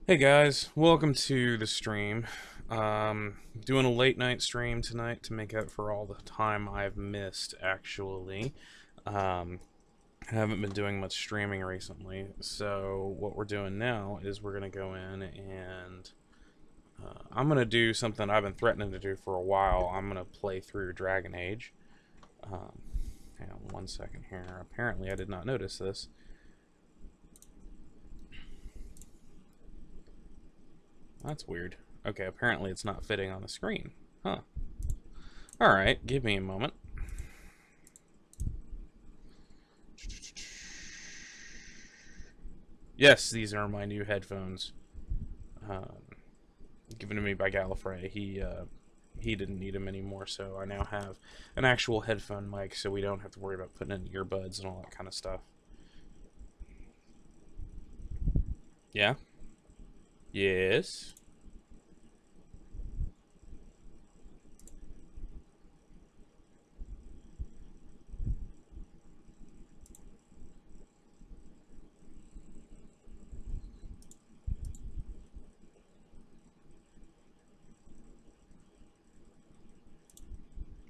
Hey guys, welcome to the stream. Doing a late night stream tonight to make up for all the time I've missed, actually. I haven't been doing much streaming recently, so what we're doing now is we're going to go in and I'm going to do something I've been threatening to do for a while. I'm going to play through Dragon Age. Hang on one second here. Apparently I did not notice this. That's weird. Okay, apparently it's not fitting on the screen. Huh. Alright, give me a moment. Yes, these are my new headphones. Given to me by Gallifrey. He didn't need them anymore, so I now have an actual headphone mic, so we don't have to worry about putting in earbuds and all that kind of stuff. Yeah? Yes?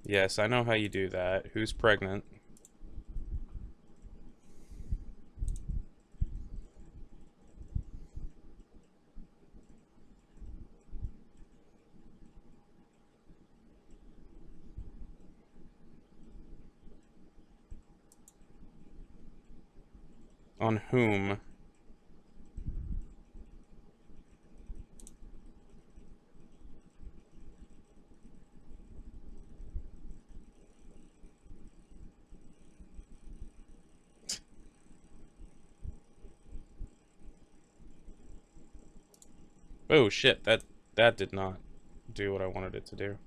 Yes, I know how you do that. Who's pregnant? On whom? Oh shit, that did not do what I wanted it to do.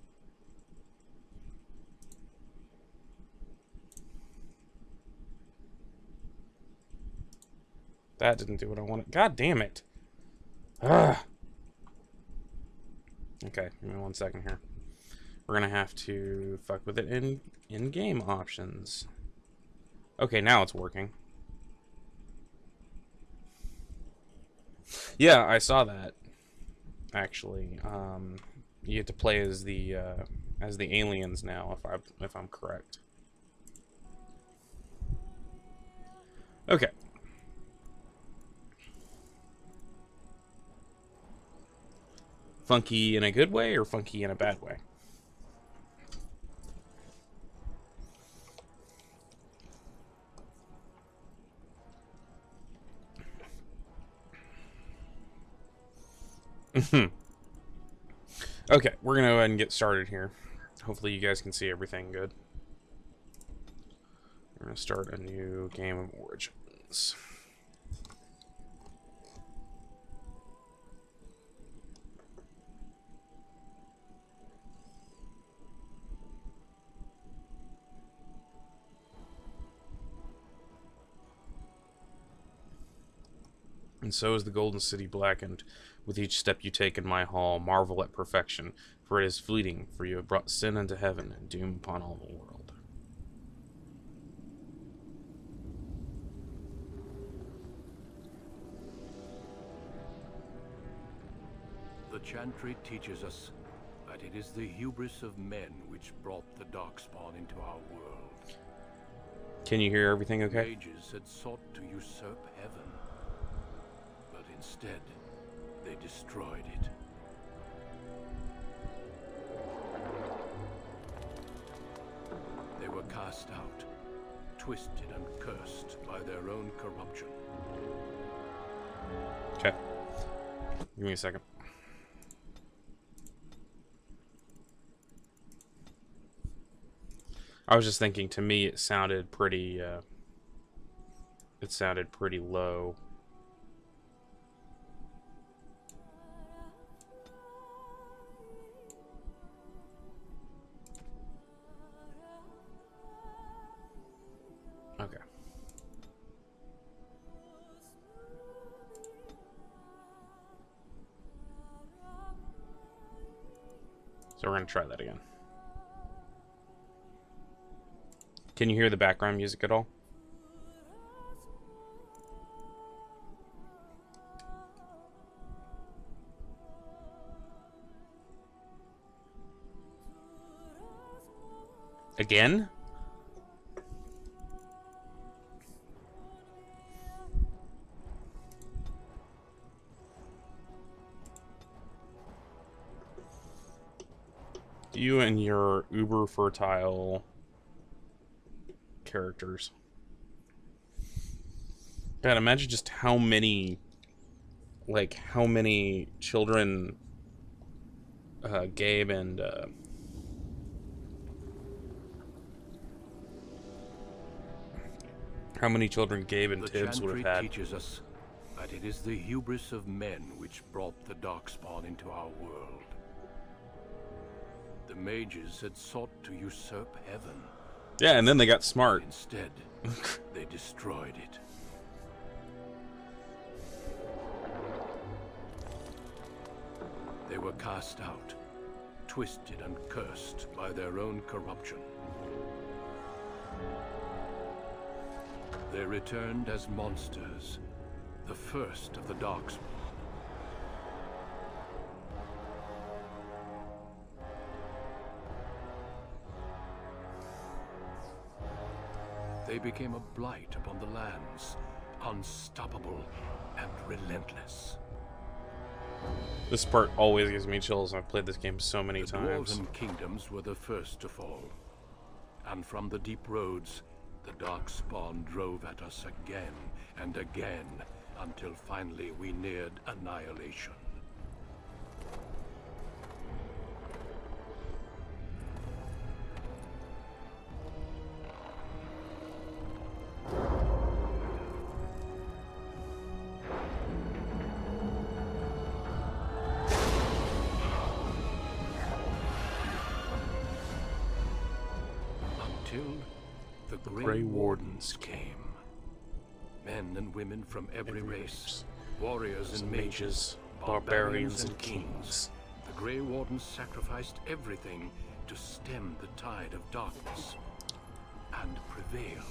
That didn't do what I wanted. God damn it. Ugh. Okay, give me 1 second here. We're gonna have to fuck with it in game options. Okay, now it's working. Yeah, I saw that. Actually, you get to play as the aliens now, if I'm correct. Okay. Funky in a good way or funky in a bad way? Okay, we're gonna go ahead and get started here. Hopefully you guys can see everything good. We're gonna start a new game of Origins. And so is the golden city blackened. With each step you take in my hall, marvel at perfection, for it is fleeting, for you have brought sin into heaven and doom upon all the world. The chantry teaches us that it is the hubris of men which brought the Darkspawn into our world. Can you hear everything okay? Mages had sought to usurp heaven, but instead, they destroyed it. They were cast out, twisted and cursed by their own corruption. Okay. Give me a second. I was just thinking, to me it sounded pretty low. Okay. So we're gonna try that again. Can you hear the background music at all? Again? You and your uber fertile characters. God, imagine just how many children Gabe and how many children Gabe and Tibbs would have Chantry had. teaches us that it is the hubris of men which brought the Darkspawn into our world. The mages had sought to usurp heaven. Yeah, and then they got smart. Instead, they destroyed it. They were cast out, twisted and cursed by their own corruption. They returned as monsters, the first of the Darkspawn. They became a blight upon the lands, unstoppable and relentless. This part always gives me chills. I've played this game so many The times. Dwarven kingdoms were the first to fall, and from the deep roads, the Darkspawn drove at us again and again, until finally we neared annihilation. Until the Grey Wardens came. Men and women from every race, warriors and mages, barbarians and kings. The Grey Wardens sacrificed everything to stem the tide of darkness, and prevailed.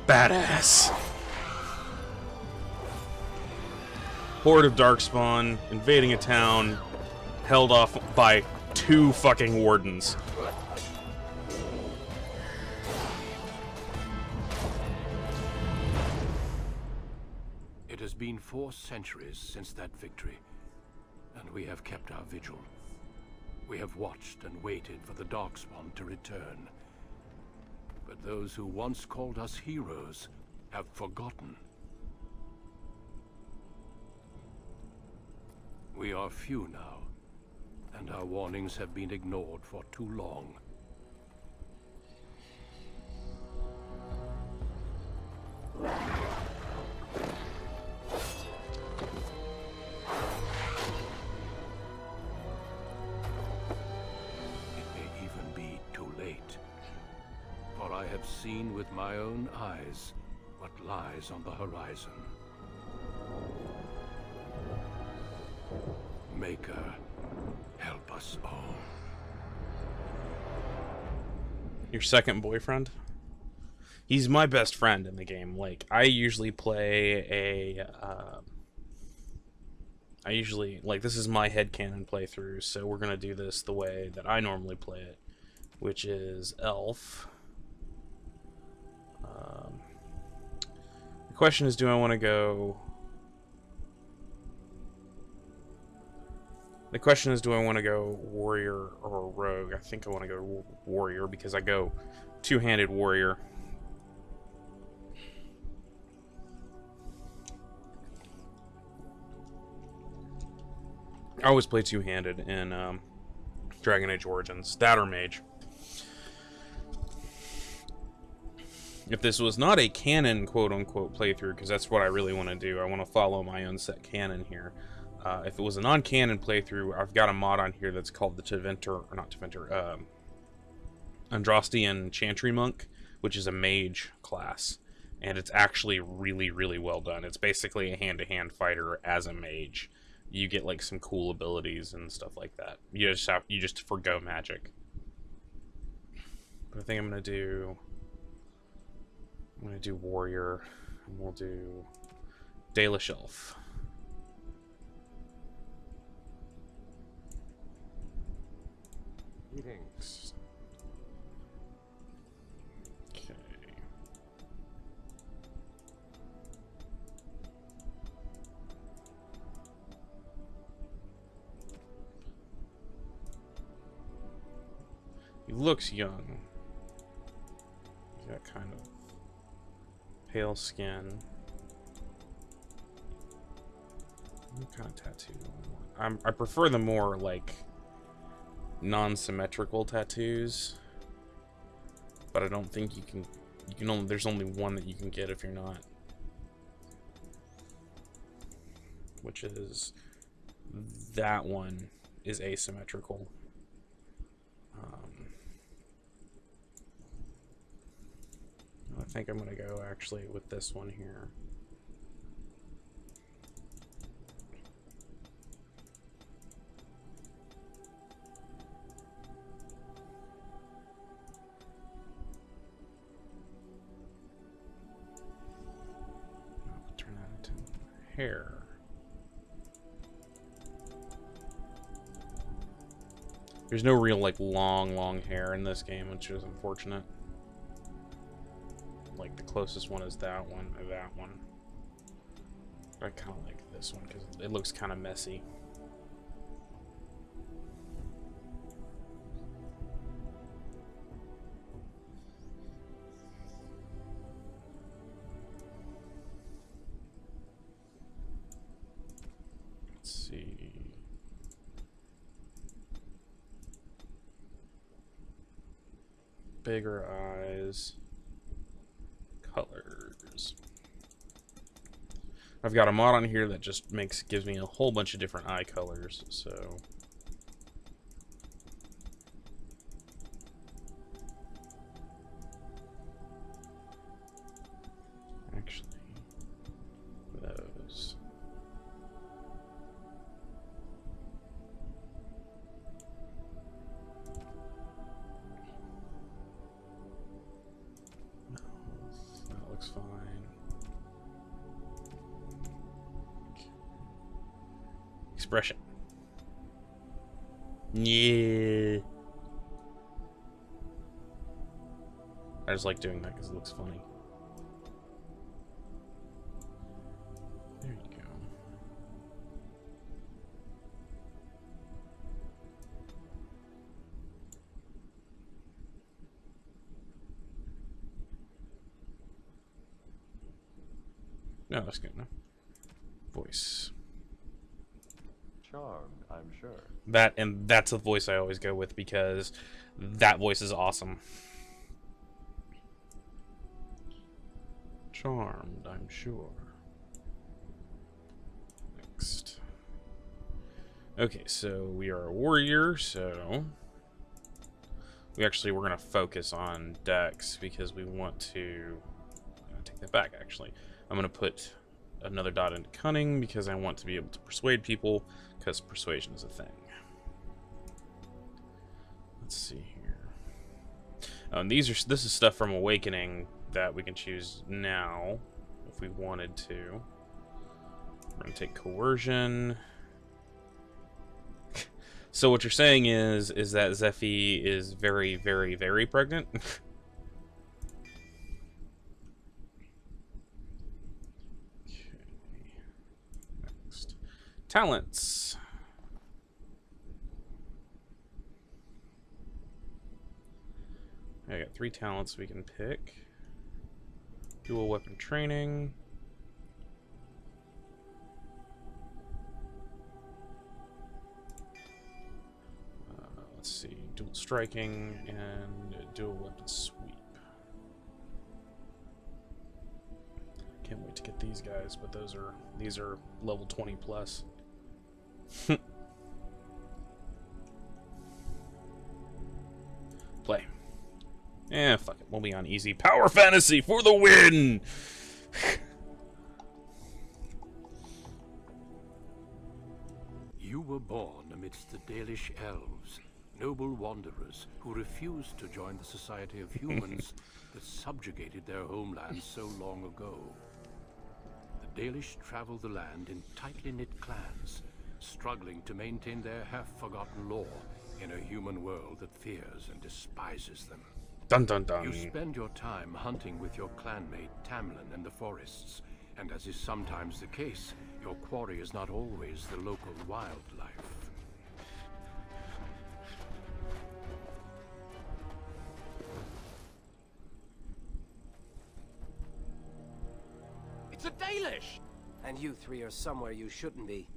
Badass. Horde of Darkspawn invading a town, held off by 2 fucking wardens. It has been 4 centuries since that victory, and we have kept our vigil. We have watched and waited for the Darkspawn to return. But those who once called us heroes have forgotten. We are few now, and our warnings have been ignored for too long. It may even be too late, for I have seen with my own eyes what lies on the horizon. Maker, help us all. Your second boyfriend? He's my best friend in the game. Like, I usually play a, this is my headcanon playthrough, so we're gonna do this the way that I normally play it, which is Elf. The question is, do I want to go... The question is, do I want to go warrior or rogue? I think I want to go warrior because I go two-handed warrior. I always play two-handed in Dragon Age Origins. That or mage. If this was not a canon, quote-unquote, playthrough, because that's what I really want to do, I want to follow my own set canon here. If it was a non-canon playthrough, I've got a mod on here that's called the Andrastian Chantry Monk, which is a mage class. And it's actually really, really well done. It's basically a hand-to-hand fighter as a mage. You get like some cool abilities and stuff like that. You just forgo magic. But I think I'm gonna do warrior, and we'll do Dalish Elf. Greetings. Okay. He looks young. He's got kind of pale skin. What kind of tattoo do I want? I prefer the more like non-symmetrical tattoos, but I don't think you can only, there's only one that you can get if you're not, which is that one is asymmetrical. I think I'm gonna go actually with this one here. Turn that into hair. There's no real like long hair in this game, which is unfortunate. Like the closest one is that one or that one. I kind of like this one because it looks kind of messy. Let's see. Bigger eyes. Colors. I've got a mod on here that just gives me a whole bunch of different eye colors, so actually those. That looks fine. Expression. Yeah. I just like doing that because it looks funny. There you go. No, that's good enough. Voice. Charmed, I'm sure. That's the voice I always go with because that voice is awesome. Charmed, I'm sure. Next. Okay, so we are a warrior, so we're gonna focus on Dex because we want to take that back actually. I'm gonna put another dot into cunning because I want to be able to persuade people, because persuasion is a thing. Let's see here. Oh, and this is stuff from Awakening that we can choose now if we wanted to. We're gonna take coercion. So what you're saying is that Zephy is very, very, very pregnant? Talents. I got 3 talents we can pick. Dual weapon training. Let's see, dual striking and dual weapon sweep. Can't wait to get these guys, but these are level 20 plus. Play. Eh, fuck it. We'll be on easy. Power fantasy for the win! You were born amidst the Dalish elves, noble wanderers who refused to join the society of humans that subjugated their homeland so long ago. The Dalish travel the land in tightly knit clans, struggling to maintain their half-forgotten lore in a human world that fears and despises them. Dun dun You dun. spend your time hunting with your clanmate Tamlin in the forests, and as is sometimes the case, your quarry is not always the local wildlife. It's a Dalish! And you three are somewhere you shouldn't be.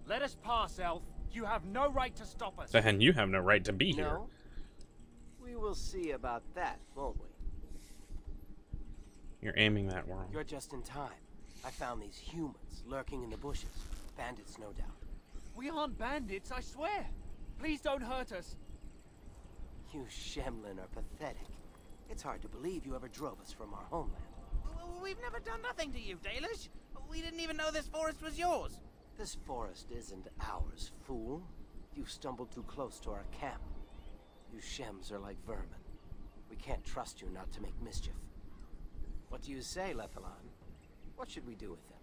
Let us pass, Elf. You have no right to stop us. And you have no right to be here. No? We will see about that, won't we? You're aiming that wrong. You're just in time. I found these humans lurking in the bushes. Bandits, no doubt. We aren't bandits, I swear. Please don't hurt us. You Shemlin are pathetic. It's hard to believe you ever drove us from our homeland. We've never done nothing to you, Dalish. We didn't even know this forest was yours. This forest isn't ours, fool. You've stumbled too close to our camp. You Shems are like vermin. We can't trust you not to make mischief. What do you say, Lethalon? What should we do with them?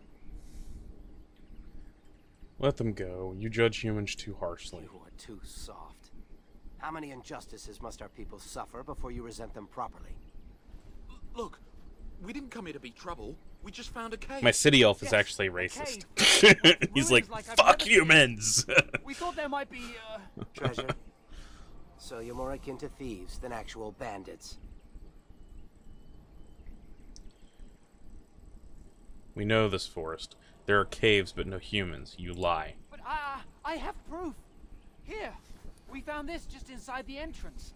Let them go. You judge humans too harshly. You are too soft. How many injustices must our people suffer before you resent them properly? Look, we didn't come here to be trouble. We just found a cave. My city elf is Yes, actually a racist. He's Ruins like, like I've fuck never humans! We thought there might be, Treasure? So you're more akin to thieves than actual bandits. We know this forest. There are caves, but no humans. You lie. But I have proof. Here, we found this just inside the entrance.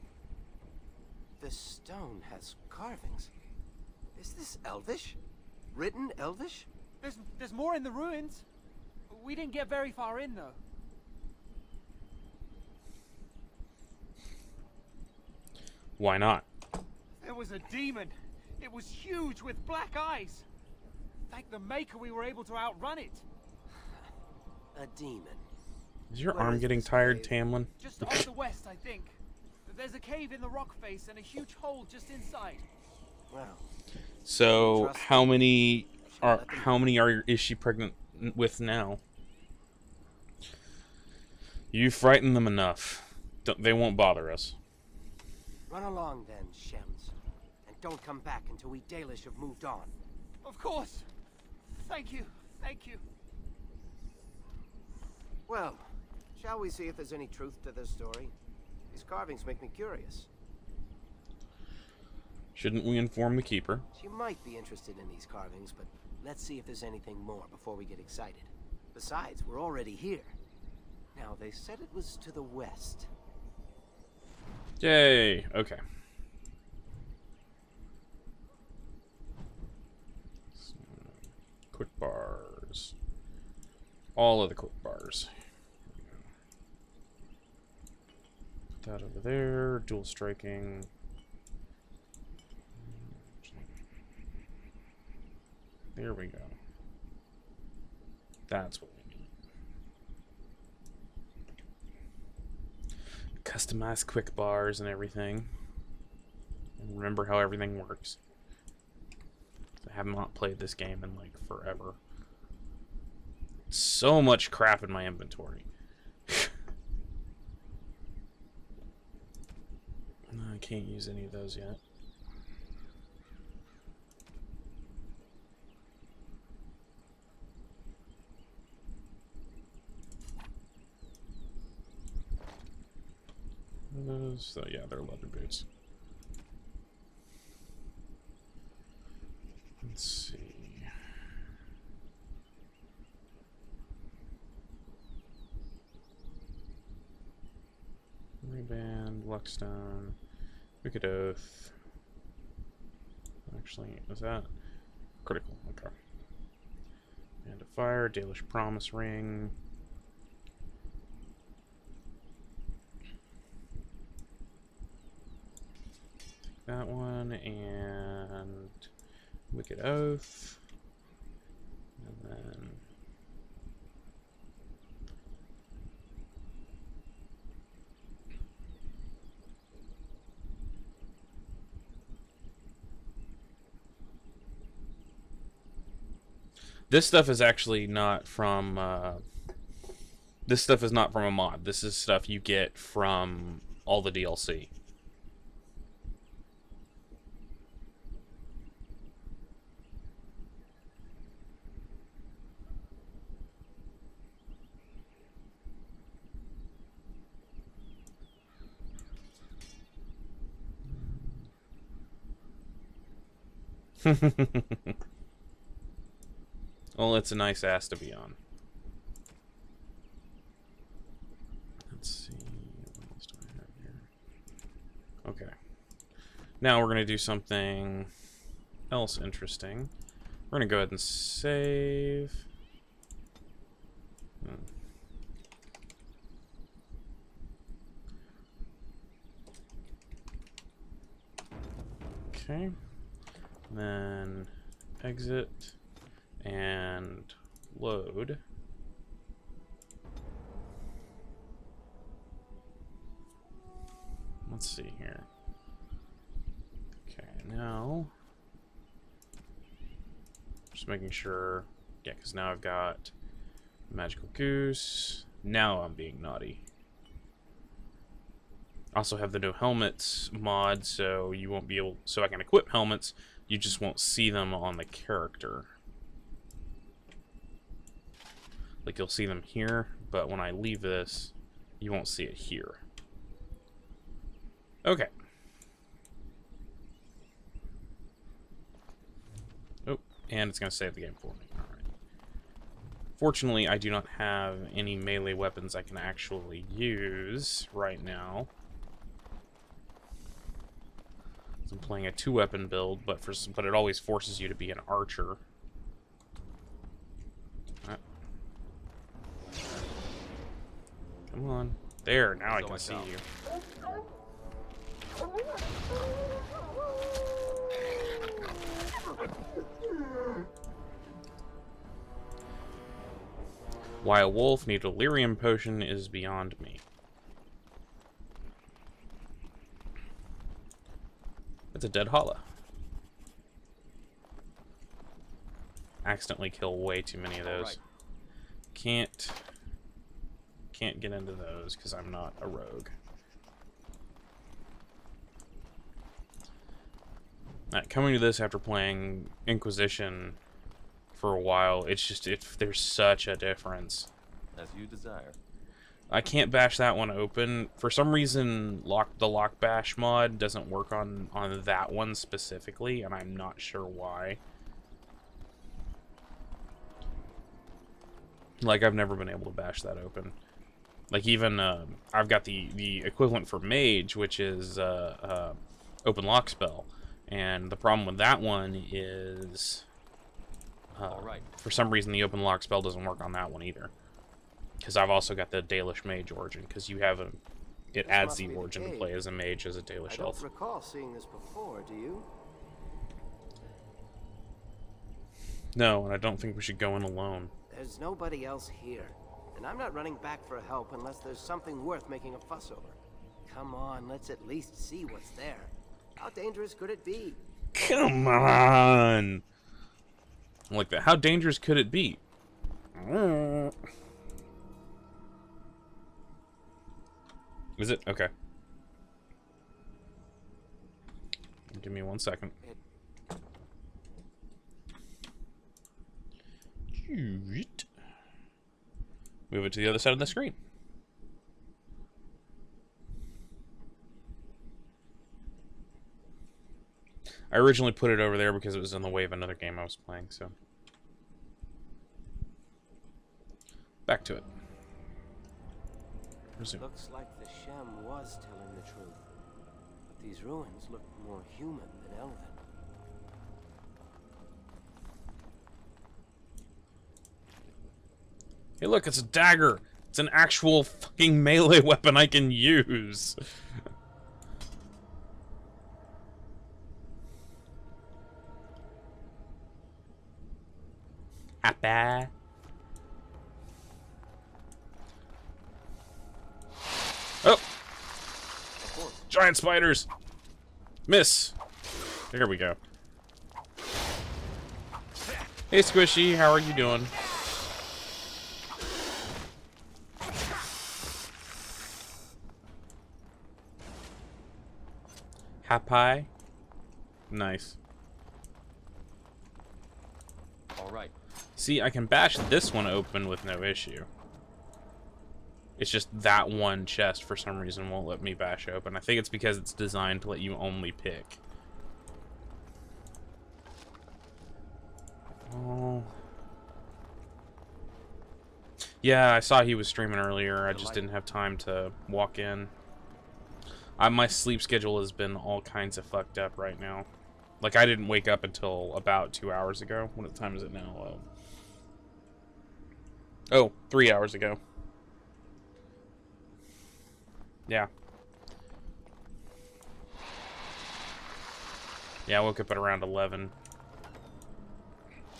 This stone has carvings. Is this Elvish? Written Elvish? There's more in the ruins. We didn't get very far in, though. Why not? There was a demon. It was huge with black eyes. Thank the Maker we were able to outrun it. A demon. Is your Where arm is getting this tired, cave? Tamlin? Just off the west, I think. There's a cave in the rock face and a huge hole just inside. Well, So, Trust how me. many are Let them how many is she pregnant with now? You frighten them enough. They won't bother us. run along then, Shems. And don't come back until we Dalish have moved on. Of course. Thank you. Thank you. Well, shall we see if there's any truth to this story? These carvings make me curious. Shouldn't we inform the keeper? She might be interested in these carvings, but let's see if there's anything more before we get excited. Besides, we're already here. Now, they said it was to the west. Yay! Okay. So, quick bars. All of the quick bars. Put that over there. Dual striking. There we go. That's what we need. Customize quick bars and everything. And remember how everything works. I have not played this game in like forever. So much crap in my inventory. I can't use any of those yet. So yeah, they're leather boots. Let's see. Reband, Luckstone, Wicked Oath. Actually, is that critical? Okay. Band of Fire, Dalish Promise Ring. That one, and Wicked Oath, and then This stuff is actually not from, this stuff is not from a mod. This is stuff you get from all the DLC. Well, it's a nice ass to be on. Let's see. What else do I have here? Okay. Now we're going to do something else interesting. We're going to go ahead and save. Okay. Then exit and load. Let's see here. Okay, now just making sure. Yeah, because now I've got magical goose. Now I'm being naughty. Also have the no helmets mod, so you won't be able. So I can equip helmets. You just won't see them on the character. Like you'll see them here, but when I leave this, you won't see it here. Okay. Oh, and it's going to save the game for me. Alright. Fortunately, I do not have any melee weapons I can actually use right now. I'm playing a 2-weapon build, but it always forces you to be an archer. Come on. There, now I can see you. Why a wolf need a lyrium potion is beyond me. It's a dead holla. Accidentally kill way too many of those. Can't get into those because I'm not a rogue. Coming to this after playing Inquisition for a while, it's just there's such a difference. As you desire. I can't bash that one open. For some reason, the lock bash mod doesn't work on that one specifically, and I'm not sure why. Like, I've never been able to bash that open. Like, even, I've got the equivalent for mage, which is open lock spell. And the problem with that one is, for some reason, the open lock spell doesn't work on that one either. Because I've also got the Dalish Mage origin, because you have it adds the origin to play as a mage as a Dalish elf. I don't recall seeing this before, do you? No, and I don't think we should go in alone. There's nobody else here, and I'm not running back for help unless there's something worth making a fuss over. Come on, let's at least see what's there. How dangerous could it be? Come on! Like that. How dangerous could it be? Is it? Okay. Give me 1 second. Move it to the other side of the screen. I originally put it over there because it was in the way of another game I was playing, so. Back to it. Resume. Looks like the Shem was telling the truth. But these ruins look more human than elven. Hey look, it's a dagger! It's an actual fucking melee weapon I can use! Appa. Oh! Giant spiders! Miss! There we go. Hey, Squishy, how are you doing? Happy? Nice. All right. See, I can bash this one open with no issue. It's just that one chest for some reason won't let me bash open. I think it's because it's designed to let you only pick. Oh. Yeah, I saw he was streaming earlier. I just didn't have time to walk in. My sleep schedule has been all kinds of fucked up right now. Like, I didn't wake up until about 2 hours ago. What time is it now? Oh, 3 hours ago. Yeah. Yeah, I woke up at around 11.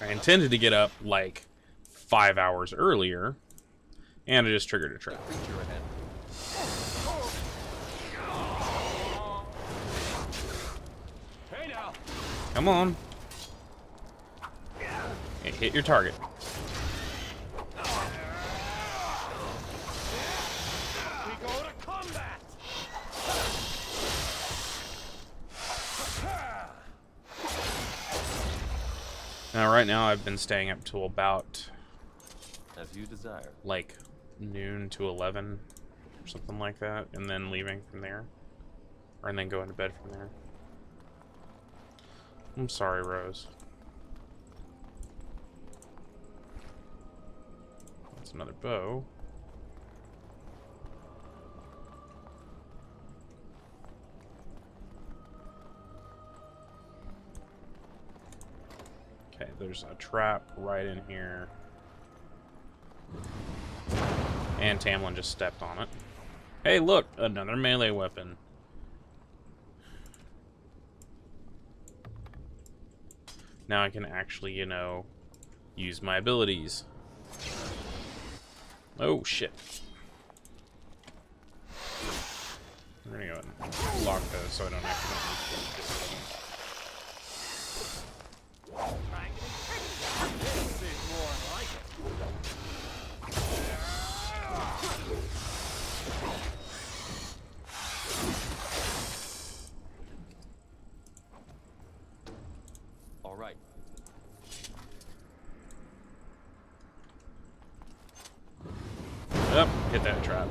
I intended to get up, like, 5 hours earlier. And I just triggered a trap. Hey now. Come on. Hey, hit your target. We go to combat. Now, right now, I've been staying up till about, As you desire. like, noon to 11, or something like that, and then leaving from there. And then going to bed from there. I'm sorry, Rose. That's another bow. Okay, there's a trap right in here. And Tamlin just stepped on it. Hey, look! Another melee weapon. Now I can actually, you know, use my abilities. Oh, shit. I'm gonna go ahead and lock those so I don't accidentally get rid of them. This is more like it. All right. Yep, hit that trap.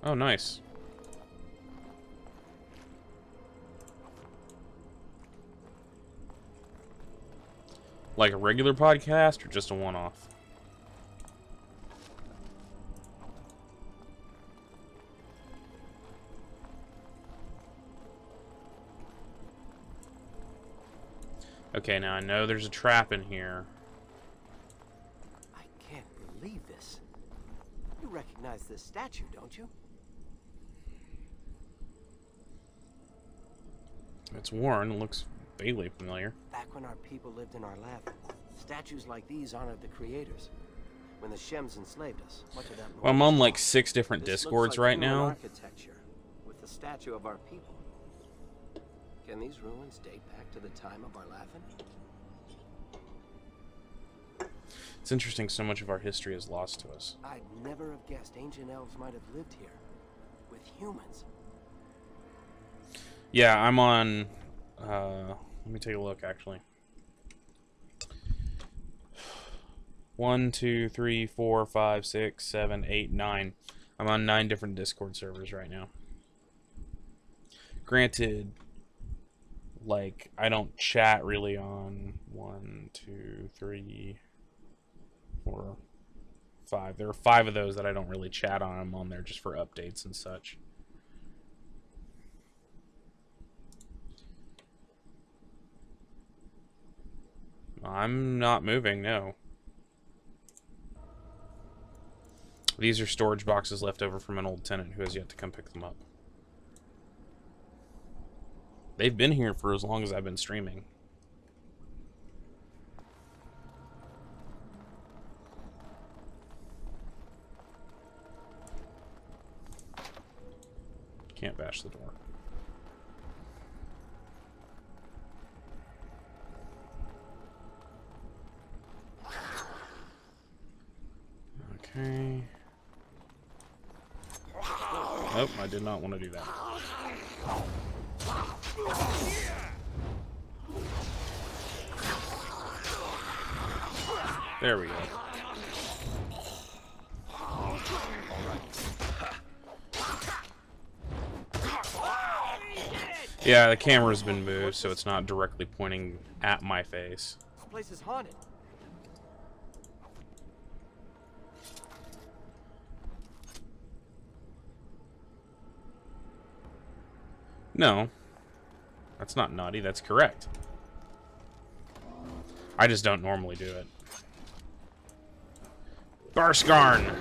Oh, nice. Like a regular podcast or just a one-off? Okay, now I know there's a trap in here. I can't believe this. You recognize this statue, don't you? It's worn. It looks vaguely familiar. Back when our people lived in our lab, statues like these honored the creators. When the Shems enslaved us, much of that Well, I'm was on like gone. 6 different This looks Discords like right human now. Architecture with the statue of our people. Can these ruins date back to the time of our Laughing? It's interesting so much of our history is lost to us. I'd never have guessed ancient elves might have lived here with humans. Yeah, I'm on... let me take a look, actually. 1, 2, 3, 4, 5, 6, 7, 8, 9. I'm on 9 different Discord servers right now. Granted, like, I don't chat really on 1, 2, 3, 4, 5. There are 5 of those that I don't really chat on. I'm on there just for updates and such. I'm not moving, no. These are storage boxes left over from an old tenant who has yet to come pick them up. They've been here for as long as I've been streaming. can't bash the door. Okay. Nope, I did not want to do that. There we go. Yeah, the camera's been moved, so it's not directly pointing at my face. This place is haunted. No. That's not naughty, that's correct. I just don't normally do it. Barskarn!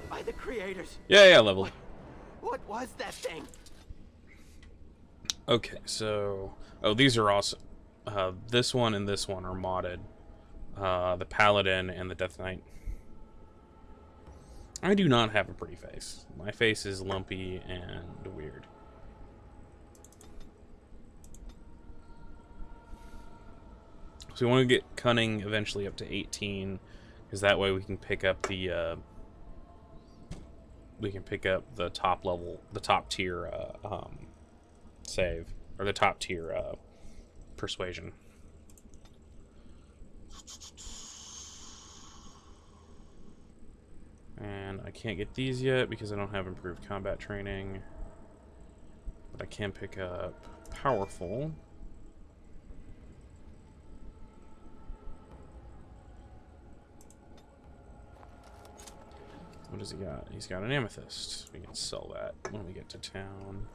By the creators. Yeah, level. What was that thing? Okay, so... Oh, these are also... this one and this one are modded. The Paladin and the Death Knight. I do not have a pretty face. My face is lumpy and weird. So we want to get Cunning eventually up to 18, because that way we can pick up the... top level, the top tier save, or the top tier persuasion. And I can't get these yet because I don't have improved combat training. But I can pick up powerful. What does he got? He's got an amethyst. We can sell that when we get to town.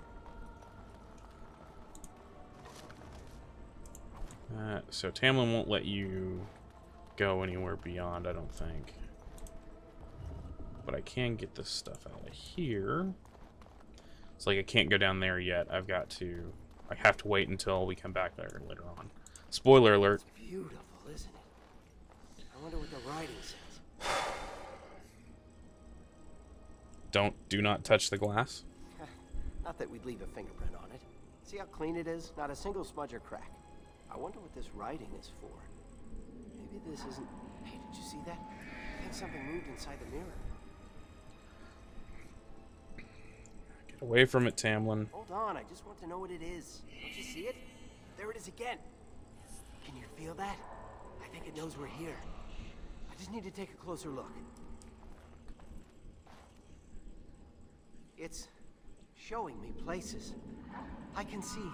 So Tamlin won't let you go anywhere beyond, I don't think. But I can get this stuff out of here. It's like I can't go down there yet. I have to wait until we come back there later on. Spoiler alert. It's beautiful, isn't it? I wonder what the writing says. Do not touch the glass. Not that we'd leave a fingerprint on it. See how clean it is? Not a single smudge or crack. I wonder what this writing is for. Maybe this isn't... Hey, did you see that? I think something moved inside the mirror. Get away from it, Tamlin. Hold on, I just want to know what it is. Don't you see it? There it is again. Can you feel that? I think it knows we're here. I just need to take a closer look. It's showing me places. I can see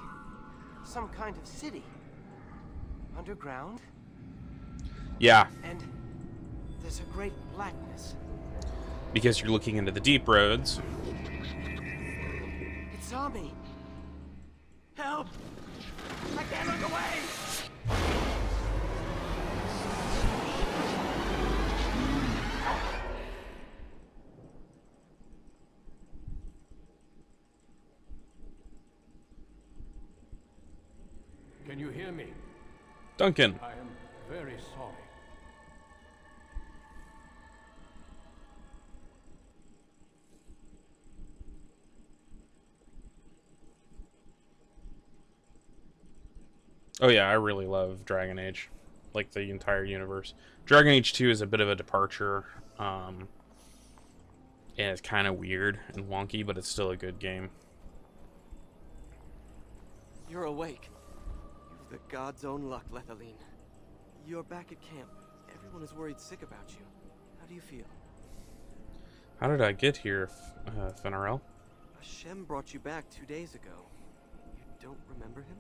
some kind of city. Underground. Yeah. And there's a great blackness. Because you're looking into the deep roads. It saw me. Help! I can't look away! Can you hear me? Duncan. I am very sorry. Oh yeah, I really love Dragon Age. Like the entire universe. Dragon Age 2 is a bit of a departure. And it's kind of weird and wonky, but it's still a good game. You're awake. You've the god's own luck, Lethaline. You're back at camp. Everyone is worried sick about you. How do you feel? How did I get here, Fenarel? Hashem brought you back 2 days ago. You don't remember him?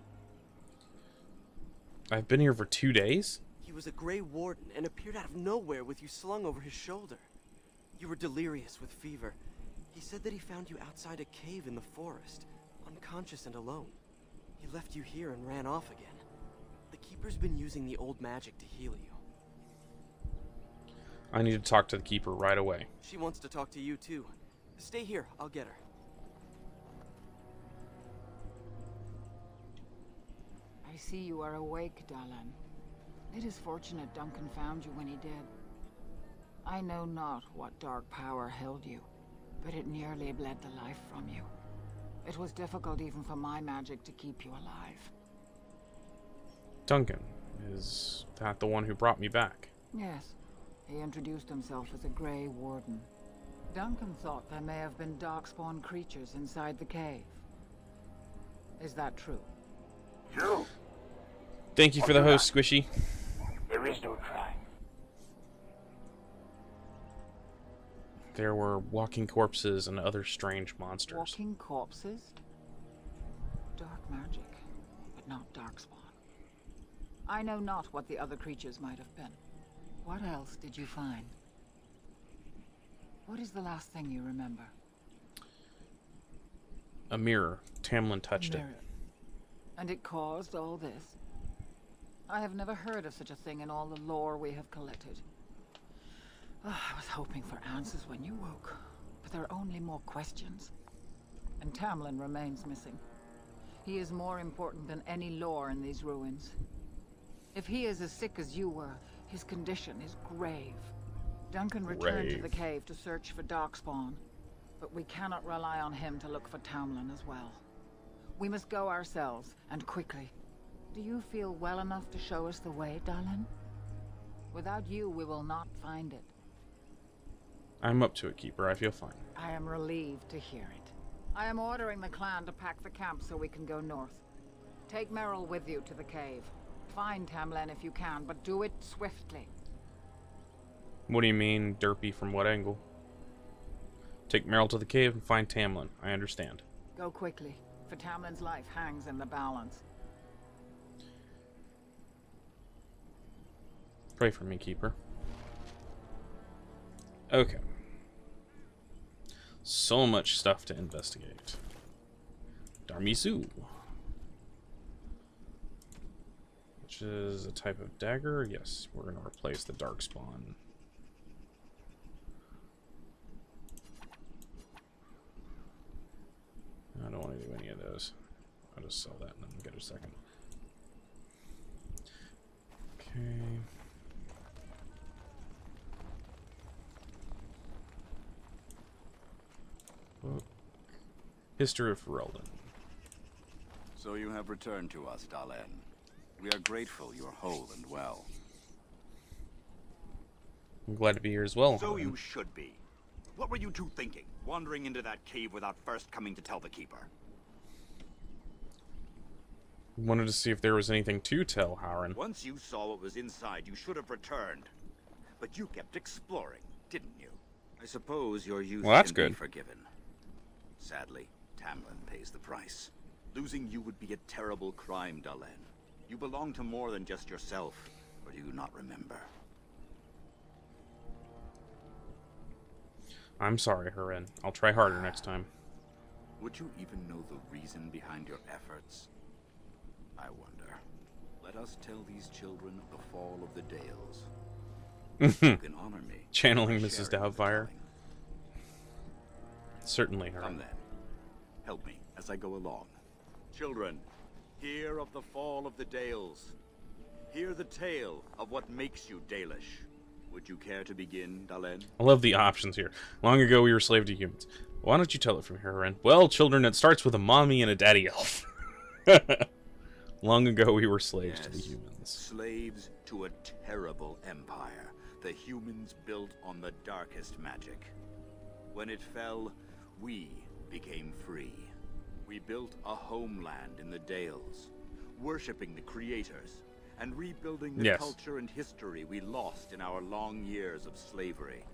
I've been here for 2 days? He was a Grey Warden and appeared out of nowhere with you slung over his shoulder. You were delirious with fever. He said that he found you outside a cave in the forest, unconscious and alone. He left you here and ran off again. The Keeper's been using the old magic to heal you. I need to talk to the Keeper right away. She wants to talk to you too. Stay here, I'll get her. see you are awake, Dalan. It is fortunate Duncan found you when he did. I know not what dark power held you, but it nearly bled the life from you. It was difficult even for my magic to keep you alive. Duncan, is that the one who brought me back? Yes, he introduced himself as a Grey Warden. Duncan thought there may have been darkspawn creatures inside the cave. Is that true? You? Thank you for the host, Squishy. There is no trying. There were walking corpses and other strange monsters. Walking corpses? Dark magic, but not darkspawn. I know not what the other creatures might have been. What else did you find? What is the last thing you remember? A mirror. Tamlin touched it. And it caused all this? I have never heard of such a thing in all the lore we have collected. I was hoping for answers when you woke, but there are only more questions. And Tamlin remains missing. He is more important than any lore in these ruins. If he is as sick as you were, his condition is grave. Duncan returned to the cave to search for darkspawn, but we cannot rely on him to look for Tamlin as well. We must go ourselves, and quickly. Do you feel well enough to show us the way, Dalan? Without you, we will not find it. I'm up to it, Keeper. I feel fine. I am relieved to hear it. I am ordering the clan to pack the camp so we can go north. Take Merrill with you to the cave. Find Tamlin if you can, but do it swiftly. What do you mean, derpy? From what angle? Take Meryl to the cave and find Tamlin. I understand. Go quickly, for Tamlin's life hangs in the balance. Pray for me, Keeper. Okay. So much stuff to investigate. Darmisu. Which is a type of dagger. Yes, we're going to replace the darkspawn. I don't want to do any of those. I'll just sell that and then get a second. Okay. Book. History of Ferelden. So you have returned to us, Dalan. We are grateful you are whole and well. I'm glad to be here as well. So you should be. What were you two thinking, wandering into that cave without first coming to tell the Keeper? Wanted to see if there was anything to tell, Howren. Once you saw what was inside, you should have returned. But you kept exploring, didn't you? I suppose your youth Well, that's can be good. forgiven. Sadly, Tamlin pays the price. Losing you would be a terrible crime, Dalan. You belong to more than just yourself, or do you not remember? I'm sorry, Howren. I'll try harder next time. Would you even know the reason behind your efforts? I wonder. Let us tell these children of the fall of the Dales. You can honor me. Channeling by Mrs. sharing the Doubtfire. telling. Certainly, Come Howren. then. Help me as I go along. Children, hear of the fall of the Dales. Hear the tale of what makes you Dalish. Would you care to begin, Dalan? I love the options here. Long ago, we were slave to humans. Why don't you tell it from here, Howren? Well, children, it starts with a mommy and a daddy elf. Long ago, we were slaves to the humans. Slaves to a terrible empire. The humans built on the darkest magic. When it fell, we became free. We built a homeland in the Dales, worshipping the creators, and rebuilding the culture and history we lost in our long years of slavery.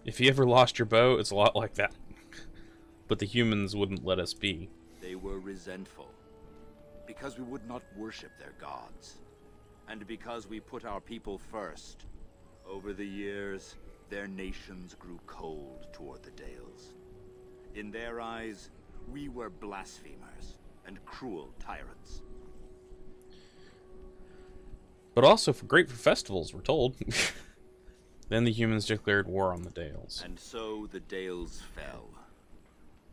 If you ever lost your bow, it's a lot like that. But the humans wouldn't let us be. They were resentful, because we would not worship their gods, and because we put our people first. Over the years, their nations grew cold toward the Dales. In their eyes, we were blasphemers and cruel tyrants. But also great for festivals, we're told. Then the humans declared war on the Dales. And so the Dales fell.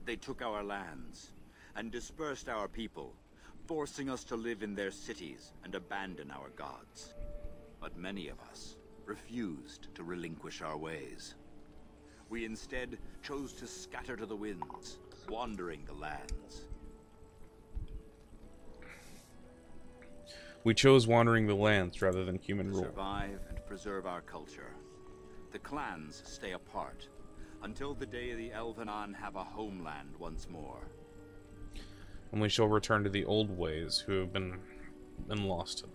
They took our lands and dispersed our people, forcing us to live in their cities and abandon our gods. But many of us refused to relinquish our ways. We instead chose to scatter to the winds, wandering the lands. We chose wandering the lands rather than human To rule. survive and preserve our culture, the clans stay apart until the day the Elvenon have a homeland once more. And we shall return to the old ways who have been lost to them.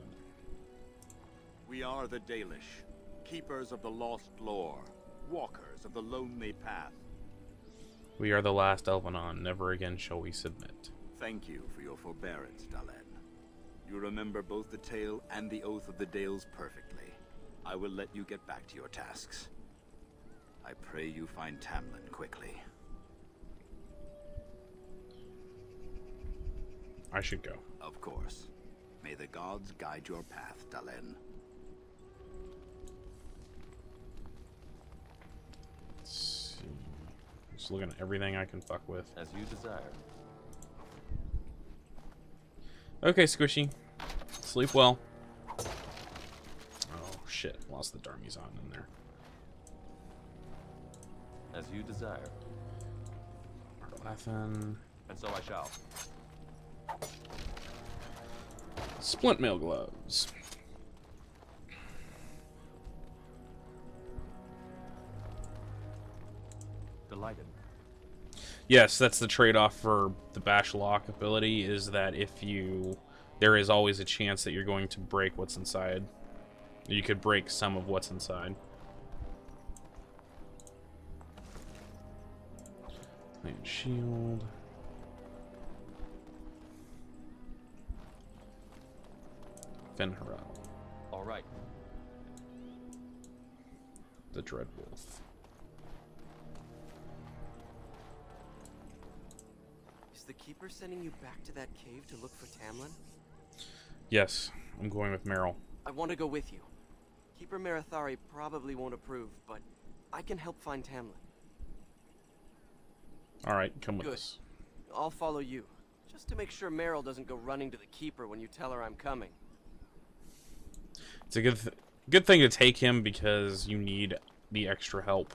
We are the Dalish, keepers of the lost lore, walkers of the lonely path. We are the last Elvenon, never again shall we submit. Thank you for your forbearance, Dalen. You remember both the tale and the Oath of the Dales perfectly. I will let you get back to your tasks. I pray you find Tamlin quickly. I should go. Of course. May the gods guide your path, Dalen. Let's see. Just looking at everything I can fuck with. As you desire. Okay, Squishy. Sleep well. Oh shit, lost the Darmizon in there. As you desire. Arlathan. And so I shall. Splint mail gloves. Delighted. Yes, that's the trade-off for the Bash Lock ability, is that if you... There is always a chance that you're going to break what's inside. You could break some of what's inside. Plant shield. Fenharel. All right. The Dreadwolf. Is the Keeper sending you back to that cave to look for Tamlin? Yes, I'm going with Meryl. I want to go with you. Keeper Marathari probably won't approve, but I can help find Tamlin. Alright, come with Good. us. I'll follow you, just to make sure Meryl doesn't go running to the Keeper when you tell her I'm coming. It's a good thing to take him because you need the extra help.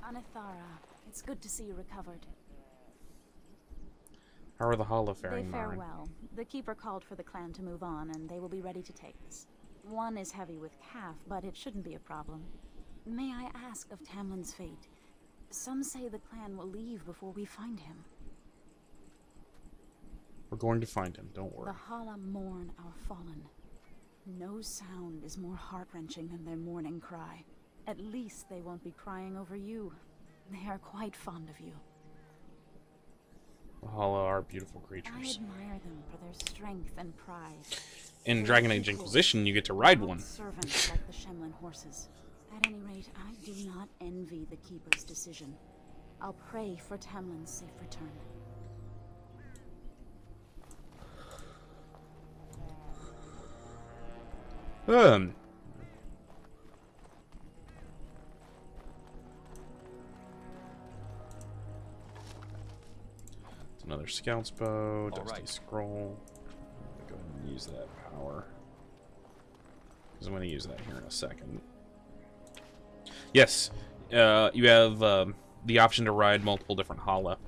Anithara, it's good to see you recovered. How are the Hollow They faring, fare Maren? well. The Keeper called for the clan to move on, and they will be ready to take us. One is heavy with calf, but it shouldn't be a problem. May I ask of Tamlin's fate? Some say the clan will leave before we find him. We're going to find him, don't worry. The Hala mourn our fallen. No sound is more heart-wrenching than their mourning cry. At least they won't be crying over you. They are quite fond of you. The Hollow are beautiful I creatures. admire them for their strength and pride. In Dragon Age Inquisition, you get to ride one. Servants like the Shemlin horses. At any rate, I do not envy the Keeper's decision. I'll pray for Tamlin's safe return. It's another Scout's Bow, Dusty right. Scroll. I'm gonna go ahead and use that power. Because I'm going to use that here in a second. Yes, you have the option to ride multiple different Hala.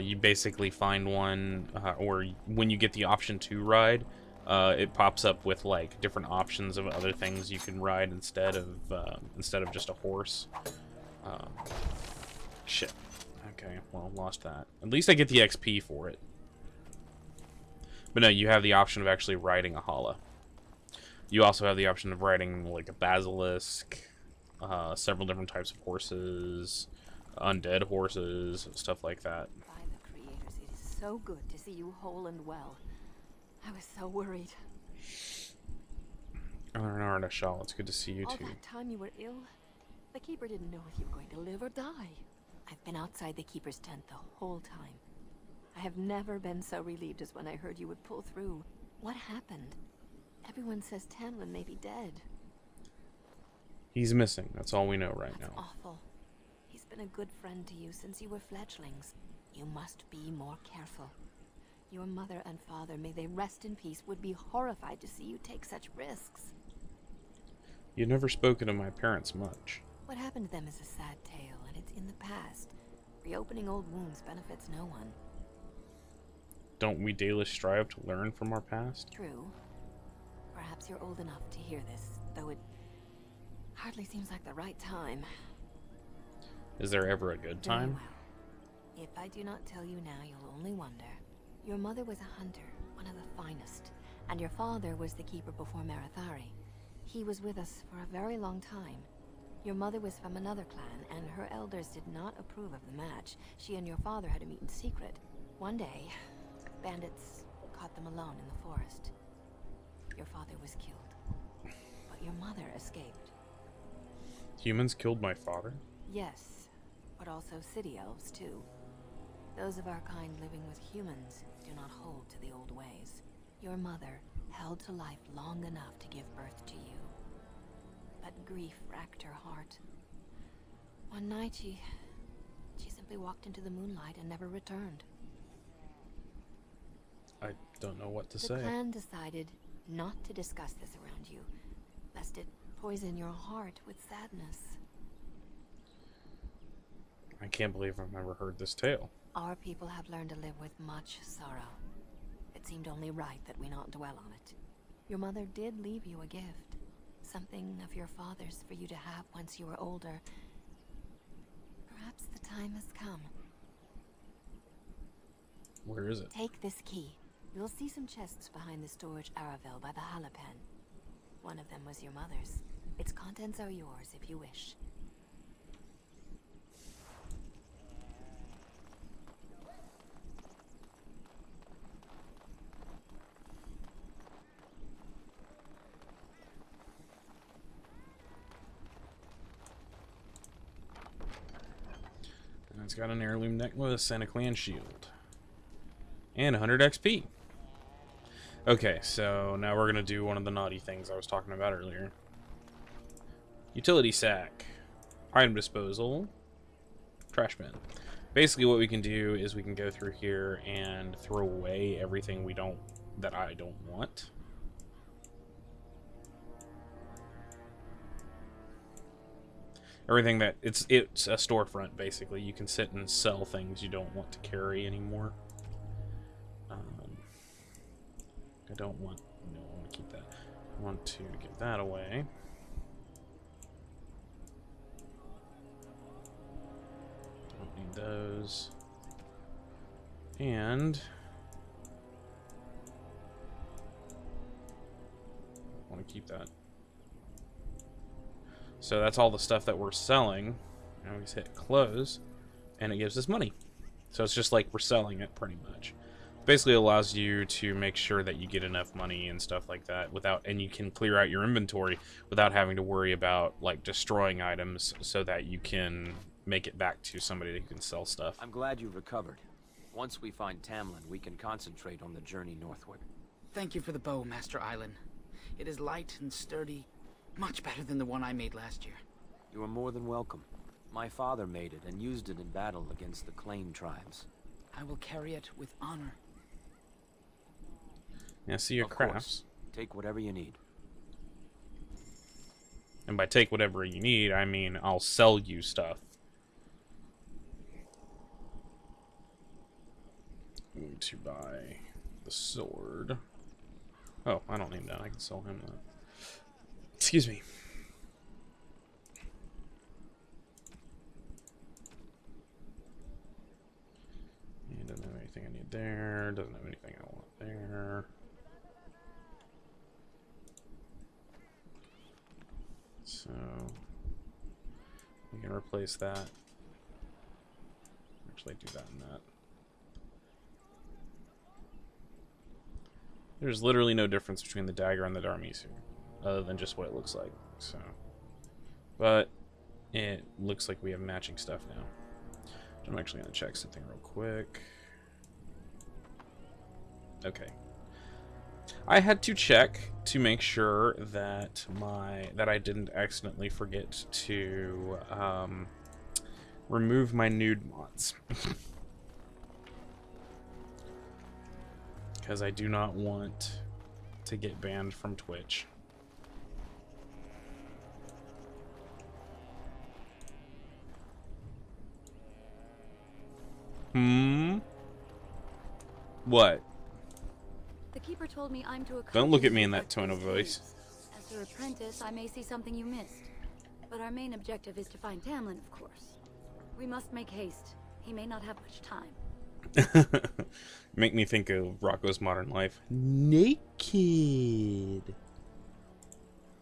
You basically find one, or when you get the option to ride, it pops up with like different options of other things you can ride instead of just a horse. Shit. Okay, well, lost that. At least I get the XP for it. But no, you have the option of actually riding a Hala. You also have the option of riding like a basilisk, several different types of horses, undead horses, stuff like that. By the creators, it is so good to see you whole and well. I was so worried. Arna Shaw, it's good to see you All too. that time you were ill, the Keeper didn't know if you were going to live or die. I've been outside the Keeper's tent the whole time. I have never been so relieved as when I heard you would pull through. What happened? Everyone says Tamlin may be dead. He's missing. That's all we know right That's now. awful. He's been a good friend to you since you were fledglings. You must be more careful. Your mother and father, may they rest in peace, would be horrified to see you take such risks. You've never spoken to my parents much. What happened to them is a sad tale, and it's in the past. Reopening old wounds benefits no one. Don't we daily strive to learn from our past? True. Perhaps you're old enough to hear this, though it hardly seems like the right time. Is there ever a good Very time? well. If I do not tell you now, you'll only wonder. Your mother was a hunter, one of the finest, and your father was the keeper before Marathari. He was with us for a very long time. Your mother was from another clan, and her elders did not approve of the match. She and your father had to meet in secret. One day, bandits caught them alone in the forest. Your father was killed, but your mother escaped. Humans killed my father? Yes, but also city elves, too. Those of our kind living with humans do not hold to the old ways. Your mother held to life long enough to give birth to you. But grief racked her heart. One night she simply walked into the moonlight and never returned. I don't know what to The say. clan decided not to discuss this around you, lest it poison your heart with sadness. I can't believe I've never heard this tale. Our people have learned to live with much sorrow. It seemed only right that we not dwell on it. Your mother did leave you a gift. Something of your father's for you to have once you were older. Perhaps the time has come. Where is it? Take this key. You'll see some chests behind the storage Aravel by the Halapen. One of them was your mother's. Its contents are yours if you wish. And it's got an heirloom necklace and a clan shield. And 100 XP. Okay, so now we're going to do one of the naughty things I was talking about earlier. Utility sack. Item disposal. Trash bin. Basically what we can do is we can go through here and throw away everything that I don't want. Everything that it's a storefront basically. You can sit and sell things you don't want to carry anymore. I don't want. No, I want to keep that. I want to give that away. Don't need those. And I want to keep that. So that's all the stuff that we're selling. Now we just hit close, and it gives us money. So it's just like we're selling it pretty much. Basically allows you to make sure that you get enough money and stuff like that and you can clear out your inventory without having to worry about like destroying items, so that you can make it back to somebody that can sell stuff. I'm glad you've recovered. Once we find Tamlin, we can concentrate on the journey northward. Thank you for the bow, Master Island. It is light and sturdy, much better than the one I made last year. You are more than welcome. My father made it and used it in battle against the Claim tribes. I will carry it with honor. Yeah, see your crafts. Take whatever you need. And by take whatever you need, I mean I'll sell you stuff. I'm going to buy the sword. Oh, I don't need that. I can sell him that. Excuse me. He doesn't have anything I need there. Doesn't have anything I want there. So we can replace that. Actually, do that and that. There's literally no difference between the dagger and the Dharmisu, other than just what it looks like. So, but it looks like we have matching stuff now. I'm actually gonna check something real quick. Okay. I had to check to make sure that I didn't accidentally forget to remove my nude mods. Because I do not want to get banned from Twitch. What? The keeper told me I'm to Don't look at me accompany in you that back tone to of these voice. caves. As your apprentice, I may see something you missed. But our main objective is to find Tamlin, of course. We must make haste. He may not have much time. Make me think of Rocco's Modern Life. Naked.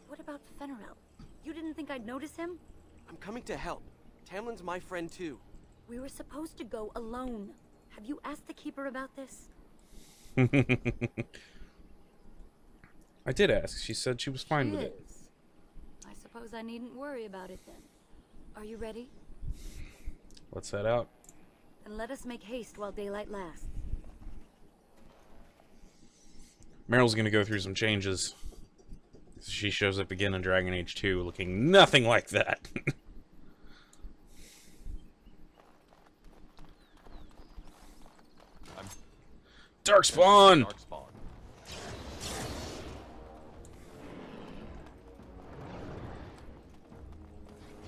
What about Fenrirel? You didn't think I'd notice him? I'm coming to help. Tamlin's my friend too. We were supposed to go alone. Have you asked the keeper about this? I did ask. She said she was fine with it. I suppose I needn't worry about it then. Are you ready? Let's head out. Then let us make haste while daylight lasts. Meryl's gonna go through some changes. She shows up again in Dragon Age 2 looking nothing like that. Darkspawn! Darkspawn.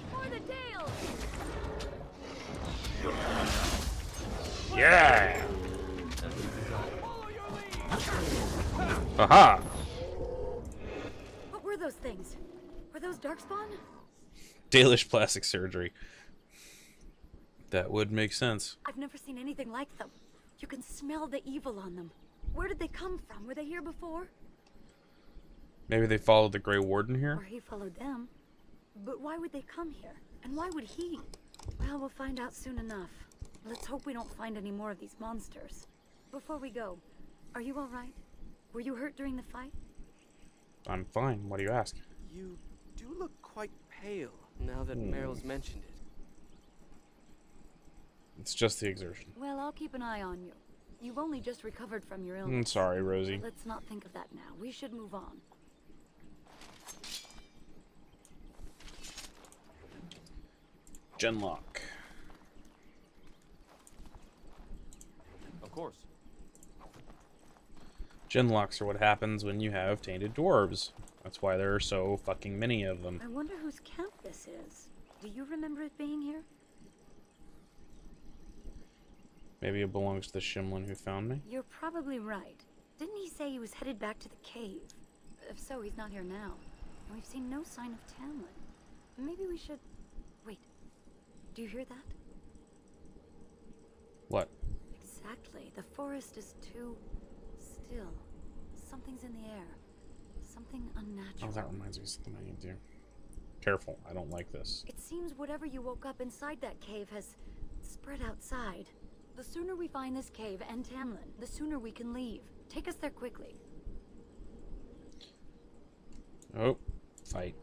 For the Dale! Yeah! Aha! What were those things? Were those Darkspawn? Dalish plastic surgery. That would make sense. I've never seen anything like them. You can smell the evil on them. Where did they come from? Were they here before? Maybe they followed the Grey Warden Or here? he followed them. But why would they come here? And why would he? Well, we'll find out soon enough. Let's hope we don't find any more of these monsters. Before we go, are you all right? Were you hurt during the fight? I'm fine. Why do you ask? You do look quite pale now that Meryl's mentioned it. It's just the exertion. Well, I'll keep an eye on you. You've only just recovered from your illness. Sorry, Rosie. But let's not think of that now. We should move on. Genlock. Of course. Genlocks are what happens when you have tainted dwarves. That's why there are so fucking many of them. I wonder whose camp this is. Do you remember it being here? Maybe it belongs to the Shimlin who found me? You're probably right. Didn't he say he was headed back to the cave? If so, he's not here now. And we've seen no sign of Tamlin. Maybe we should... Wait. Do you hear that? What? Exactly. The forest is too... still. Something's in the air. Something unnatural. Oh, that reminds me of something I need to do. Careful, I don't like this. It seems whatever you woke up inside that cave has spread outside. The sooner we find this cave and Tamlin, the sooner we can leave. Take us there quickly. Oh, fight.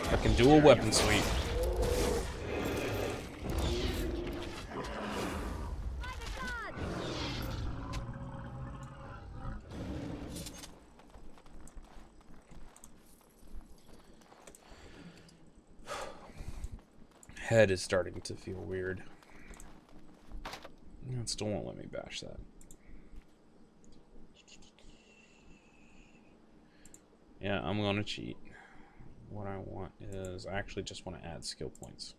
Fucking dual weapon suite. Head is starting to feel weird. It still won't let me bash that. Yeah, I'm gonna cheat. What I want is, I actually just want to add skill points.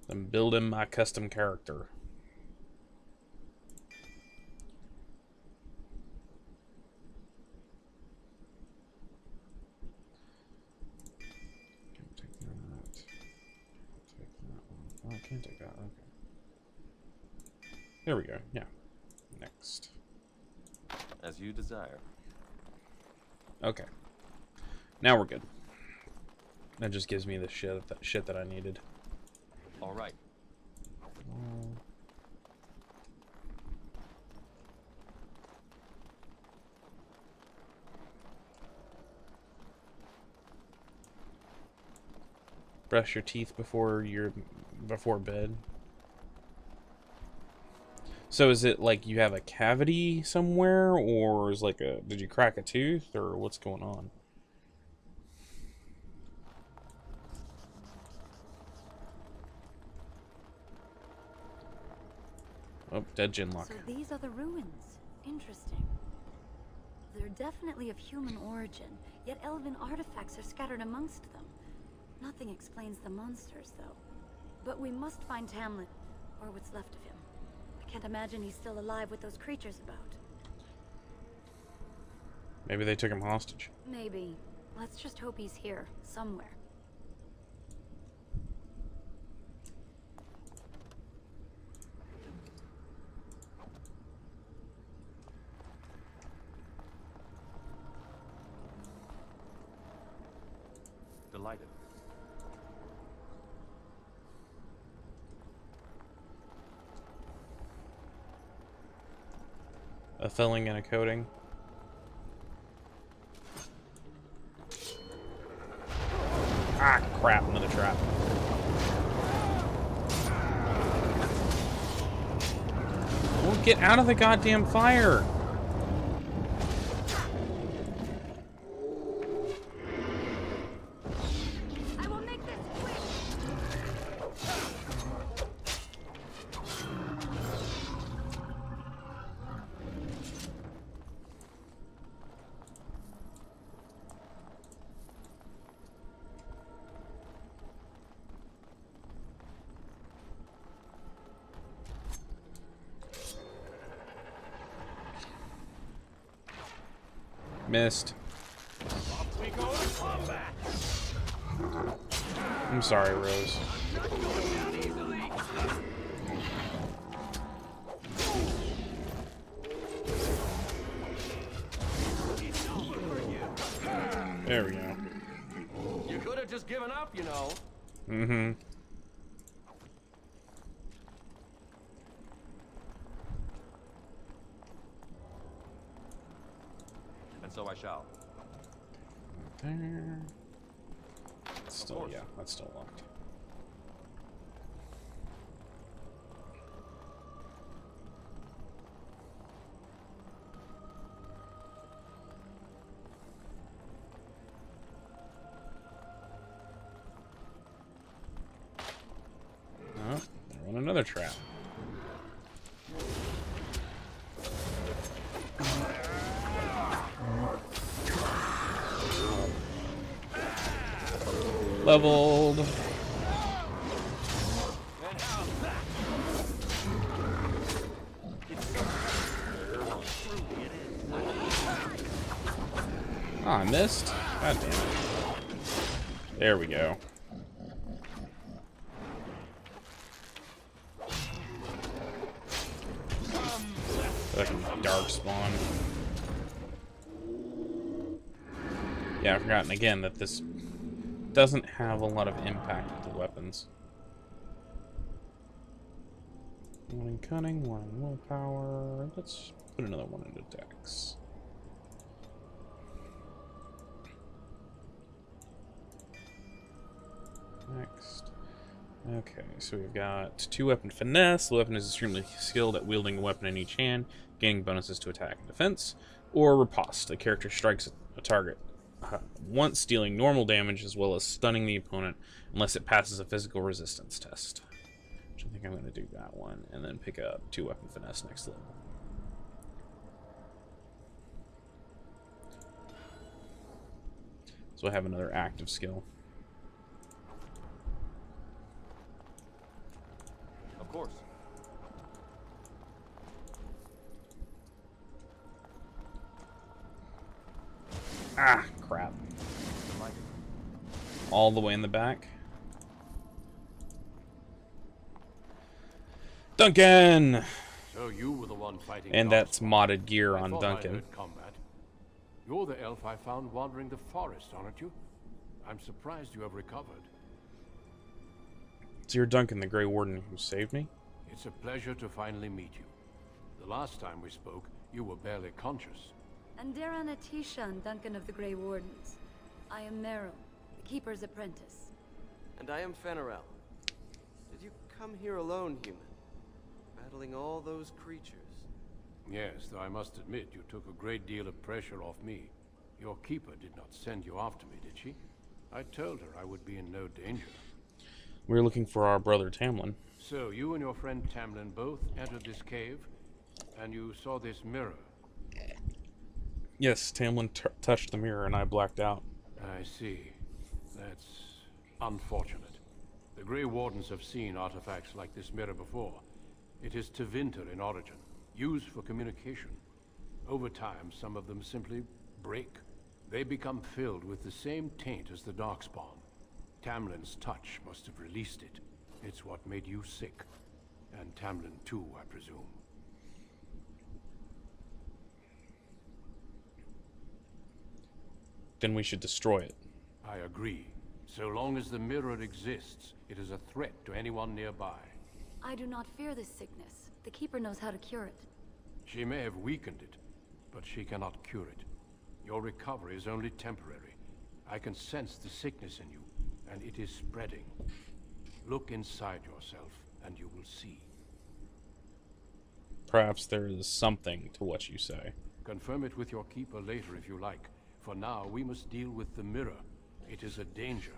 I'm building my custom character. Oh, I can't take that. Okay. There we go. Yeah. Next. As you desire. Okay. Now we're good. That just gives me the shit that I needed. All right. Brush your teeth before bed. So is it like you have a cavity somewhere, or is like did you crack a tooth, or what's going on? Oh, dead Jinlock. So these are the ruins. Interesting. They're definitely of human origin, yet elven artifacts are scattered amongst them. Nothing explains the monsters, though. But we must find Tamlin, or what's left of him. I can't imagine he's still alive with those creatures about. Maybe they took him hostage. Maybe. Let's just hope he's here, somewhere. Delighted. A filling and a coating. Ah, crap, another trap. Well, get out of the goddamn fire! Missed. I'm sorry, Rose. There we go. You could have just given up, you know. Mm-hmm. And so I shall. There. Still, yeah, that's still locked. Oh, they're on another trap. Leveled. Oh, I missed. God damn it. There we go. Fucking dark spawn. Yeah, I've forgotten again that this doesn't have a lot of impact with the weapons. One in cunning, one in willpower. Let's put another one into dex. Next. Okay, so we've got 2-weapon finesse. The weapon is extremely skilled at wielding a weapon in each hand, gaining bonuses to attack and defense. Or riposte. The character strikes a target once, dealing normal damage as well as stunning the opponent unless it passes a physical resistance test. Which I think I'm going to do that one, and then pick up 2-weapon finesse next level. So I have another active skill. Of course. Ah, crap. All the way in the back. Duncan! So you were the one fighting. And that's modded gear on I Duncan. heard combat. You're the elf I found wandering the forest, aren't you? I'm surprised you have recovered. So you're Duncan, the Grey Warden who saved me? It's a pleasure to finally meet you. The last time we spoke, you were barely conscious. Andera Natisha and Duncan of the Grey Wardens. I am Meryl, the Keeper's apprentice. And I am Fenarel. Did you come here alone, human? Battling all those creatures? Yes, though I must admit you took a great deal of pressure off me. Your keeper did not send you after me, did she? I told her I would be in no danger. We're looking for our brother Tamlin. So, you and your friend Tamlin both entered this cave, and you saw this mirror. Yes, Tamlin touched the mirror and I blacked out. I see. That's unfortunate. The Grey Wardens have seen artifacts like this mirror before. It is Tevinter in origin, used for communication. Over time, some of them simply break. They become filled with the same taint as the Darkspawn. Tamlin's touch must have released it. It's what made you sick. And Tamlin too, I presume. Then we should destroy it. I agree. So long as the mirror exists, it is a threat to anyone nearby. I do not fear this sickness. The Keeper knows how to cure it. She may have weakened it, but she cannot cure it. Your recovery is only temporary. I can sense the sickness in you, and it is spreading. Look inside yourself, and you will see. Perhaps there is something to what you say. Confirm it with your keeper later if you like. For now, we must deal with the mirror. It is a danger.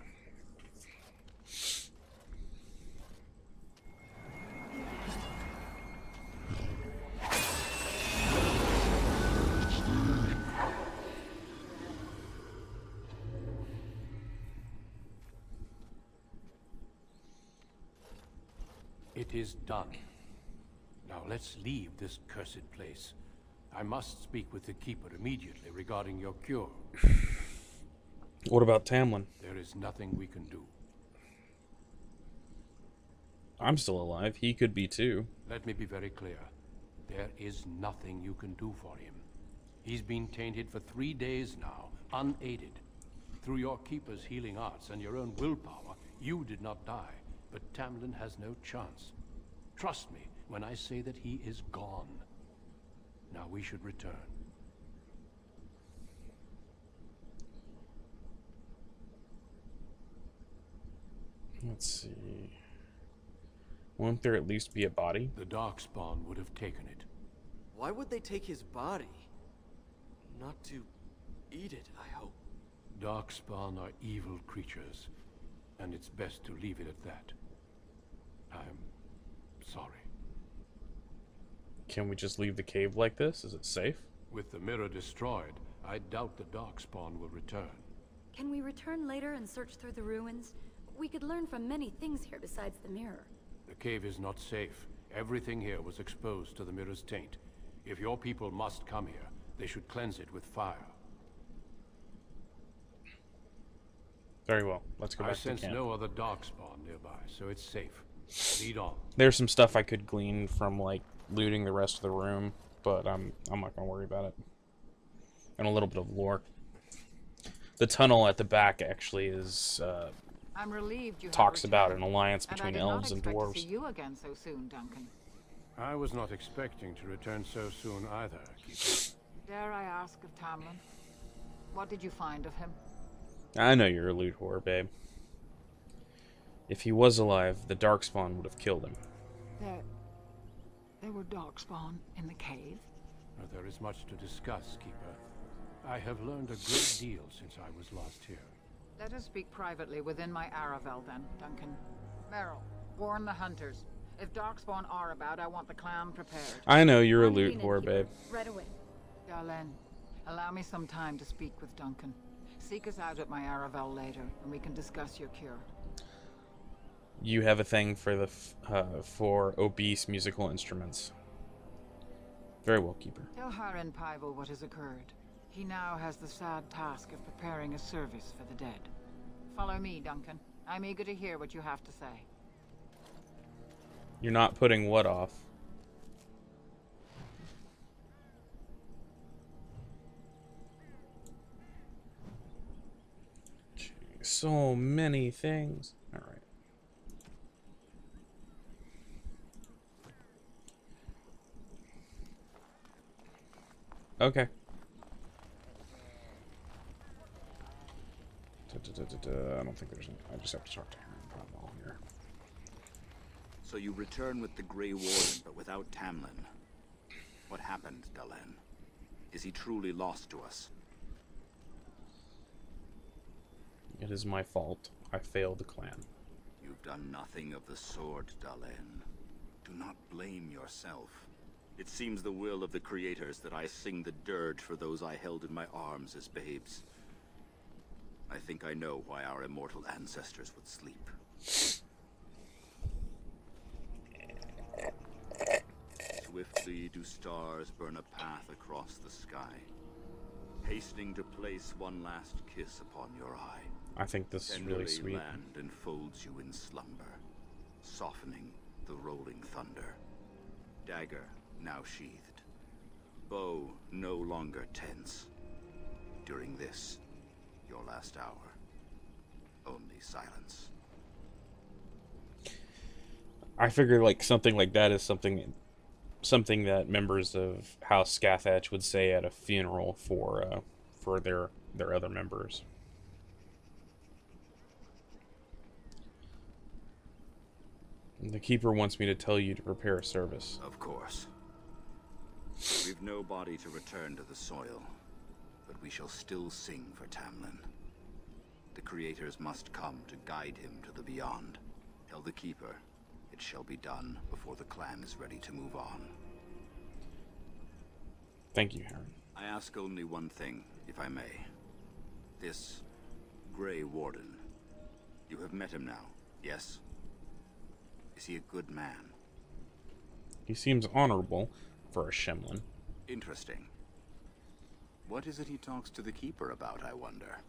It is done. Now let's leave this cursed place. I must speak with the Keeper immediately regarding your cure. What about Tamlin? There is nothing we can do. I'm still alive. He could be too. Let me be very clear. There is nothing you can do for him. He's been tainted for 3 days now, unaided. Through your Keeper's healing arts and your own willpower, you did not die, but Tamlin has no chance. Trust me when I say that he is gone. Now we should return. Let's see. Won't there at least be a body? The Darkspawn would have taken it. Why would they take his body? Not to eat it, I hope. Darkspawn are evil creatures, and it's best to leave it at that. I'm sorry. Can we just leave the cave like this? Is it safe? With the mirror destroyed, I doubt the Darkspawn will return. Can we return later and search through the ruins? We could learn from many things here besides the mirror. The cave is not safe. Everything here was exposed to the mirror's taint. If your people must come here, they should cleanse it with fire. Very well. Let's go back to sense camp. no other Darkspawn nearby, so it's safe. Lead on. There's some stuff I could glean from like looting the rest of the room, but I'm not gonna worry about it. And a little bit of lore. The tunnel at the back actually is I'm relieved you talks have about returned. an alliance And between I did not elves and expect dwarves. to see you again so soon, Duncan. I was not expecting to return so soon either, Keeper. Dare I ask of Tamlin? What did you find of him? I know you're a loot whore, babe. If he was alive, the Darkspawn would have killed him. There were Darkspawn in the cave? There is much to discuss, Keeper. I have learned a great deal since I was last here. Let us speak privately within my Aravel then, Duncan. Merrill, warn the hunters. If Darkspawn are about, I want the clan prepared. I know you're a loot whore, babe. Right away. Darlene, allow me some time to speak with Duncan. Seek us out at my Aravel later, and we can discuss your cure. You have a thing for the for obese musical instruments. Very well, Keeper. Tell Harin Pivel what has occurred. He now has the sad task of preparing a service for the dead. Follow me, Duncan. I'm eager to hear what you have to say. You're not putting what off? Jeez, so many things. All right. Okay. I don't think there's any. I just have to talk to him. So you return with the Grey Warden, but without Tamlin. What happened, Dalen? Is he truly lost to us? It is my fault. I failed the clan. You've done nothing of the sort, Dalen. Do not blame yourself. It seems the will of the creators that I sing the dirge for those I held in my arms as babes. I think I know why our immortal ancestors would sleep. Swiftly do stars burn a path across the sky, hastening to place one last kiss upon your eye. I think this is really sweet. Land enfolds you in slumber, softening the rolling thunder. Dagger now sheathed, bow no longer tense. During this, your last hour, only silence. I figure like something like that is something that members of House Scathach would say at a funeral for their other members. The Keeper wants me to tell you to prepare a service. Of course. We've no body to return to the soil, but we shall still sing for Tamlin. The creators must come to guide him to the beyond. Tell the Keeper it shall be done before the clan is ready to move on. Thank you, Heron. I ask only one thing, if I may. This Grey Warden. You have met him now, yes? Is he a good man? He seems honorable for a Shemlin. Interesting. What is it he talks to the Keeper about, I wonder?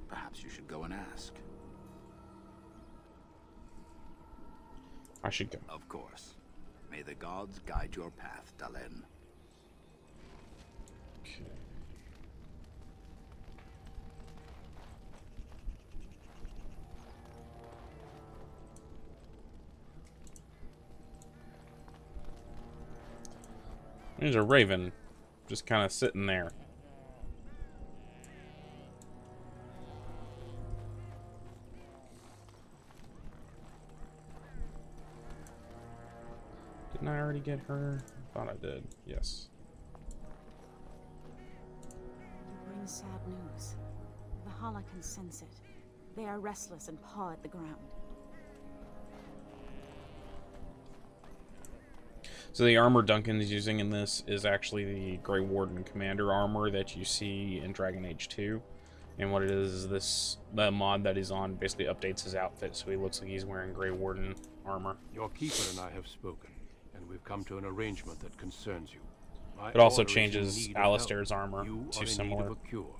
Perhaps you should go and ask. I should go. Of course. May the gods guide your path, Dalen. Okay. There's a raven just kind of sitting there. Didn't I already get her? I thought I did. Yes. You bring sad news. The Hala can sense it. They are restless and paw at the ground. So the armor Duncan's using in this is actually the Grey Warden Commander armor that you see in Dragon Age 2. And what it is the mod that he's on basically updates his outfit so he looks like he's wearing Grey Warden armor. Your Keeper and I have spoken, and we've come to an arrangement that concerns you. It also changes Alistair's armor to similar. Of a cure.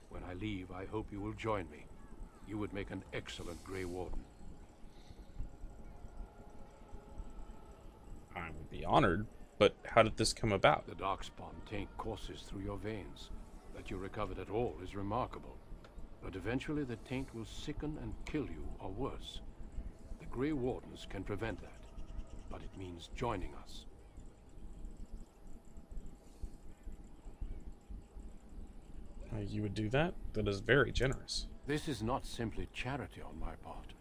When I leave, I hope you will join me. You would make an excellent Grey Warden. I would be honored, but how did this come about? The Darkspawn taint courses through your veins. That you recovered at all is remarkable. But eventually the taint will sicken and kill you, or worse. The Grey Wardens can prevent that, but it means joining us. You would do that? That is very generous. This is not simply charity on my part.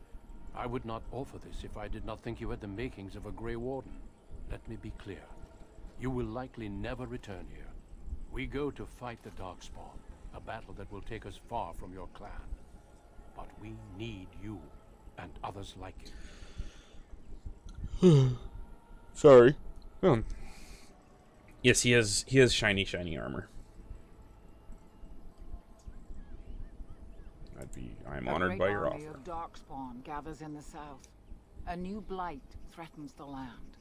I would not offer this if I did not think you had the makings of a Grey Warden. Let me be clear. You will likely never return here. We go to fight the Darkspawn, a battle that will take us far from your clan. But we need you, and others like you. Sorry. Yes, he has shiny armor. I'm honored by your offer. A great army of Darkspawn gathers in the south. A new blight threatens the land.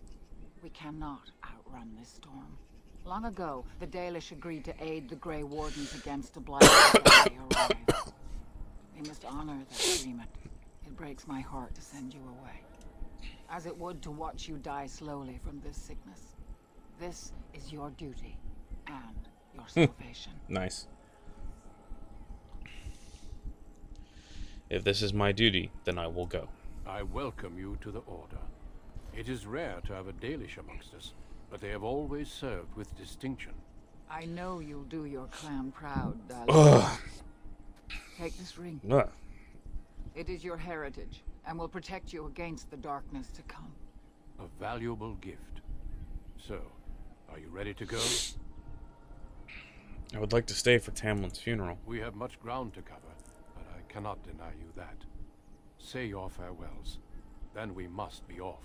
We cannot outrun this storm. Long ago, the Dalish agreed to aid the Grey Wardens against the blight as they arrive. We must honor that agreement. It breaks my heart to send you away, as it would to watch you die slowly from this sickness. This is your duty and your salvation. Nice. If this is my duty, then I will go. I welcome you to the Order. It is rare to have a Dalish amongst us, but they have always served with distinction. I know you'll do your clan proud, darling. Take this ring. It is your heritage, and will protect you against the darkness to come. A valuable gift. So, are you ready to go? I would like to stay for Tamlin's funeral. We have much ground to cover, but I cannot deny you that. Say your farewells. Then we must be off.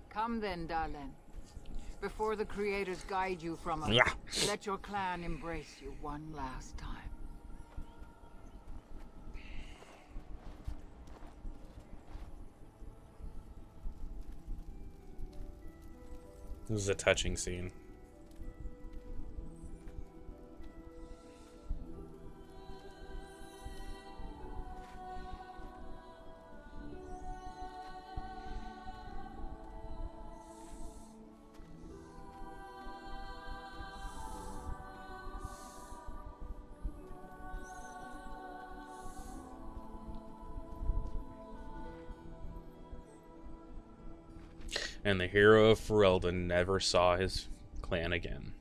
Come then, Dalen. Before the creators guide you from us, Yeah. let your clan embrace you one last time. This is a touching scene. And the hero of Ferelden never saw his clan again.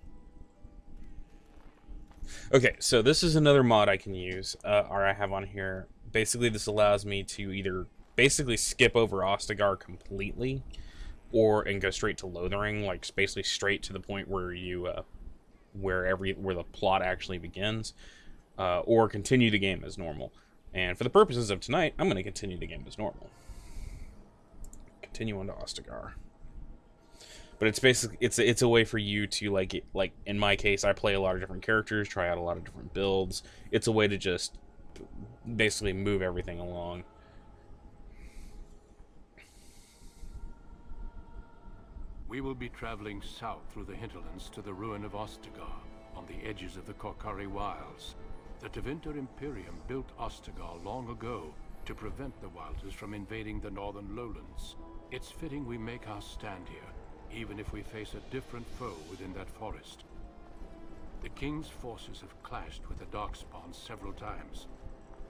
Okay, so this is another mod I can use, or I have on here. Basically, this allows me to either basically skip over Ostagar completely, and go straight to Lothering, like basically straight to the point where you, where the plot actually begins, or continue the game as normal. And for the purposes of tonight, I'm going to continue the game as normal. Continue on to Ostagar. But it's basically it's a way for you to like in my case, I play a lot of different characters, try out a lot of different builds. It's a way to just basically move everything along. We will be traveling south through the hinterlands to the ruin of Ostagar, on the edges of the Korkari Wilds. The Tevinter Imperium built Ostagar long ago to prevent the Wilders from invading the northern lowlands. It's fitting we make our stand here, even if we face a different foe within that forest. The King's forces have clashed with the Darkspawn several times,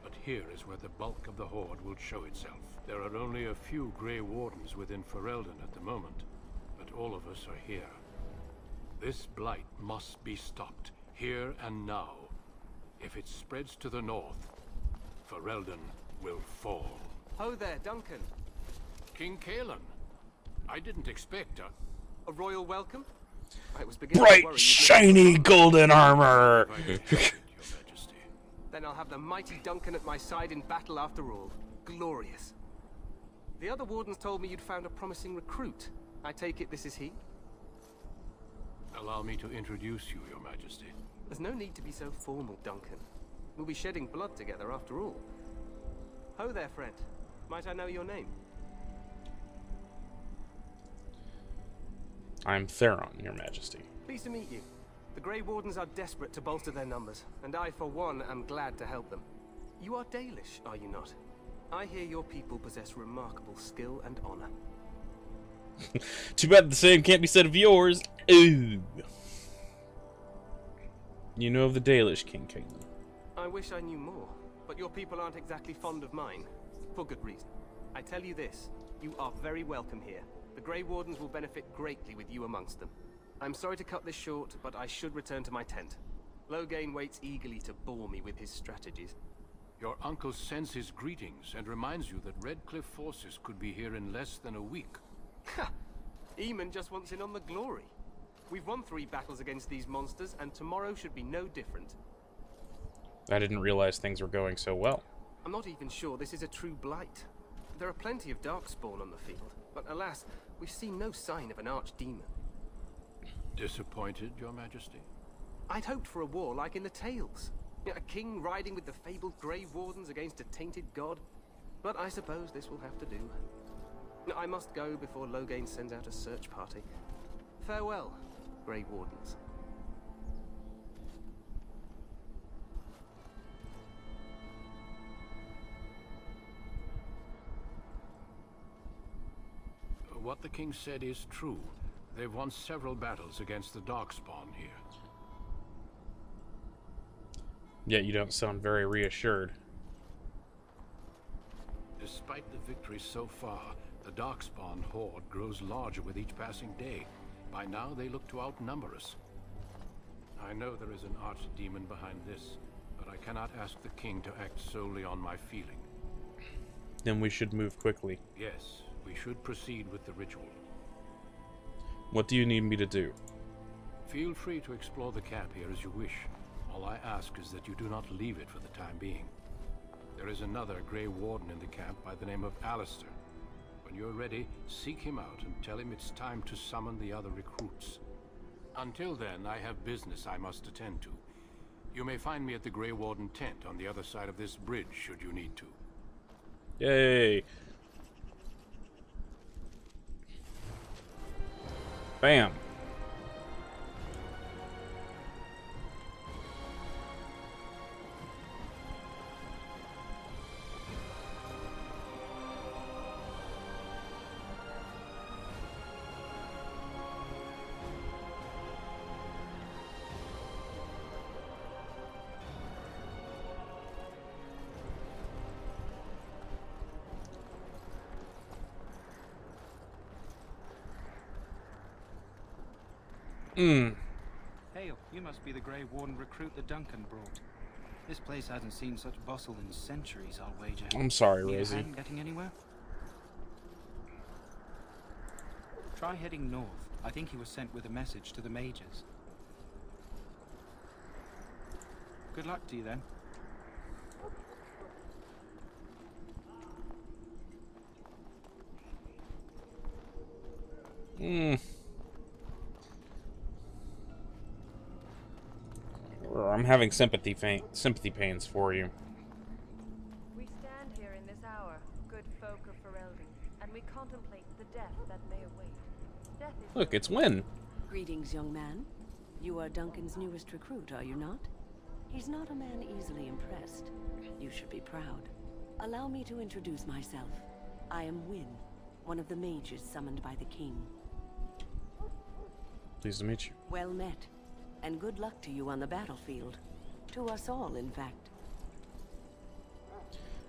but here is where the bulk of the Horde will show itself. There are only a few Grey Wardens within Ferelden at the moment, but all of us are here. This blight must be stopped, here and now. If it spreads to the north, Ferelden will fall. Ho there, Duncan. King Kaelan. I didn't expect a royal welcome? I was beginning Bright, to worry shiny golden armor! Then I'll have the mighty Duncan at my side in battle after all. Glorious. The other wardens told me you'd found a promising recruit. I take it this is he? Allow me to introduce you, Your Majesty. There's no need to be so formal, Duncan. We'll be shedding blood together after all. Ho there, friend. Might I know your name? I'm Theron, Your Majesty. Pleased to meet you. The Grey Wardens are desperate to bolster their numbers, and I, for one, am glad to help them. You are Dalish, are you not? I hear your people possess remarkable skill and honor. Too bad the same can't be said of yours. Ooh. You know of the Dalish King, Caitlin. I wish I knew more, but your people aren't exactly fond of mine. For good reason. I tell you this, you are very welcome here. The Grey Wardens will benefit greatly with you amongst them. I'm sorry to cut this short, but I should return to my tent. Loghain waits eagerly to bore me with his strategies. Your uncle sends his greetings and reminds you that Redcliffe forces could be here in less than a week. Ha! Eamon just wants in on the glory. We've won 3 battles against these monsters, and tomorrow should be no different. I didn't realize things were going so well. I'm not even sure this is a true blight. There are plenty of Darkspawn on the field, but alas, we've seen no sign of an archdemon. Disappointed, Your Majesty? I'd hoped for a war like in the tales. A king riding with the fabled Grey Wardens against a tainted god. But I suppose this will have to do. I must go before Loghain sends out a search party. Farewell, Grey Wardens. What the king said is true. They've won several battles against the Darkspawn here. Yet you don't sound very reassured. Despite the victories so far, the Darkspawn horde grows larger with each passing day. By now, they look to outnumber us. I know there is an archdemon behind this, but I cannot ask the king to act solely on my feeling. then we should move quickly. Yes, we should proceed with the ritual. What do you need me to do? Feel free to explore the camp here as you wish. All I ask is that you do not leave it for the time being. There is another Grey Warden in the camp by the name of Alistair. When you're ready, seek him out and tell him it's time to summon the other recruits. Until then, I have business I must attend to. You may find me at the Grey Warden tent on the other side of this bridge, should you need to. Yay! Bam! Hail, you must be the Grey Warden recruit that Duncan brought. This place hasn't seen such bustle in centuries, I'll wager. I'm sorry, Need a Rosie. hand getting anywhere? Try heading north. I think he was sent with a message to the mages. Good luck to you then. I'm having sympathy pains for you. We stand here in this hour, good folk of Ferelden, and we contemplate the death that may await. Death is Look, it's Wynn. Greetings, young man. You are Duncan's newest recruit, are you not? He's not a man easily impressed. You should be proud. Allow me to introduce myself. I am Wynn, one of the mages summoned by the king. Pleased to meet you. Well met. And good luck to you on the battlefield. To us all, in fact.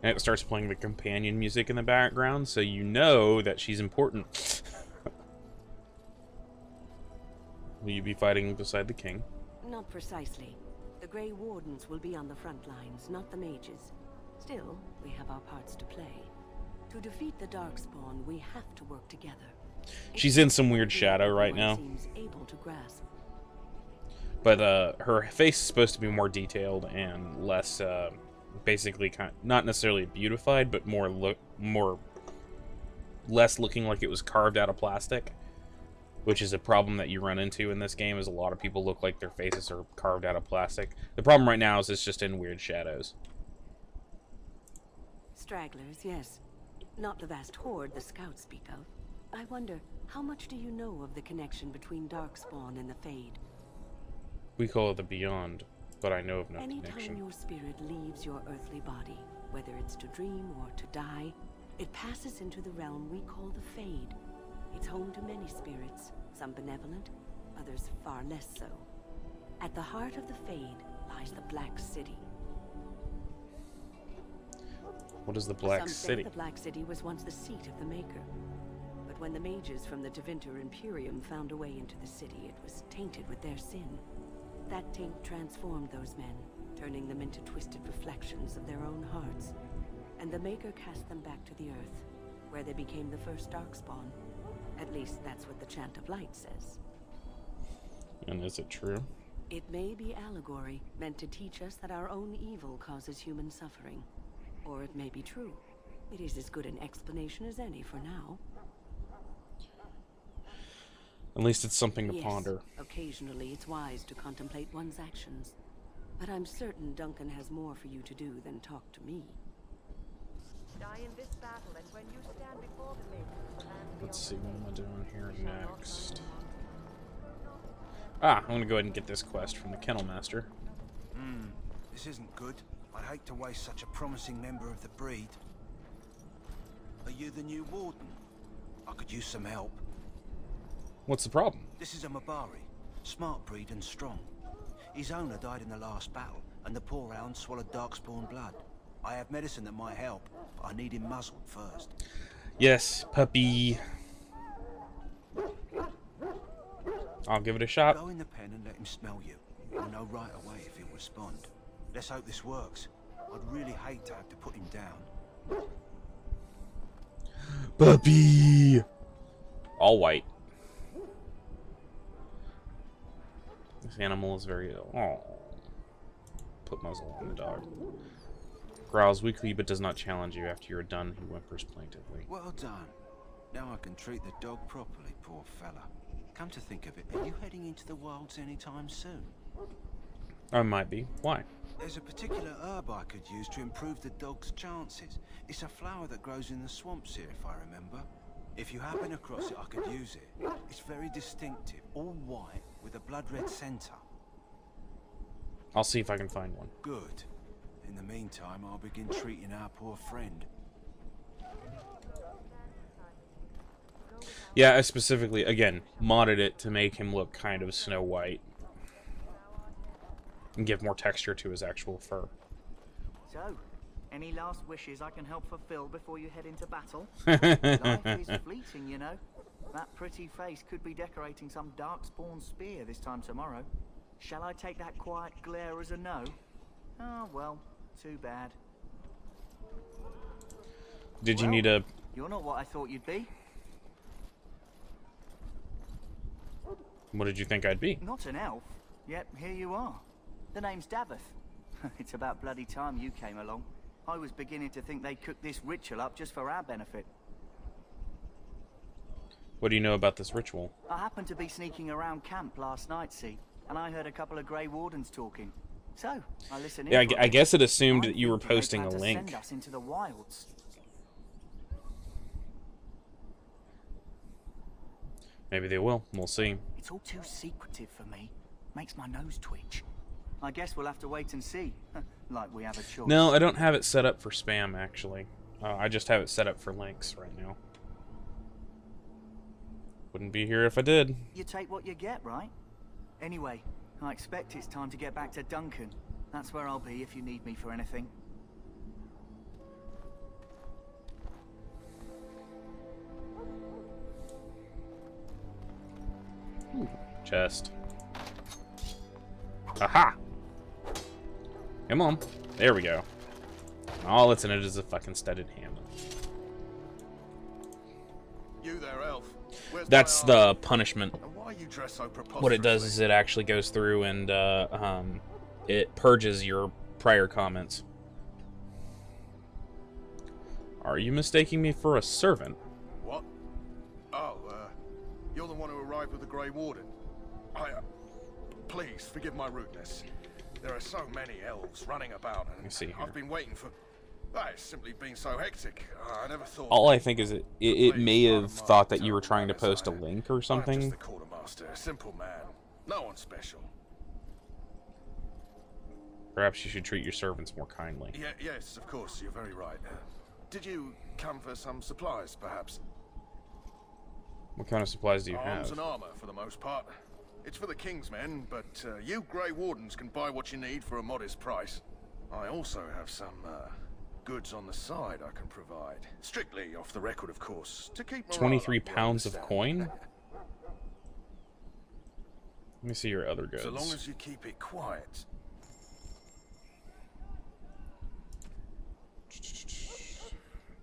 And it starts playing the companion music in the background, so you know that she's important. Will you be fighting beside the king? Not precisely. The Grey Wardens will be on the front lines, not the mages. Still, we have our parts to play. To defeat the Darkspawn, we have to work together. She's in some weird shadow right now. Seems able to grasp. But her face is supposed to be more detailed and less, basically, not necessarily beautified, but less looking like it was carved out of plastic, which is a problem that you run into in this game. Is a lot of people look like their faces are carved out of plastic. The problem right now is it's just in weird shadows. Stragglers, yes. Not the vast horde the scouts speak of. I wonder, how much do you know of the connection between Darkspawn and the Fade? We call it the Beyond, but I know of no Anytime connection. your spirit leaves your earthly body, whether it's to dream or to die, it passes into the realm we call the Fade. It's home to many spirits, some benevolent, others far less so. At the heart of the Fade lies the Black City. What is the Black City? Some say the Black City was once the seat of the Maker. But when the mages from the Tevinter Imperium found a way into the city, it was tainted with their sin. That taint transformed those men, turning them into twisted reflections of their own hearts. And the Maker cast them back to the Earth, where they became the first Darkspawn. At least that's what the Chant of Light says. And is it true? It may be allegory, meant to teach us that our own evil causes human suffering. Or it may be true. It is as good an explanation as any for now. At least it's something to Yes, ponder. Occasionally it's wise to contemplate one's actions. But I'm certain Duncan has more for you to do than talk to me. die in this battle, and when you stand before the Maker, Let's see, what am I doing here next? Ah, I'm gonna go ahead and get this quest from the Kennel Master. This isn't good. I'd hate to waste such a promising member of the breed. Are you the new warden? I could use some help. What's the problem? This is a Mabari. Smart breed and strong. His owner died in the last battle, and the poor hound swallowed Darkspawn blood. I have medicine that might help, but I need him muzzled first. Yes, puppy. I'll give it a shot. Go in the pen and let him smell you. You'll know right away if he'll respond. Let's hope this works. I'd really hate to have to put him down. Puppy! All white. This animal is very ill. Oh. Put muzzle on the dog. Growls weakly but does not challenge you. After you're done, he whimpers plaintively. Well done. Now I can treat the dog properly, poor fella. Come to think of it, are you heading into the wilds anytime soon? I might be. Why? There's a particular herb I could use to improve the dog's chances. It's a flower that grows in the swamps here, if I remember. If you happen across it, I could use it. It's very distinctive, all white, with a blood-red center. I'll see if I can find one. Good. In the meantime, I'll begin treating our poor friend. Yeah, I specifically, again, modded it to make him look kind of Snow White. And give more texture to his actual fur. So, any last wishes I can help fulfill before you head into battle? Life is fleeting, you know. That pretty face could be decorating some darkspawn spear this time tomorrow. Shall I take that quiet glare as a no? Oh, well, too bad. Did you need a... You're not what I thought you'd be. What did you think I'd be? Not an elf, yet here you are. The name's Daveth. It's about bloody time you came along. I was beginning to think they cooked this ritual up just for our benefit. What do you know about this ritual? I happened to be sneaking around camp last night, see, and I heard a couple of Grey Wardens talking. So, I listened in. Yeah, I guess it assumed that you were posting a to link. send us into the wilds. Maybe they will. We'll see. It's all too secretive for me. Makes my nose twitch. I guess we'll have to wait and see. Like we have a choice. No, I don't have it set up for spam, actually. I just have it set up for links right now. Wouldn't be here if I did. You take what you get, right? Anyway, I expect it's time to get back to Duncan. That's where I'll be if you need me for anything. Chest. Aha! Come on. There we go. All that's in it is a fucking studded hammer. You there, elf. Where's That's my the punishment. And why you dress so What it does is it actually goes through and it purges your prior comments. Are you mistaking me for a servant? What? Oh, you're the one who arrived with the Grey Warden. Please, forgive my rudeness. There are so many elves running about, and I've been waiting for... It's simply been so hectic. I never thought... All I think is it may have thought that you were trying to post a link or I'm something. just the quartermaster, a simple man. No one special. Perhaps you should treat your servants more kindly. Yes, of course, you're very right. Did you come for some supplies, perhaps? What kind of supplies do you Arms have? and armor, for the most part. It's for the King's men, but you Grey Wardens can buy what you need for a modest price. I also have some goods on the side I can provide. Strictly off the record, of course, to keep morale 23 up, you pounds of understand. coin? Let me see your other goods. So long as you keep it quiet.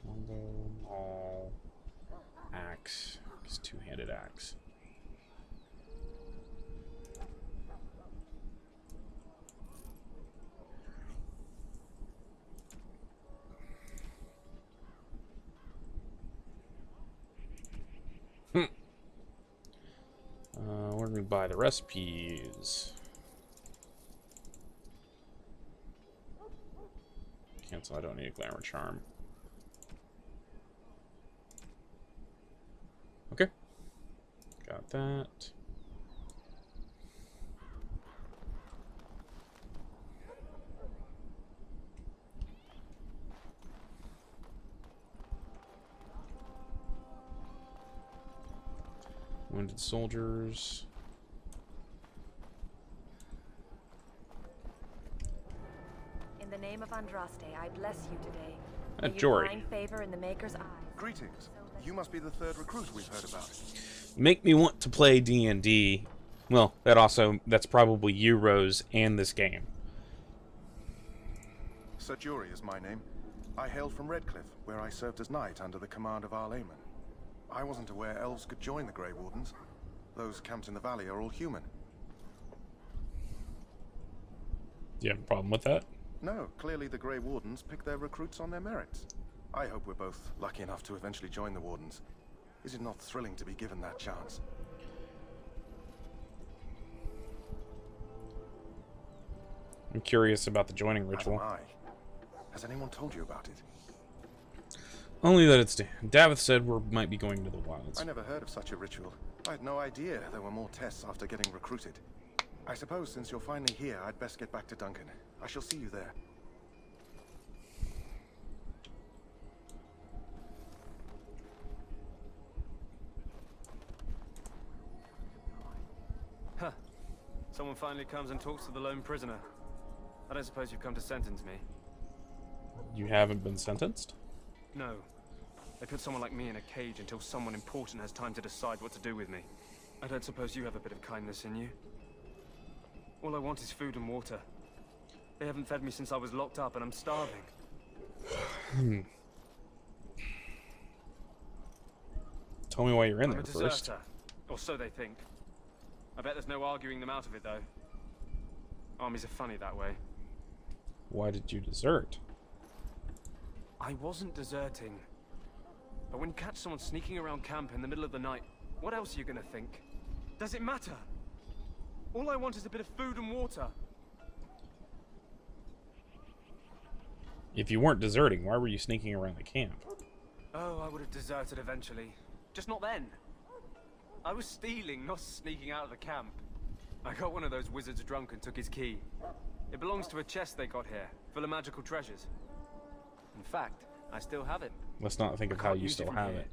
Longbow, maul, axe. It's two-handed axe. Where do we buy the recipes? Cancel, I don't need a glamour charm. Okay. Got that. Wounded soldiers. In the name of Andraste, I bless you today. Hey, May you Jory. find favor in the Maker's eyes. Greetings. You must be the third recruit we've heard about. Make me want to play D&D. Well, that's probably you, Rose, and this game. Sir Jory is my name. I hail from Redcliffe, where I served as knight under the command of Arlayman. I wasn't aware elves could join the Grey Wardens. Those camped in the valley are all human. Do you have a problem with that? No, clearly the Grey Wardens pick their recruits on their merits. I hope we're both lucky enough to eventually join the Wardens. Is it not thrilling to be given that chance? I'm curious about the joining ritual. As am I. Has anyone told you about it? Only that it's Davith said we might be going to the wilds. I never heard of such a ritual. I had no idea there were more tests after getting recruited. I suppose since you're finally here, I'd best get back to Duncan. I shall see you there. Huh. Someone finally comes and talks to the lone prisoner. I don't suppose you've come to sentence me. You haven't been sentenced? No. They put someone like me in a cage until someone important has time to decide what to do with me. I don't suppose you have a bit of kindness in you? All I want is food and water. They haven't fed me since I was locked up and I'm starving. Tell me why you're in I'm there a deserter, first. or so they think. I bet there's no arguing them out of it, though. Armies are funny that way. Why did you desert? I wasn't deserting. But when you catch someone sneaking around camp in the middle of the night, what else are you gonna think? Does it matter? All I want is a bit of food and water. If you weren't deserting, why were you sneaking around the camp? Oh, I would have deserted eventually. Just not then. I was stealing, not sneaking out of the camp. I got one of those wizards drunk and took his key. It belongs to a chest they got here, full of magical treasures. In fact, I still have it. Let's not think of how you still have it.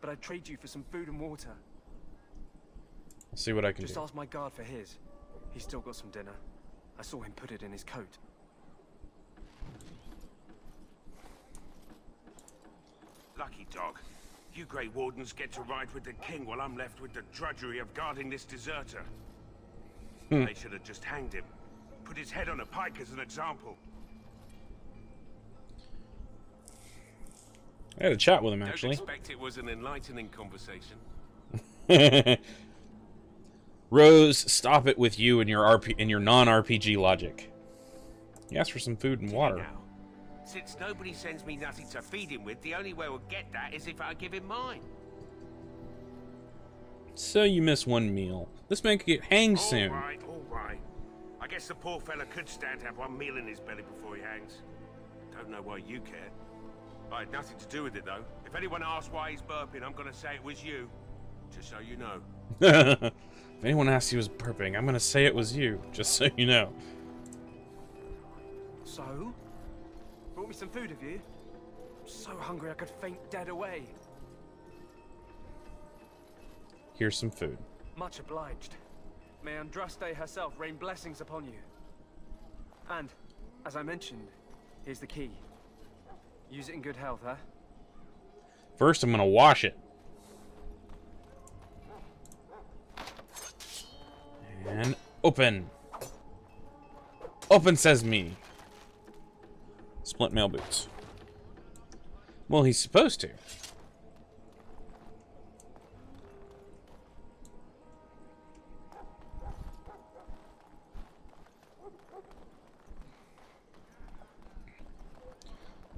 But I'd trade you for some food and water. I'll see what I can Just do. ask my guard for his. He's still got some dinner. I saw him put it in his coat. Lucky dog. You Grey Wardens get to ride with the king while I'm left with the drudgery of guarding this deserter. They should have just hanged him. Put his head on a pike as an example. I had a chat with him, actually. Don't expect it was an enlightening conversation. Rose, stop it with you and your non-RPG logic. He asked for some food and water. Now, since nobody sends me nothing to feed him with, the only way we'll get that is if I give him mine. So you miss one meal. This man could get hanged soon. All right. I guess the poor fella could stand to have one meal in his belly before he hangs. Don't know why you care. I had nothing to do with it, though. If anyone asks why he's burping, I'm gonna say it was you. Just so you know. If anyone asks you was burping, I'm gonna say it was you, just so you know. So? Brought me some food, have you? I'm so hungry I could faint dead away. Here's some food. Much obliged. May Andraste herself rain blessings upon you. And, as I mentioned, here's the key. Use it in good health, huh? First, I'm gonna wash it. And open. Open sesame. Splint mail boots. Well, he's supposed to.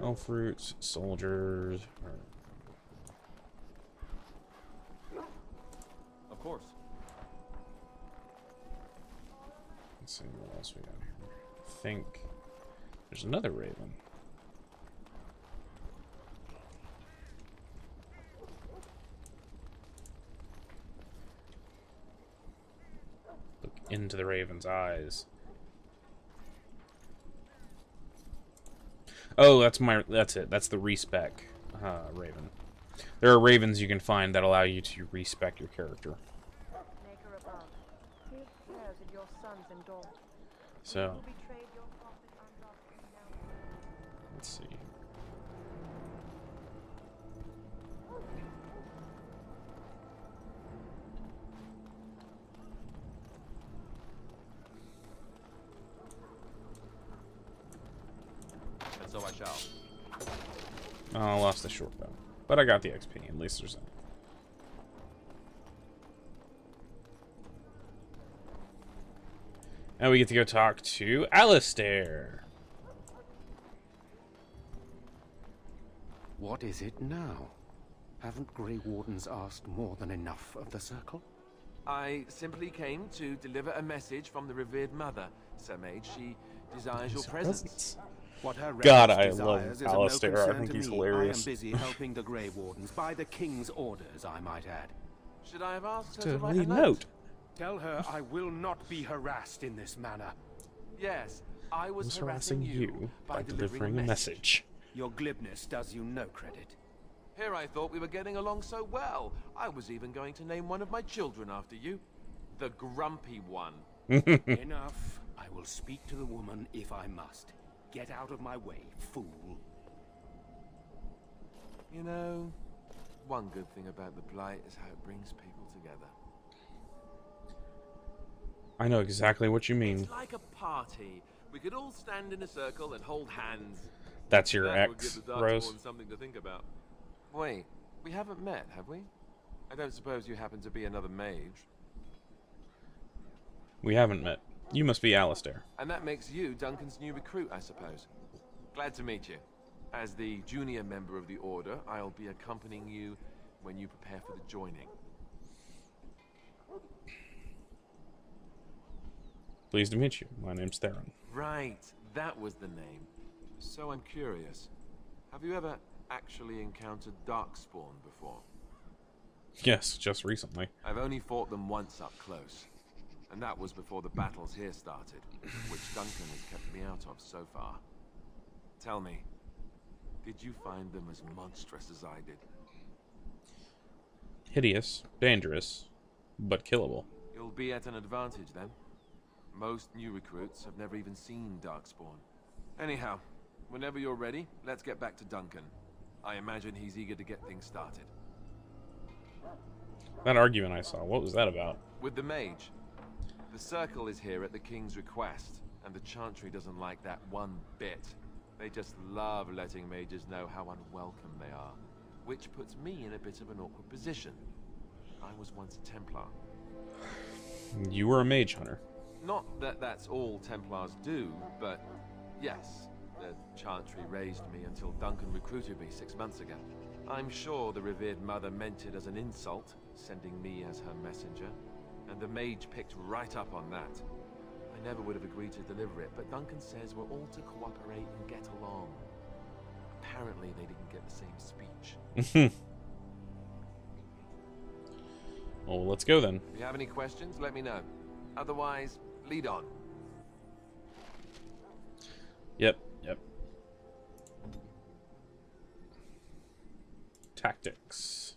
All fruits, soldiers. Of course. Let's see what else we got here. I think there's another raven. Look into the raven's eyes. Oh, that's it. That's the respec raven. There are ravens you can find that allow you to respec your character. Maker above, take care of your sons and daughters. So, Who betrayed your prophet Andraste now? let's see. And so I shall. Oh, I lost the short bow. But I got the XP. At least there's that. Now we get to go talk to Alistair. What is it now? Haven't Grey Wardens asked more than enough of the Circle? I simply came to deliver a message from the revered mother, Sir Mage. She desires your presence. What her God, reverence I love desires is of no Alistair. I concern think to he's me. hilarious. I am busy helping the Grey Wardens by the King's orders, I might add. Should I have asked her To to write a leave note? note. Tell her I will not be harassed in this manner. Yes, I was Was harassing you by delivering a message. Your glibness does you no credit. Here I thought we were getting along so well. I was even going to name one of my children after you. The Grumpy One. Enough. I will speak to the woman if I must. Get out of my way, fool. You know, one good thing about the Blight is how it brings people together. I know exactly what you mean. It's like a party. We could all stand in a circle and hold hands. That's your That would ex, give the Rose? Darkspawn something to think about. Wait, we haven't met, have we? I don't suppose you happen to be another mage. We haven't met. You must be Alistair. And that makes you Duncan's new recruit, I suppose. Glad to meet you. As the junior member of the Order, I'll be accompanying you when you prepare for the joining. Pleased to meet you. My name's Theron. Right, that was the name. So I'm curious. Have you ever actually encountered Darkspawn before? Yes, just recently. I've only fought them once up close. And that was before the battles here started, which Duncan has kept me out of so far. Tell me, did you find them as monstrous as I did? Hideous, dangerous, but killable. You'll be at an advantage then. Most new recruits have never even seen Darkspawn. Anyhow, whenever you're ready, let's get back to Duncan. I imagine he's eager to get things started. That argument I saw, what was that about? With the mage. The Circle is here at the King's request, and the Chantry doesn't like that one bit. They just love letting mages know how unwelcome they are, which puts me in a bit of an awkward position. I was once a Templar. You were a mage hunter. Not that that's all Templars do, but yes, the Chantry raised me until Duncan recruited me 6 months ago. I'm sure the revered mother meant it as an insult, sending me as her messenger, and the mage picked right up on that. I never would have agreed to deliver it, but Duncan says we're all to cooperate and get along. Apparently they didn't get the same speech. Well, let's go then. If you have any questions, let me know. Otherwise, lead on. Yep. Tactics.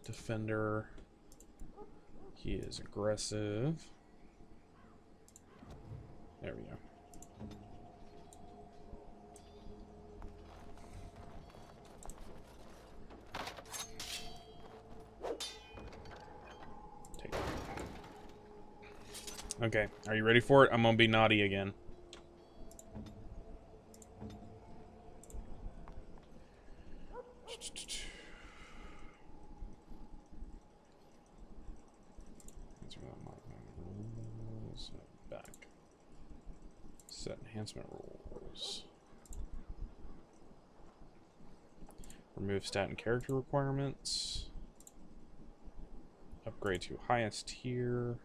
Defender. He is aggressive. There we go. Take it. Okay, are you ready for it? I'm gonna be naughty again. Back. Set enhancement rules. Remove stat and character requirements. Upgrade to highest tier.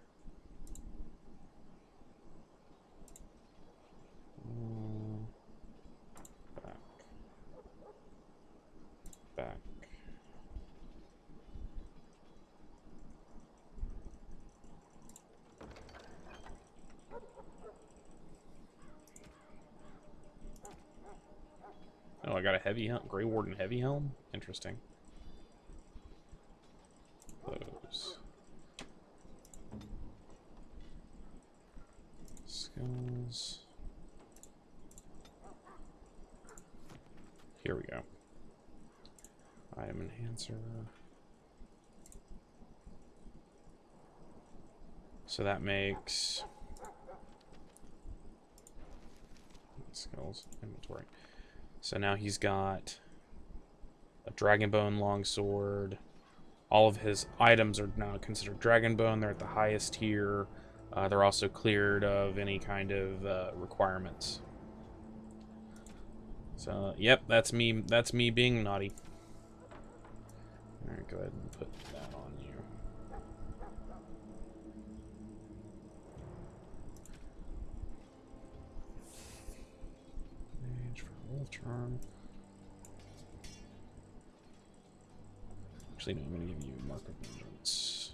Back. Oh, I got a heavy helm, Grey Warden heavy helm? Interesting. Those. Skills. Here we go. Item enhancer. So that makes skills, inventory. So now he's got a Dragonbone longsword. All of his items are now considered Dragonbone. They're at the highest tier. They're also cleared of any kind of requirements. So, yep, that's me. That's me being naughty. All right, go ahead and put that on you. Mage for wolf charm. Actually, no, I'm going to give you Mark of Vengeance.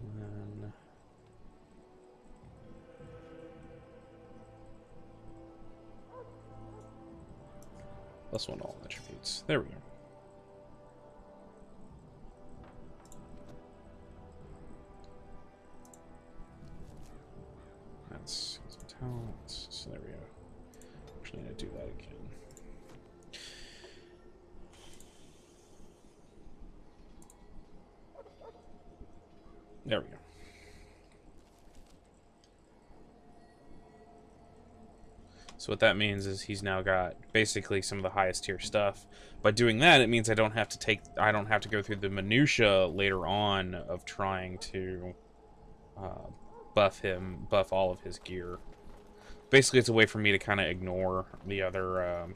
And then... +1 all attributes. There we go. That's talents. So there we go. Actually, need to do that again. There we go. So what that means is he's now got basically some of the highest tier stuff. By doing that, it means I don't have to go through the minutia later on of trying to buff all of his gear. Basically, it's a way for me to kind of ignore the other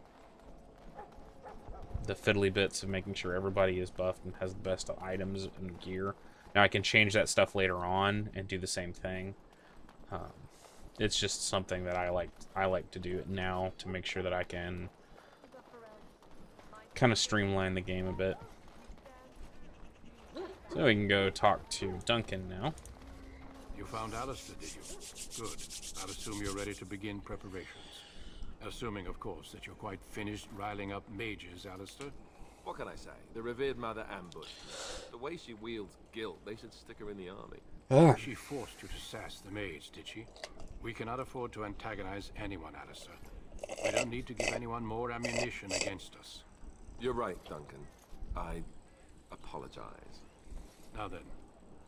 the fiddly bits of making sure everybody is buffed and has the best items and gear. Now I can change that stuff later on and do the same thing. It's just something that I like to do it now to make sure that I can kind of streamline the game a bit. So we can go talk to Duncan now. You found Alistair, did you? Good. I'll assume you're ready to begin preparations. Assuming, of course, that you're quite finished riling up mages, Alistair. What can I say? The revered mother ambushed me. The way she wields guilt, they should stick her in the army. She forced you to sass the mage, did she? We cannot afford to antagonize anyone, Alistair. We don't need to give anyone more ammunition against us. You're right, Duncan. I apologize. Now then,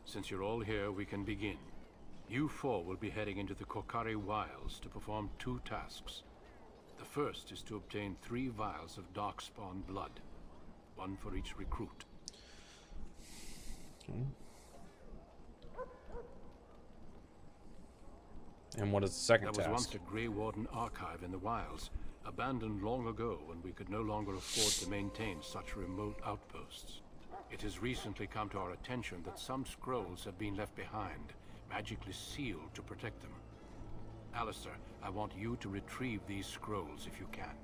since you're all here, we can begin. You four will be heading into the Kokari Wilds to perform 2 tasks. The first is to obtain 3 vials of Darkspawn blood. 1 for each recruit. Okay. And what is the second task? There was once a Grey Warden archive in the wilds, abandoned long ago when we could no longer afford to maintain such remote outposts. It has recently come to our attention that some scrolls have been left behind, magically sealed to protect them. Alistair, I want you to retrieve these scrolls if you can.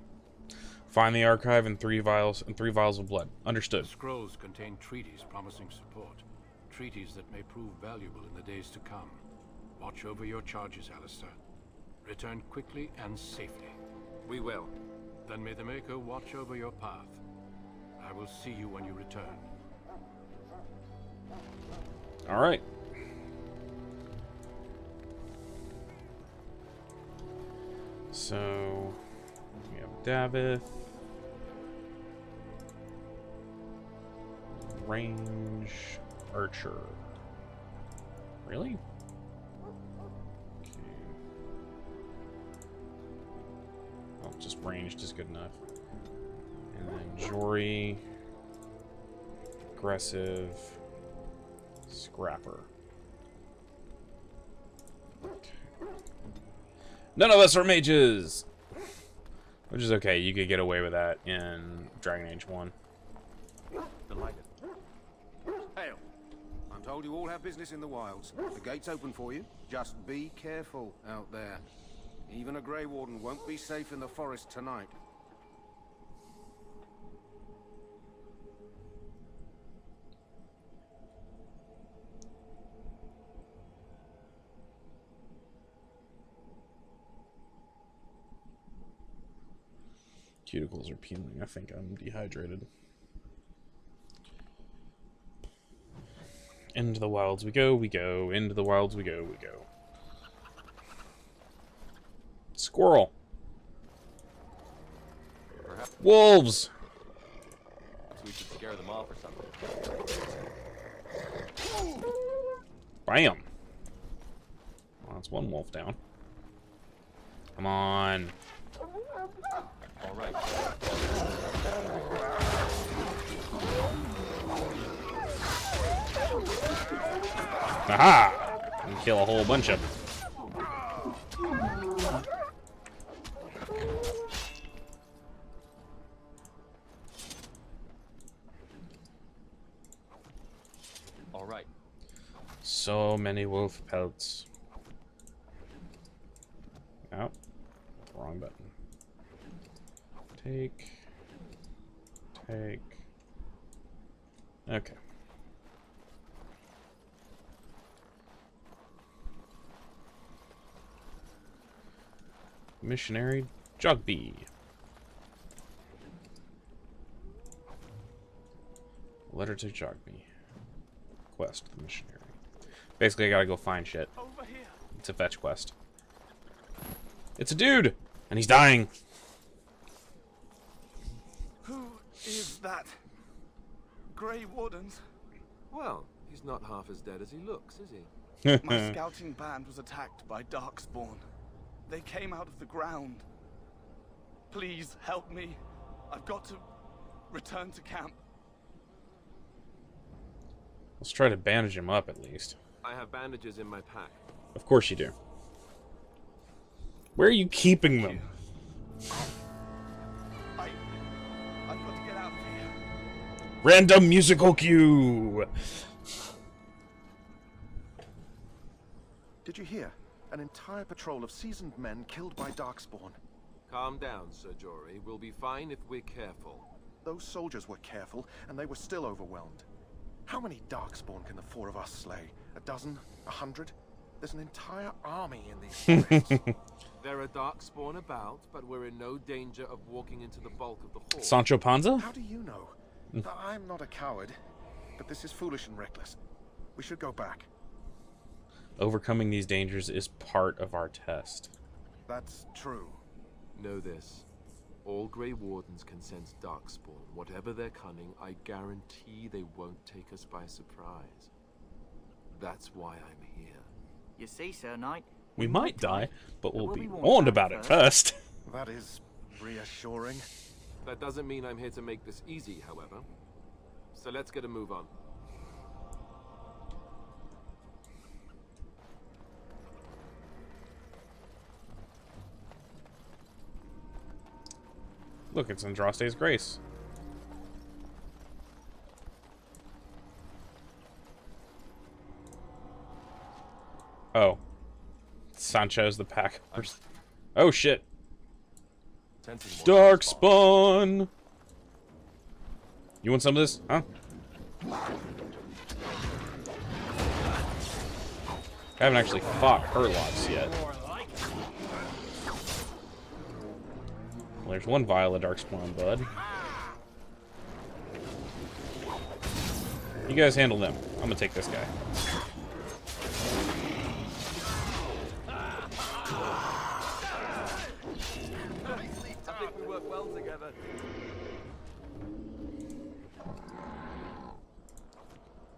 Find the archive and 3 vials of blood. Understood. The scrolls contain treaties promising support. Treaties that may prove valuable in the days to come. Watch over your charges, Alistair. Return quickly and safely. We will. Then may the Maker watch over your path. I will see you when you return. All right. So we have Davith. Range archer. Really? Okay. Oh, just ranged is good enough. And then Jory. Aggressive. Scrapper. Okay. None of us are mages! Which is okay, you could get away with that in Dragon Age 1. Delighted. Hail. I'm told you all have business in the wilds. The gate's open for you. Just be careful out there. Even a Grey Warden won't be safe in the forest tonight. Cuticles are peeling. I think I'm dehydrated. Into the wilds we go, we go. Into the wilds we go, we go. Squirrel. Perhaps Wolves. we should scare them off or something. Bam. one wolf down. Come on. All right. Aha! You can kill a whole bunch of them. All right. So many wolf pelts. Oh, wrong button. Take. Okay. Missionary Jogby. Letter to Jogby. Quest, the missionary. Basically, I gotta go find shit. Over here. It's a fetch quest. It's a dude! And he's dying! Who is that? Grey Wardens? Well, he's not half as dead as he looks, is he? My scouting band was attacked by Darkspawn. They came out of the ground. Please help me. I've got to return to camp. Let's try to bandage him up at least. I have bandages in my pack. Of course you do. Where are you keeping them? I've got to get out of here. Random musical cue! Did you hear? An entire patrol of seasoned men killed by Darkspawn. Calm down, Sir Jory. We'll be fine if we're careful. Those soldiers were careful, and they were still overwhelmed. How many Darkspawn can the four of us slay? A dozen? 100? There's an entire army in these forests. There are Darkspawn about, but we're in no danger of walking into the bulk of the horde. Sancho Panza? How do you know? I'm not a coward, but this is foolish and reckless. We should go back. Overcoming these dangers is part of our test. That's true. Know this. All Grey Wardens can sense Darkspawn. Whatever their cunning, I guarantee they won't take us by surprise. That's why I'm here. You see, Sir Knight? We might die, but we'll be warned about it first. That is reassuring. That doesn't mean I'm here to make this easy, however. So let's get a move on. Look, it's Andraste's Grace. Oh. Sancho's the pack. Oh shit. Darkspawn! You want some of this? Huh? I haven't actually fought Herlocks yet. Well, there's one vial of Darkspawn, bud. You guys handle them. I'm gonna take this guy. I think we work well together.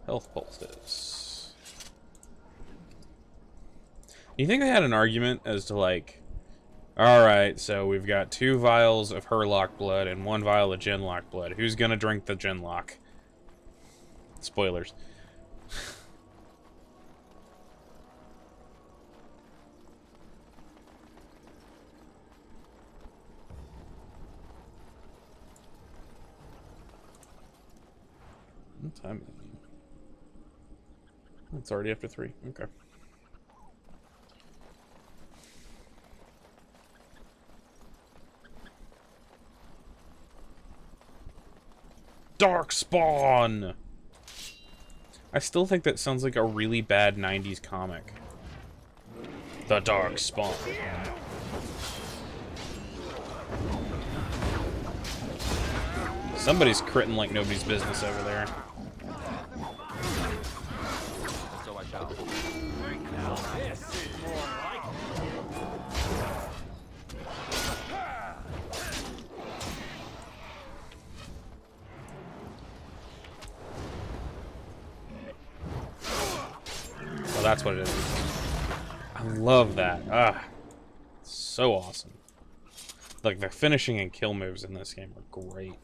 Health poultice. You think they had an argument as to like, alright, so we've got 2 vials of Herlock blood and 1 vial of Genlock blood. Who's gonna drink the Genlock? Spoilers. What time is it? It's already after 3. Okay. Darkspawn! I still think that sounds like a really bad 90s comic. The Darkspawn. Somebody's critting like nobody's business over there. So I shall. Now this is more like Well, that's what it is. Love that. Ah, so awesome. Like, the finishing and kill moves in this game are great.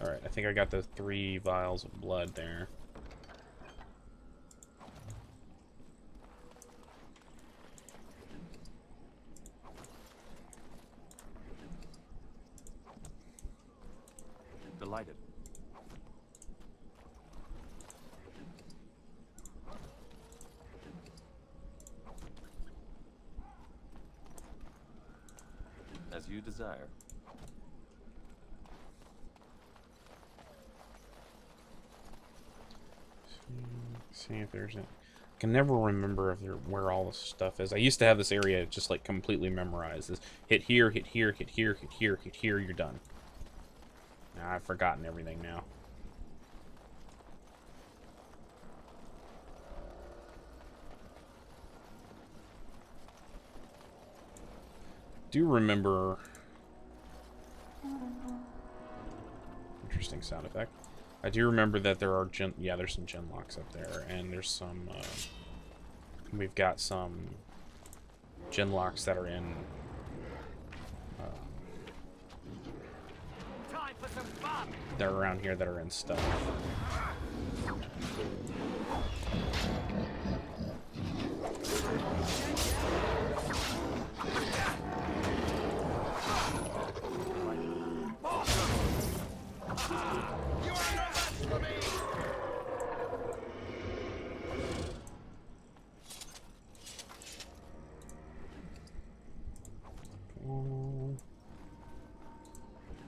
Alright, I think I got the 3 vials of blood there. Delighted. As you desire. See if there's a... I can never remember if where all this stuff is. I used to have this area just like completely memorized. This hit here, hit here, hit here, hit here, hit here, you're done. Now I've forgotten everything now. Do remember... Interesting sound effect. I do remember that there are there's some gen locks up there, and there's some, we've got some gen locks that are in, that are around here that are in stuff.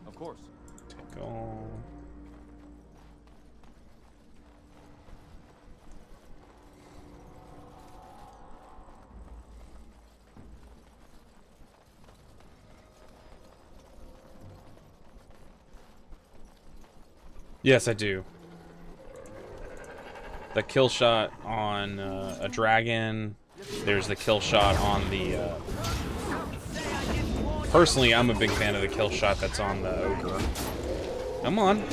Of course. Take all. Yes, I do. The kill shot on a dragon. There's the kill shot on the... Personally, I'm a big fan of the kill shot that's on the ogre. Come on.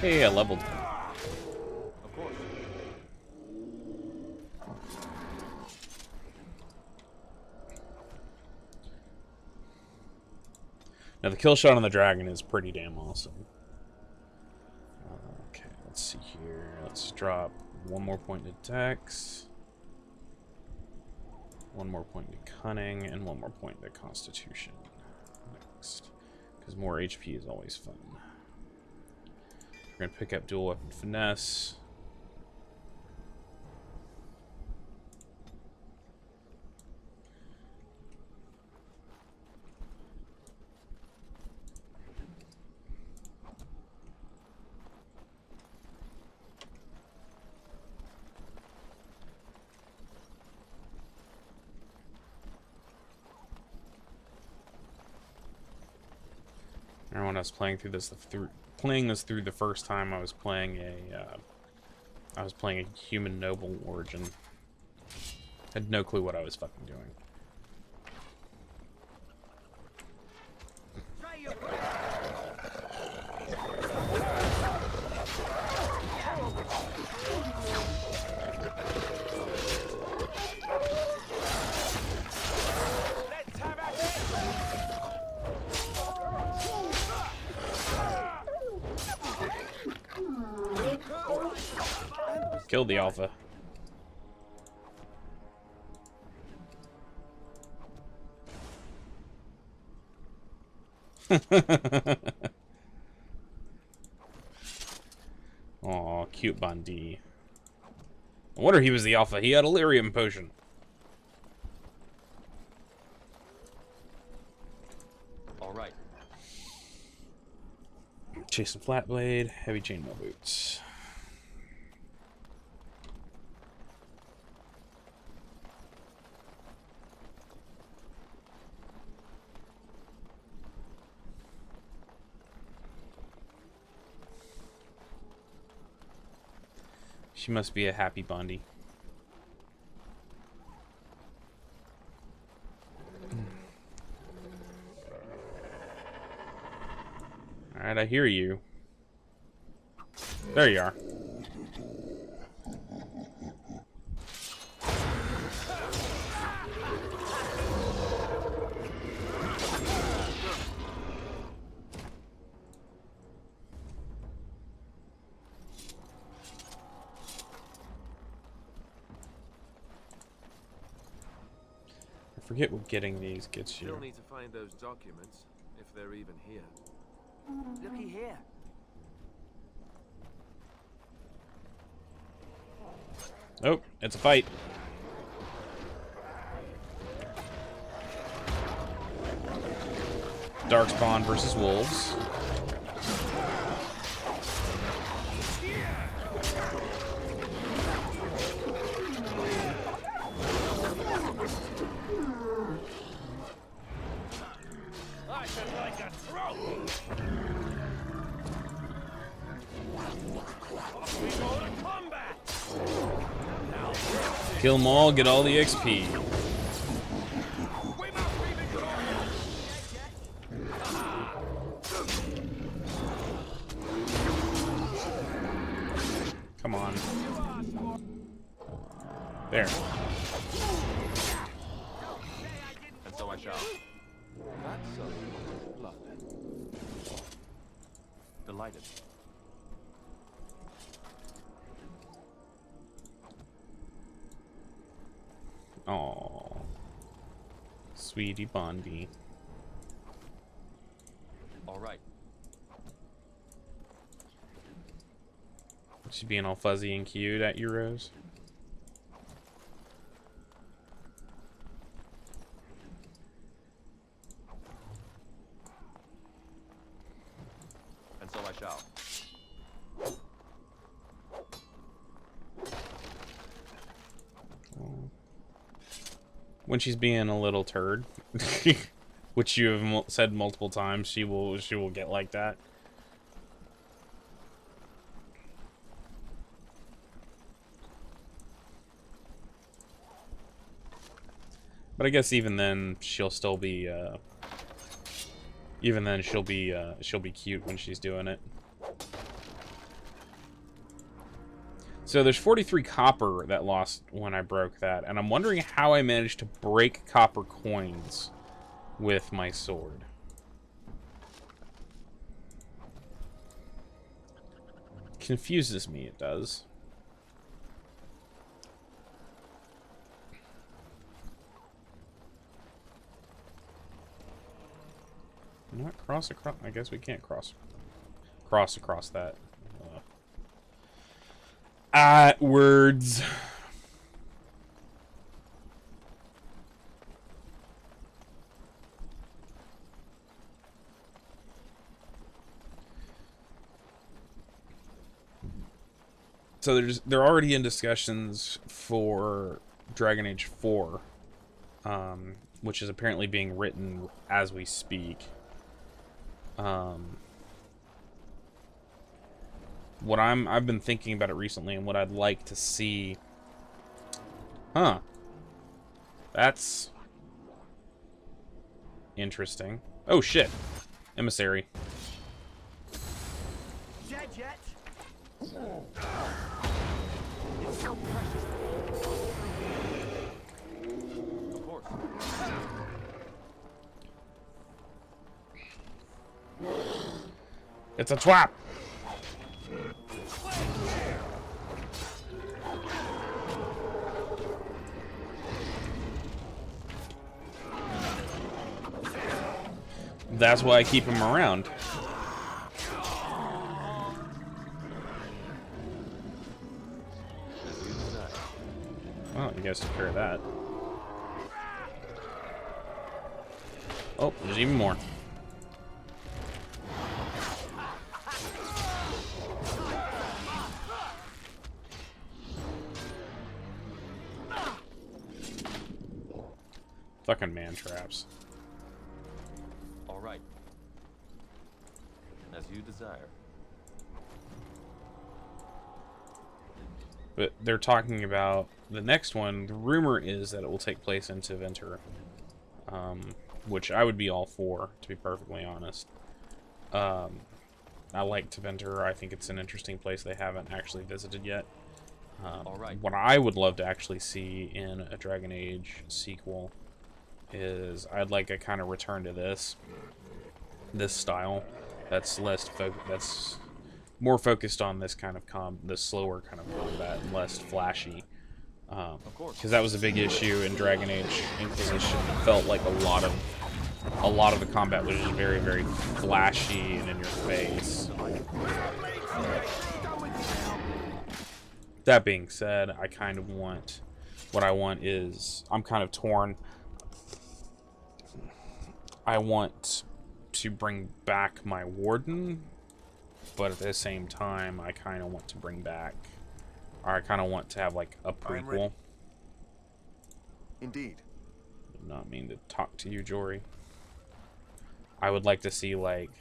Hey, I leveled. Of course. Now, the kill shot on the dragon is pretty damn awesome. Okay, let's see here. Let's drop 1 more point to Dex, 1 more point to Cunning, and 1 more point to Constitution. Next. Because more HP is always fun. We're going to pick up Dual Weapon Finesse. And when I was playing through this, through the first time, I was playing a human noble origin. Had no clue what I was fucking doing. Killed the alpha. Aw, cute Bundy. No wonder he was the alpha. He had a lyrium potion. All right. Chasing Flatblade, heavy chainmail boots. She must be a happy Bondi. Alright, I hear you. There you are. forget what getting these gets Still you. need to find those documents, if they're even here. Looky here. Oh, it's a fight. Darkspawn versus wolves. I should like a trophy. We go to combat. Kill them all, get all the XP. Come on. There. And so I shall. That's a blood. Delighted. Aww. Sweetie Bondi. All right. She being all fuzzy and cute at you, Rose. And so I shall. When she's being a little turd, which you have said multiple times, she will get like that. But I guess even then she'll still be even then she'll be cute when she's doing it. So there's 43 copper that lost when I broke that, and I'm wondering how I managed to break copper coins with my sword. Confuses me, it does. Not cross across. I guess we can't cross across that. Words. So they're already in discussions for Dragon Age 4, which is apparently being written as we speak. What I've been thinking about it recently, and what I'd like to see. Huh. That's interesting. Oh shit. Emissary. Jet jet. Of course. It's a trap. That's why I keep him around. Well, you guys took care of that. Oh, there's even more. Fucking man traps. All right. As you desire. But they're talking about the next one. The rumor is that it will take place in Tevinter, which I would be all for, to be perfectly honest. I like Tevinter. I think it's an interesting place they haven't actually visited yet. All right. What I would love to actually see in a Dragon Age sequel is I'd like a kind of return to this style. That's that's more focused on this kind of the slower kind of combat, and less flashy. because that was a big issue in Dragon Age Inquisition. It felt like a lot of the combat was just very, very flashy and in your face. That being said, I kind of want, what I want is, I'm kind of torn. I want to bring back my Warden, but at the same time, I kind of want to bring back, or I kind of want to have like a prequel. Indeed. Did not mean to talk to you, Jory. I would like to see like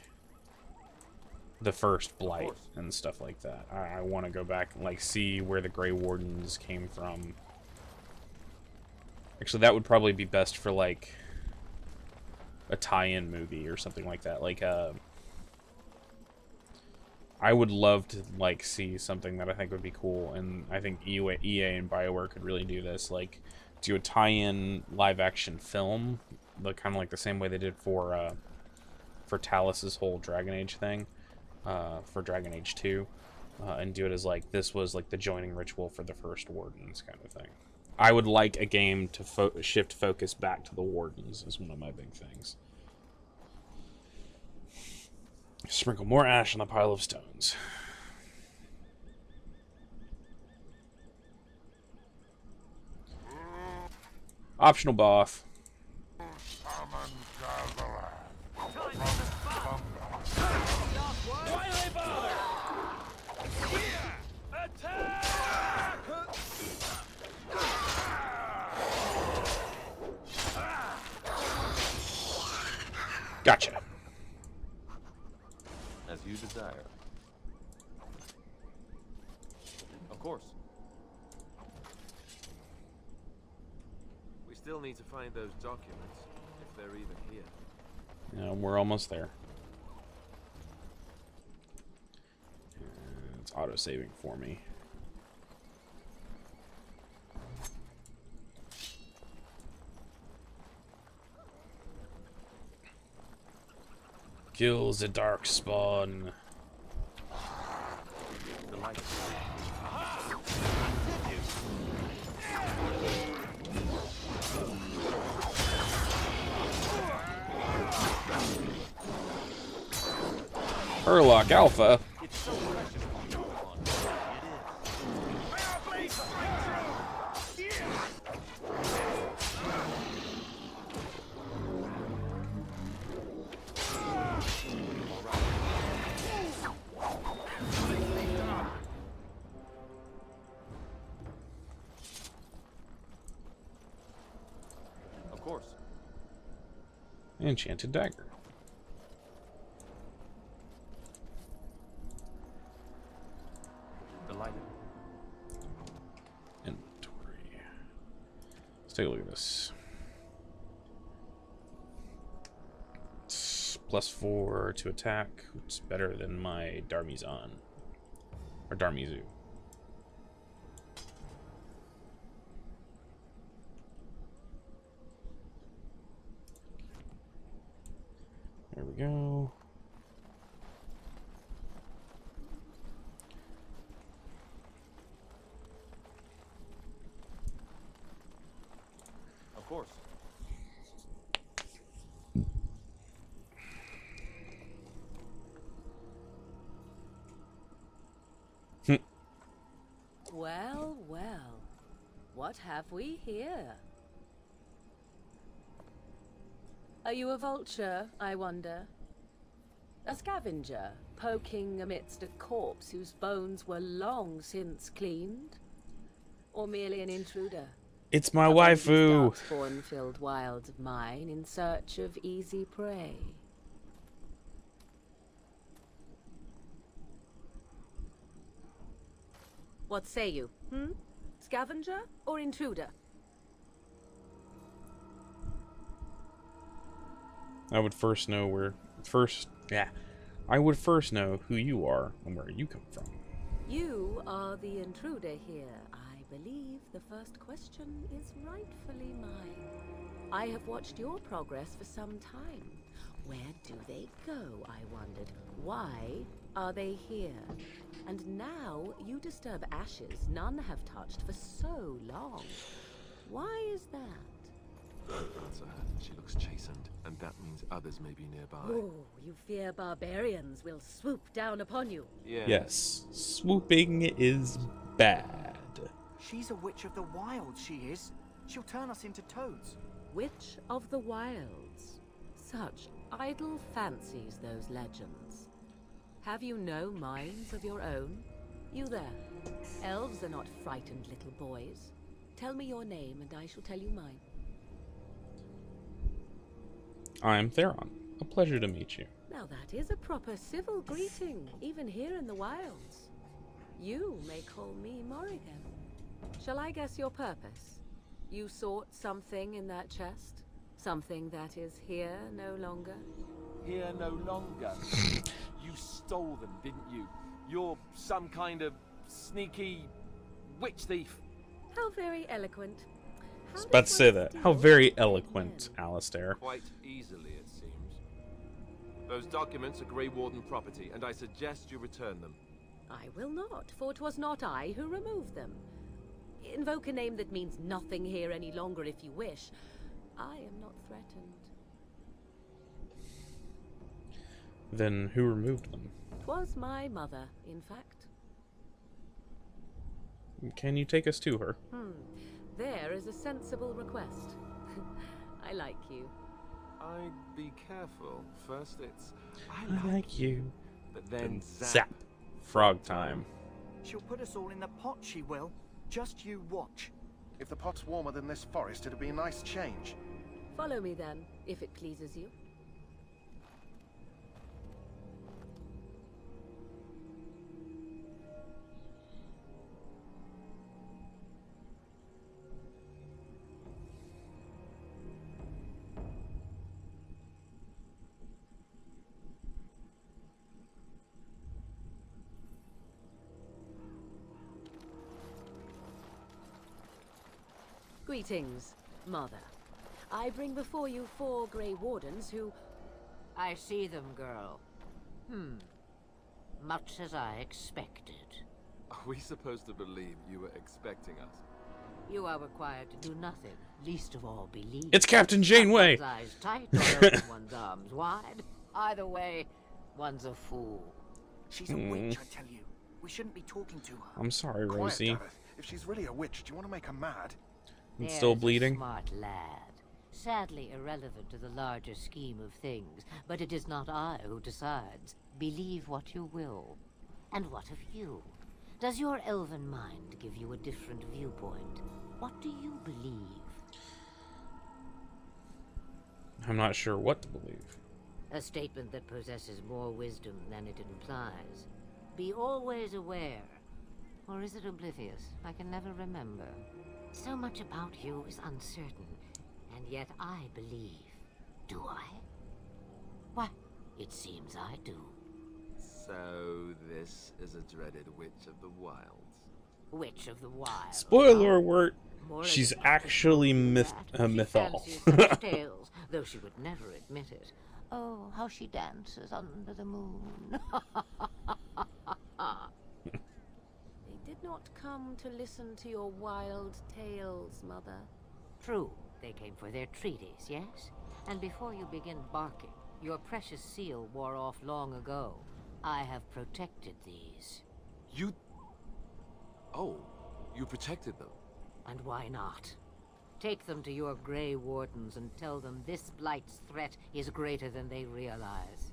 the first Blight and stuff like that. I want to go back and like see where the Grey Wardens came from. Actually, that would probably be best for like a tie-in movie or something like that. Like I would love to like see something that I think would be cool, and I think EA and BioWare could really do this. Like do a tie-in live-action film, but kind of like the same way they did for Talus's whole Dragon Age thing. For Dragon Age 2, and do it as like this was like the joining ritual for the first Wardens kind of thing. I would like a game to shift focus back to the Wardens is one of my big things. Sprinkle more ash on the pile of stones. Optional buff. Gotcha. As you desire. Of course. We still need to find those documents, if they're even here. Yeah, we're almost there. It's auto-saving for me. Kills the dark spawn. The light. Urlock Alpha. Enchanted dagger. Delighted. Inventory. Let's take a look at this. It's +4 to attack, which is better than my Darmizan. Or Darmizu. There we go. Of course. Well, well. What have we here? Are you a vulture, I wonder? A scavenger, poking amidst a corpse whose bones were long since cleaned? Or merely an intruder? It's my waifu! Spawn-filled wilds of mine in search of easy prey. What say you, Scavenger or intruder? I would first know where... I would first know who you are and where you come from. You are the intruder here. I believe the first question is rightfully mine. I have watched your progress for some time. Where do they go, I wondered? Why are they here? And now you disturb ashes none have touched for so long. Why is that? Don't answer her. She looks chastened, and that means others may be nearby. Oh, you fear barbarians will swoop down upon you. Yeah. Yes, swooping is bad. She's a witch of the wild, she is. She'll turn us into toads. Witch of the wilds. Such idle fancies, those legends. Have you no minds of your own? You there. Elves are not frightened little boys. Tell me your name and I shall tell you mine. I am Theron. A pleasure to meet you. Now that is a proper civil greeting, even here in the wilds. You may call me Morrigan. Shall I guess your purpose? You sought something in that chest? Something that is here no longer? Here no longer. You stole them, didn't you? You're some kind of sneaky witch thief. How very eloquent. I was about to say that. How very eloquent, Alistair. Quite easily, it seems. Those documents are Grey Warden property, and I suggest you return them. I will not, for 'twas not I who removed them. Invoke a name that means nothing here any longer if you wish. I am not threatened. Then who removed them? 'Twas my mother, in fact. Can you take us to her? There is a sensible request. I like you. I'd be careful. First it's... I like you. But then Zap. Frog time. She'll put us all in the pot, she will. Just you watch. If the pot's warmer than this forest, it'd be a nice change. Follow me then, if it pleases you. Greetings, Mother. I bring before you 4 Grey Wardens who... I see them, girl. Much as I expected. Are we supposed to believe you were expecting us? You are required to do nothing, least of all believe. It's Captain Janeway! One's eyes tight or open one's arms wide. Either way, one's a fool. She's a witch, I tell you. We shouldn't be talking to her. I'm sorry, Quiet, Rosie. Gareth. If she's really a witch, do you want to make her mad? I'm still There's bleeding. A smart lad. Sadly irrelevant to the larger scheme of things, but it is not I who decides. Believe what you will. And what of you? Does your elven mind give you a different viewpoint? What do you believe? I'm not sure what to believe. A statement that possesses more wisdom than it implies. Be always aware. Or is it oblivious? I can never remember. So much about you is uncertain, and yet I believe. Do I? Why, it seems I do. So this is a dreaded witch of the wilds. Witch of the wild. Spoiler alert! More She's than actually that, mythal. She fancies such tales, though she would never admit it. Oh, how she dances under the moon. They did not come to listen to your wild tales, Mother. True, they came for their treaties, yes? And before you begin barking, your precious seal wore off long ago. I have protected these. You... Oh, you protected them. And why not? Take them to your Grey Wardens and tell them this blight's threat is greater than they realize.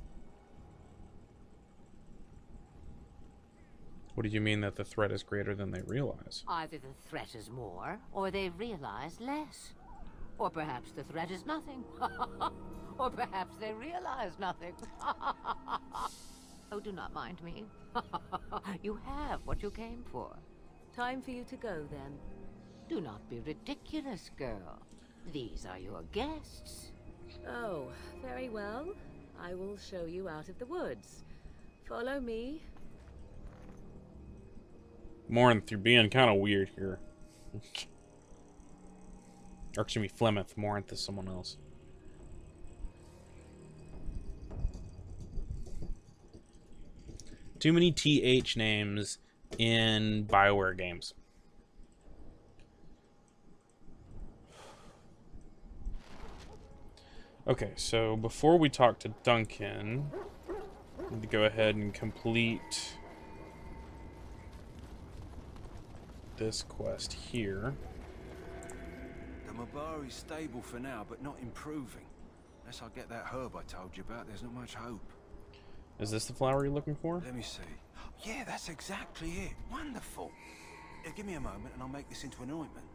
What do you mean that the threat is greater than they realize? Either the threat is more, or they realize less. Or perhaps the threat is nothing. Or perhaps they realize nothing. Oh, do not mind me. You have what you came for. Time for you to go, then. Do not be ridiculous, girl. These are your guests. Oh, very well. I will show you out of the woods. Follow me. Morinth, you're being kind of weird here. Or excuse me, Flemeth. Morinth is someone else. Too many TH names in BioWare games. Okay, so before we talk to Duncan, I need to go ahead and complete this quest here. The Mabari's stable for now, but not improving. Unless I get that herb I told you about, there's not much hope. Is this the flower you're looking for? Let me see. Yeah, that's exactly it. Wonderful. Give me a moment and I'll make this into an ointment.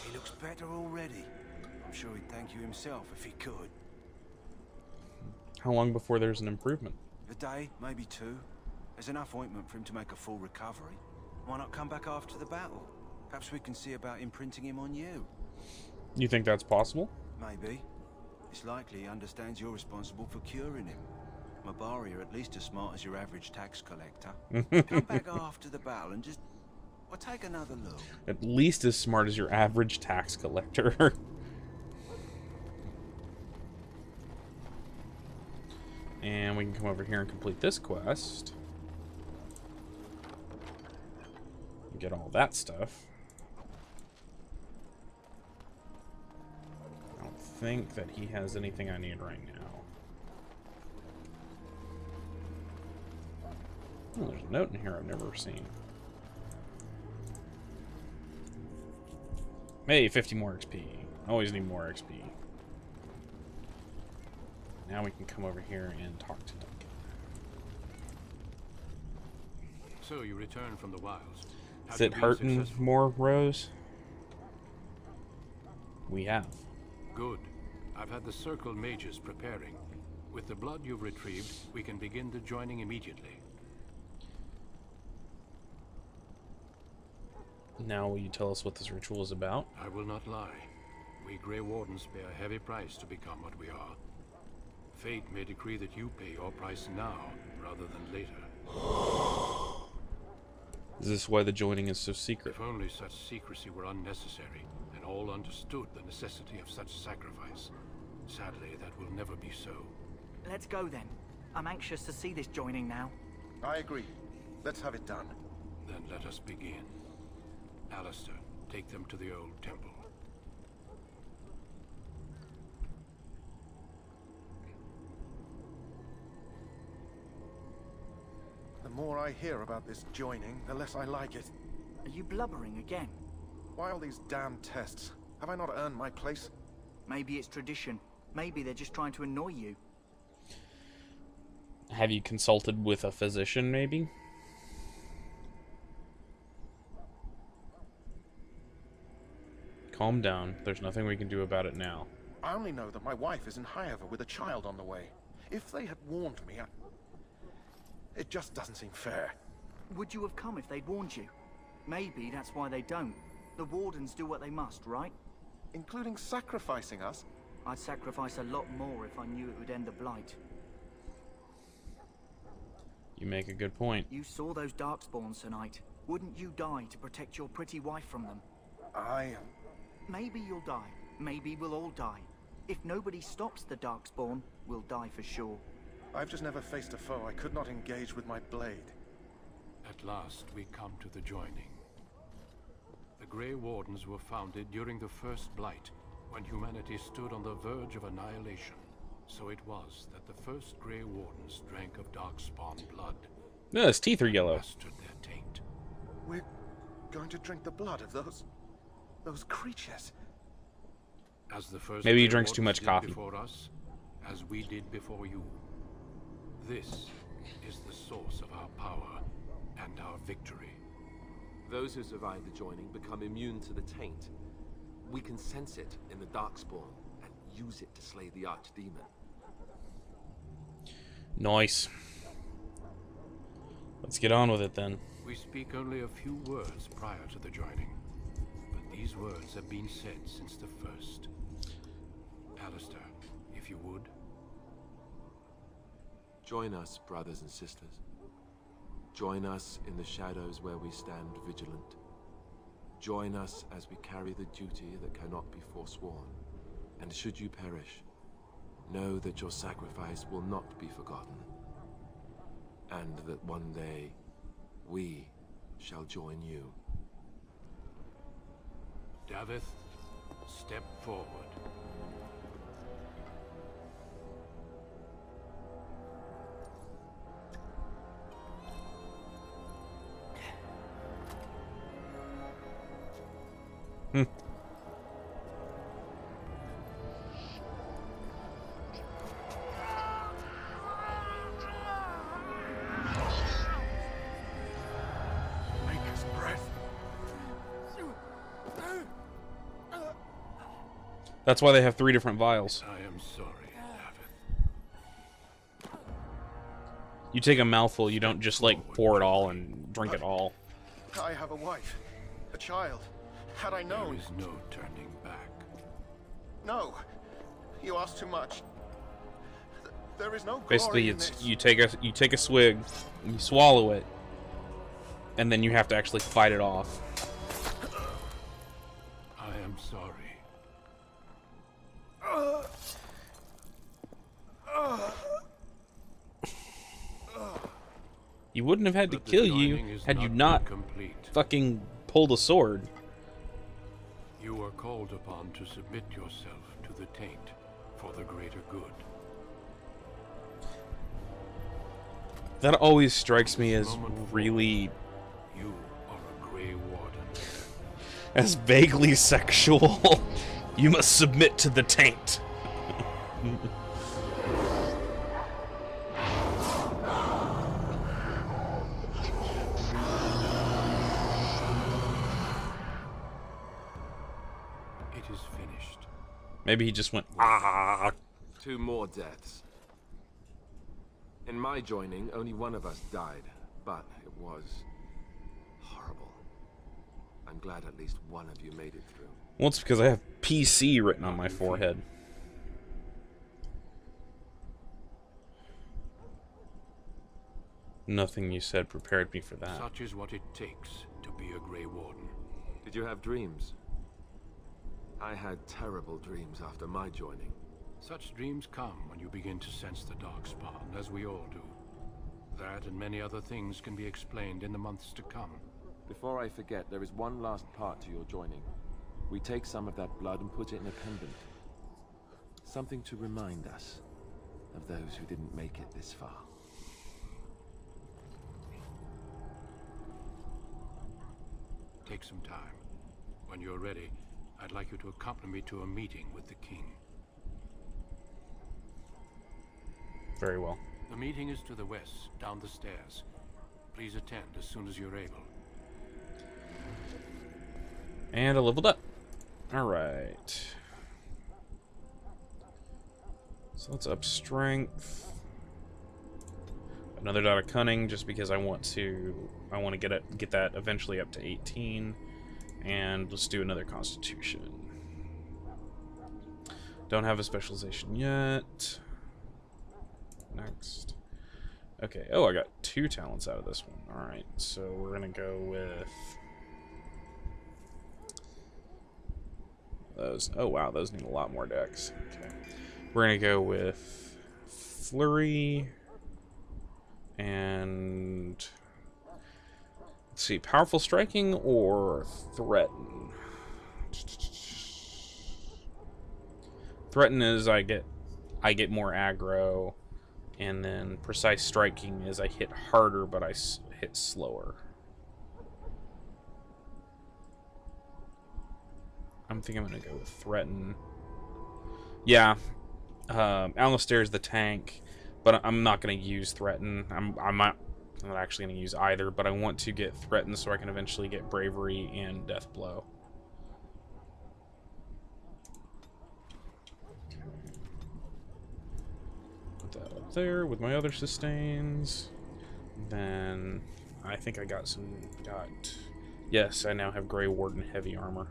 He looks better already. I'm sure he'd thank you himself if he could. How long before there's an improvement? A day, maybe 2. There's enough ointment for him to make a full recovery. Why not come back after the battle? Perhaps we can see about imprinting him on you. You think that's possible? Maybe. It's likely he understands you're responsible for curing him. Mabari are at least as smart as your average tax collector. Come back after the battle and just... well, take another look. At least as smart as your average tax collector. And we can come over here and complete this quest. Get all that stuff. I don't think that he has anything I need right now. Oh, there's a note in here I've never seen. Hey, 50 more XP. Always need more XP. Now we can come over here and talk to Duncan. So you return from the wilds. Is it hurting more, Rose? We have. Good. I've had the Circle mages preparing. With the blood you've retrieved, we can begin the joining immediately. Now will you tell us what this ritual is about? I will not lie. We Grey Wardens pay a heavy price to become what we are. Fate may decree that you pay your price now, rather than later. Is this why the joining is so secret? If only such secrecy were unnecessary, and all understood the necessity of such sacrifice. Sadly, that will never be so. Let's go then. I'm anxious to see this joining now. I agree. Let's have it done. Then let us begin. Alistair, take them to the old temple. The more I hear about this joining, the less I like it. Are you blubbering again? Why all these damn tests? Have I not earned my place? Maybe it's tradition. Maybe they're just trying to annoy you. Have you consulted with a physician, maybe? Calm down. There's nothing we can do about it now. I only know that my wife is in Highover with a child on the way. If they had warned me, it just doesn't seem fair. Would you have come if they'd warned you? Maybe that's why they don't. The Wardens do what they must, right? Including sacrificing us? I'd sacrifice a lot more if I knew it would end the Blight. You make a good point. You saw those Darkspawns tonight. Wouldn't you die to protect your pretty wife from them? Maybe you'll die. Maybe we'll all die. If nobody stops the Darkspawn, we'll die for sure. I've just never faced a foe I could not engage with my blade. At last, we come to the joining. The Grey Wardens were founded during the First Blight, when humanity stood on the verge of annihilation. So it was that the first Grey Wardens drank of Darkspawn blood. No, his teeth are yellow. Mastered their taint. We're going to drink the blood of those creatures. As the first Maybe he Grey drinks too Wardens much did coffee. Before us, as we did before you. This is the source of our power and our victory. Those who survive the joining become immune to the taint. We can sense it in the Darkspawn and use it to slay the Archdemon. Nice. Let's get on with it then. We speak only a few words prior to the joining, but these words have been said since the first. Alistair, if you would. Join us, brothers and sisters. Join us in the shadows where we stand vigilant. Join us as we carry the duty that cannot be forsworn. And should you perish, know that your sacrifice will not be forgotten. and that one day we shall join you. Davith, step forward. Maker's breath. That's why they have 3 different vials. I am sorry, Davith. You take a mouthful, you don't just like pour it all and drink it all. I have a wife, a child. Had I known... There is no turning back. No, you ask too much. There is no Basically, glory in it's this. you take a swig, you swallow it, and then you have to actually fight it off. I am sorry. He wouldn't have had to But the kill you joining is had you not not complete. fucking pulled a sword. You are called upon to submit yourself to the taint for the greater good. That always strikes me as really You are a Grey Warden. as vaguely sexual. You must submit to the taint. It is finished. Maybe he just went, ah. 2 more deaths. In my joining, only one of us died, but it was horrible. I'm glad at least one of you made it through. Well, it's because I have PC written on my forehead. Nothing you said prepared me for that. Such is what it takes to be a Grey Warden. Did you have dreams? I had terrible dreams after my joining. Such dreams come when you begin to sense the Darkspawn, as we all do. That and many other things can be explained in the months to come. Before I forget, there is one last part to your joining. We take some of that blood and put it in a pendant. Something to remind us of those who didn't make it this far. Take some time. When you're ready, I'd like you to accompany me to a meeting with the king. Very well. The meeting is to the west, down the stairs. Please attend as soon as you're able. And I leveled up. Alright. So let's up strength. Another dot of cunning, just because I want to get that eventually up to 18. And let's do another constitution. Don't have a specialization yet. Next. Okay, oh, I got 2 talents out of this one. Alright, so we're gonna go with those. Oh wow, those need a lot more dex. Okay. We're gonna go with Flurry and let's see, powerful striking or threaten. Threaten is I get more aggro, and then precise striking is I hit harder but I hit slower. I'm thinking I'm gonna go with threaten. Yeah, Alistair's the tank, but I'm not gonna use threaten. I'm not actually gonna use either, but I want to get threaten so I can eventually get bravery and death blow. Put that up there with my other sustains. Then I think I got yes, I now have Grey Warden heavy armor.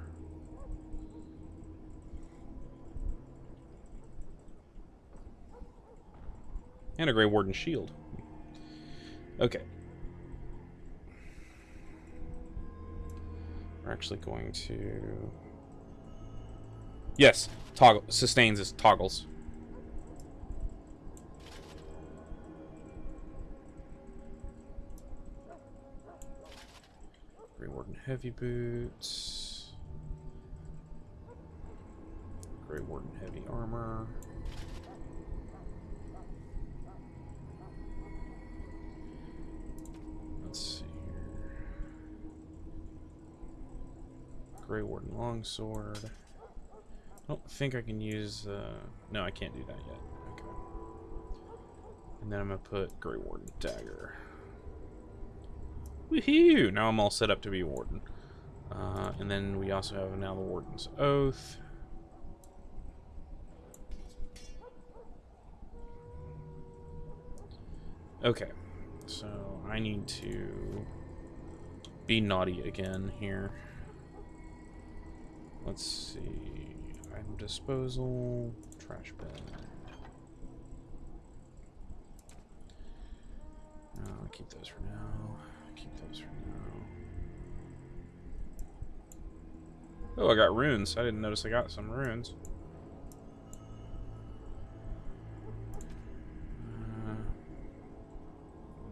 And a Grey Warden shield. Okay. We're actually going to... Yes, toggle. Sustains is toggles. Grey Warden heavy boots. Grey Warden heavy armor. Let's see here. Grey Warden longsword. I don't think I can use. No, I can't do that yet. Okay. And then I'm gonna put Grey Warden dagger. Woohoo! Now I'm all set up to be Warden. And then we also have now the Warden's Oath. Okay, so I need to be naughty again here. Let's see. Item disposal, trash bin. I'll keep those for now. Keep those for now. Oh, I got runes. I didn't notice I got some runes. I'm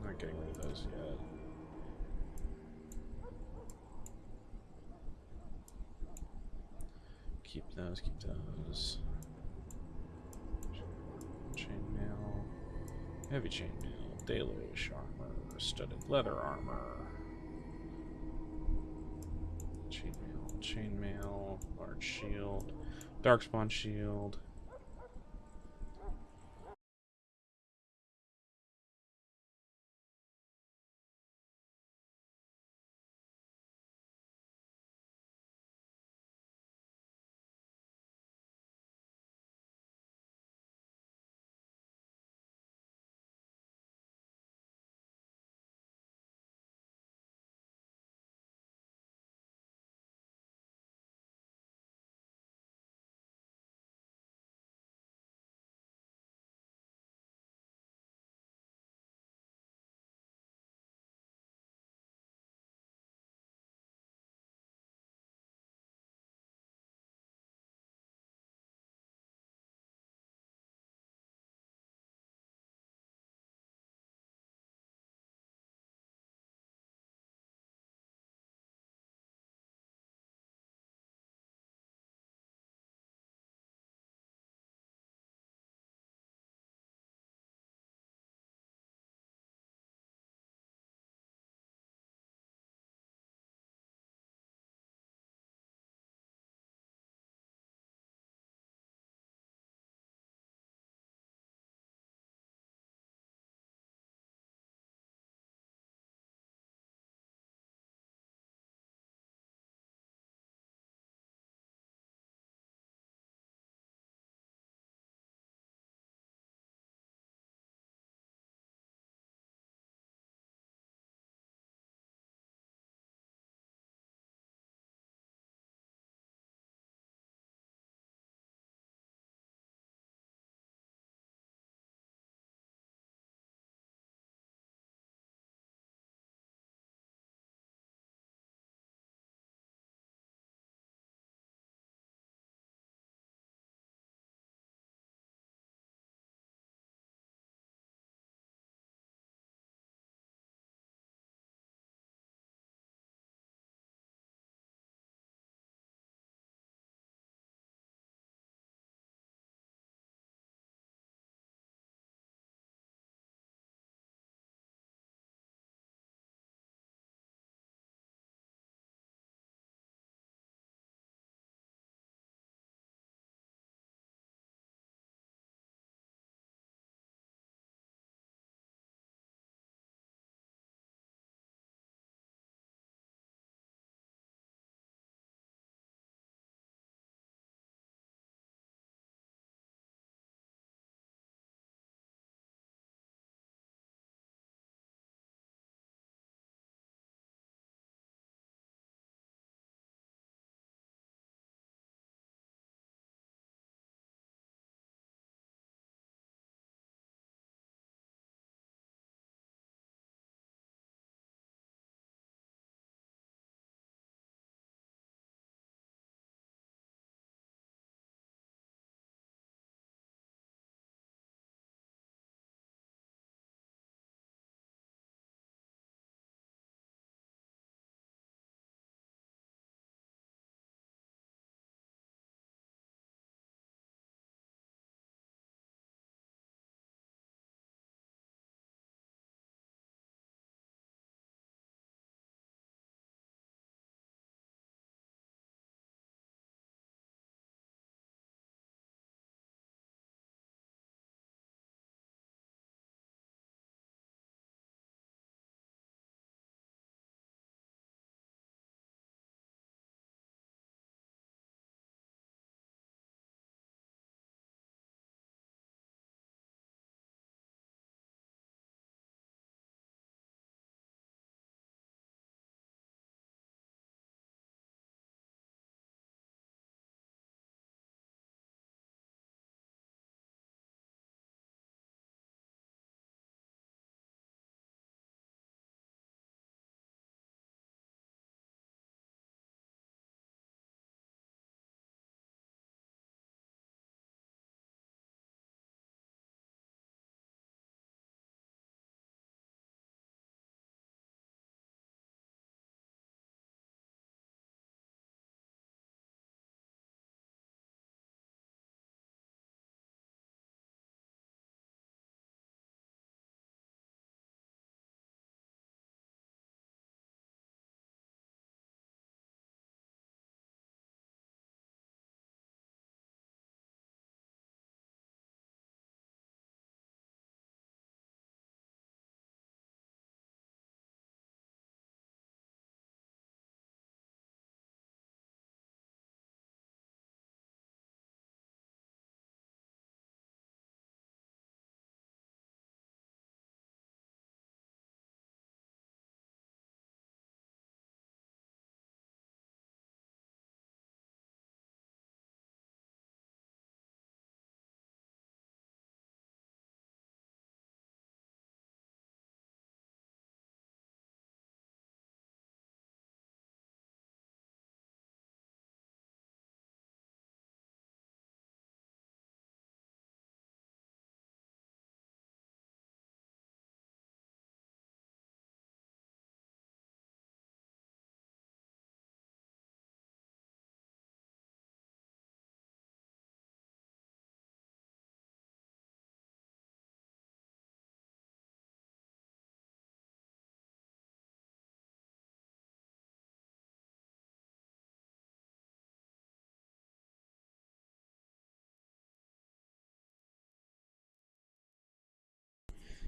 not getting rid of those yet. Keep those, keep those. Chainmail. Heavy chainmail. Deluge armor. Studded leather armor. Chainmail. Chainmail. Large shield. Darkspawn shield.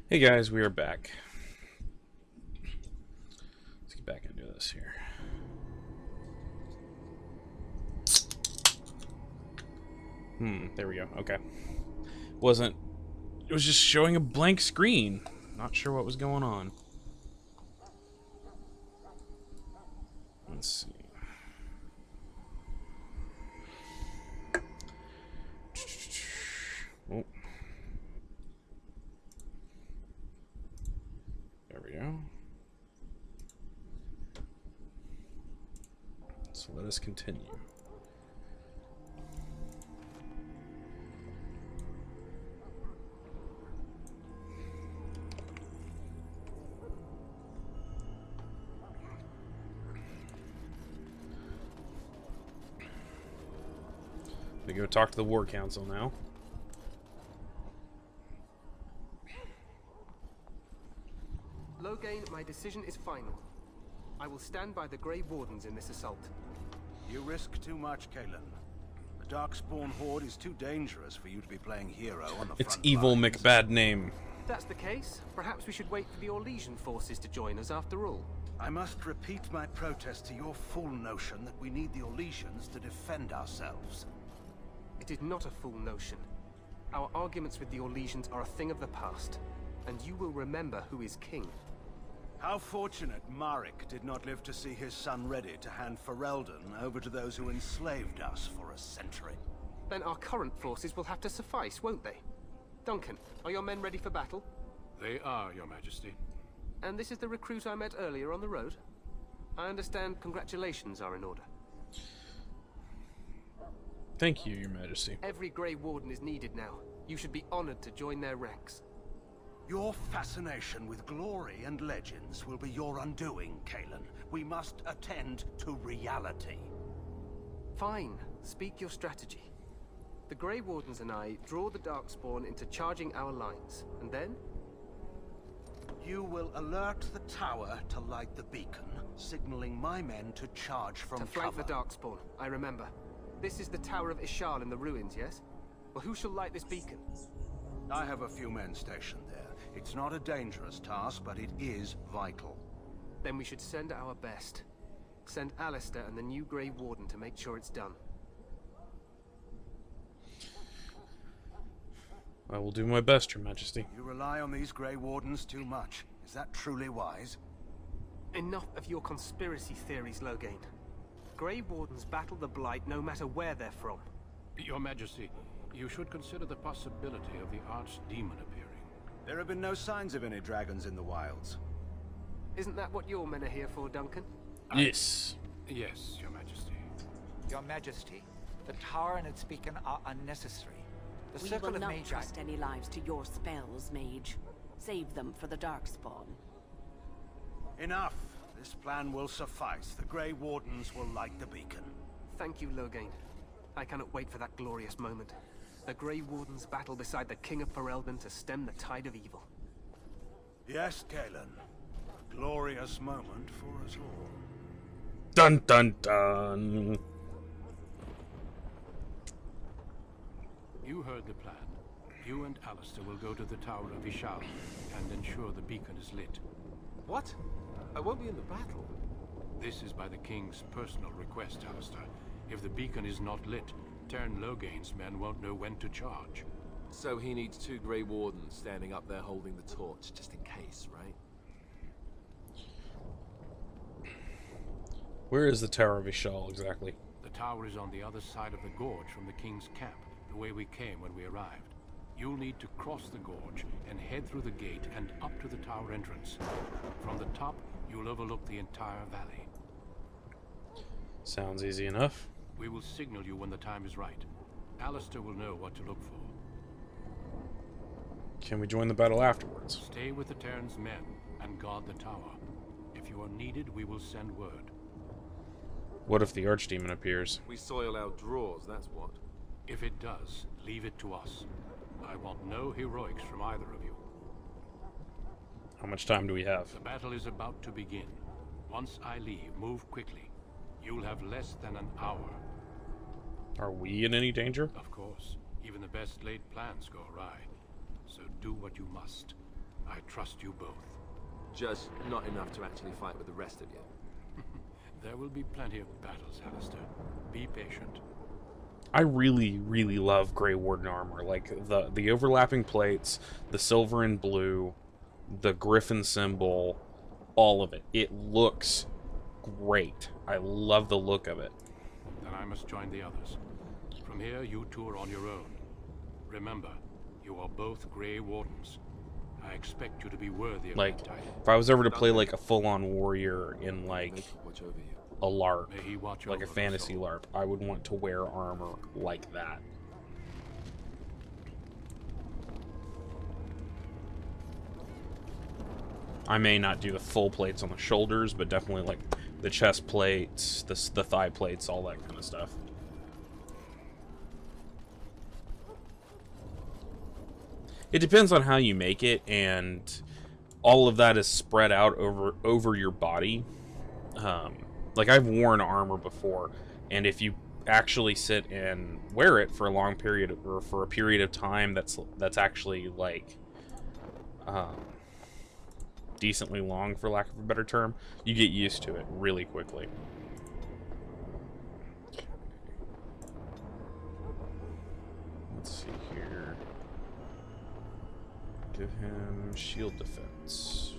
Hey guys, we are back. Let's get back into this here. There we go. Okay. It was just showing a blank screen. Not sure what was going on. Let's see. Oh. There we go. So let us continue. We go talk to the War Council now. Logain, my decision is final. I will stand by the Grey Wardens in this assault. You risk too much, Kalen. The Darkspawn Horde is too dangerous for you to be playing hero on the It's front evil lines. McBad name. If that's the case, perhaps we should wait for the Orlesian forces to join us after all. I must repeat my protest to your fool notion that we need the Orlesians to defend ourselves. It is not a fool notion. Our arguments with the Orlesians are a thing of the past, and you will remember who is king. How fortunate Marek did not live to see his son ready to hand Ferelden over to those who enslaved us for a century. Then our current forces will have to suffice, won't they? Duncan, are your men ready for battle? They are, Your Majesty. And this is the recruit I met earlier on the road? I understand congratulations are in order. Thank you, Your Majesty. Every Grey Warden is needed now. You should be honored to join their ranks. Your fascination with glory and legends will be your undoing, Kalen. We must attend to reality. Fine. Speak your strategy. The Grey Wardens and I draw the Darkspawn into charging our lines, and then? You will alert the tower to light the beacon, signaling my men to charge from To flank cover. the Darkspawn, I remember. This is the Tower of Ishal in the ruins, yes? Well, who shall light this beacon? I have a few men stationed there. It's not a dangerous task, but it is vital. Then we should send our best. Send Alistair and the new Grey Warden to make sure it's done. I will do my best, Your Majesty. You rely on these Grey Wardens too much. Is that truly wise? Enough of your conspiracy theories, Logain. Grey Wardens battle the Blight no matter where they're from. Your Majesty, you should consider the possibility of the Archdemon appearing. There have been no signs of any dragons in the wilds. Isn't that what your men are here for, Duncan? Yes. Yes, Your Majesty. Your Majesty, the tower and its beacon are unnecessary. The We circle will of not Magi... trust any lives to your spells, Mage. Save them for the Darkspawn. Enough. This plan will suffice. The Grey Wardens will light the beacon. Thank you, Logain. I cannot wait for that glorious moment. The Grey Wardens battle beside the King of Ferelden to stem the tide of evil. Yes, Kalen. A glorious moment for us all. Dun dun dun. You heard the plan. You and Alistair will go to the Tower of Ishal and ensure the beacon is lit. What? I won't be in the battle. This is by the King's personal request, Alistair. If the beacon is not lit, Tern Logain's men won't know when to charge. So he needs 2 Grey Wardens standing up there holding the torch, just in case, right? Where is the Tower of Ishal exactly? The tower is on the other side of the gorge from the King's camp, the way we came when we arrived. You'll need to cross the gorge and head through the gate and up to the tower entrance. From the top, you'll overlook the entire valley. Sounds easy enough. We will signal you when the time is right. Alistair will know what to look for. Can we join the battle afterwards? Stay with the Terran's men and guard the tower. If you are needed, we will send word. What if the Archdemon appears? We soil our drawers, that's what. If it does, leave it to us. I want no heroics from either of you. How much time do we have? The battle is about to begin. Once I leave, move quickly. You'll have less than an hour. Are we in any danger? Of course. Even the best laid plans go awry. So do what you must. I trust you both. Just not enough to actually fight with the rest of you. There will be plenty of battles, Alistair. Be patient. I really, really love Grey Warden armor. Like, the overlapping plates, the silver and blue, the griffin symbol, all of it. It looks great. I love the look of it. Then I must join the others. From here, you two are on your own. Remember, you are both Grey Wardens. I expect you to be worthy of Like, that title. if I was ever to play, like, a full-on warrior in, like, a LARP, May he watch like a over us fantasy all. LARP, I would want to wear armor like that. I may not do the full plates on the shoulders, but definitely, like, the chest plates, the thigh plates, all that kind of stuff. It depends on how you make it, and all of that is spread out over your body. Like, I've worn armor before, and if you actually sit and wear it for a long period, or for a period of time that's actually, like, decently long, for lack of a better term, you get used to it really quickly. Let's see here. Give him shield defense.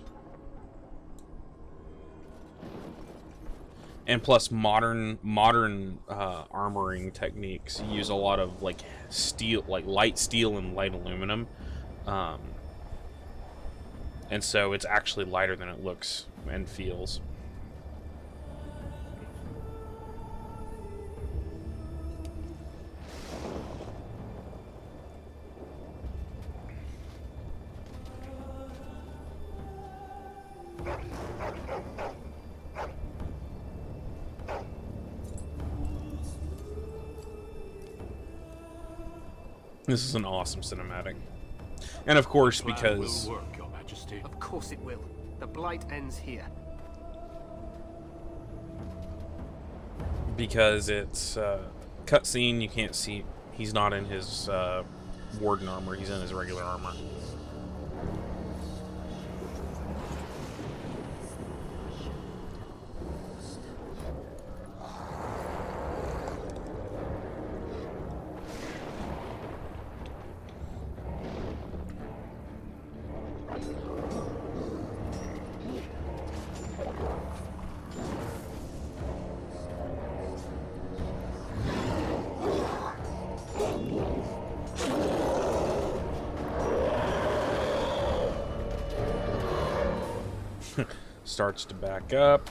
And plus, modern armoring techniques use a lot of, like, steel, like light steel and light aluminum, and so it's actually lighter than it looks and feels. This is an awesome cinematic. And of course, because... Will work, Your Majesty. Of course it will. The blight ends here. Because it's cutscene, you can't see... He's not in his warden armor, he's in his regular armor. Starts to back up.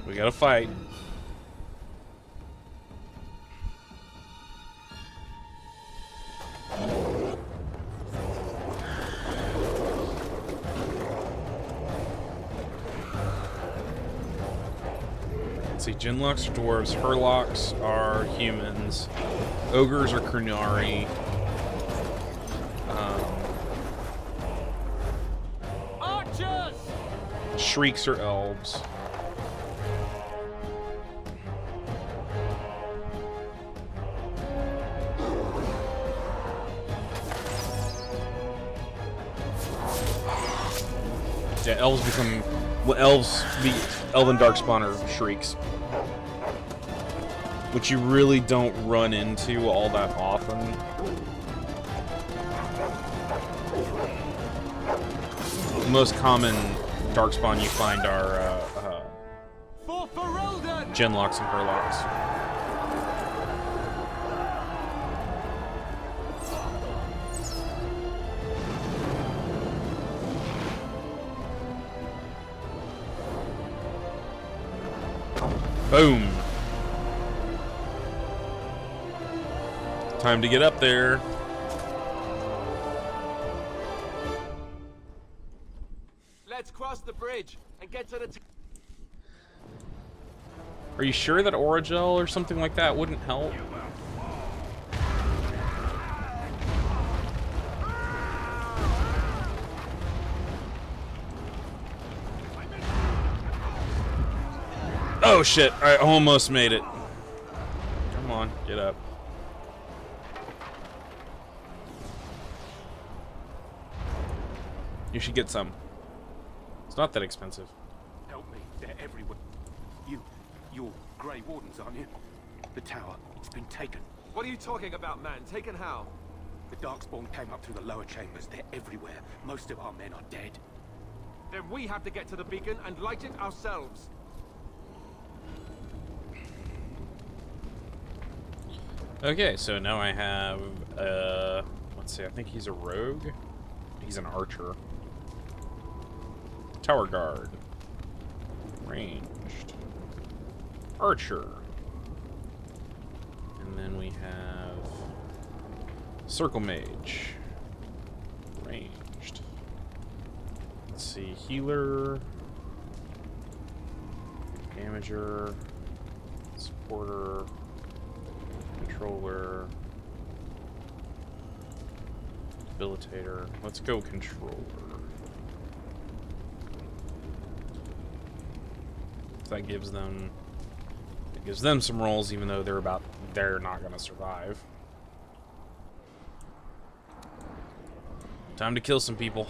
We gotta fight. Let's see, Genlocks are dwarves, Hurlocks are humans, Ogres are Krunari. Shrieks are elves. Yeah, elves become... Well, elves... The Elven Darkspawn are shrieks. Which you really don't run into all that often. The most common Darkspawn you find are Genlocks and Hurlocks. Boom! Time to get up there. Let's cross the bridge and get to the... Are you sure that Origel or something like that wouldn't help? Oh shit, I almost made it. Come on, get up. You should get some. It's not that expensive. Help me, they're everywhere. You're Grey Wardens, aren't you? The tower, it's been taken. What are you talking about, man? Taken how? The Darkspawn came up through the lower chambers. They're everywhere. Most of our men are dead. Then we have to get to the beacon and light it ourselves. Okay, so now I have, let's see, I think he's a rogue. He's an archer. Tower guard. Ranged. Archer. And then we have circle mage. Ranged. Let's see, healer. Damager. Supporter. Controller. Debilitator. Let's go controller. So that gives them some rolls, even though they're not gonna survive. Time to kill some people.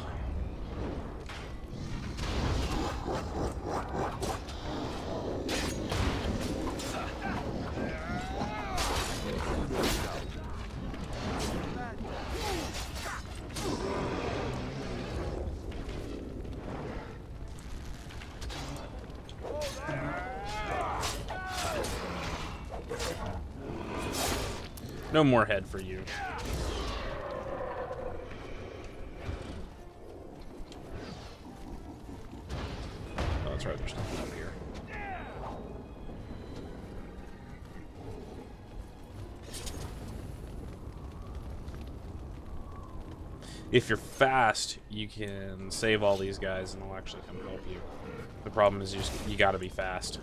No more head for you. Oh, that's right, there's nothing up here. If you're fast, you can save all these guys and they'll actually come help you. The problem is you gotta be fast.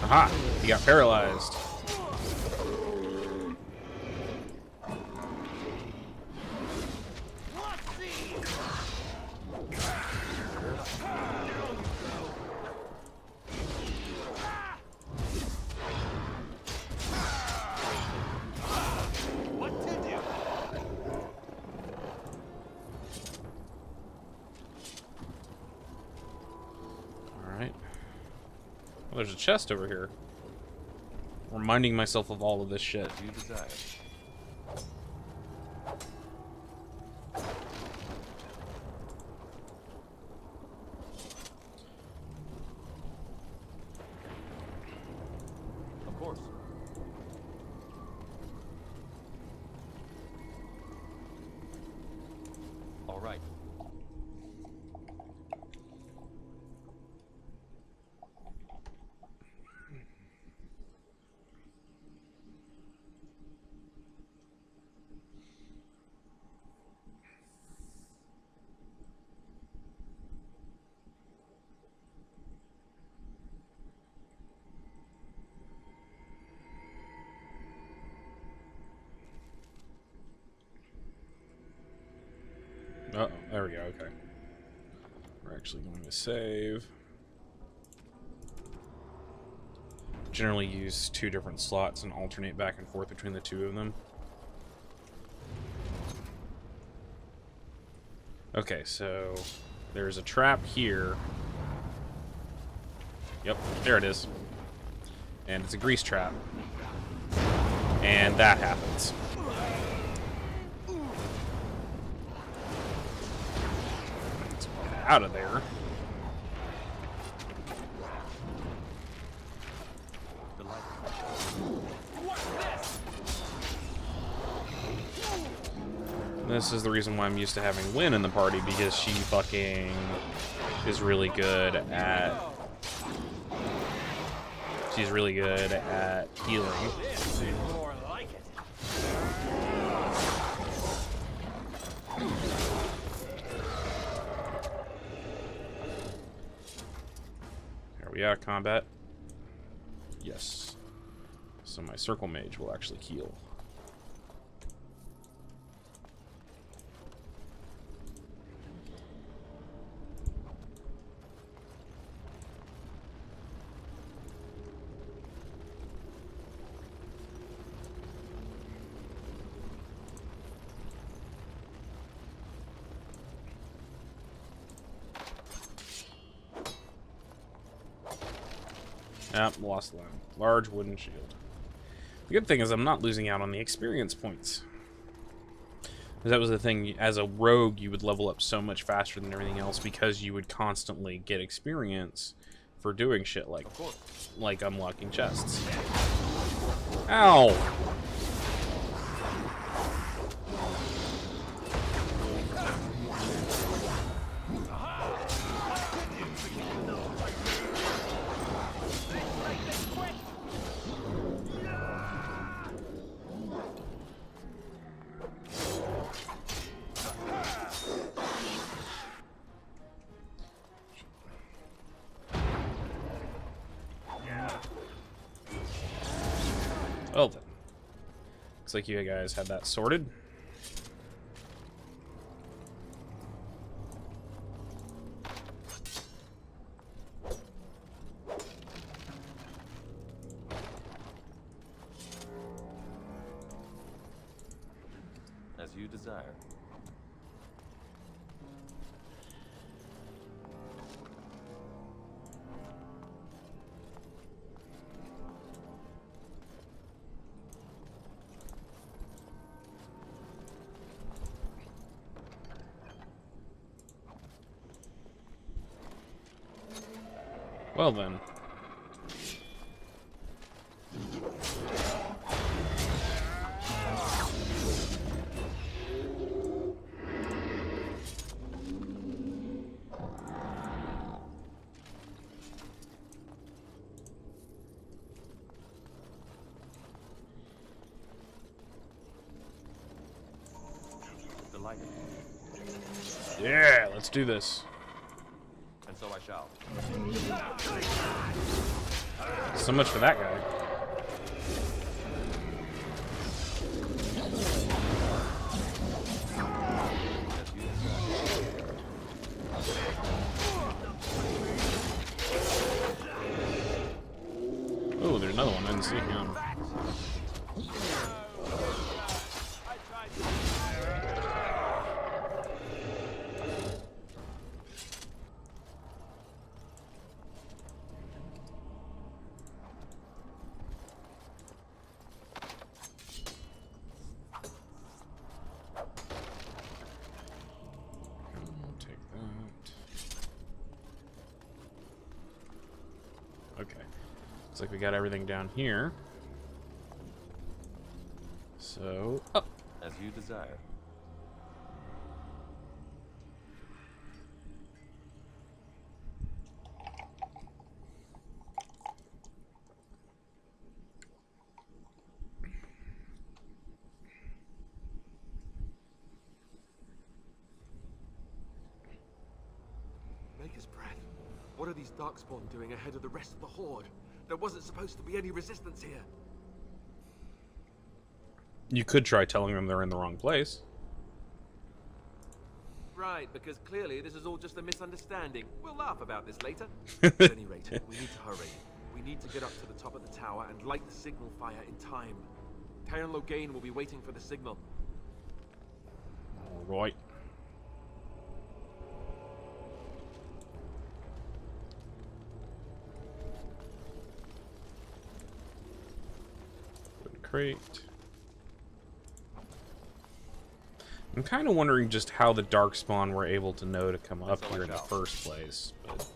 Aha! He got paralyzed. Alright. Well, there's a chest over here. Reminding myself of all of this shit. You desire. Of course. All right. Oh, there we go, okay. We're actually going to save. Generally use 2 different slots and alternate back and forth between the 2 of them. Okay, so there's a trap here. Yep, there it is. And it's a grease trap. And that happens. Out of there. This is the reason why I'm used to having Lynn in the party, because she fucking is really good at... She's really good at healing. More like it. yeah, combat. Yes. So my circle mage will actually heal. Yep, lost line. Large wooden shield. The good thing is I'm not losing out on the experience points. That was the thing, as a rogue you would level up so much faster than everything else because you would constantly get experience for doing shit like unlocking chests. Ow! Well then. Looks like you guys had that sorted. As you desire. Well then. Delighted. Yeah, let's do this. And so I shall. So much for that guy. Oh, there's another one. I didn't see him. Okay. Looks like we got everything down here. So, up. As you desire. Maker's breath. What are these Darkspawn doing ahead of the rest of the Horde? There wasn't supposed to be any resistance here. You could try telling them they're in the wrong place. Right, because clearly this is all just a misunderstanding. We'll laugh about this later. At any rate, we need to hurry. We need to get up to the top of the tower and light the signal fire in time. Tyron Loghain will be waiting for the signal. All right. Crate. I'm kind of wondering just how the Darkspawn were able to know to come up here in the first place, but...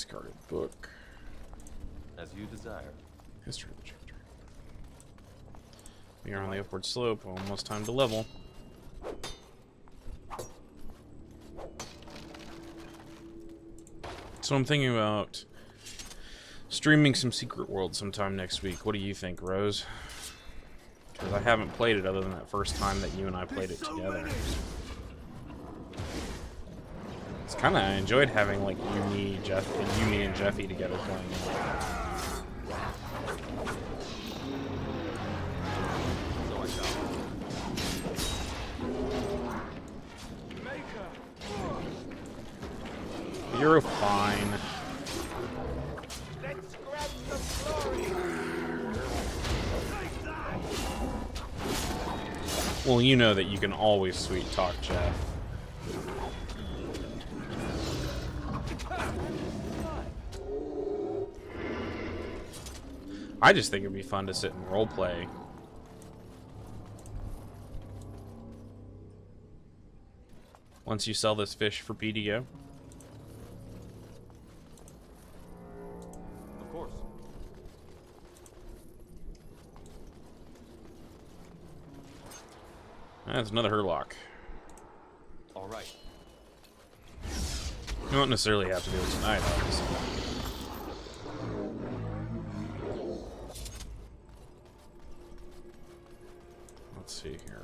Discarded book. As you desire. History of the chapter. We are on the upward slope. Almost time to level. So I'm thinking about streaming some Secret World sometime next week. What do you think, Rose? Because I haven't played it other than that first time that you and I played it together. It's kind of, I enjoyed having like you, me, and Jeffy together playing it. You're fine. Let's grab some glory. Well, you know that you can always sweet talk Jeff. I just think it'd be fun to sit and roleplay. Once you sell this fish for PDO. Of course. That's another Herlock. All right. You don't necessarily have to do it tonight, obviously. Let's see here.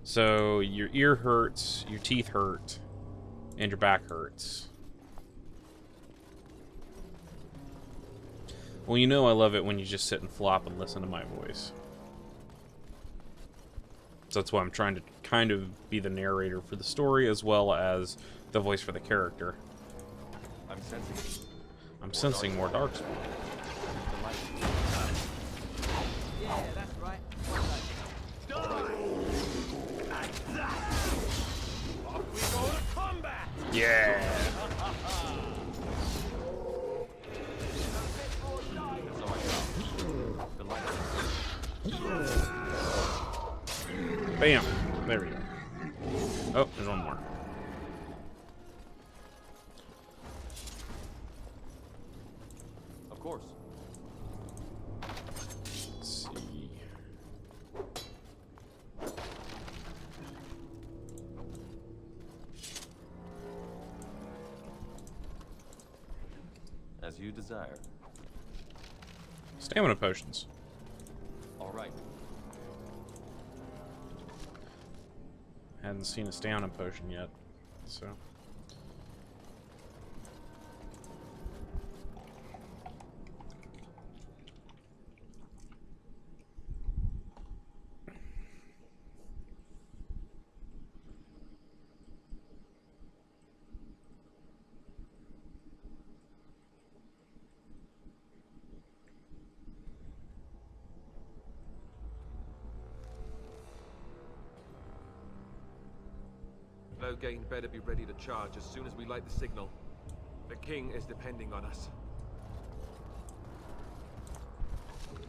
So your ear hurts, your teeth hurt, and your back hurts. Well, you know I love it when you just sit and flop and listen to my voice. So that's why I'm trying to kind of be the narrator for the story as well as the voice for the character. I'm sensing more darkspawn. Yeah, that's right. Yeah. Bam. There we go. Oh, there's one more. Of course. Let's see. As you desire. Stamina potions. All right. Hadn't seen a stamina potion yet, so. Loghain better be ready to charge as soon as we light the signal. The king is depending on us.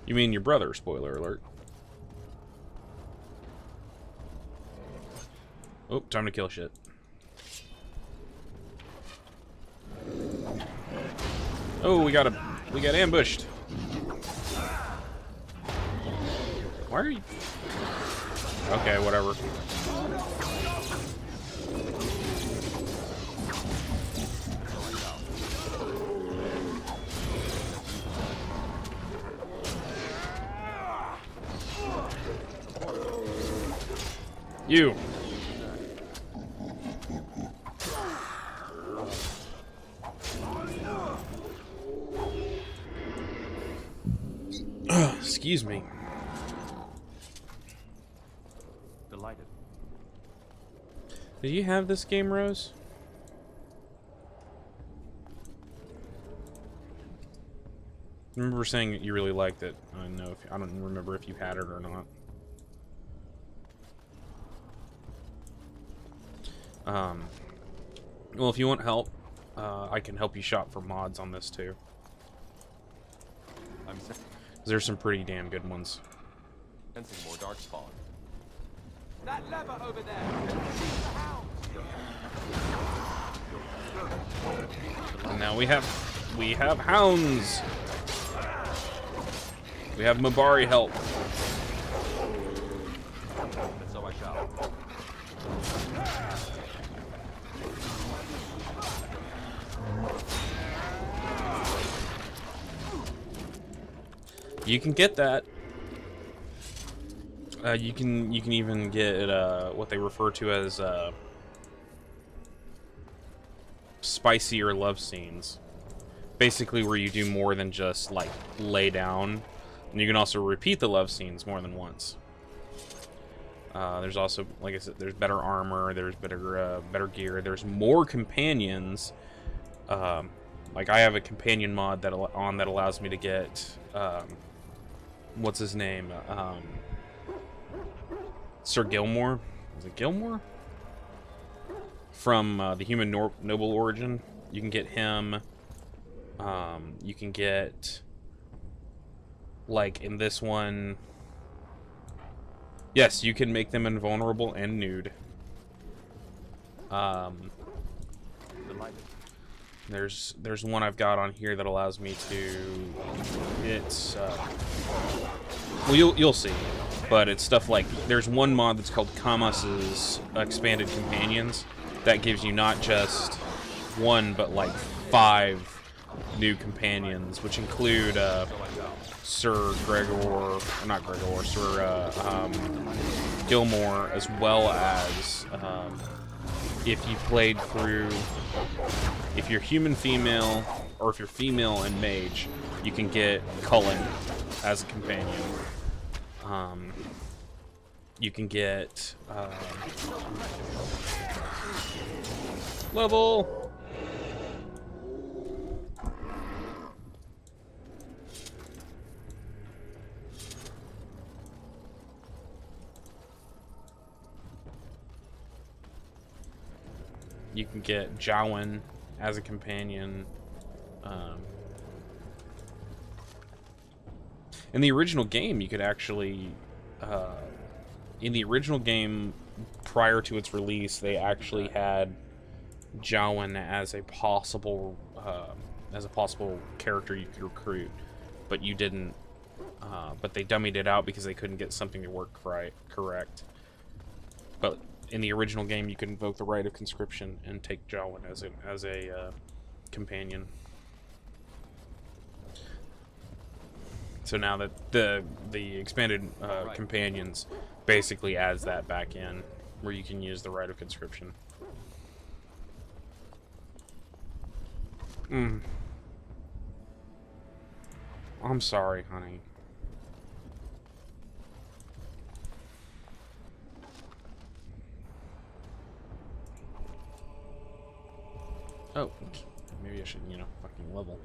You mean your brother, spoiler alert. Oh, time to kill shit. Oh, we got ambushed. Why are you? Okay, whatever. You. Excuse me. Delighted. Did you have this game, Rose? I remember saying that you really liked it. I don't remember if you had it or not. Well, if you want help, I can help you shop for mods on this too. There's some pretty damn good ones. Sensing more darkspawn. That lever over there! Keep the hounds! And now we have hounds. We have Mabari help. And so I shall. You can get that. You can even get what they refer to as spicier love scenes. Basically, where you do more than just like lay down, and you can also repeat the love scenes more than once. There's also, like I said, there's better armor, there's better gear, there's more companions. Like I have a companion mod that allows me to get what's his name? Sir Gilmore? Is it Gilmore? From the Human Noble Origin. You can get him. You can get, like in this one, yes, you can make them invulnerable and nude. There's one I've got on here that allows me to. It's well, you'll see, but it's stuff like there's one mod that's called Kamas's Expanded Companions that gives you not just one but like 5 new companions, which include Sir Gilmore, as well as if you played through, if you're human female, or if you're female and mage, you can get Cullen as a companion. You can get level. You can get Jowen as a companion. In the original game, you could actually... in the original game, prior to its release, they actually had Jowen as a possible character you could recruit, but you didn't. But they dummied it out because they couldn't get something to work correct. But in the original game, you could invoke the Rite of Conscription and take Jowen as a companion. So now that the expanded companions basically adds that back in, where you can use the Rite of Conscription. I'm sorry, honey. Oh, maybe I should, fucking level.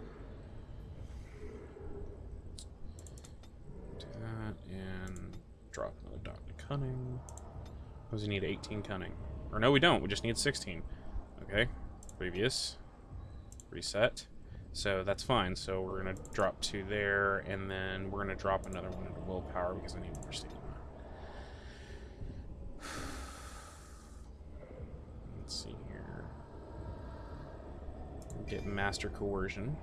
Do that and drop another dot to cunning. Because we need 18 cunning. Or no, we don't. We just need 16. Okay. Previous. Reset. So that's fine. So we're going to drop 2 there, and then we're going to drop another one into willpower because I need more stamina. Let's see here. Get Master Coercion.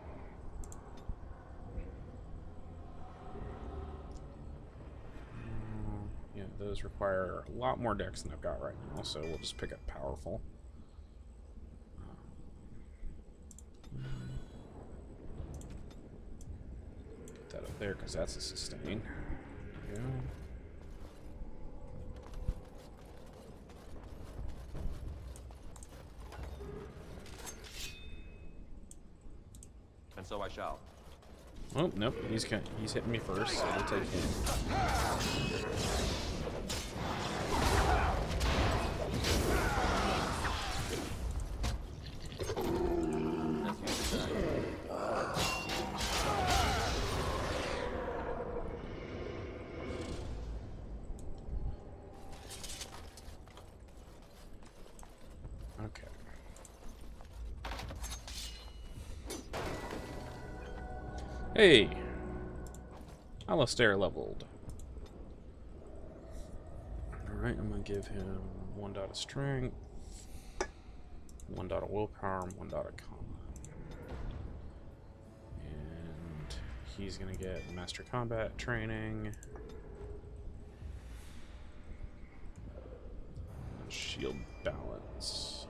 Yeah, those require a lot more dex than I've got right now, so we'll just pick up Powerful. Put that up there because that's a sustain. There we go. And so I shall. Oh, nope, he's hitting me first, so we'll take him. Okay. Hey! Alistair leveled. Alright, I'm going to give him 1 dot of strength, 1 dot of willpower, and 1 dot of combat. And he's going to get master combat training. Shield balance.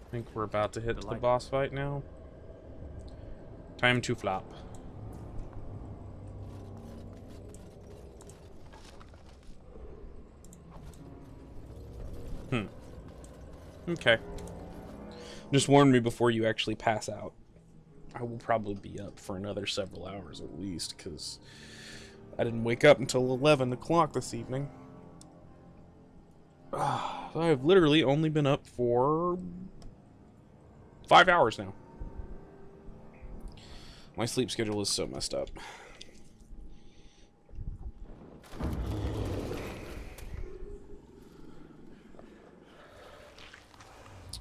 I think we're about to hit the boss fight now. Time to flop. Okay. Just warn me before you actually pass out. I will probably be up for another several hours at least, because I didn't wake up until 11 o'clock this evening. I've literally only been up for 5 hours now. My sleep schedule is so messed up.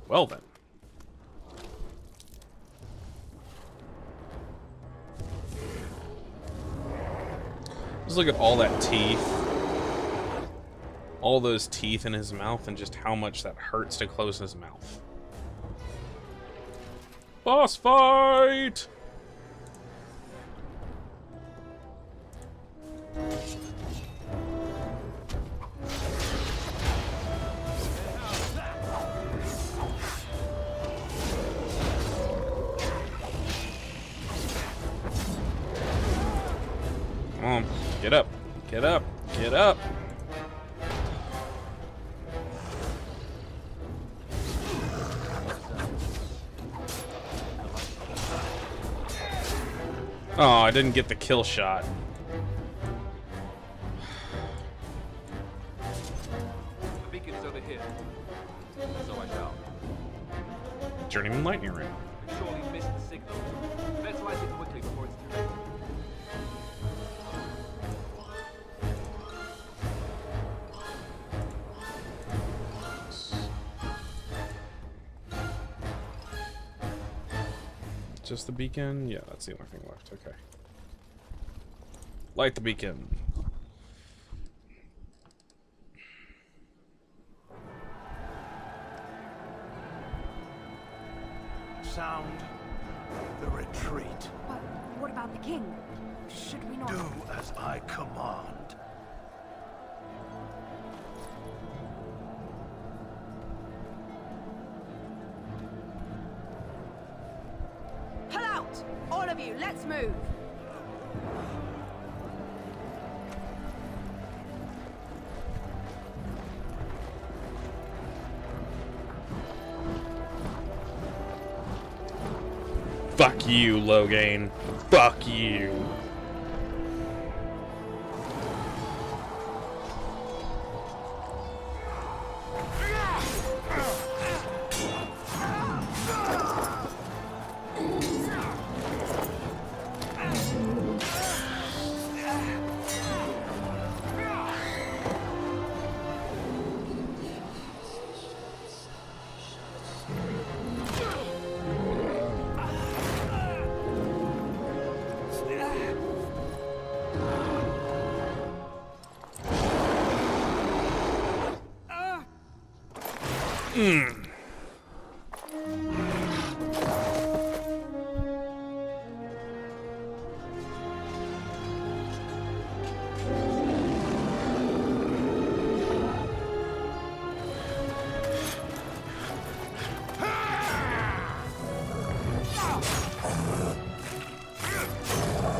Well then. Just look at all that teeth. All those teeth in his mouth and just how much that hurts to close his mouth. Boss fight! Come on, get up, get up, get up. Oh, I didn't get the kill shot. The beacon's over here. So I shall. Journeyman lightning ring. We surely missed the signal. Let's light it quickly before it's too late. Just the beacon? Yeah, that's the only thing left. Okay. Light the beacon. Sound the retreat. But what about the king? Should we not... Do as I command. Pull out! All of you, let's move! Fuck you, Logain. Fuck you.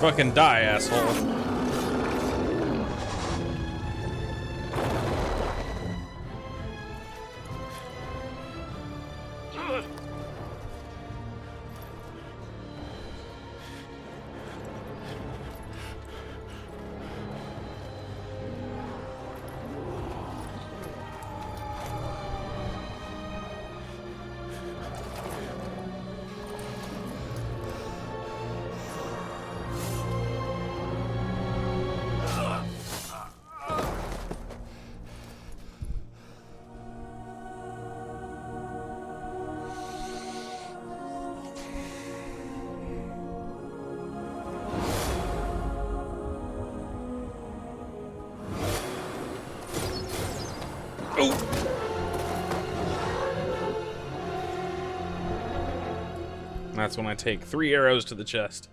Fucking die, asshole. That's when I take 3 arrows to the chest.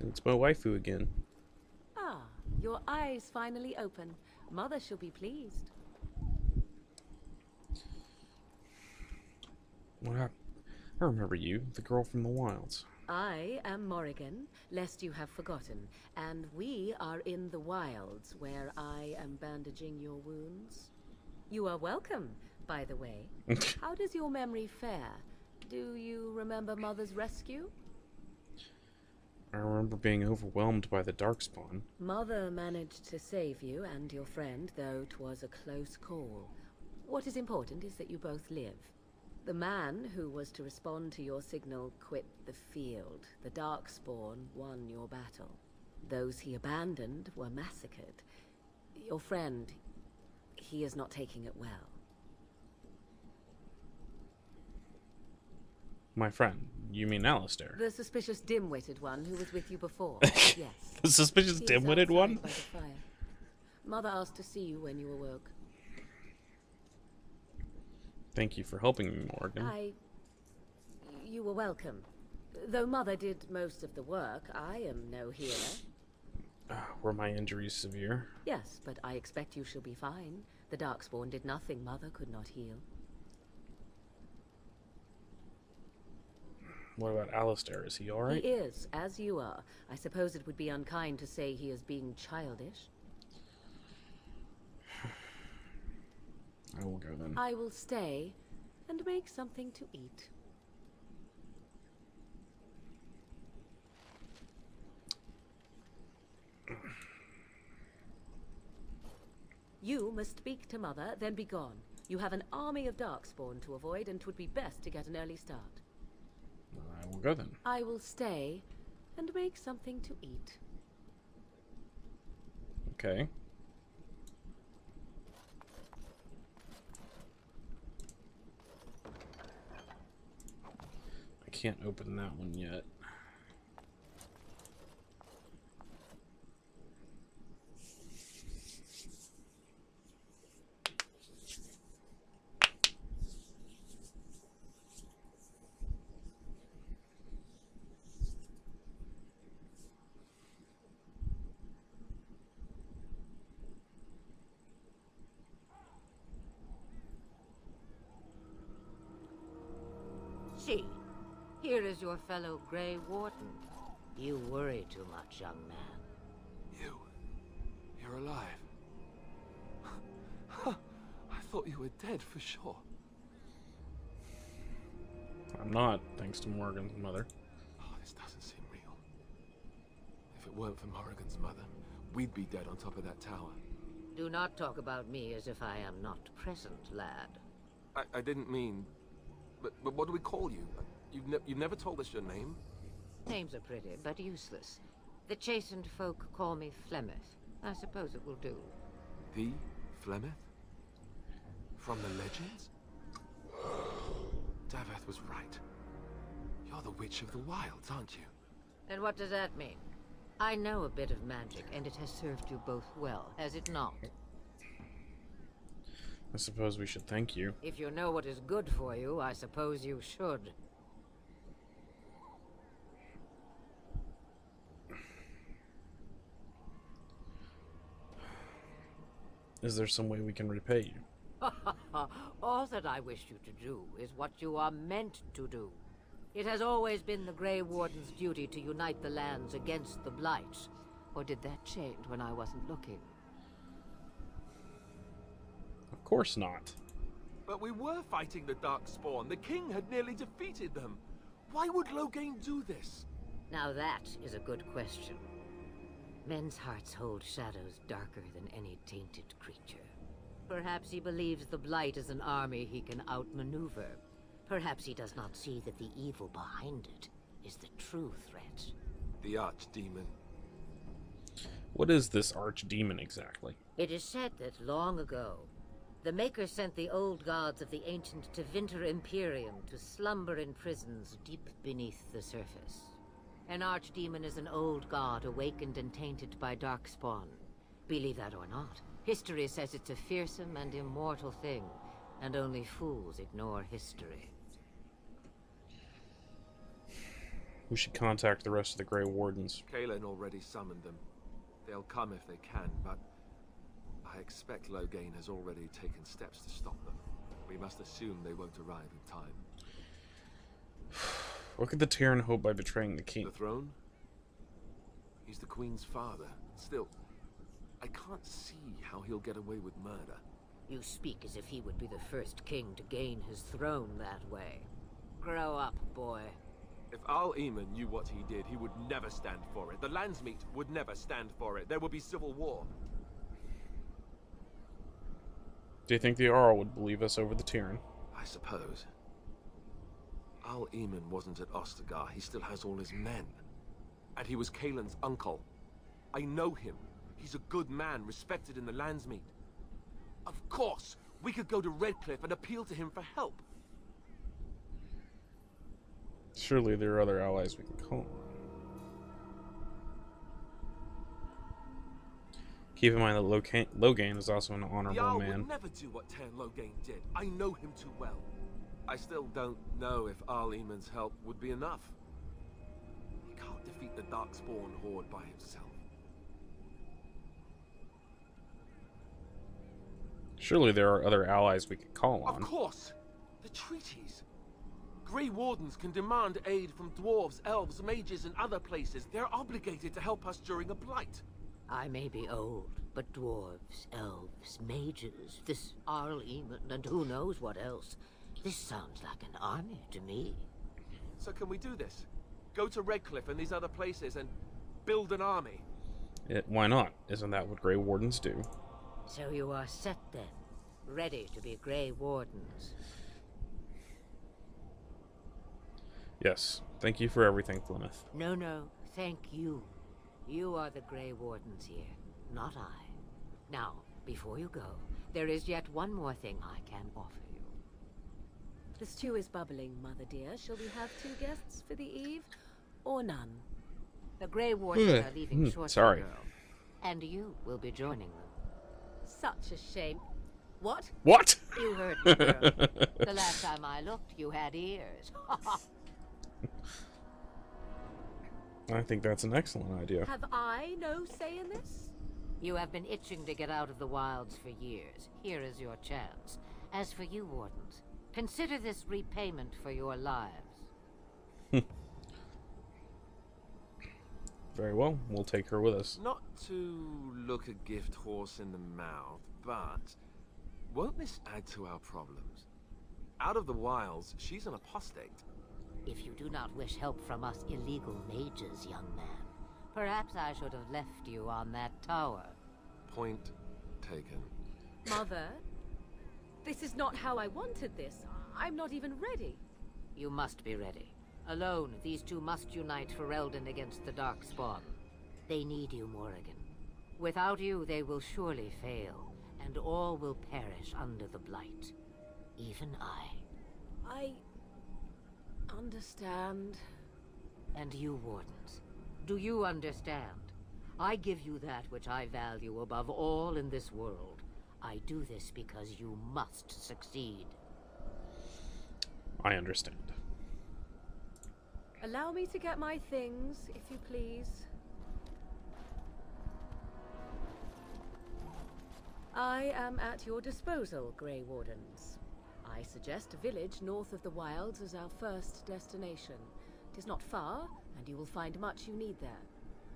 It's my waifu again. Ah, your eyes finally open. Mother shall be pleased. What happened? I remember you, the girl from the wilds. I am Morrigan, lest you have forgotten, and we are in the wilds, where I am bandaging your wounds. You are welcome, by the way. How does your memory fare? Do you remember Mother's rescue? I remember being overwhelmed by the darkspawn. Mother managed to save you and your friend, though 'twas a close call. What is important is that you both live. The man who was to respond to your signal quit the field. The Darkspawn won your battle. Those he abandoned were massacred. Your friend, he is not taking it well. My friend, you mean Alistair? The suspicious dim-witted one who was with you before. Yes. The suspicious He is dim-witted outside one? by the fire. Mother asked to see you when you awoke. Thank you for helping me, Morgan. You were welcome. Though Mother did most of the work, I am no healer. Were my injuries severe? Yes, but I expect you shall be fine. The Darkspawn did nothing Mother could not heal. What about Alistair? Is he alright? He is, as you are. I suppose it would be unkind to say he is being childish. I will go then. I will stay and make something to eat. You must speak to Mother, then be gone. You have an army of Darkspawn to avoid, and 'twould be best to get an early start. I will go then. I will stay and make something to eat. Okay. I can't open that one yet. See, here is your fellow Grey Warden. You worry too much, young man. You're alive. I thought you were dead for sure. I'm not, thanks to Morgan's mother. Oh, this doesn't seem real. If it weren't for Morrigan's mother, we'd be dead on top of that tower. Do not talk about me as if I am not present, lad. I didn't mean... But what do we call you? You've never told us your name? Names are pretty, but useless. The chastened folk call me Flemeth. I suppose it will do. The Flemeth? From the legends? Daveth was right. You're the Witch of the Wilds, aren't you? And what does that mean? I know a bit of magic, and it has served you both well, has it not? I suppose we should thank you. If you know what is good for you, I suppose you should. Is there some way we can repay you? All that I wish you to do is what you are meant to do. It has always been the Grey Warden's duty to unite the lands against the Blights. Or did that change when I wasn't looking? Of course not. But we were fighting the Darkspawn. The king had nearly defeated them. Why would Loghain do this? Now that is a good question. Men's hearts hold shadows darker than any tainted creature. Perhaps he believes the Blight is an army he can outmaneuver. Perhaps he does not see that the evil behind it is the true threat. The Archdemon. What is this archdemon exactly? It is said that long ago, the Maker sent the old gods of the ancient Tevinter Imperium to slumber in prisons deep beneath the surface. An archdemon is an old god awakened and tainted by darkspawn. Believe that or not, history says it's a fearsome and immortal thing, and only fools ignore history. We should contact the rest of the Grey Wardens. Kalen already summoned them. They'll come if they can, but I expect Loghain has already taken steps to stop them. We must assume they won't arrive in time. What could the Terran hope by betraying the king? The throne? He's the Queen's father. Still, I can't see how he'll get away with murder. You speak as if he would be the first king to gain his throne that way. Grow up, boy. If Al-Eamon knew what he did, he would never stand for it. The Landsmeet would never stand for it. There would be civil war. Do you think the Arl would believe us over the Terran? I suppose. Al-Eamon wasn't at Ostagar. He still has all his men. And he was Kalen's uncle. I know him. He's a good man, respected in the Landsmeet. Of course, we could go to Redcliffe and appeal to him for help. Surely there are other allies we can call on. Keep in mind that Loghain is also an honorable Jarl man. would never do what Tan Loghain did. I know him too well. I still don't know if Al-Eamon's help would be enough. He can't defeat the Darkspawn horde by himself. Surely there are other allies we could call on. Of course! The treaties! Grey Wardens can demand aid from dwarves, elves, mages, and other places. They're obligated to help us during a blight. I may be old, but dwarves, elves, mages, this Al-Eamon, and who knows what else. This sounds like an army to me. So can we do this? Go to Redcliffe and these other places and build an army? Why not? Isn't that what Grey Wardens do? So you are set then, ready to be Grey Wardens. Yes. Thank you for everything, Plymouth. No, thank you. You are the Grey Wardens here, not I. Now, before you go, there is yet one more thing I can offer you. The stew is bubbling, Mother dear. Shall we have 2 guests for the eve, or none? The Grey Wardens are leaving shortly, sorry. girl. And you will be joining them. Such a shame. What? What? You heard me, girl. The last time I looked, you had ears. I think that's an excellent idea. Have I no say in this? You have been itching to get out of the wilds for years. Here is your chance. As for you, Wardens, consider this repayment for your lives. Very well, we'll take her with us. Not to look a gift horse in the mouth, but won't this add to our problems? Out of the wilds, she's an apostate. If you do not wish help from us illegal mages, young man, perhaps I should have left you on that tower. Point taken. Mother, this is not how I wanted this. I'm not even ready. You must be ready. Alone, these two must unite for Eldon against the Darkspawn. They need you, Morrigan. Without you, they will surely fail, and all will perish under the Blight. Even I understand. And you, Wardens, do you understand? I give you that which I value above all in this world. I do this because you must succeed. I understand. Allow me to get my things, if you please. I am at your disposal, Grey Wardens. I suggest a village north of the wilds as our first destination. It is not far, and you will find much you need there.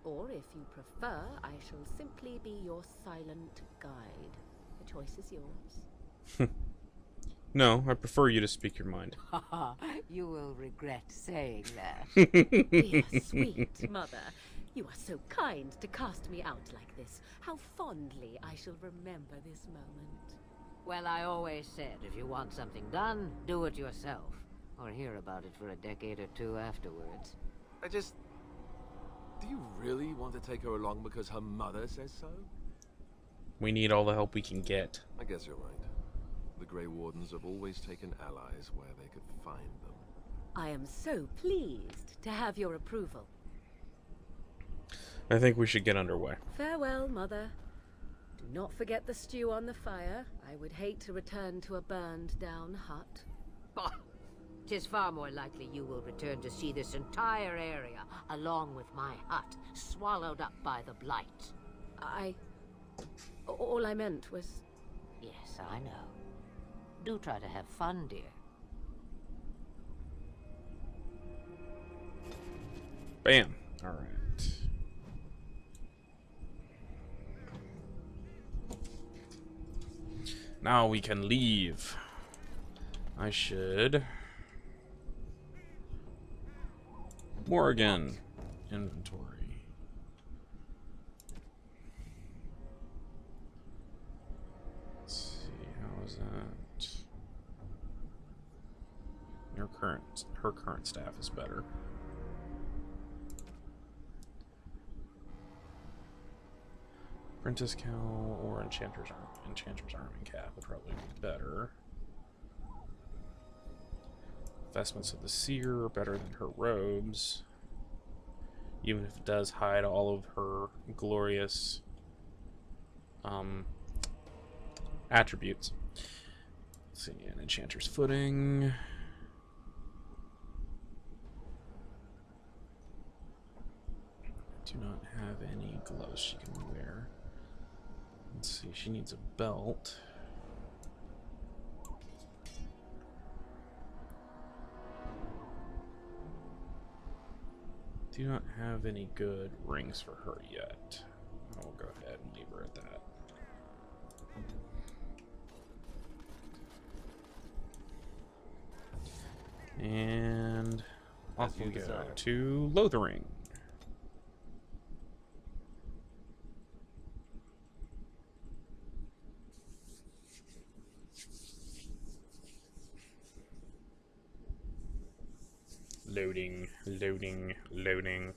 Or, if you prefer, I shall simply be your silent guide. The choice is yours. No, I prefer you to speak your mind. You will regret saying that. Dear sweet mother, you are so kind to cast me out like this. How fondly I shall remember this moment. Well, I always said, if you want something done, do it yourself. Or hear about it for a decade or two afterwards. Do you really want to take her along because her mother says so? We need all the help we can get. I guess you're right. The Grey Wardens have always taken allies where they could find them. I am so pleased to have your approval. I think we should get underway. Farewell, Mother. Do not forget the stew on the fire. I would hate to return to a burned-down hut. Bah! 'Tis far more likely you will return to see this entire area, along with my hut, swallowed up by the blight. All I meant was... Yes, I know. Do try to have fun, dear. Bam. Alright. Now we can leave. I should... Morgan. Inventory. Let's see, how is that? Her current staff is better. Apprentice Cowl or Enchanter's Arm and Cap would probably be better. Vestments of the Seer are better than her robes, even if it does hide all of her glorious attributes. Let's see, an Enchanter's Footing. Do not have any gloves she can wear. Let's see, she needs a belt. Do not have any good rings for her yet. I'll go ahead and leave her at that. And off we go to Lothering. Loading, loading, loading.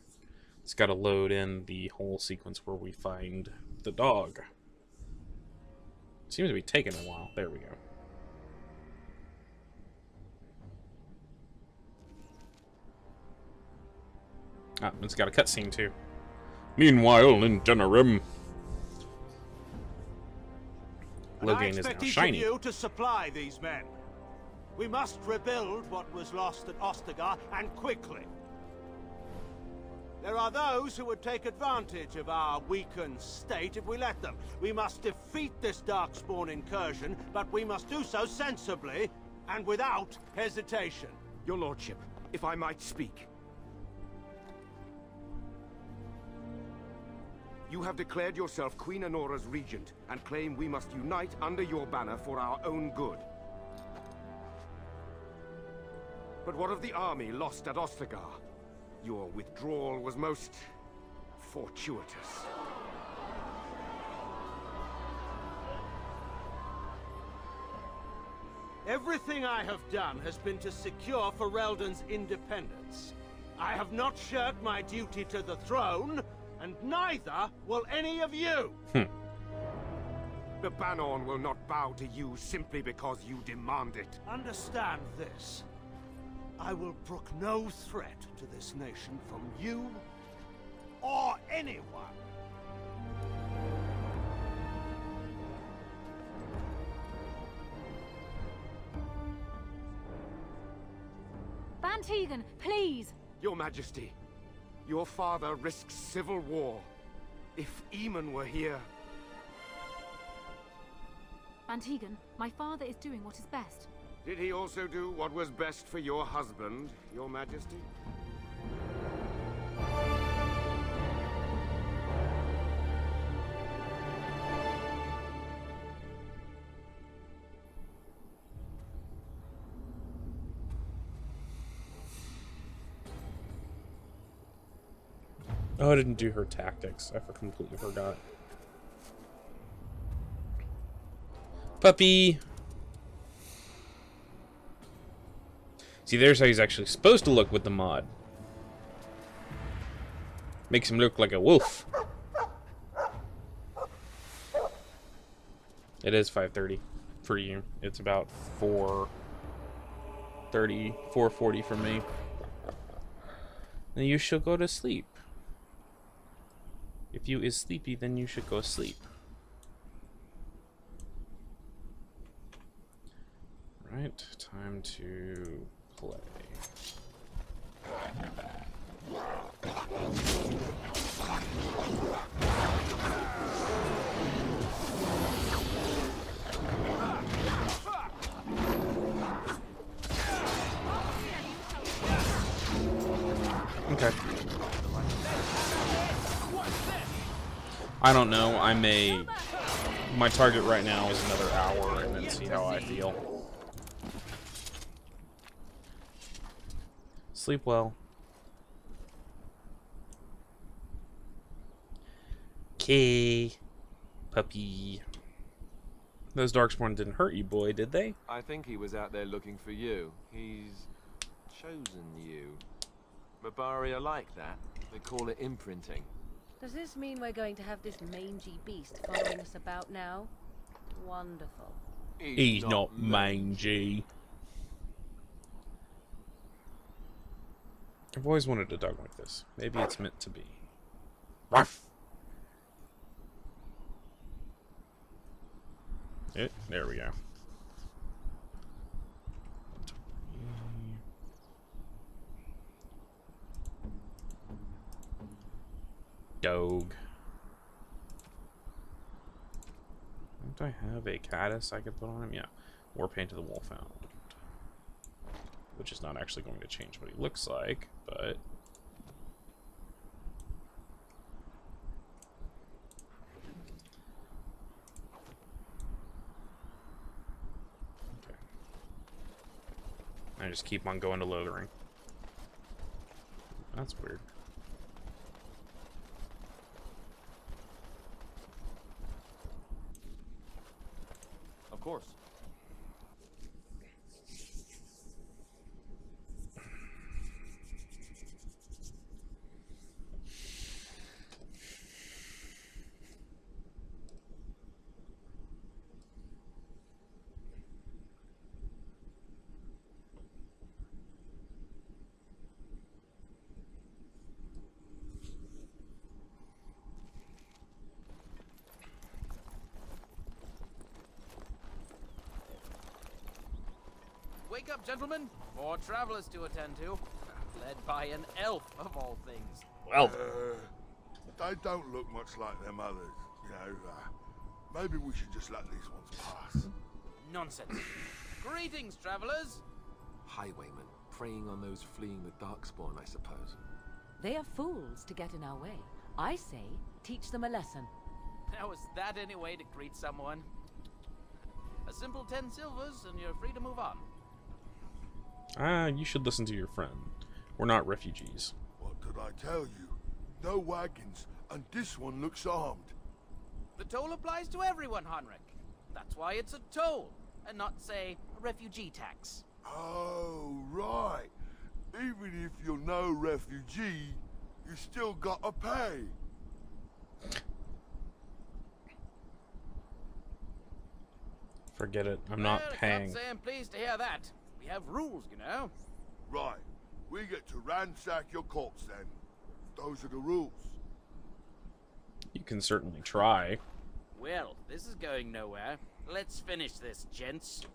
It's got to load in the whole sequence where we find the dog. Seems to be taking a while. There we go. Ah, it's got a cutscene too. Meanwhile, in Denerim, Logain is now shiny. I expect each of you to supply these men. We must rebuild what was lost at Ostagar, and quickly. There are those who would take advantage of our weakened state if we let them. We must defeat this Darkspawn incursion, but we must do so sensibly and without hesitation. Your lordship, if I might speak. You have declared yourself Queen Anora's regent, and claim we must unite under your banner for our own good. But what of the army lost at Ostagar? Your withdrawal was most fortuitous. Everything I have done has been to secure Ferelden's independence. I have not shirked my duty to the throne, and neither will any of you! The Banorn will not bow to you simply because you demand it. Understand this. I will brook no threat to this nation from you or anyone. Bantegan, please! Your Majesty, your father risks civil war. If Eamon were here... Bantegan, my father is doing what is best. Did he also do what was best for your husband, Your Majesty? Oh, I didn't do her tactics. I completely forgot. Puppy! See, there's how he's actually supposed to look with the mod. Makes him look like a wolf. It is 5:30 for you. It's about 4:30, 4:40 for me. Then you should go to sleep. If you is sleepy, then you should go sleep. Right, time to play. Okay. I don't know. My target right now is another hour, and then see how I feel. Sleep well. Okay, puppy. Those Darkspawn didn't hurt you, boy, did they? I think he was out there looking for you. He's chosen you. Mabaria like that. They call it imprinting. Does this mean we're going to have this mangy beast following us about now? Wonderful. He's not mangy. I've always wanted a dog like this. Maybe it's meant to be. Ruff! There we go. Dog. Don't I have a caddis I could put on him? Yeah. War Paint to the Wolfhound. Which is not actually going to change what he looks like, but... Okay. I just keep on going to Lothering. That's weird. Of course. Wake up, gentlemen. More travelers to attend to. Led by an elf, of all things. Well, they don't look much like them others, you know. Maybe we should just let these ones pass. Nonsense. Greetings, travelers. Highwaymen, preying on those fleeing the Darkspawn, I suppose. They are fools to get in our way. I say, teach them a lesson. Now, is that any way to greet someone? A simple 10 silvers, and you're free to move on. You should listen to your friend. We're not refugees. What did I tell you? No wagons, and this one looks armed. The toll applies to everyone, Henrik. That's why it's a toll, and not, say, a refugee tax. Oh, right. Even if you're no refugee, you still gotta pay. Forget it. I'm not paying. I can't say I'm pleased to hear that. We have rules, you know. Right. We get to ransack your corpse then. Those are the rules. You can certainly try. Well, this is going nowhere. Let's finish this, gents.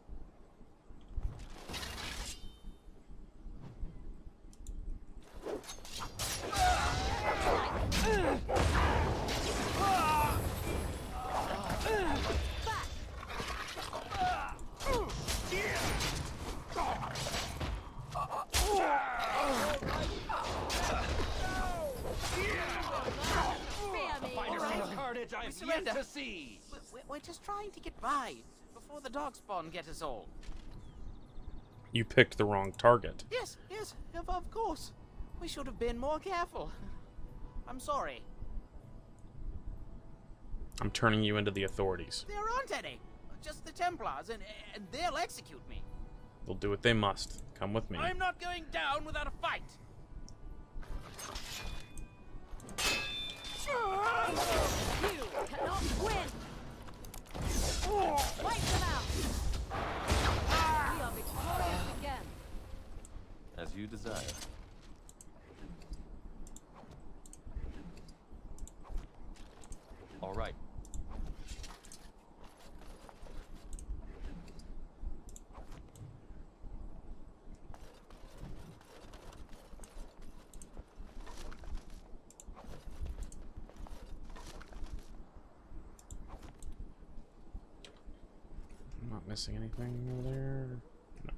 I've yet to see. We're just trying to get by before the Darkspawn get us all. You picked the wrong target. Yes, of course. We should have been more careful. I'm sorry. I'm turning you into the authorities. There aren't any. Just the Templars, and they'll execute me. They'll do what they must. Come with me. I'm not going down without a fight. You cannot win! Wipe them out! We are victorious again. As you desire. All right. I'm not missing anything over there. No.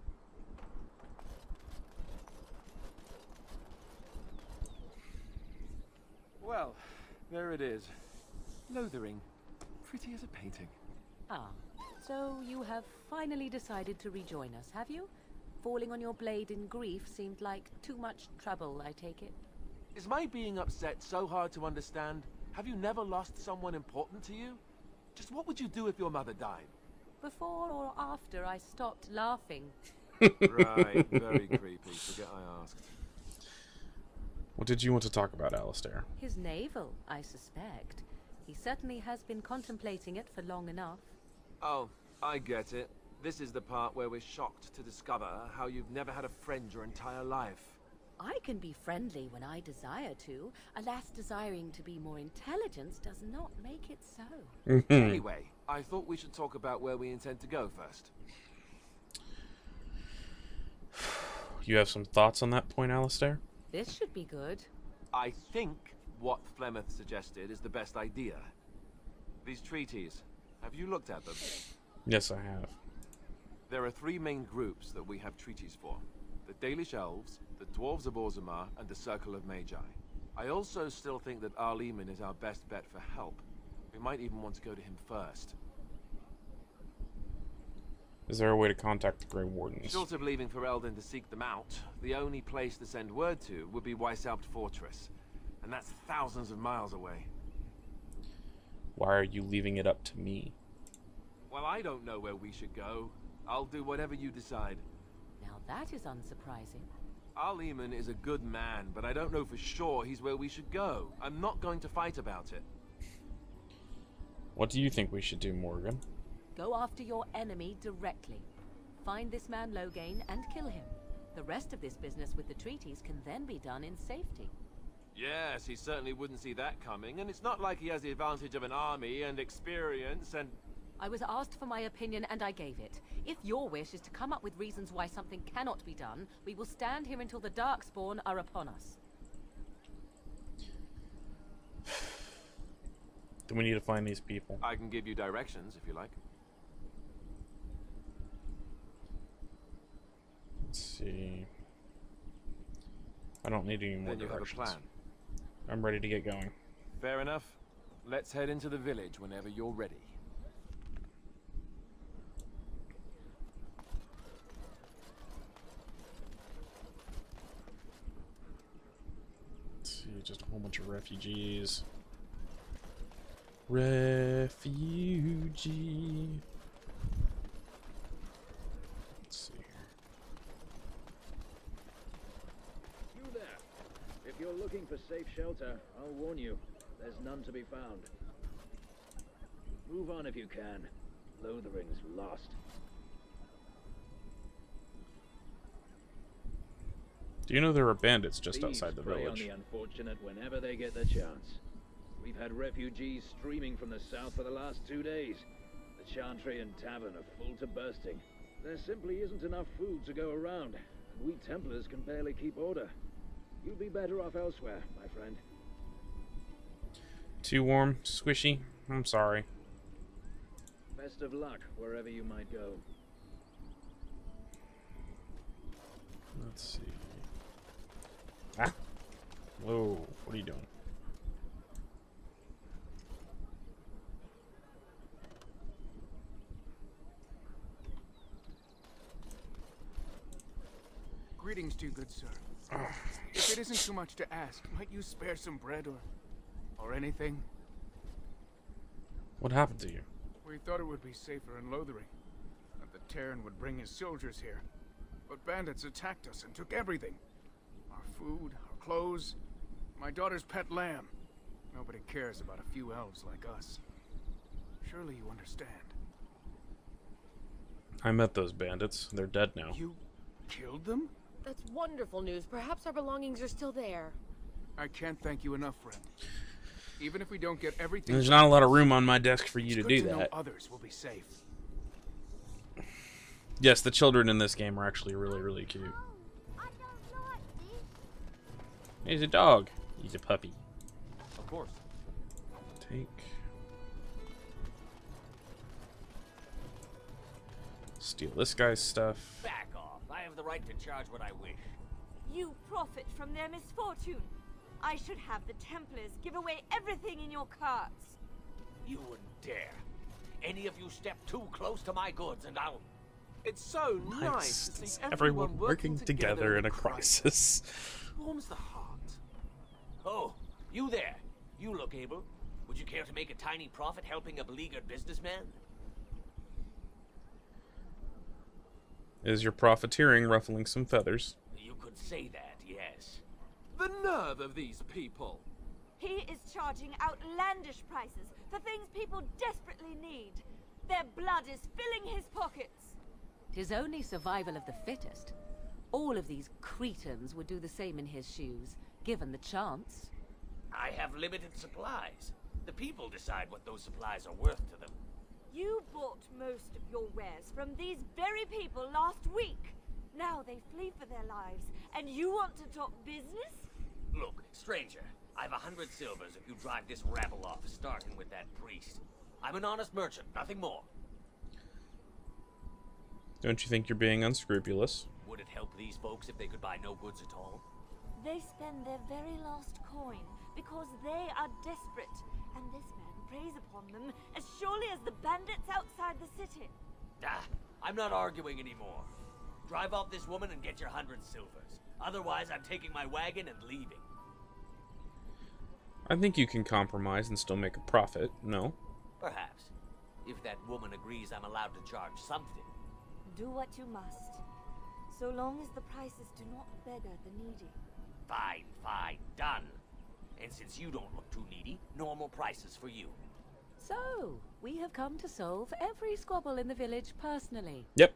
Well, there it is. Lothering. Pretty as a painting. Ah, so you have finally decided to rejoin us, have you? Falling on your blade in grief seemed like too much trouble, I take it. Is my being upset so hard to understand? Have you never lost someone important to you? Just what would you do if your mother died? Before or after I stopped laughing? Right, very creepy. Forget I asked. What did you want to talk about, Alistair? His navel, I suspect. He certainly has been contemplating it for long enough. Oh, I get it. This is the part where we're shocked to discover how you've never had a friend your entire life. I can be friendly when I desire to. Alas, desiring to be more intelligent does not make it so. Anyway, I thought we should talk about where we intend to go first. You have some thoughts on that point, Alistair? This should be good. I think what Flemeth suggested is the best idea. These treaties, have you looked at them? Yes, I have. There are three main groups that we have treaties for. The Dalish Elves, the Dwarves of Orzammar, and the Circle of Magi. I also still think that Arleman is our best bet for help. We might even want to go to him first. Is there a way to contact the Grey Wardens? Short of leaving for Eldon to seek them out, the only place to send word to would be Weishaupt Fortress. And that's thousands of miles away. Why are you leaving it up to me? Well, I don't know where we should go. I'll do whatever you decide. Now that is unsurprising. Arleman is a good man, but I don't know for sure he's where we should go. I'm not going to fight about it. What do you think we should do, Morgan? Go after your enemy directly. Find this man Loghain and kill him. The rest of this business with the treaties can then be done in safety. Yes, he certainly wouldn't see that coming, and it's not like he has the advantage of an army and experience and... I was asked for my opinion and I gave it. If your wish is to come up with reasons why something cannot be done, we will stand here until the Darkspawn are upon us. Then we need to find these people. I can give you directions if you like. Let's see. I don't need any more Then you directions. have a plan. I'm ready to get going. Fair enough. Let's head into the village whenever you're ready. Let's see, just a whole bunch of refugees. Refugee. Let's see here. You there. If you're looking for safe shelter, I'll warn you, there's none to be found. Move on if you can. Lothering's lost. Do you know there are bandits just Thieves outside the prey village? on the unfortunate whenever they get the chance. We've had refugees streaming from the south for the last 2 days. The Chantry and Tavern are full to bursting. There simply isn't enough food to go around, and we Templars can barely keep order. You'd be better off elsewhere, my friend. Too warm? Squishy? I'm sorry. Best of luck wherever you might go. Let's see. Ah! Whoa, what are you doing? Greetings to you, good sir. If it isn't too much to ask, might you spare some bread or anything? What happened to you? We thought it would be safer in Lothering, that the Terran would bring his soldiers here. But bandits attacked us and took everything. Our food, our clothes, my daughter's pet lamb. Nobody cares about a few elves like us. Surely you understand. I met those bandits. They're dead now. You killed them? That's wonderful news. Perhaps our belongings are still there. I can't thank you enough, friend. Even if we don't get everything... There's not a lot of room on my desk for you to do know that. Others will be safe. Yes, the children in this game are actually really, really cute. He's a dog. He's a puppy. Of course. Take. Steal this guy's stuff. Back off. I have the right to charge what I wish. You profit from their misfortune. I should have the Templars give away everything in your carts. You wouldn't dare. Any of you step too close to my goods and I'll... It's so nice to see everyone working together in a crisis. Warms the heart. Oh, you there. You look able. Would you care to make a tiny profit helping a beleaguered businessman? Is your profiteering ruffling some feathers? You could say that, yes. The nerve of these people! He is charging outlandish prices for things people desperately need. Their blood is filling his pockets. 'Tis only survival of the fittest. All of these cretins would do the same in his shoes, given the chance. I have limited supplies. The people decide what those supplies are worth to them. You bought most of your wares from these very people last week. Now they flee for their lives, and you want to talk business? Look, stranger, I've 100 silvers if you drive this rabble off, starting with that priest. I'm an honest merchant, nothing more. Don't you think you're being unscrupulous? Would it help these folks if they could buy no goods at all? They spend their very last coin because they are desperate, and this man preys upon them as surely as the bandits outside the city. Ah, I'm not arguing anymore. Drive off this woman and get your 100 silvers. Otherwise, I'm taking my wagon and leaving. I think you can compromise and still make a profit, no? Perhaps. If that woman agrees I'm allowed to charge something. Do what you must, so long as the prices do not beggar the needy. Fine, fine, done. And since you don't look too needy, normal prices for you. So, we have come to solve every squabble in the village personally. Yep.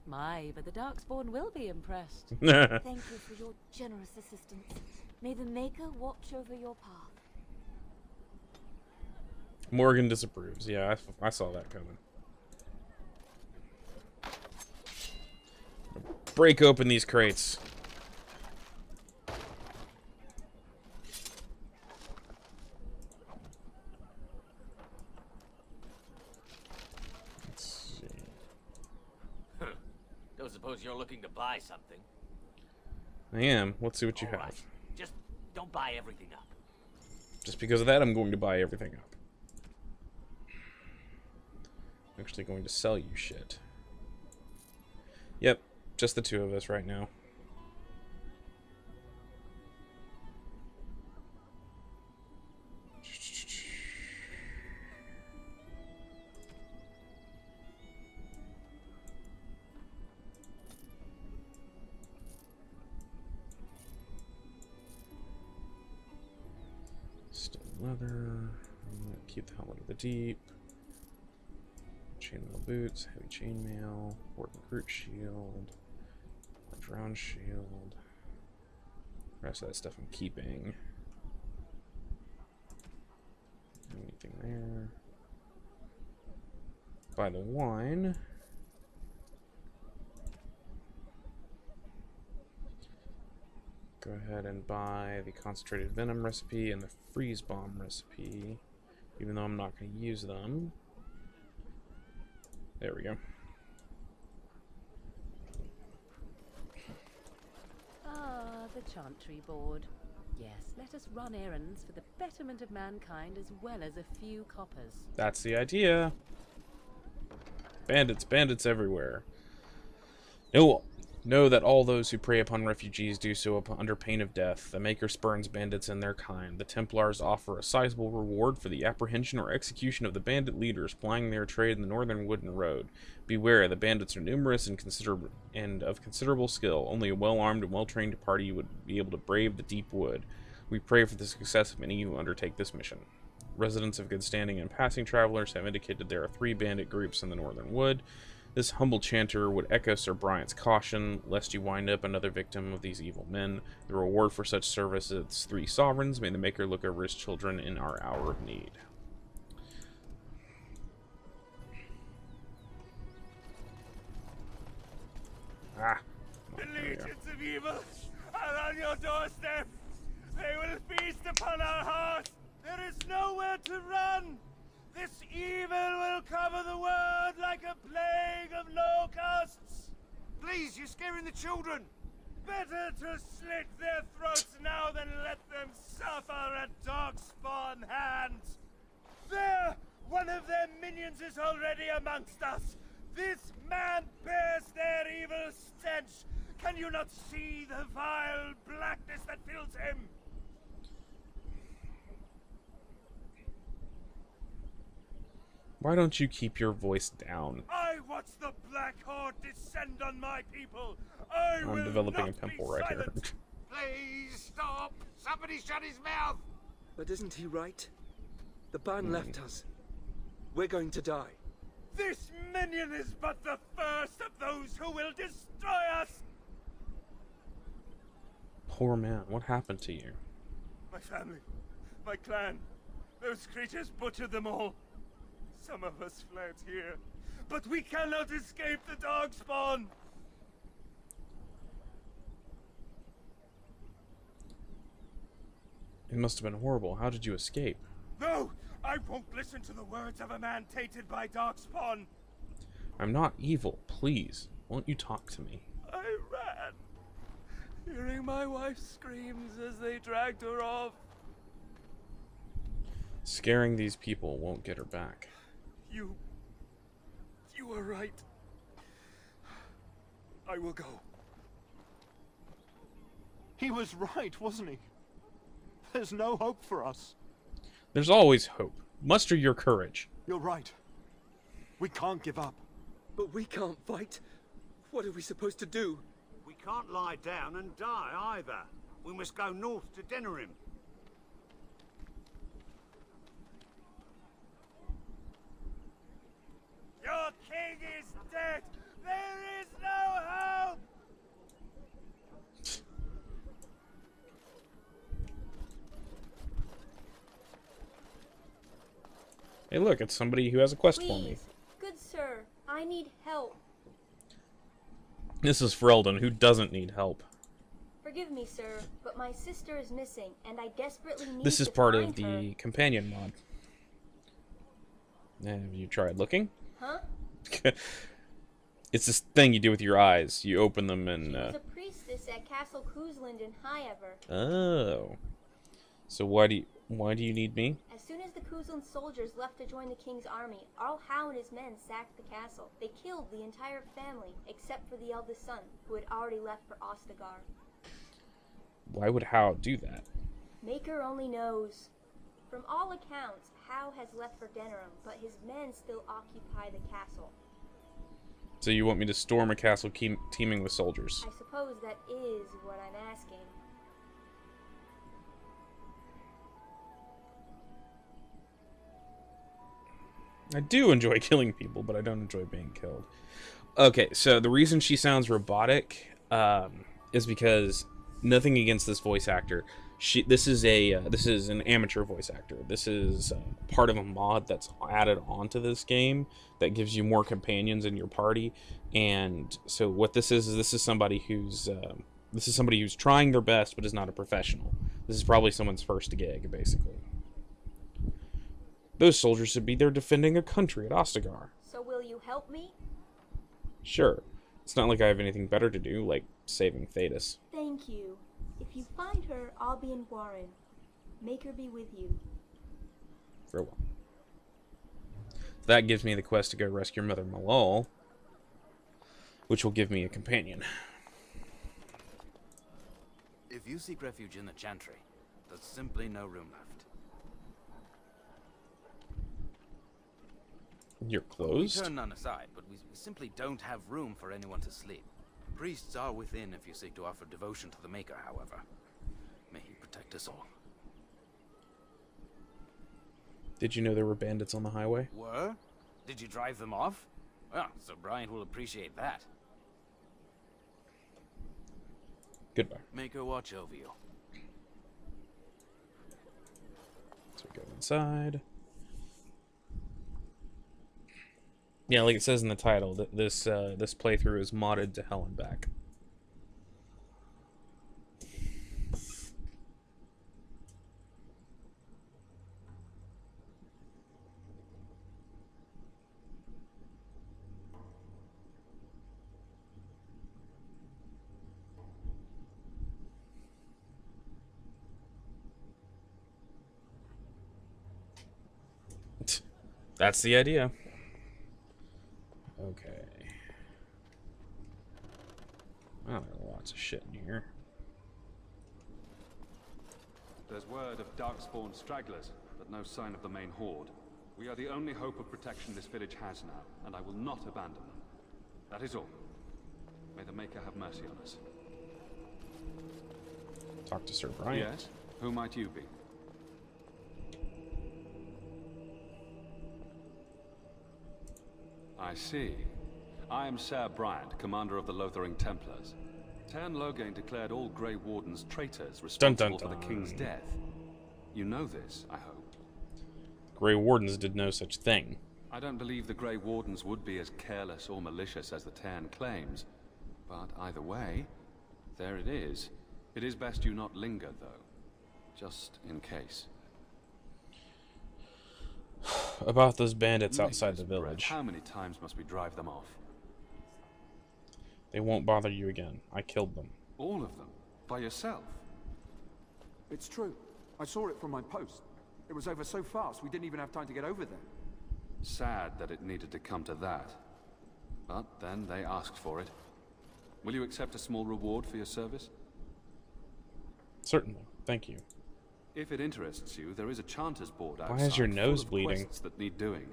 My, but the Darkspawn will be impressed. Thank you for your generous assistance. May the Maker watch over your path. Morgan disapproves. Yeah, I saw that coming. Break open these crates. Let's see. Don't suppose you're looking to buy something. I am. Let's see what you All have. right. Just don't buy everything up. Just because of that, I'm going to buy everything up. I'm actually going to sell you shit. Yep, just the two of us right now. Still leather. Keep the helmet of the deep. Chainmail boots, heavy chainmail, Horde recruit shield, large round shield. The rest of that stuff I'm keeping. Anything there? Buy the wine. Go ahead and buy the concentrated venom recipe and the freeze bomb recipe, even though I'm not going to use them. There we go. Ah, the Chantry Board. Yes, let us run errands for the betterment of mankind as well as a few coppers. That's the idea. Bandits, bandits everywhere. Know that all those who prey upon refugees do so under pain of death. The Maker spurns bandits and their kind. The Templars offer a sizable reward for the apprehension or execution of the bandit leaders plying their trade in the northern wooden road. Beware, the bandits are numerous and of considerable skill. Only a well-armed and well-trained party would be able to brave the deep wood. We pray for the success of any who undertake this mission. Residents of good standing and passing travelers have indicated there are 3 bandit groups in the northern wood. This humble chanter would echo Sir Bryant's caution, lest you wind up another victim of these evil men. The reward for such service is 3 sovereigns. May the Maker look over his children in our hour of need. Ah. The legions of evil are on your doorstep. They will feast upon our hearts. There is nowhere to run. This evil will cover the world like a plague of locusts. Please, you're scaring the children. Better to slit their throats now than let them suffer at Darkspawn hands. There, one of their minions is already amongst us. This man bears their evil stench. Can you not see the vile blackness that fills him? Why don't you keep your voice down? I watch the Black Horde descend on my people. I'm developing a pimple right here. Please stop! Somebody shut his mouth! But isn't he right? The ban left us. We're going to die. This minion is but the first of those who will destroy us! Poor man, what happened to you? My family, my clan, those creatures butchered them all. Some of us fled here, but we cannot escape the Darkspawn! It must have been horrible. How did you escape? No! I won't listen to the words of a man tainted by Darkspawn! I'm not evil. Please, won't you talk to me? I ran, hearing my wife's screams as they dragged her off. Scaring these people won't get her back. You were right. I will go. He was right, wasn't he? There's no hope for us. There's always hope. Muster your courage. You're right. We can't give up. But we can't fight. What are we supposed to do? We can't lie down and die either. We must go north to Denerim. Your king is dead! There is no hope! Hey look, it's somebody who has a quest for me. Please, good sir, I need help. This is Ferelden, who doesn't need help. Forgive me, sir, but my sister is missing, and I desperately need This is to part find of the her. companion mod. Have you tried looking? Huh? It's this thing you do with your eyes. You open them and... She was a priestess at Castle Kuzland in Highever. Oh. So why do you need me? As soon as the Kuzland soldiers left to join the king's army, Arlhow and his men sacked the castle. They killed the entire family, except for the eldest son, who had already left for Ostagar. Why would Howe do that? Maker only knows. From all accounts, Howe has left for Denerim, but his men still occupy the castle. So you want me to storm a castle teeming with soldiers? I suppose that is what I'm asking. I do enjoy killing people, but I don't enjoy being killed. Okay, so the reason she sounds robotic is because nothing against this voice actor. This is an amateur voice actor. This is part of a mod that's added onto this game that gives you more companions in your party. And so what this is somebody who's trying their best but is not a professional. This is probably someone's first gig, basically. Those soldiers should be there defending their country at Ostagar. So will you help me? Sure. It's not like I have anything better to do, like saving Thetis. Thank you. If you find her, I'll be in Warren. Make her be with you. Farewell. That gives me the quest to go rescue Mother Malal, which will give me a companion. If you seek refuge in the Chantry, there's simply no room left. You're closed? We turn none aside, but we simply don't have room for anyone to sleep. Priests are within if you seek to offer devotion to the Maker, however. May he protect us all. Did you know there were bandits on the highway? Were? Did you drive them off? Well, Sir Brian will appreciate that. Goodbye. Make her watch over you. So we go inside. Yeah, like it says in the title, this playthrough is modded to hell and back. That's the idea. Okay. Well, there are lots of shit in here. There's word of darkspawn stragglers, but no sign of the main horde. We are the only hope of protection this village has now, and I will not abandon them. That is all. May the Maker have mercy on us. Talk to Sir Brian. Yes? Who might you be? I see. I am Sir Bryant, commander of the Lothering Templars. Tern Loghain declared all Grey Wardens traitors responsible for the King's death. You know this, I hope. Grey Wardens did no such thing. I don't believe the Grey Wardens would be as careless or malicious as the Tern claims. But either way, there it is. It is best you not linger, though. Just in case. About those bandits outside the village. How many times must we drive them off? They won't bother you again. I killed them. All of them? By yourself? It's true. I saw it from my post. It was over so fast we didn't even have time to get over there. Sad that it needed to come to that. But then they asked for it. Will you accept a small reward for your service? Certainly. Thank you. If it interests you, there is a Chanter's board outside. Why is your nose bleeding? That need doing.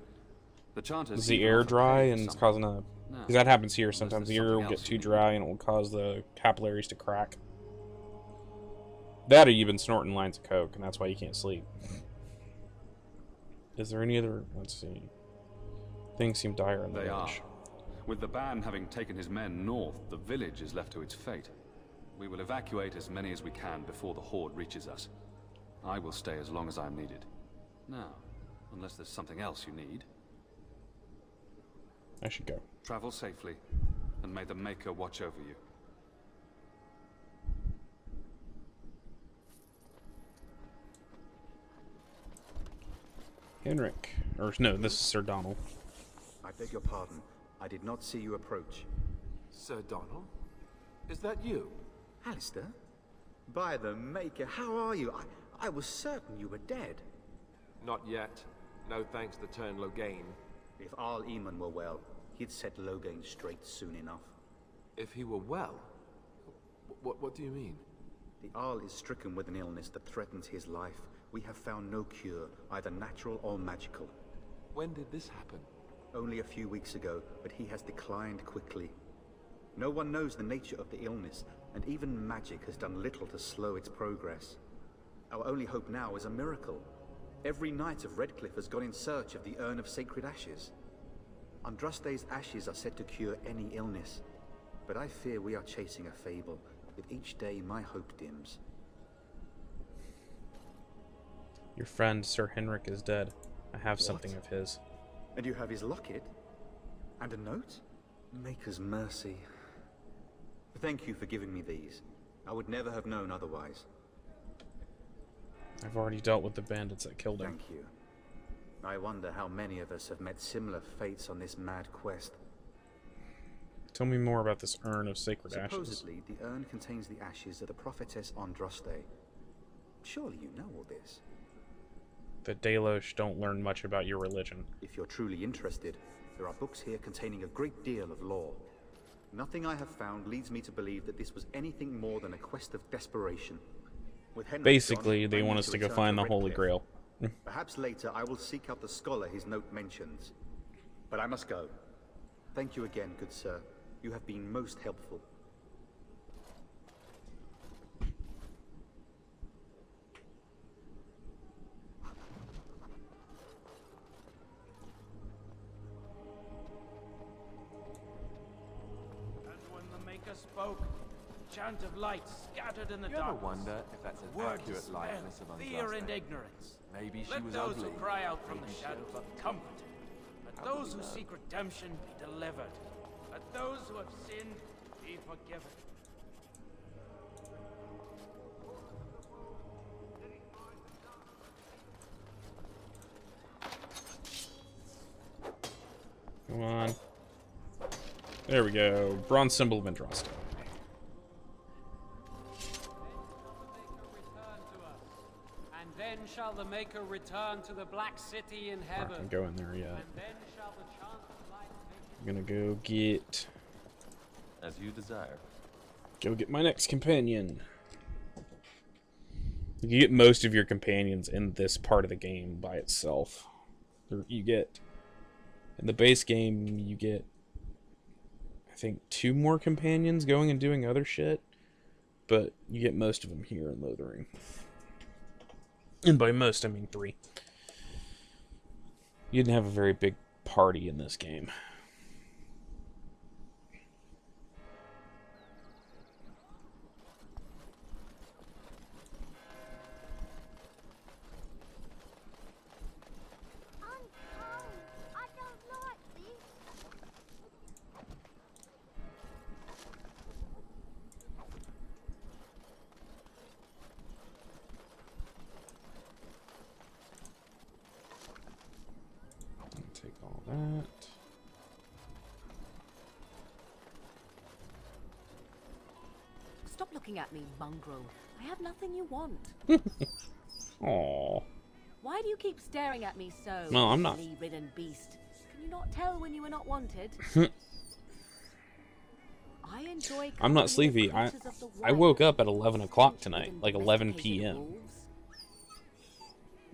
The Chanter's is the air dry and it's causing a... Because that happens here sometimes. The air will get too dry and it will cause the capillaries to crack. That or you've been snorting lines of coke and that's why you can't sleep. Is there any other... Let's see. Things seem dire in the village. With the ban having taken his men north, the village is left to its fate. We will evacuate as many as we can before the horde reaches us. I will stay as long as I'm needed. Now, unless there's something else you need. I should go. Travel safely, and may the Maker watch over you. Henrik. Or, no, this is Sir Donald. I beg your pardon. I did not see you approach. Sir Donald? Is that you? Alistair? By the Maker, how are you? I was certain you were dead. Not yet. No thanks to Tern Loghain. If Arl Eamon were well, he'd set Loghain straight soon enough. If he were well? What do you mean? The Arl is stricken with an illness that threatens his life. We have found no cure, either natural or magical. When did this happen? Only a few weeks ago, but he has declined quickly. No one knows the nature of the illness, and even magic has done little to slow its progress. Our only hope now is a miracle. Every knight of Redcliffe has gone in search of the Urn of Sacred Ashes. Andraste's ashes are said to cure any illness, but I fear we are chasing a fable. With each day, my hope dims. Your friend, Sir Henrik, is dead. I have something of his. And you have his locket? And a note? Maker's mercy. Thank you for giving me these. I would never have known otherwise. I've already dealt with the bandits that killed him. Thank you. I wonder how many of us have met similar fates on this mad quest. Tell me more about this Urn of Sacred Ashes. Supposedly, the urn contains the ashes of the prophetess Andraste. Surely you know all this. The Delosh don't learn much about your religion. If you're truly interested, there are books here containing a great deal of lore. Nothing I have found leads me to believe that this was anything more than a quest of desperation. With Henrik Basically, gone, they I want need us to go return find the Redcliffe. Holy Grail. Perhaps later I will seek out the scholar his note mentions. But I must go. Thank you again, good sir. You have been most helpful. Creator spoke. Chant of light scattered in the You ever darkness. wonder if that's an Word accurate dispel, likeness of fear and Andraste? ignorance. Maybe she Let was those ugly. who cry out from Maybe the she shadows was be comforted. Let How those could who we know? seek redemption be delivered. Let those who have sinned be forgiven. Come on. There we go. Bronze symbol of Andraste. And then shall the Maker return to the Black City in I heaven. can't go in there yet. And then shall the chant of light I'm gonna go get... As you desire. Go get my next companion. You get most of your companions in this part of the game by itself. You get... In the base game, you get... I think 2 more companions going and doing other shit. But you get most of them here in Lothering. And by most, I mean 3. You didn't have a very big party in this game. I don't like this. Take all that. Stop looking at me, mongrel. I have nothing you want. Aww. Why do you keep staring at me so? No, I'm not. Ridden beast. Can you not tell when you were not wanted? I enjoy. I'm not company of sleepy. creatures of the I wild. woke up at 11 o'clock tonight, like 11 p.m.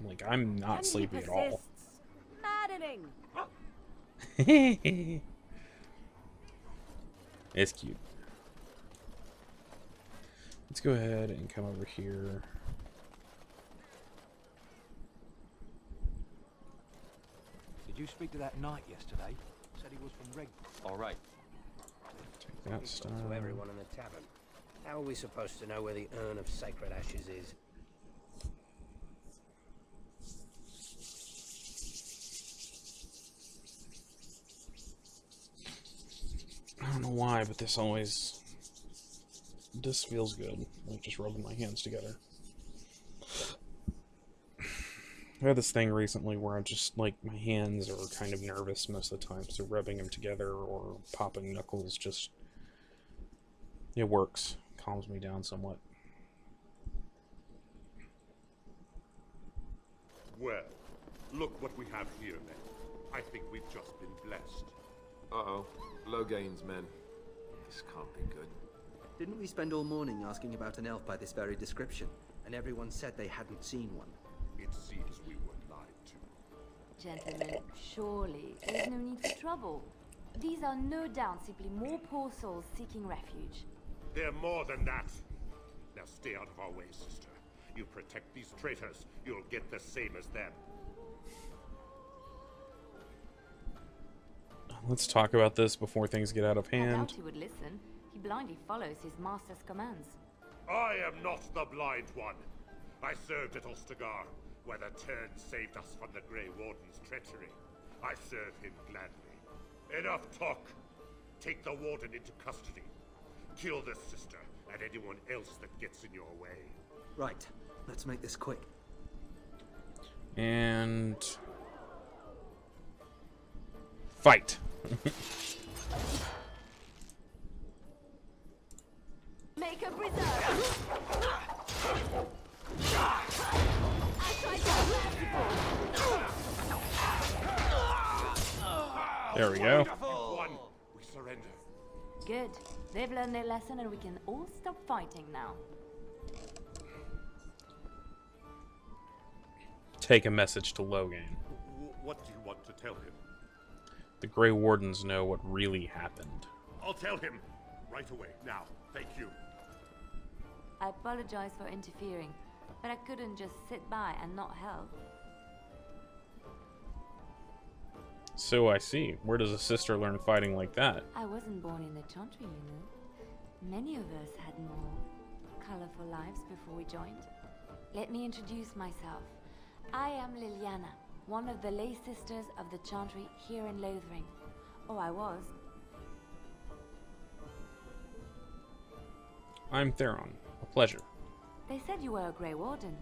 Like, I'm not And he sleepy at all. Maddening. It's cute. Let's go ahead and come over here. Did you speak to that knight yesterday? Said he was from Rig. All right. Take that stuff. To everyone in the tavern. How are we supposed to know where the urn of sacred ashes is? I don't know why, but this feels good. Like just rubbing my hands together. I had this thing recently where I'm just, like, my hands are kind of nervous most of the time, so rubbing them together or popping knuckles just... It works. Calms me down somewhat. Well, look what we have here, men. I think we've just been blessed. Uh-oh. Logain's men. This can't be good. Didn't we spend all morning asking about an elf by this very description? And everyone said they hadn't seen one. It seems we were lied to. Gentlemen, surely there's no need for trouble. These are no doubt simply more poor souls seeking refuge. They're more than that. Now stay out of our way, sister. You protect these traitors, you'll get the same as them. Let's talk about this before things get out of I hand. doubt he would listen. He blindly follows his master's commands. I am not the blind one. I served at Ostagar, where the Turn saved us from the Grey Warden's treachery. I serve him gladly. Enough talk. Take the Warden into custody. Kill this sister and anyone else that gets in your way. Right. Let's make this quick. And... fight! Make a preserve! I tried to be merciful! There we go. One. We surrender. Good. They've learned their lesson and we can all stop fighting now. Take a message to Logain. What do you want to tell him? The Grey Wardens know what really happened. I'll tell him. Right away. Now. Thank you. I apologize for interfering, but I couldn't just sit by and not help. So I see. Where does a sister learn fighting like that? I wasn't born in the Chantry, you know. Many of us had more colorful lives before we joined. Let me introduce myself. I am Liliana, one of the lay sisters of the Chantry here in Lothering. Or I was. I'm Theron. A pleasure. They said you were a Grey Warden.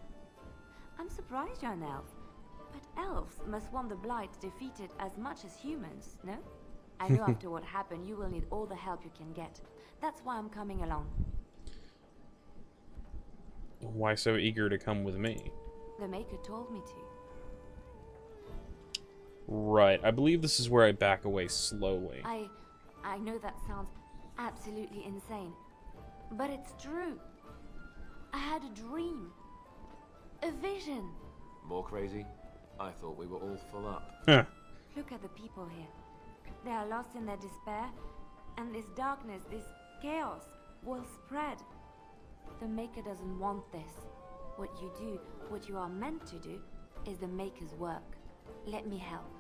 I'm surprised you're an elf. But elves must want the Blight defeated as much as humans, no? I know after what happened, you will need all the help you can get. That's why I'm coming along. Why so eager to come with me? The Maker told me to. Right. I believe this is where I back away slowly. I know that sounds absolutely insane, but it's true. I had a dream. A vision. More crazy? I thought we were all full up. Huh. Look at the people here. They are lost in their despair, and this darkness, this chaos, will spread. The Maker doesn't want this. What you do, what you are meant to do, is the Maker's work. Let me help.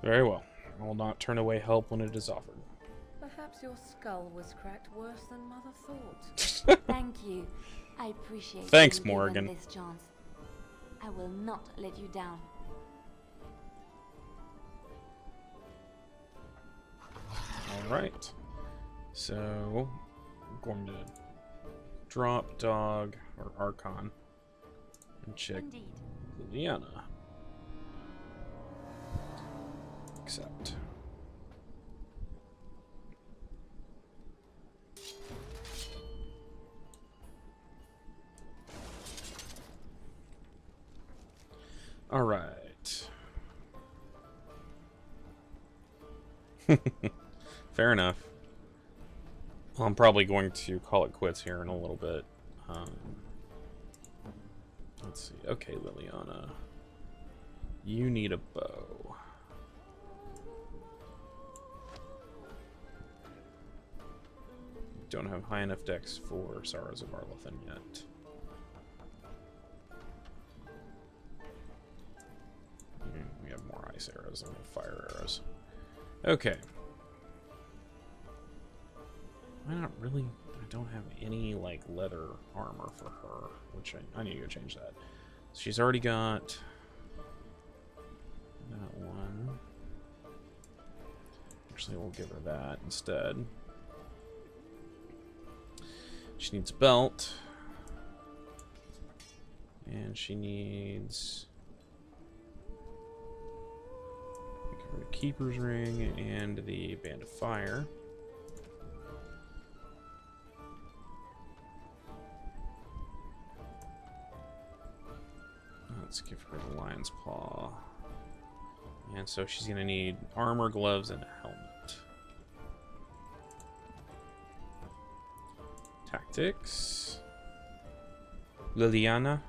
Very well. I will not turn away help when it is offered. Perhaps your skull was cracked worse than Mother thought. Thank you. I appreciate Thanks, you giving Morgan. this chance. I will not let you down. Alright. So, I'm going to drop Dog, or Archon, and check Liliana. Accept. Alright. Fair enough. Well, I'm probably going to call it quits here in a little bit. Let's see. Okay, Liliana. You need a bow. Don't have high enough dex for Sorrows of Arlathan yet. We have more ice arrows than fire arrows. Okay. I don't have any, like, leather armor for her, which I need to go change that. She's already got that one. Actually, we'll give her that instead. She needs a belt. And she needs the Keeper's Ring and the Band of Fire. Let's give her the Lion's Paw. And so she's going to need armor, gloves, and a helmet. Tactics. Liliana.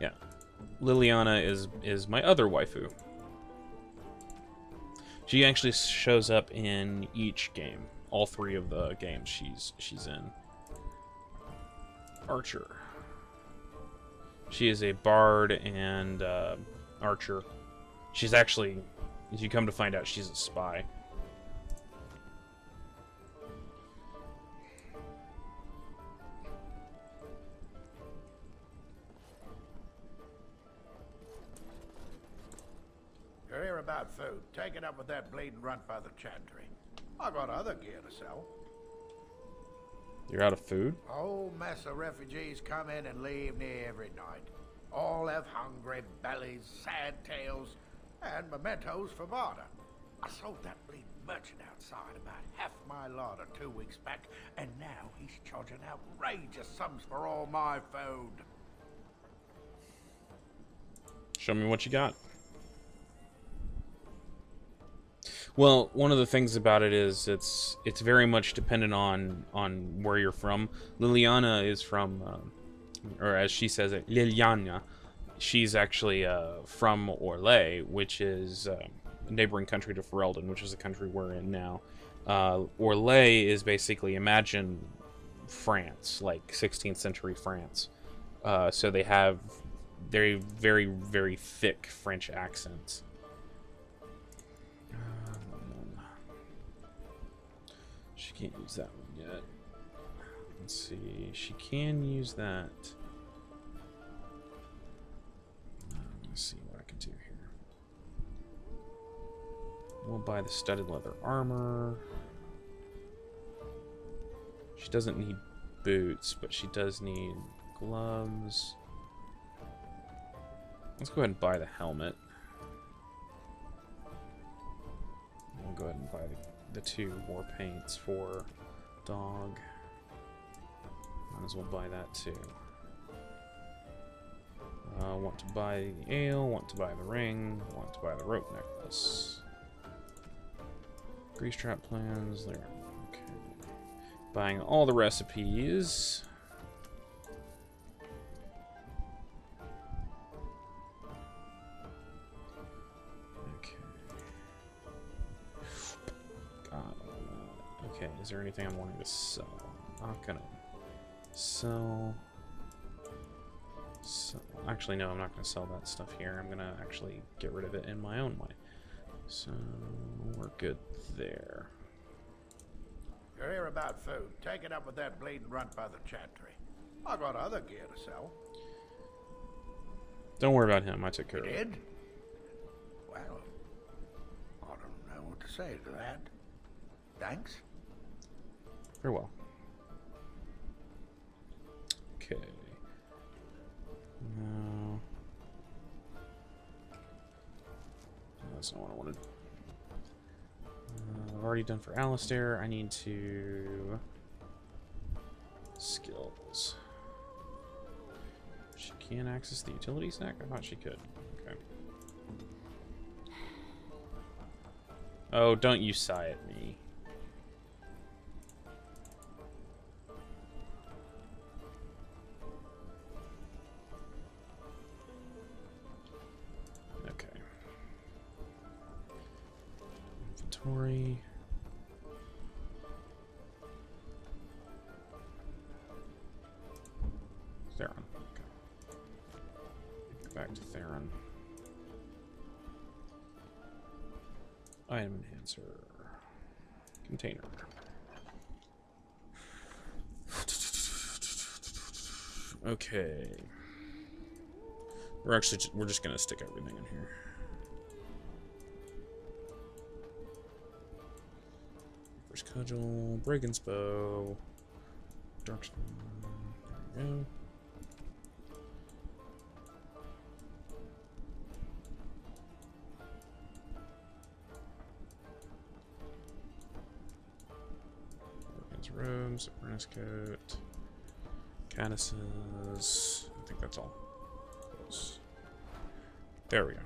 Yeah. Liliana is my other waifu. She actually shows up in each game. All three of the games she's in. Archer. She is a bard and archer. She's actually, as you come to find out, she's a spy. You're here about food. Take it up with that bleeding runt by the chantry. I got other gear to sell. You're out of food? A whole mess of refugees come in and leave near every night. All have hungry bellies, sad tales, and mementos for barter. I sold that bleeding merchant outside about half my larder 2 weeks back, and now he's charging outrageous sums for all my food. Show me what you got. Well, one of the things about it is it's very much dependent on where you're from. Liliana is from, or as she says it, Liliana. She's actually from Orlais, which is a neighboring country to Ferelden, which is the country we're in now. Orlais is basically, imagine France, like 16th century France. So they have very, very, very thick French accents. She can't use that one yet. Let's see. She can use that. Let's see what I can do here. We'll buy the studded leather armor. She doesn't need boots, but she does need gloves. Let's go ahead and buy the helmet. We'll go ahead and buy the 2 war paints for dog. Might as well buy that too. Want to buy the ale, want to buy the ring, want to buy the rope necklace. Grease trap plans, there. Okay. Buying all the recipes. Okay. God. Okay, is there anything I'm wanting to sell? I'm not gonna sell. Actually, no, I'm not going to sell that stuff here. I'm going to actually get rid of it in my own way. So, we're good there. You're here about food. Take it up with that bleeding runt by the chantry. I got other gear to sell. Don't worry about him. I took care of it. You did? Well, I don't know what to say to that. Thanks. Very well. Okay. No. That's not what I wanted. I've already done for Alistair. I need to... skills. She can access the utility stack? I thought she could. Okay. Oh, don't you sigh at me. Inventory. Theron. Okay. Go back to Theron. Item enhancer. Container. Okay. We're just gonna stick everything in here. First cudgel, Brigand's bow, Darkstone. There we go. Brigand's robes, apprentice coat, Cadis's. I think that's all. There we go.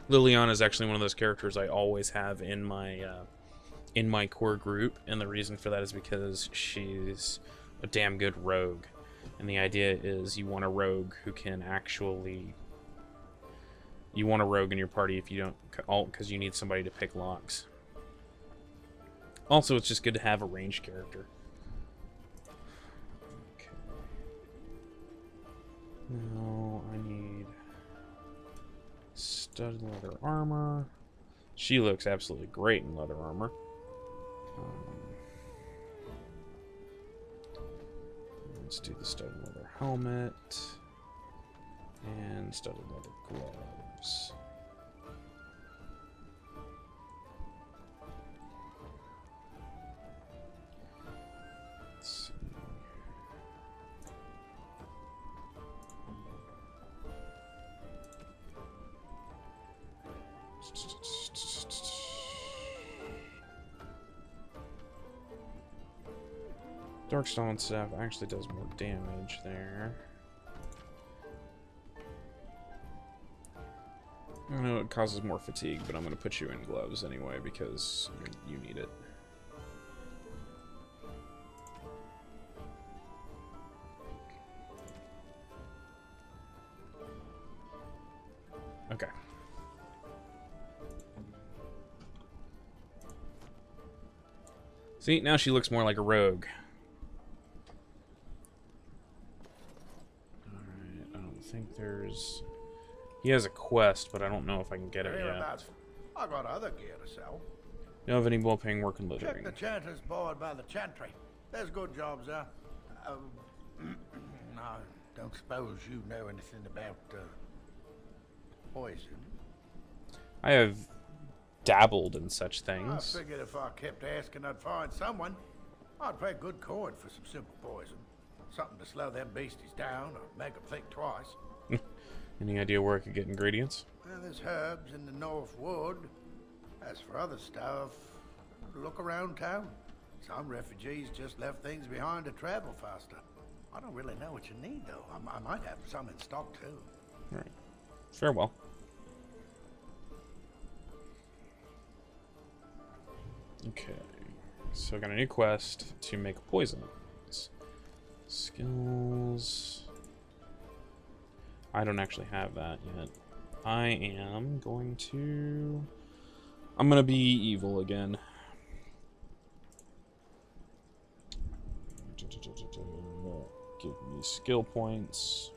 Liliana is actually one of those characters I always have in my core group, and the reason for that is because she's a damn good rogue. And the idea is you want a rogue who can actually... You want a rogue in your party if you don't... because you need somebody to pick locks. Also, it's just good to have a ranged character. Okay. Now, I need... studded leather armor. She looks absolutely great in leather armor. Let's do the studded leather helmet and studded leather gloves. Let's see. Darkstone staff actually does more damage there. I know it causes more fatigue, but I'm going to put you in gloves anyway because you need it. Okay. See, now she looks more like a rogue. Alright, I don't think there's He has a quest, but I don't know if I can get it yet. Hereabouts. I got other gear to sell. You don't have any well-paying work in Check Lothering. the Chanter's board by the Chantry. There's good jobs there. No, don't suppose you know anything about poison. I have dabbled in such I things. figured if I kept asking, I'd find someone. I'd pay good coin for some simple poison. Something to slow them beasties down or make them think twice. Any idea where I could get ingredients? Well, there's herbs in the North Wood. As for other stuff, look around town. Some refugees just left things behind to travel faster. I don't really know what you need, though. I might have some in stock, too. Alright. Farewell. Okay. So I got a new quest to make a poison. Skills. I don't actually have that yet. I am going to... I'm gonna be evil again. Give me skill points.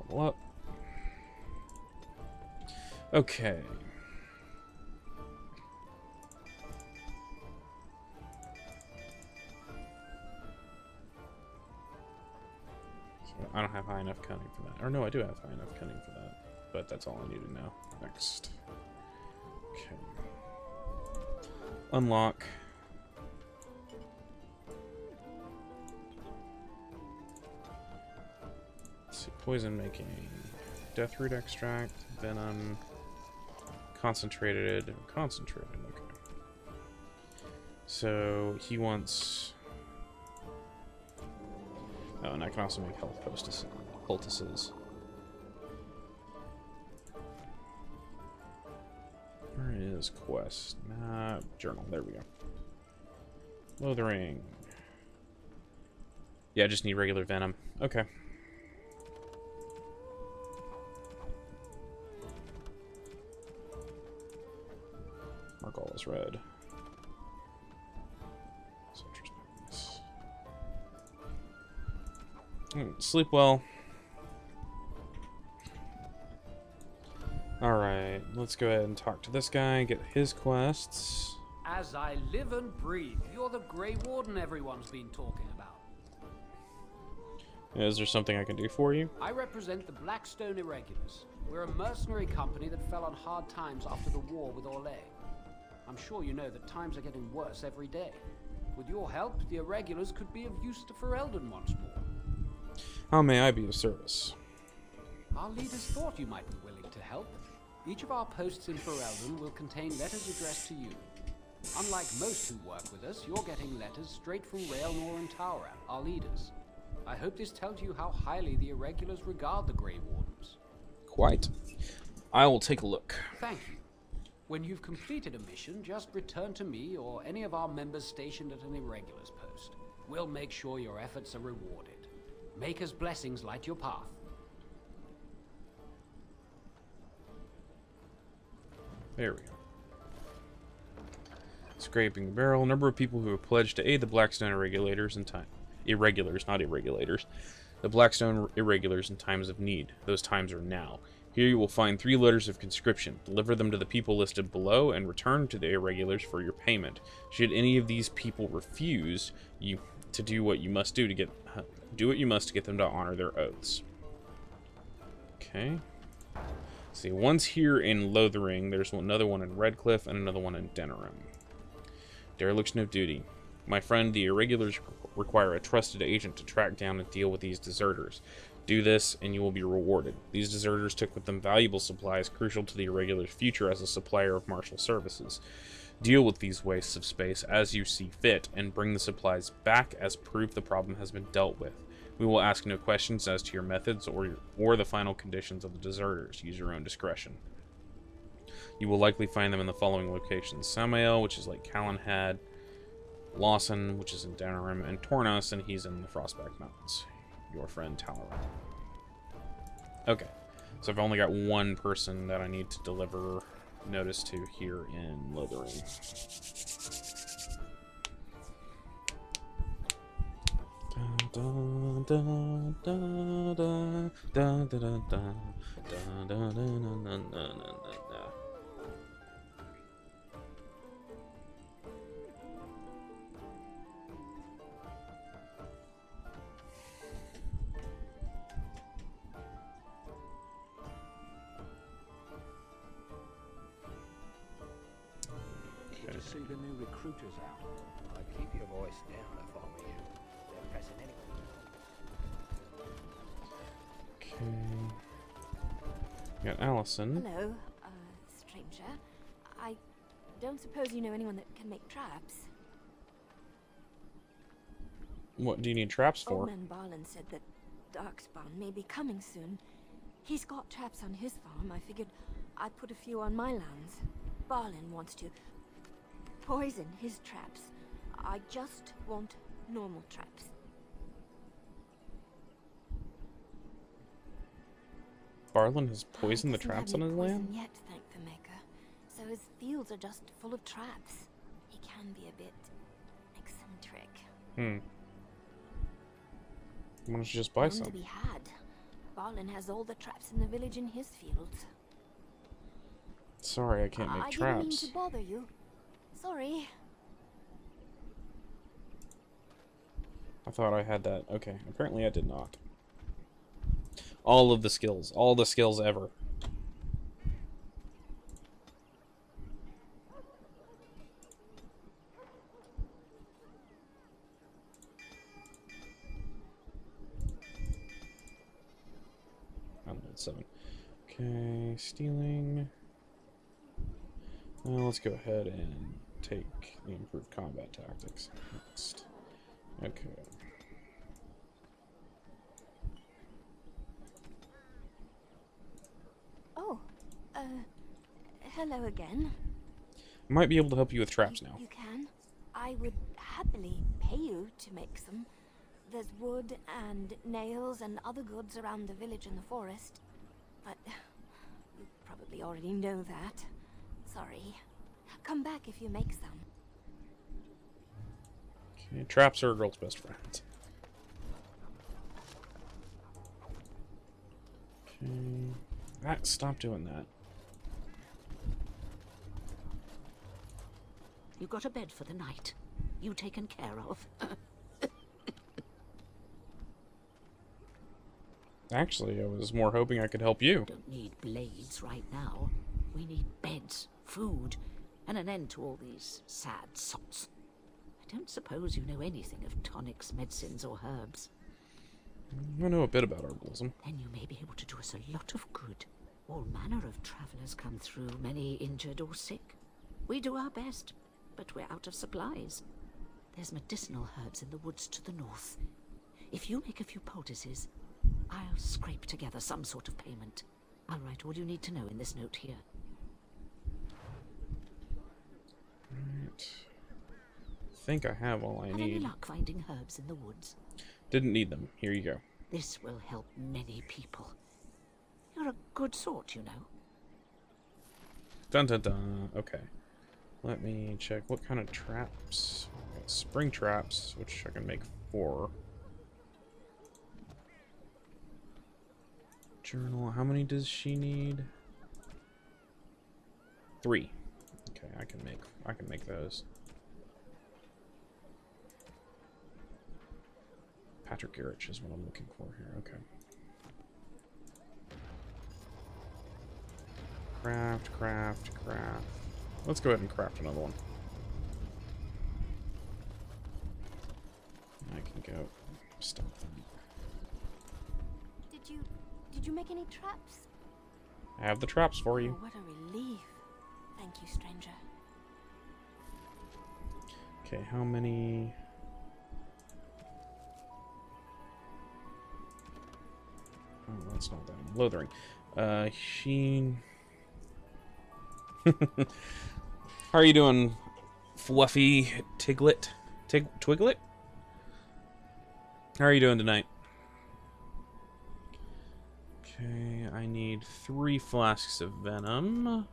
Level up. Okay. So I don't have high enough cunning for that. Or no, I do have high enough cunning for that. But that's all I need to know. Next. Okay. Unlock. Let's see. Poison making. Death root extract. Venom. Concentrated. Concentrated. Okay. So he wants. Oh, and I can also make health poultices. Where is quest? Journal. There we go. Lothering. Yeah, I just need regular venom. Okay. Mark all as red. Sleep well. Alright, let's go ahead and talk to this guy, get his quests. As I live and breathe, you're the Grey Warden everyone's been talking about. Is there something I can do for you? I represent the Blackstone Irregulars. We're a mercenary company that fell on hard times after the war with Orlais. I'm sure you know that times are getting worse every day. With your help, the Irregulars could be of use to Ferelden once more. How may I be of service? Our leaders thought you might be willing to help. Each of our posts in Ferelden will contain letters addressed to you. Unlike most who work with us, you're getting letters straight from Raelnor and Taura, our leaders. I hope this tells you how highly the Irregulars regard the Grey Wardens. Quite. I will take a look. Thank you. When you've completed a mission, just return to me or any of our members stationed at an Irregulars post. We'll make sure your efforts are rewarded. Maker's blessings light your path. There we go. Scraping the barrel. Number of people who have pledged to aid the Blackstone Irregulars in time. Irregulars, not irregulators. The Blackstone Irregulars in times of need. Those times are now. Here you will find 3 letters of conscription. Deliver them to the people listed below and return to the Irregulars for your payment. Should any of these people refuse you to do what you must to get them to honor their oaths. Okay. See, one's here in Lothering. There's another one in Redcliffe and another one in Denerim. Dereliction of duty. My friend, the Irregulars require a trusted agent to track down and deal with these deserters. Do this, and you will be rewarded. These deserters took with them valuable supplies crucial to the Irregulars' future as a supplier of martial services. Deal with these wastes of space as you see fit, and bring the supplies back as proof the problem has been dealt with. We will ask no questions as to your methods or the final conditions of the deserters. Use your own discretion. You will likely find them in the following locations. Samael, which is like Callanhead, Lawson, which is in Denerim, and Tornos, and he's in the Frostback Mountains. Your friend Talaran. Okay, so I've only got one person that I need to deliver notice to here in Lothering. Dun, dun, dun, dun, dun, dun, dun, dun, dun, dun, dun, dun, dun, dun. Good to see the new recruiters out. I'd keep your voice down if I were you. They're pressing anyone. Okay. Got Allison. Hello, stranger. I don't suppose you know anyone that can make traps? What do you need traps for? Old man Barlin said that Darkspawn may be coming soon. He's got traps on his farm. I figured I'd put a few on my lands. Barlin wants to poison his traps. I just want normal traps. Barlin has poisoned the traps on his land? Yet, thank the Maker. So his fields are just full of traps. He can be a bit eccentric. Why don't you just buy None some? to be had. Barlin has all the traps in the village in his fields. Sorry, I can't make I traps. didn't mean to bother you. Sorry. I thought I had that. Okay, apparently I did not. All of the skills. All the skills ever. Unload 7. Okay, stealing. Well, let's go ahead and take the improved combat tactics next. Okay. Oh, hello again. I might be able to help you with traps now. You can. I would happily pay you to make some. There's wood and nails and other goods around the village and the forest. But you probably already know that. Sorry. Come back if you make some. Okay, traps are a girl's best friend. Okay. Ah, stop doing that. You got a bed for the night. You taken care of. Actually, I was more hoping I could help you. Don't need blades right now. We need beds, food, and an end to all these sad sots. I don't suppose you know anything of tonics, medicines, or herbs. I know a bit about herbalism. Then you may be able to do us a lot of good. All manner of travelers come through, many injured or sick. We do our best, but we're out of supplies. There's medicinal herbs in the woods to the north. If you make a few poultices, I'll scrape together some sort of payment. I'll write all you need to know in this note here. Right. I think I have all I Have need. any luck finding herbs in the woods? Didn't need them. Here you go. This will help many people. You're a good sort, you know. Dun dun dun. Okay. Let me check what kind of traps. I got spring traps, which I can make 4. Journal. How many does she need? 3. Okay, I can make those. Patrick Garrich is what I'm looking for here. Okay. Craft, craft, craft. Let's go ahead and craft another one. I can go stop them. Did you make any traps? I have the traps for you. Oh, what a relief. Thank you, stranger. Okay, how many? Oh, that's not that. Lothering. Sheen. How are you doing, Fluffy Tiglet? Twiglet? How are you doing tonight? Okay, I need 3 flasks of venom.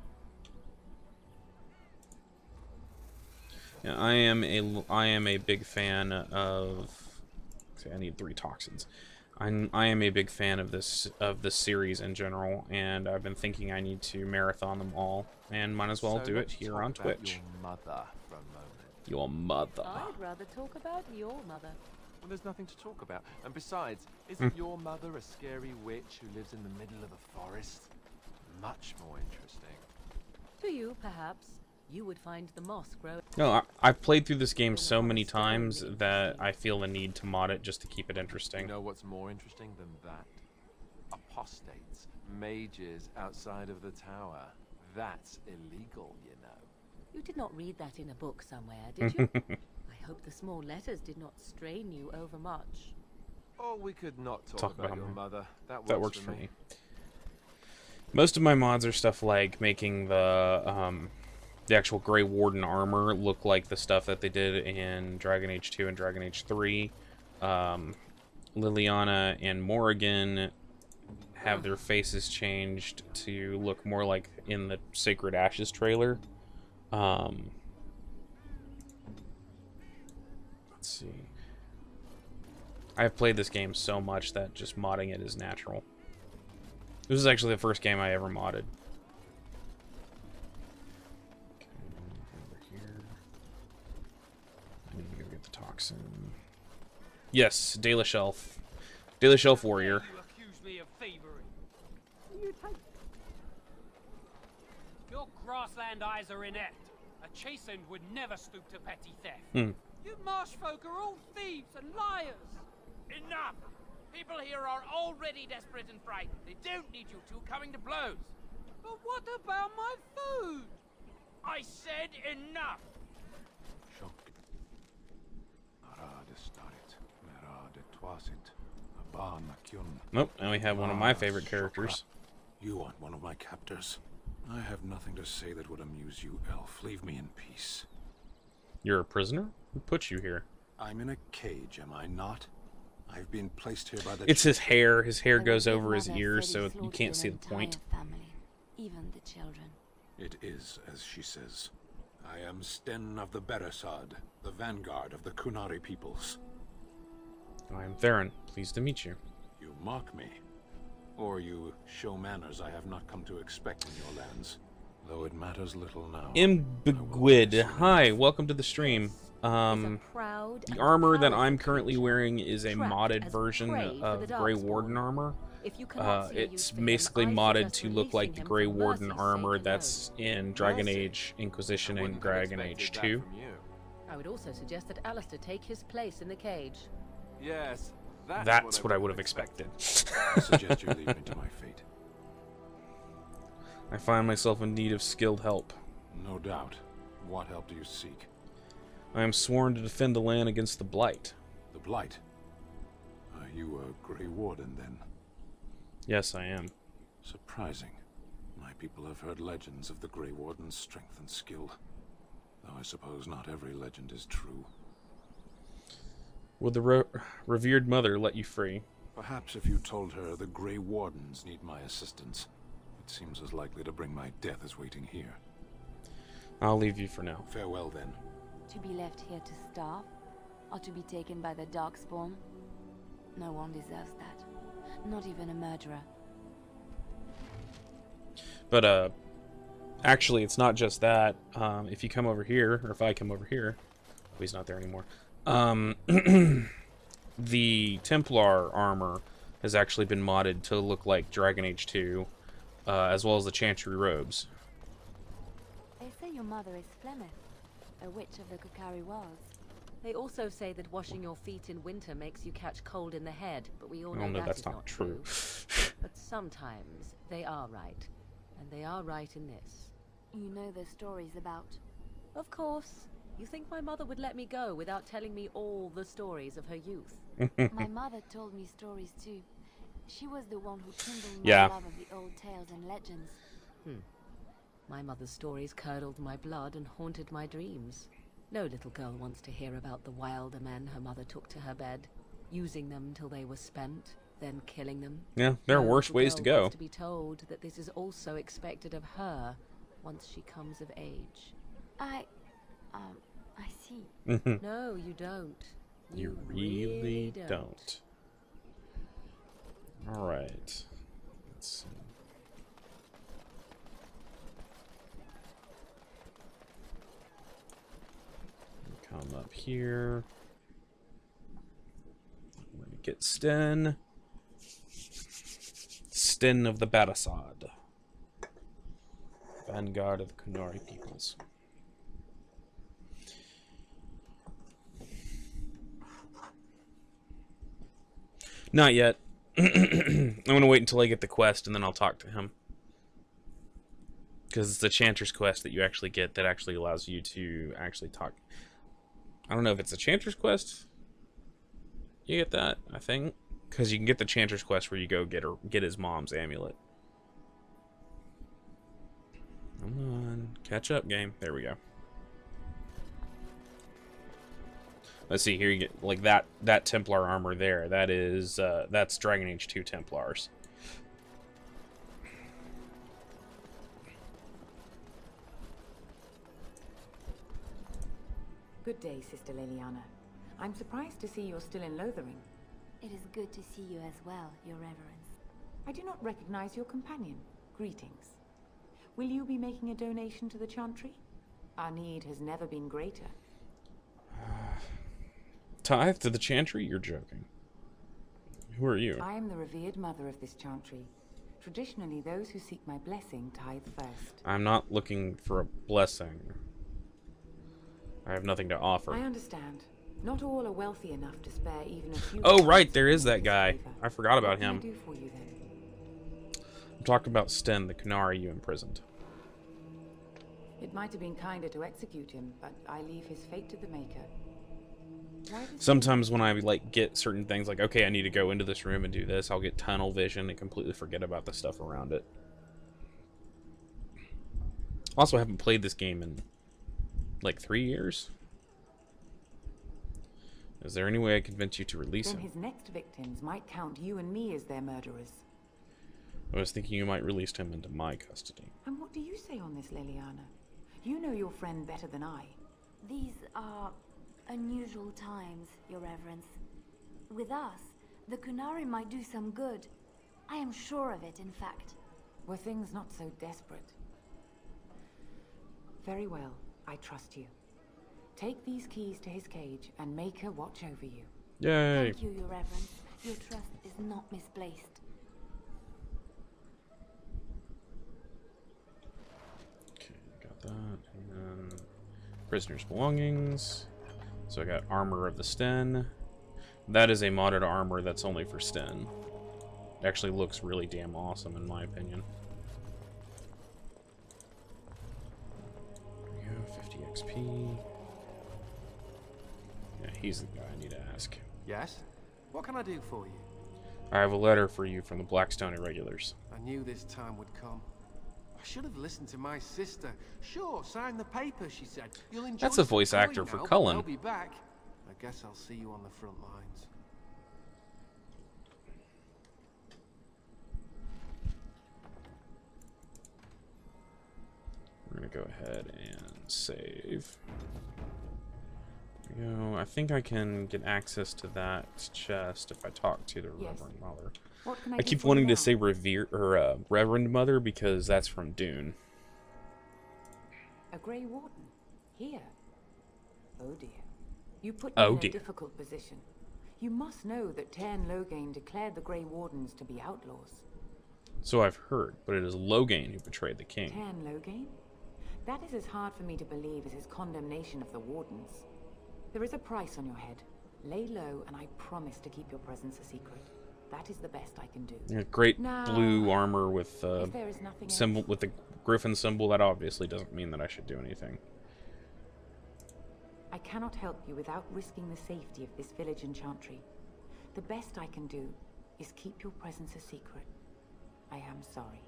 Yeah, I am a big fan of I need 3 toxins. I am a big fan of this series in general, and I've been thinking I need to marathon them all, and might as well do it here on Twitch. Your mother for a moment. Your mother. I'd rather talk about your mother. Well, there's nothing to talk about. And besides, isn't your mother a scary witch who lives in the middle of a forest? Much more interesting. To you, perhaps. You would find the moss grow. No, I've played through this game so many times that I feel the need to mod it just to keep it interesting. You know what's more interesting than that? Apostates, mages outside of the tower. That's illegal, you know. You did not read that in a book somewhere, did you? I hope the small letters did not strain you overmuch. Or we could not talk about your mother. That works for me. Most of my mods are stuff like making the actual Grey Warden armor look like the stuff that they did in Dragon Age 2 and Dragon Age 3. Liliana and Morrigan have their faces changed to look more like in the Sacred Ashes trailer. Let's see. I've played this game so much that just modding it is natural. This is actually the first game I ever modded. Okay, over here. I need to go get the toxin. Yes, De La Shelf. De La Shelf Warrior. You accuse me of thievery. Your grassland eyes are inept. A chastened would never stoop to petty theft. You marsh folk are all thieves and liars. Enough! People here are already desperate and frightened. They don't need you two coming to blows. But what about my food? I said enough! Nope, now we have one of my favorite characters. You want one of my captors? I have nothing to say that would amuse you, elf. Leave me in peace. You're a prisoner? Who put you here? I'm in a cage, am I not? I've been placed here by the... It's his hair. His hair goes over his ears, so you can't see the point. Family, even the children. It is, as she says. I am Sten of the Beresad, the vanguard of the Kunari peoples. I am Theron. Pleased to meet you. You mock me. Or you show manners I have not come to expect in your lands. Though it matters little now. Imbigwid. Hi, welcome to the stream. The armor that I'm currently wearing is a modded version of Grey Warden armor. It's basically modded to look like the Grey Warden armor that's in Dragon Age Inquisition and Dragon Age 2. I would also suggest that Alistair take his place in the cage. Yes, that's what I would have expected. I suggest you leave me to my fate. I find myself in need of skilled help. No doubt. What help do you seek? I am sworn to defend the land against the Blight. The Blight? Are you a Grey Warden, then? Yes, I am. Surprising. My people have heard legends of the Grey Warden's strength and skill. Though I suppose not every legend is true. Would the revered mother let you free? Perhaps if you told her the Grey Wardens need my assistance. It seems as likely to bring my death as waiting here. I'll leave you for now. Farewell, then. To be left here to starve? Or to be taken by the Darkspawn? No one deserves that. Not even a murderer. But, actually, it's not just that. If you come over here, or if I come over here... Oh, he's not there anymore. The Templar armor has actually been modded to look like Dragon Age 2, as well as the Chantry robes. They say your mother is Flemeth, a witch of the Kukari Wilds. They also say that washing your feet in winter makes you catch cold in the head, but we all know that's not true. But sometimes they are right, and they are right in this. You know the stories about... Of course. You think my mother would let me go without telling me all the stories of her youth? My mother told me stories too. She was the one who kindled my love of the old tales and legends. My mother's stories curdled my blood and haunted my dreams. No little girl wants to hear about the wilder men her mother took to her bed, using them till they were spent, then killing them. Yeah, there are worse ways to go. Wants to be told that this is also expected of her once she comes of age. I see. No, you don't. You really don't. Alright. Let's see. Come up here. I'm going to get Sten. Sten of the Batasad. Vanguard of the Kunari peoples. Not yet. I'm going to wait until I get the quest and then I'll talk to him. Because it's the Chanter's quest that you actually get that actually allows you to actually talk. I don't know if it's a Chanter's quest. You get that, I think. Because you can get the Chanter's quest where you go get his mom's amulet. Come on. Catch up, game. There we go. Let's see, here you get, like, that Templar armor there. That is, that's Dragon Age 2 Templars. Good day, Sister Liliana. I'm surprised to see you're still in Lothering. It is good to see you as well, Your Reverence. I do not recognize your companion. Greetings. Will you be making a donation to the Chantry? Our need has never been greater. Tithe to the Chantry? You're joking. Who are you? I am the revered mother of this Chantry. Traditionally, those who seek my blessing tithe first. I'm not looking for a blessing. I have nothing to offer. I understand. Not all are wealthy enough to spare even a few... Oh, right, there is that guy. I forgot about him. What can I do for you, then? I'm talking about Sten, the Kunari you imprisoned. It might have been kinder to execute him, but I leave his fate to the Maker. Sometimes when I like get certain things, like, okay, I need to go into this room and do this, I'll get tunnel vision and completely forget about the stuff around it. Also, I haven't played this game in like 3 years. Is there any way I can convince you to release him? Then his next victims might count you and me as their murderers. I was thinking you might release him into my custody. And what do you say on this, Liliana? You know your friend better than I. These are unusual times, Your Reverence. With us, the Kunari might do some good. I am sure of it, in fact. Were things not so desperate? Very well, I trust you. Take these keys to his cage and make her watch over you. Yay! Thank you, Your Reverence. Your trust is not misplaced. Okay, got that. And then prisoner's belongings. So I got armor of the Sten. That is a modded armor that's only for Sten. It actually looks really damn awesome in my opinion. There we go, 50 XP. Yeah, he's the guy I need to ask. Yes? What can I do for you? I have a letter for you from the Blackstone Irregulars. I knew this time would come. I should have listened to my sister. Sure, sign the paper, she said. You'll enjoy That's a voice some actor coin for now, but Cullen. I'll be back. I guess I'll see you on the front lines. We're gonna go ahead and save. There we go. I think I can get access to that chest if I talk to the Reverend Mother. What can I do keep for you wanting to now? say Reverend Mother because that's from Dune. A Grey Warden? Here? Oh dear. You put Oh me in dear. a difficult position. You must know that Tairn Loghain declared the Grey Wardens to be outlaws. So I've heard, but it is Loghain who betrayed the king. Tairn Loghain? That is as hard for me to believe as his condemnation of the Wardens. There is a price on your head. Lay low, and I promise to keep your presence a secret. That is the best I can do. Yeah, great Now, blue armor with if there is nothing symbol else- with the griffin symbol. That obviously doesn't mean that I should do anything. I cannot help you without risking the safety of this village in Chantry. The best I can do is keep your presence a secret. I am sorry.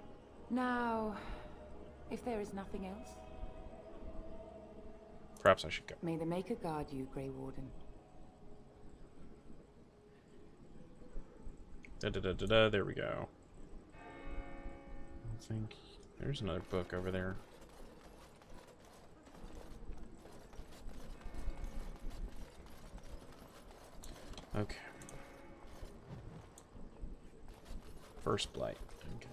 Now, if there is nothing else, Perhaps I should go. may the Maker guard you, Grey Warden. There we go. I think there's another book over there. Okay. First blight. Okay.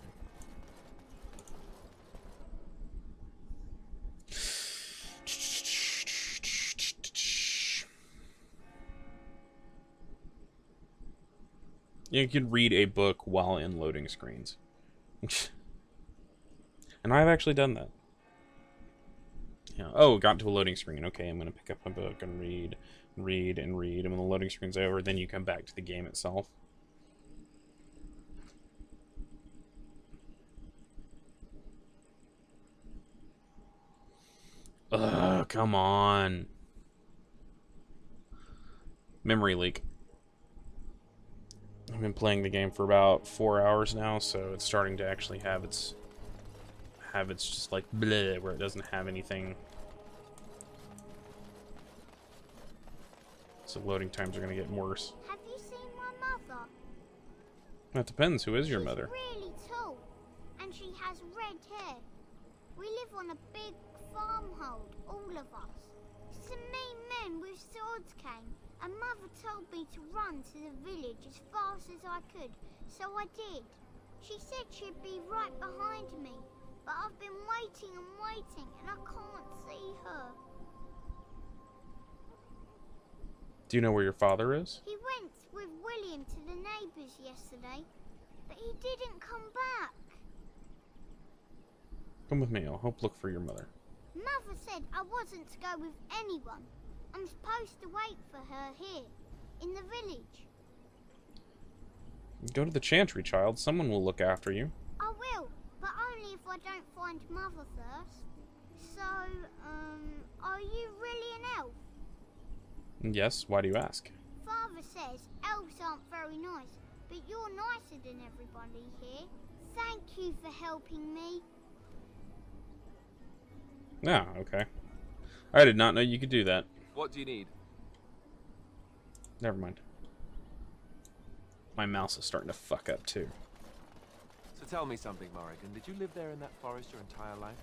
You can read a book while in loading screens. And I've actually done that. Yeah. Oh, got into a loading screen. Okay, I'm going to pick up my book and read, and read. And when the loading screen's over, then you come back to the game itself. Ugh, come on. Memory leak. I've been playing the game for about 4 hours now, so it's starting to actually have its just like bleh, where it doesn't have anything. So loading times are going to get worse. Have you seen my mother? That depends. Who is your mother? She's really tall, and she has red hair. We live on a big farmhold, all of us. Some mean men with swords came, and Mother told me to run to the village as fast as I could, so I did. She said she'd be right behind me, but I've been waiting and waiting, and I can't see her. Do you know where your father is? He went with William to the neighbours yesterday, but he didn't come back. Come with me. I'll help look for your mother. Mother said I wasn't to go with anyone. I'm supposed to wait for her here, in the village. Go to the chantry, child. Someone will look after you. I will, but only if I don't find Mother first. So, are you really an elf? Yes, why do you ask? Father says elves aren't very nice, but you're nicer than everybody here. Thank you for helping me. Ah, okay. I did not know you could do that. What do you need? Never mind. My mouse is starting to fuck up too. So tell me something, Morrigan. Did you live there in that forest your entire life?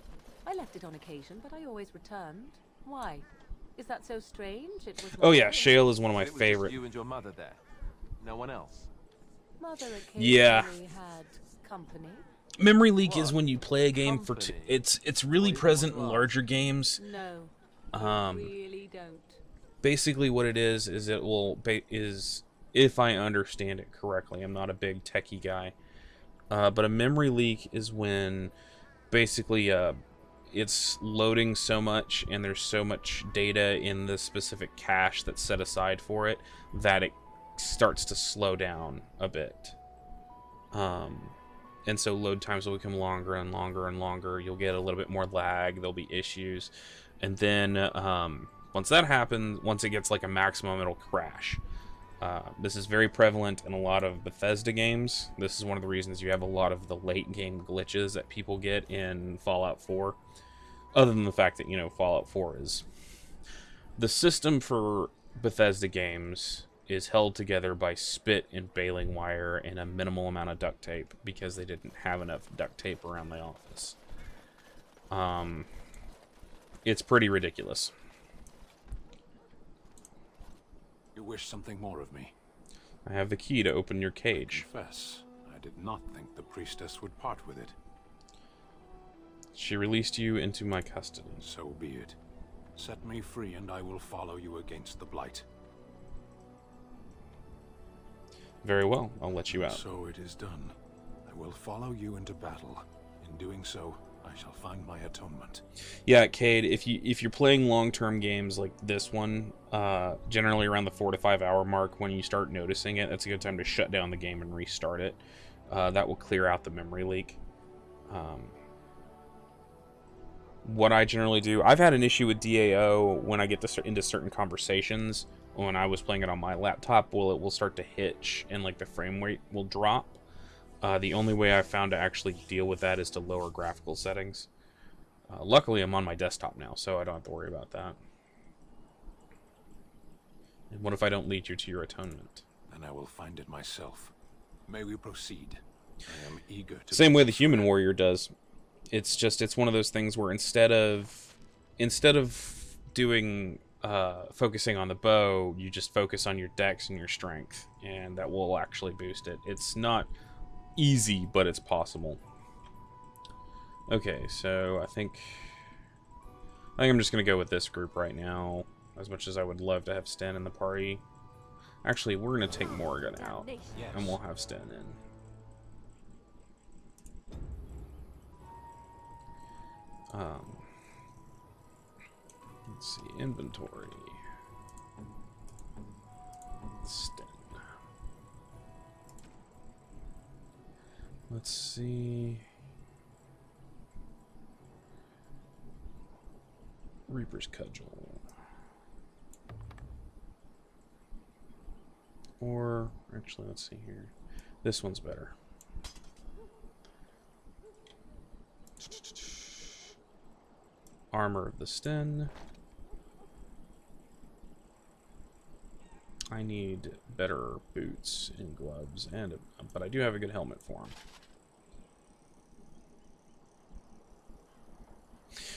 I left it on occasion, but I always returned. Why? Is that so strange? It was Oh yeah, Shale is one of my It was just favorite. you and your mother there. No one else. Mother occasionally Yeah. had company. Memory leak is when you play a game for it's really present in larger games. No. Really don't. Basically what it is it will is if I understand it correctly. I'm not a big techie guy. But a memory leak is when basically it's loading so much and there's so much data in the specific cache that's set aside for it that it starts to slow down a bit. And so load times will become longer and longer and longer. You'll get a little bit more lag. There'll be issues. And then once that happens, once it gets like a maximum, it'll crash. This is very prevalent in a lot of Bethesda games. This is one of the reasons you have a lot of the late game glitches that people get in Fallout 4. Other than the fact that, you know, Fallout 4 is... The system for Bethesda games is held together by spit and baling wire and a minimal amount of duct tape because they didn't have enough duct tape around the office. It's pretty ridiculous. You wish something more of me? I have the key to open your cage. I confess, I did not think the priestess would part with it. She released you into my custody. So be it. Set me free and I will follow you against the Blight. Very well, I'll let you out. So it is done. I will follow you into battle. In doing so, I shall find my atonement. Yeah, Cade, if you're playing long-term games like this one, generally around the 4 to 5 hour mark, when you start noticing it, that's a good time to shut down the game and restart it. That will clear out the memory leak. What I generally do, I've had an issue with DAO when I get into certain conversations. When I was playing it on my laptop, it will start to hitch and like the frame rate will drop. The only way I've found to actually deal with that is to lower graphical settings. Luckily, I'm on my desktop now, so I don't have to worry about that. And what if I don't lead you to your atonement? Then I will find it myself. May we proceed? I am eager to... Same way the human warrior does. It's one of those things where instead of doing focusing on the bow, you just focus on your dex and your strength, and that will actually boost it. It's not easy, but it's possible. Okay, so I think I'm just gonna go with this group right now, as much as I would love to have Sten in the party. Actually, we're gonna take Morgan out, and we'll have Sten in. Let's see, inventory. Sten. Let's see. Reaper's Cudgel. Or, actually, let's see here. This one's better. Armor of the Sten. I need better boots and gloves, but I do have a good helmet for him.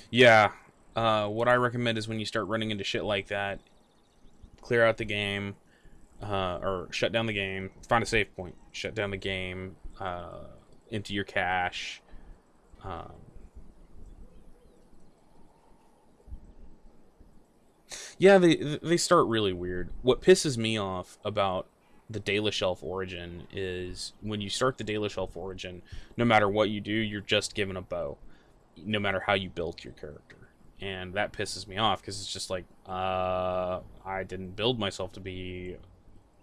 Yeah, what I recommend is when you start running into shit like that, clear out the game, or shut down the game, find a save point, shut down the game, empty your cache. Yeah, they start really weird. What pisses me off about the Daily Shelf Origin is when you start the Daily Shelf Origin, no matter what you do, you're just given a bow, no matter how you built your character. And that pisses me off, because it's just like, I didn't build myself to be,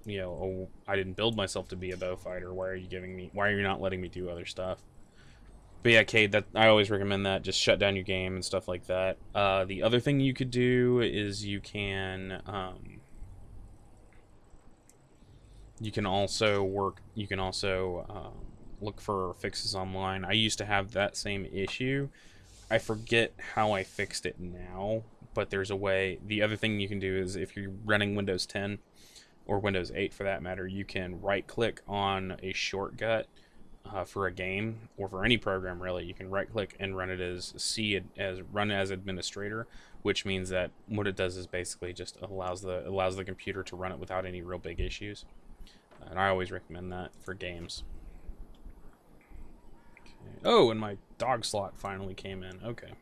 I didn't build myself to be a bow fighter. Why are you not letting me do other stuff? But yeah, Cade, I always recommend that. Just shut down your game and stuff like that. The other thing you could do is you can also look for fixes online. I used to have that same issue. I forget how I fixed it now, but there's a way. The other thing you can do is if you're running Windows 10 or Windows 8 for that matter, you can right-click on a shortcut for a game or for any program really. You can right-click and run it as run as administrator, which means that what it does is basically just allows the computer to run it without any real big issues. And I always recommend that for games. Oh, and my dog slot finally came in. Okay.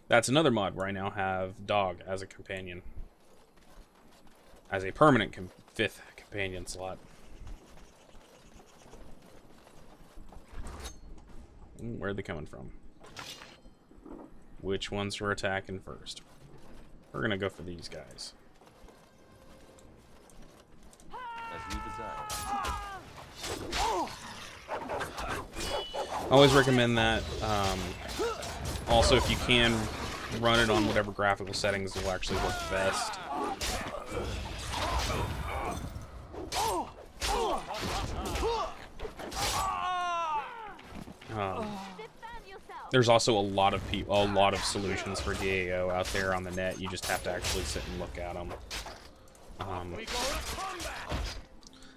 That's another mod where I now have dog as a companion. As a permanent 5th companion slot. Where are they coming from? Which ones are attacking first? We're gonna go for these guys. As you desire. I always recommend that. Also, if you can, run it on whatever graphical settings will actually work best. There's also a lot of solutions for DAO out there on the net. You just have to actually sit and look at them.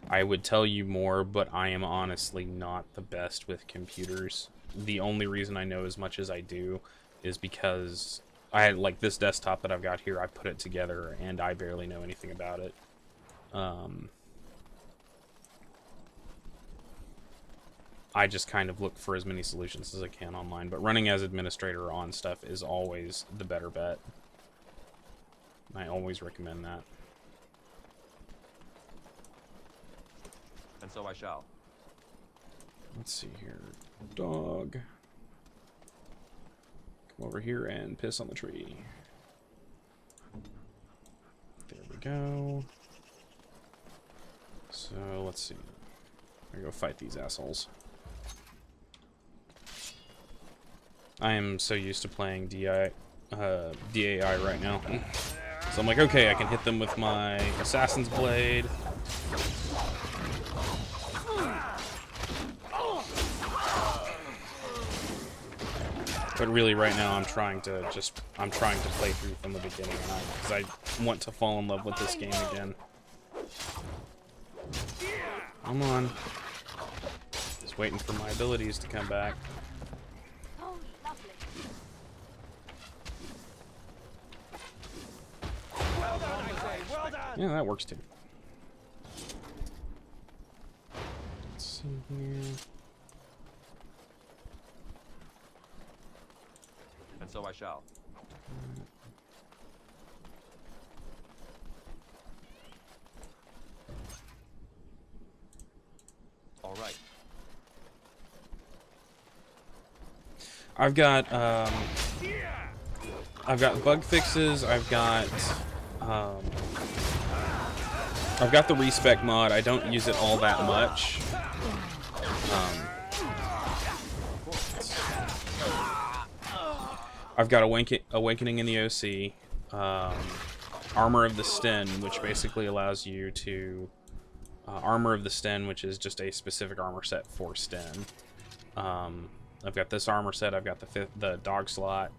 I would tell you more, but I am honestly not the best with computers. The only reason I know as much as I do is because I had, like, this desktop that I've got here, I put it together and I barely know anything about it. I just kind of look for as many solutions as I can online, but running as administrator on stuff is always the better bet. I always recommend that. And so I shall. Let's see here. Dog. Come over here and piss on the tree. There we go. So, let's see. I'm gonna go fight these assholes. I am so used to playing DAI right now. So I'm like, okay, I can hit them with my Assassin's Blade. But really, right now, I'm trying to play through from the beginning, because I want to fall in love with this game again. Come on. Just waiting for my abilities to come back. Yeah, that works too. Let's see here. And so I shall. All right. I've got bug fixes. I've got the respec mod. I don't use it all that much. I've got Awakening in the OC, Armor of the Sten, which basically allows you to Armor of the Sten, which is just a specific armor set for Sten. I've got this armor set. I've got the dog slot.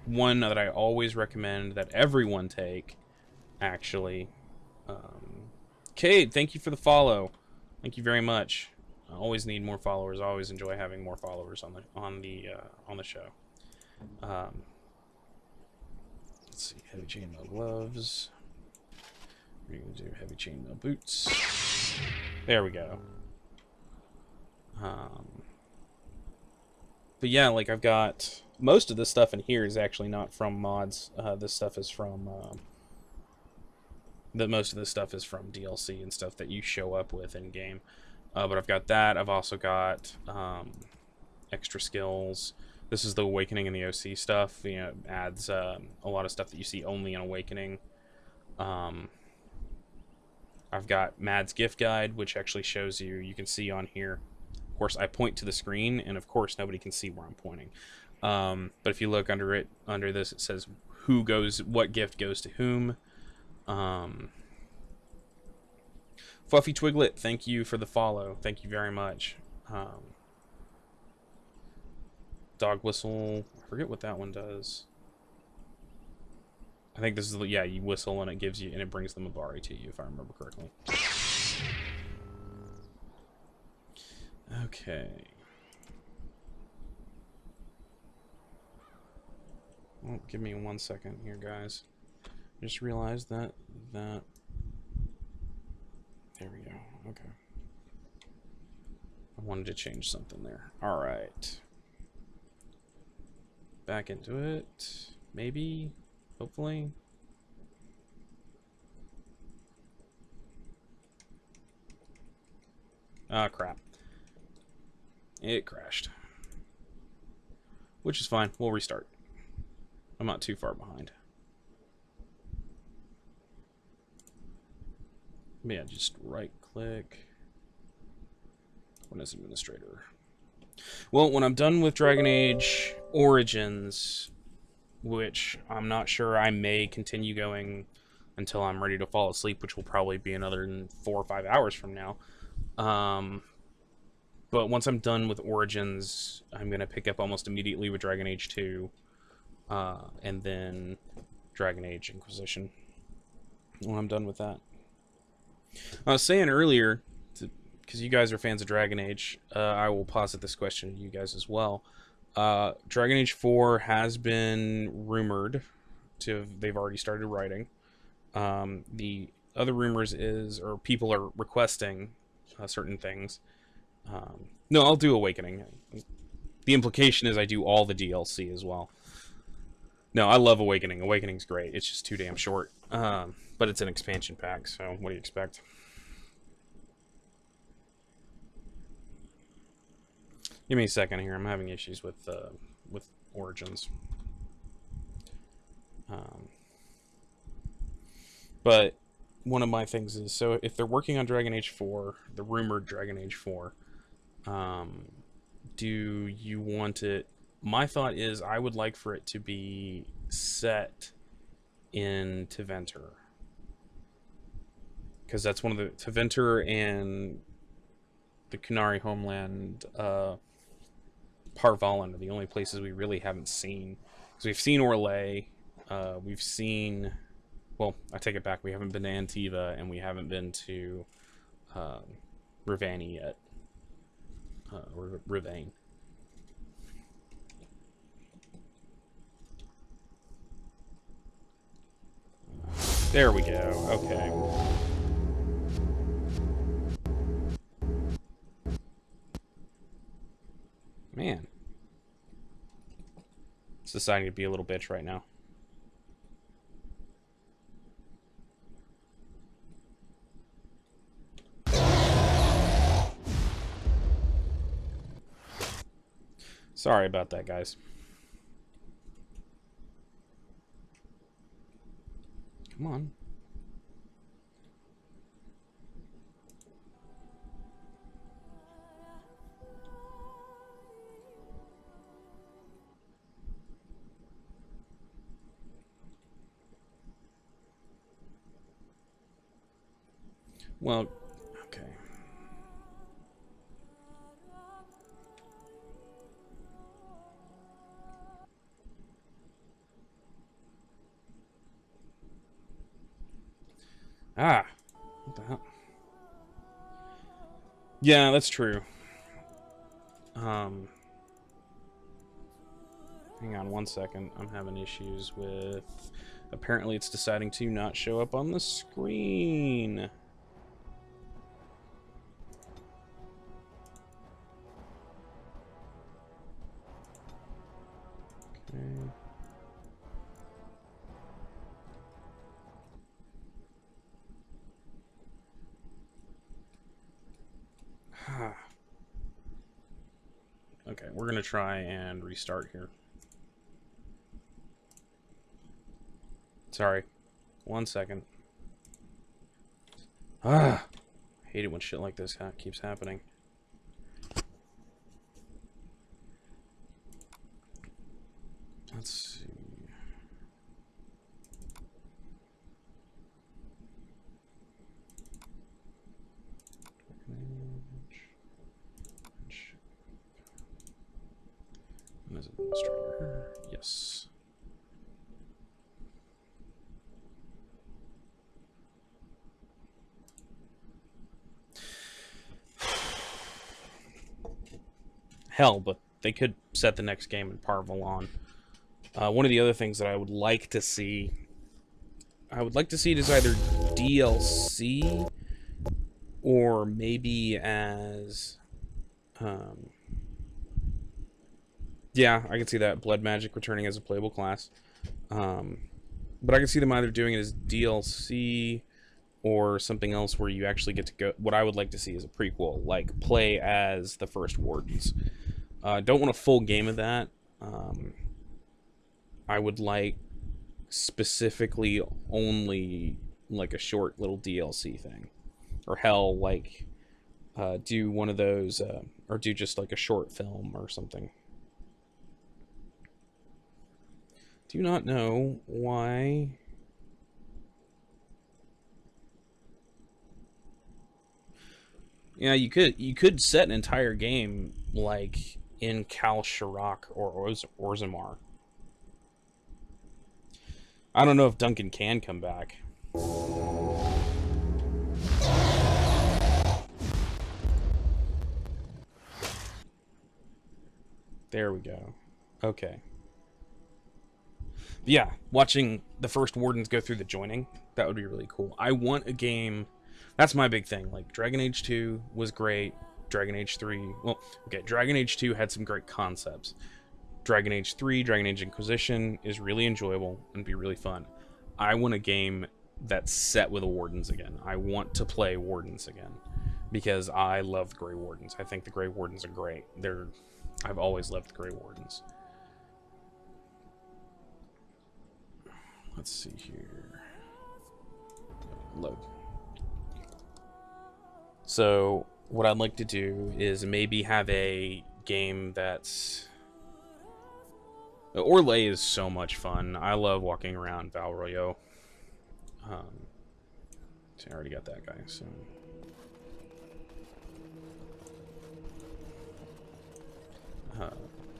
One that I always recommend that everyone take, actually. Cade, thank you for the follow. Thank you very much. I always need more followers. I always enjoy having more followers on the show. Let's see, heavy chainmail gloves. We're gonna do heavy chainmail boots. There we go. But yeah, like I've got most of this stuff in here is actually not from mods. This stuff is from most of this stuff is from DLC and stuff that you show up with in game. But I've got that. I've also got extra skills. This is the Awakening and the OC stuff. You know, it adds a lot of stuff that you see only in Awakening. I've got Mad's gift guide, which actually shows you can see on here. Of course, I point to the screen, and of course, nobody can see where I'm pointing. But if you look under this, it says what gift goes to whom. Fluffy Twiglet, thank you for the follow. Thank you very much. Dog whistle. I forget what that one does. I think this is yeah. You whistle and it brings the Mabari to you, if I remember correctly. Okay. Well, give me 1 second here, guys. Just realized that. There we go. Okay. I wanted to change something there. All right. Back into it. Maybe. Hopefully. Ah, crap. It crashed. Which is fine. We'll restart. I'm not too far behind. Yeah, just right click. When is administrator? Well, when I'm done with Dragon Age Origins, which I'm not sure, I may continue going until I'm ready to fall asleep, which will probably be another 4 or 5 hours from now. But once I'm done with Origins, I'm going to pick up almost immediately with Dragon Age 2, and then Dragon Age Inquisition when I'm done with that. I was saying earlier, because you guys are fans of Dragon Age, I will posit this question to you guys as well. Dragon Age 4 has been rumored they've already started writing. The other rumors or people are requesting certain things. No, I'll do Awakening. The implication is I do all the DLC as well. No, I love Awakening. Awakening's great. It's just too damn short. But it's an expansion pack, so what do you expect? Give me a second here. I'm having issues with Origins. But one of my things is, so if they're working on Dragon Age 4, the rumored Dragon Age 4, do you want it? My thought is I would like for it to be set in Tevinter. Because that's one of the Tevinter and the Kunari homeland, Parvalan are the only places we really haven't seen. Because we've seen Orlais, we've seen, well, I take it back, we haven't been to Antiva, and we haven't been to Rivani yet. Or Rivane. There we go. Okay. Man. It's deciding to be a little bitch right now. Sorry about that, guys. Come on. Well, okay. Ah. What the hell? Yeah, that's true. Hang on one second. I'm having issues with... Apparently it's deciding to not show up on the screen. Okay. Okay, we're gonna try and restart here. Sorry. One second. I hate it when shit like this keeps happening. Let's see. As administrator. Yes. Hell, but they could set the next game in Parvalon. One of the other things that I would like to see it as either DLC or maybe as yeah, I can see that Blood Magic returning as a playable class. But I can see them either doing it as DLC or something else where you actually get to go. What I would like to see is a prequel, like play as the first Wardens. Don't want a full game of that. I would like specifically only like a short little DLC thing, or hell, like do one of those, or do just like a short film or something. Do not know why. Yeah, you could set an entire game like in Kal Shirak or Orzammar. I don't know if Duncan can come back. There we go. Okay. Yeah, watching the first Wardens go through the joining, that would be really cool. I want a game... That's my big thing. Like, Dragon Age 2 was great. Dragon Age 3... Well, okay, Dragon Age 2 had some great concepts. Dragon Age 3, Dragon Age Inquisition is really enjoyable and be really fun. I want a game that's set with the Wardens again. I want to play Wardens again. Because I love the Grey Wardens. I think the Grey Wardens are great. I've always loved the Grey Wardens. Let's see here. Load. So, what I'd like to do is maybe have a game that's... Orlais is so much fun. I love walking around Val Royeaux. So I already got that guy, so...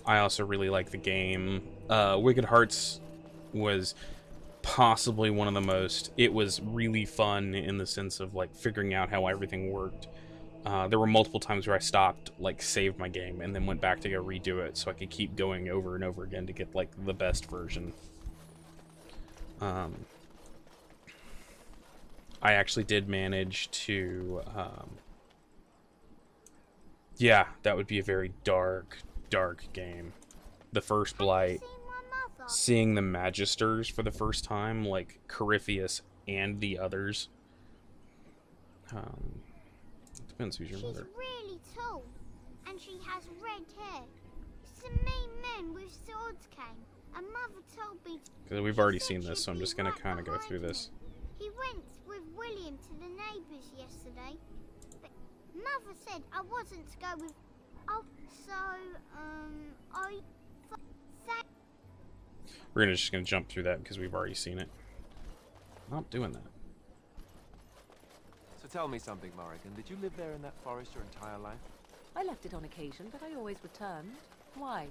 I also really like the game. Wicked Hearts was possibly one of the most... It was really fun in the sense of, like, figuring out how everything worked. There were multiple times where I stopped, like, saved my game, and then went back to go redo it so I could keep going over and over again to get, like, the best version. I actually did manage to, yeah, that would be a very dark, dark game. The first Blight, seeing the Magisters for the first time, like Corypheus and the others. Depends who's your mother. She's really tall, and she has red hair. Some mean men with swords came, and Mother told me... Because we've already seen this, so I'm just going to kind of go through this. He went with William to the neighbours yesterday, but Mother said I wasn't to go with... Oh, so, We're just going to jump through that because we've already seen it. Not doing that. So tell me something, Morrigan. Did you live there in that forest your entire life? I left it on occasion, but I always returned. Why?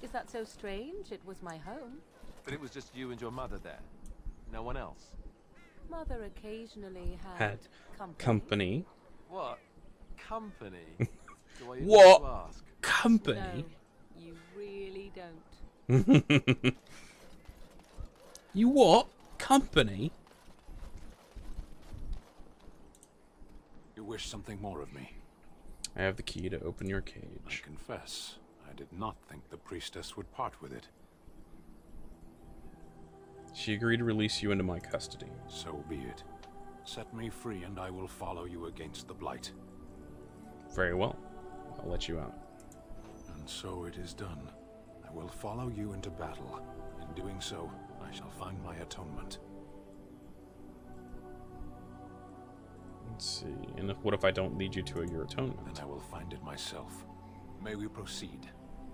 Is that so strange? It was my home. But it was just you and your mother there? No one else? Mother occasionally Had company. company. What? Company? Do I even What? have to ask? Company? No, you really don't. You what? Company? You wish something more of me? I have the key to open your cage. I confess, I did not think the priestess would part with it. She agreed to release you into my custody. So be it. Set me free and I will follow you against the Blight. Very well. I'll let you out. And so it is done. I will follow you into battle. In doing so, I shall find my atonement. Let's see. And what if I don't lead you to your atonement? Then I will find it myself. May we proceed?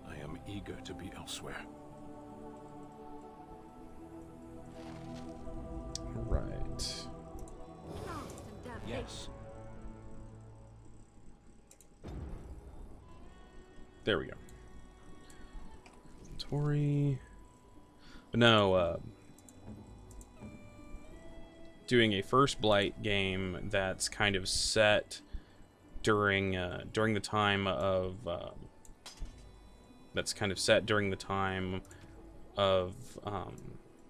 I am eager to be elsewhere. Right. Yes. There we go. Tori. But no, doing a first Blight game that's kind of set during the time of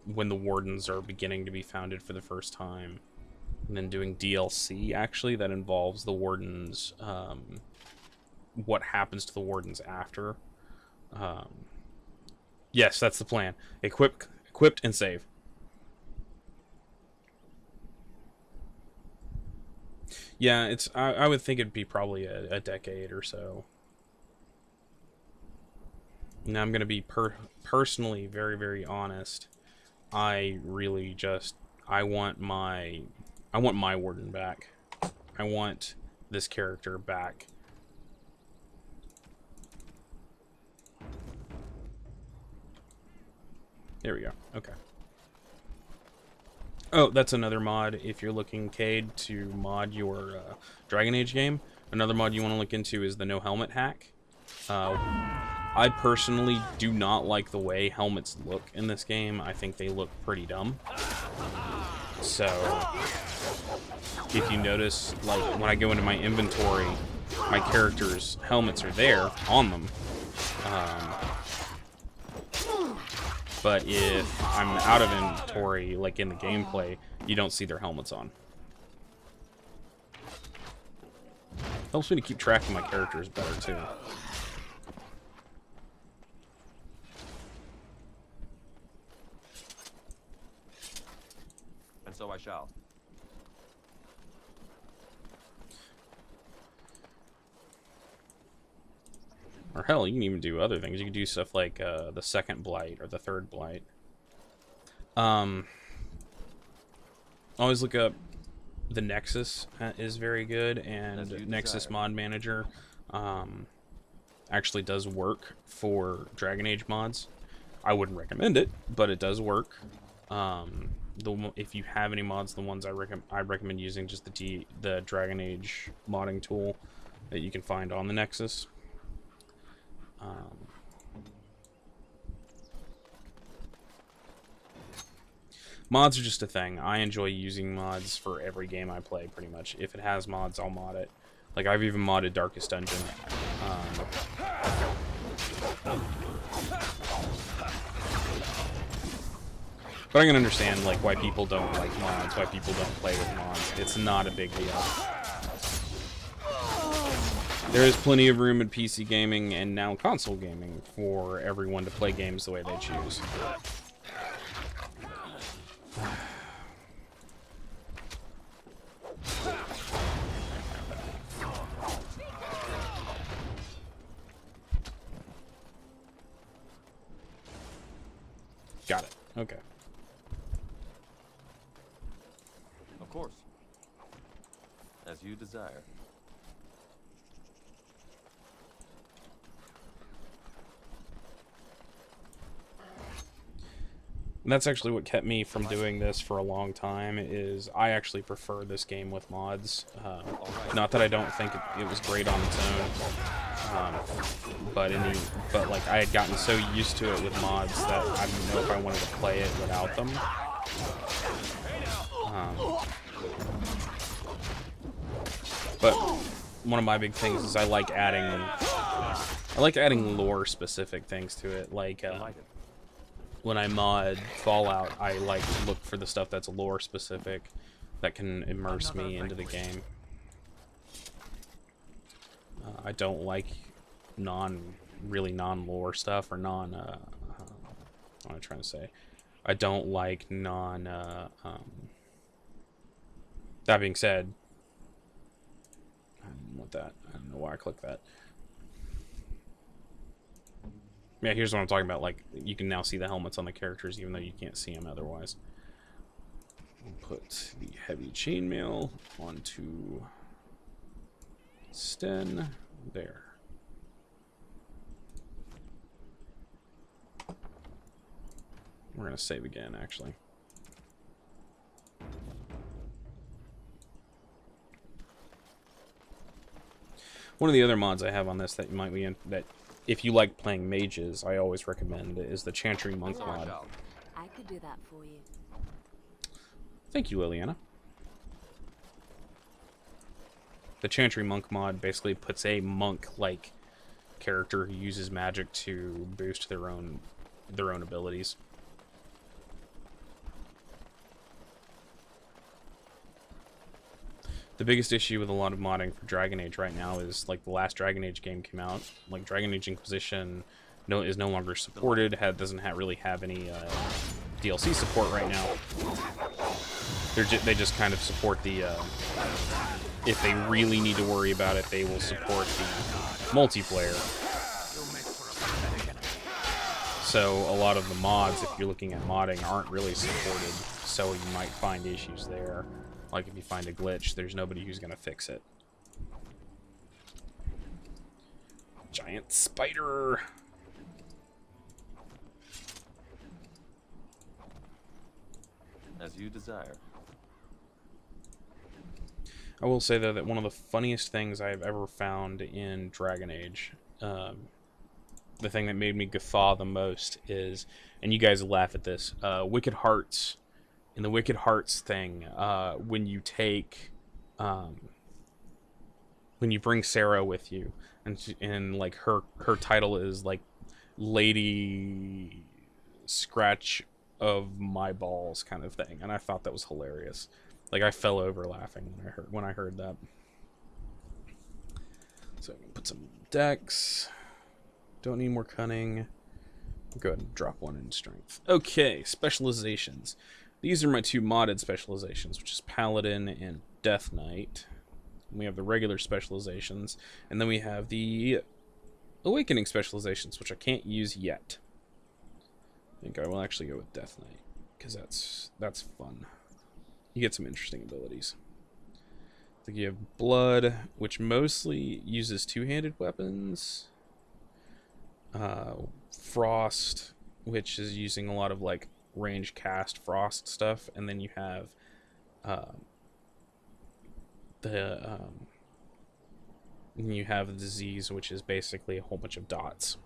when the Wardens are beginning to be founded for the first time, and then doing DLC actually that involves the Wardens, what happens to the Wardens after. Yes, that's the plan. Equipped and save. Yeah, it's. I would think it'd be probably a decade or so. Now I'm gonna be personally very, very honest. I really just I want my Warden back. I want this character back. There we go. Okay. Oh, that's another mod if you're looking, Cade, to mod your Dragon Age game. Another mod you want to look into is the no helmet hack. I personally do not like the way helmets look in this game. I think they look pretty dumb. So, if you notice, like, when I go into my inventory, my character's helmets are there on them. But if I'm out of inventory, like in the gameplay, you don't see their helmets on. Helps me to keep track of my characters better, too. And so I shall. Or hell, you can even do other things. You can do stuff like the second Blight or the third Blight. Always look up the Nexus is very good, and Nexus Mod Manager actually does work for Dragon Age mods. I wouldn't recommend it, but it does work. If you have any mods, the ones I recommend using just the Dragon Age modding tool that you can find on the Nexus. Mods are just a thing. I enjoy using mods for every game I play, pretty much. If it has mods, I'll mod it. Like, I've even modded Darkest Dungeon. But I can understand like why people don't like mods, why people don't play with mods. It's not a big deal. There is plenty of room in PC gaming and now console gaming for everyone to play games the way they choose. Got it. Okay. Of course. As you desire. And that's actually what kept me from doing this for a long time, is I actually prefer this game with mods. Not that I don't think it was great on its own, but like I had gotten so used to it with mods that I didn't know if I wanted to play it without them. But one of my big things is I like adding lore-specific things to it, like. When I mod Fallout, I like to look for the stuff that's lore specific that can immerse me into the game. I don't like really non-lore stuff, or what am I trying to say? I don't like that being said, I don't want that. I don't know why I clicked that. Yeah, here's what I'm talking about. Like, you can now see the helmets on the characters, even though you can't see them otherwise. We'll put the heavy chainmail onto Sten. There. We're going to save again, actually. One of the other mods I have on this that you might be in, that if you like playing mages, I always recommend, is the Chantry Monk mod. I could do that for you. Thank you, Liliana. The Chantry Monk mod basically puts a monk-like character who uses magic to boost their own abilities. The biggest issue with a lot of modding for Dragon Age right now is, like, the last Dragon Age game came out, like Dragon Age Inquisition is no longer supported, doesn't really have any DLC support right now. They just kind of support the, if they really need to worry about it, they will support the multiplayer. So a lot of the mods, if you're looking at modding, aren't really supported, so you might find issues there. Like if you find a glitch, there's nobody who's gonna fix it. Giant spider! As you desire. I will say, though, that one of the funniest things I've ever found in Dragon Age, the thing that made me guffaw the most is, and you guys laugh at this, Wicked Hearts. In the Wicked Hearts thing, when you bring Sarah with you, and like her title is like Lady Scratch of My Balls kind of thing, and I thought that was hilarious. Like, I fell over laughing when I heard that. So I'm gonna put some dex. Don't need more cunning. Go ahead and drop one in strength. Okay, specializations. These are my two modded specializations, which is Paladin and Death Knight. We have the regular specializations, and then we have the Awakening specializations, which I can't use yet. I think I will actually go with Death Knight, because that's fun. You get some interesting abilities. I think you have Blood, which mostly uses two-handed weapons. Frost, which is using a lot of like range cast frost stuff, and then you have the disease, which is basically a whole bunch of dots.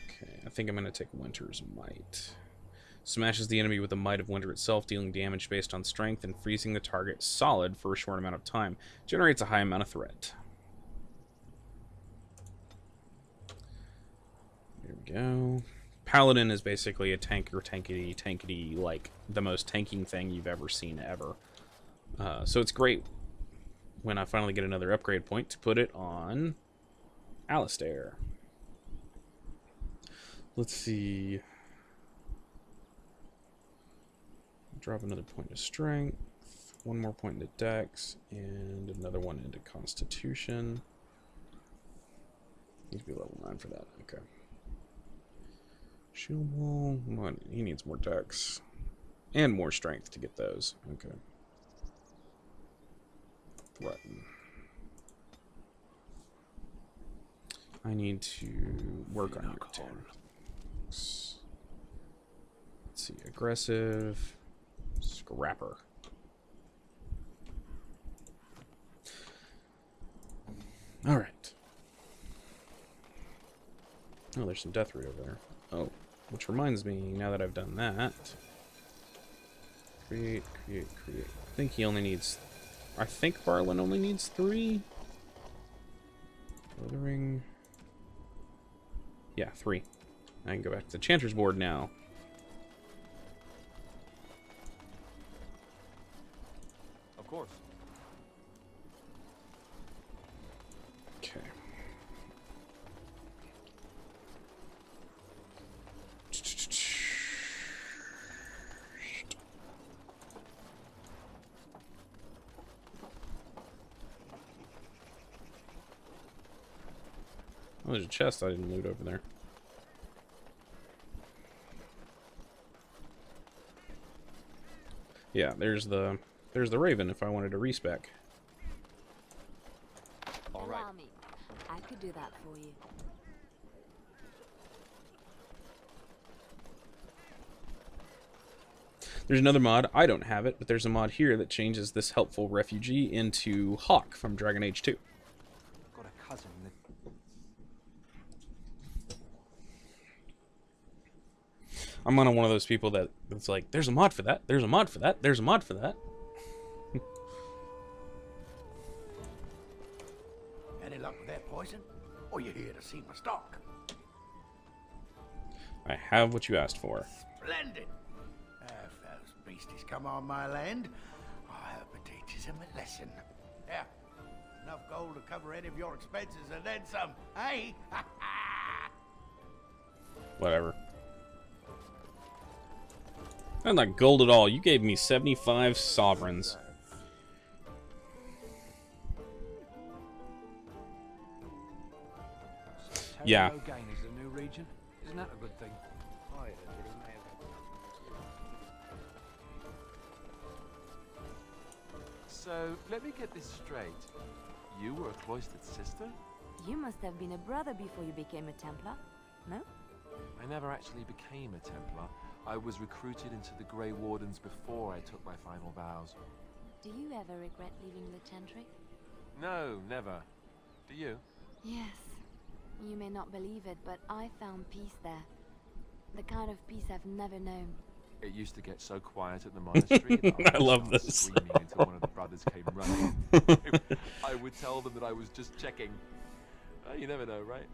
Okay, I think I'm gonna take Winter's Might. Smashes the enemy with the might of Winter itself, dealing damage based on strength and freezing the target solid for a short amount of time. Generates a high amount of threat. go. Paladin is basically a tankety, like the most tanking thing you've ever seen ever. So it's great when I finally get another upgrade point to put it on Alistair. Let's see. Drop another point of strength, one more point into dex, and another one into constitution. Needs to be level 9 for that. Okay. Shield wall. He needs more dex and more strength to get those. Okay. Threaten. I need to work on your attacks. Let's see. Aggressive. Scrapper. All right. Oh, there's some death root over there. Oh, which reminds me, now that I've done that, create. I think he only needs, I think Barlin only needs 3. Withering. Yeah, 3. I can go back to the Chanter's board now. Of course. Okay. Oh, there's a chest I didn't loot over there. Yeah, there's the Raven if I wanted to respec. All right. Allow me. I could do that for you. There's another mod. I don't have it, but there's a mod here that changes this helpful refugee into Hawk from Dragon Age 2. Got a cousin that... I'm on one of those people that's like, there's a mod for that, there's a mod for that, there's a mod for that. Any luck with that poison? Or you here to see my stock? I have what you asked for. Splendid! If those beasties come on my land, I hope it teaches them a lesson. Yeah, enough gold to cover any of your expenses and then some, hey? Whatever. I'm not gold at all. You gave me 75 sovereigns. Yeah. Gain is the new region. Isn't that a good thing? So, let me get this straight. You were a cloistered sister? You must have been a brother before you became a Templar, no? I never actually became a Templar. I was recruited into the Grey Wardens before I took my final vows. Do you ever regret leaving the Chantry? No, never. Do you? Yes. You may not believe it, but I found peace there. The kind of peace I've never known. It used to get so quiet at the monastery that I love this. Screaming until one of the brothers came running. I would tell them that I was just checking. You never know, right?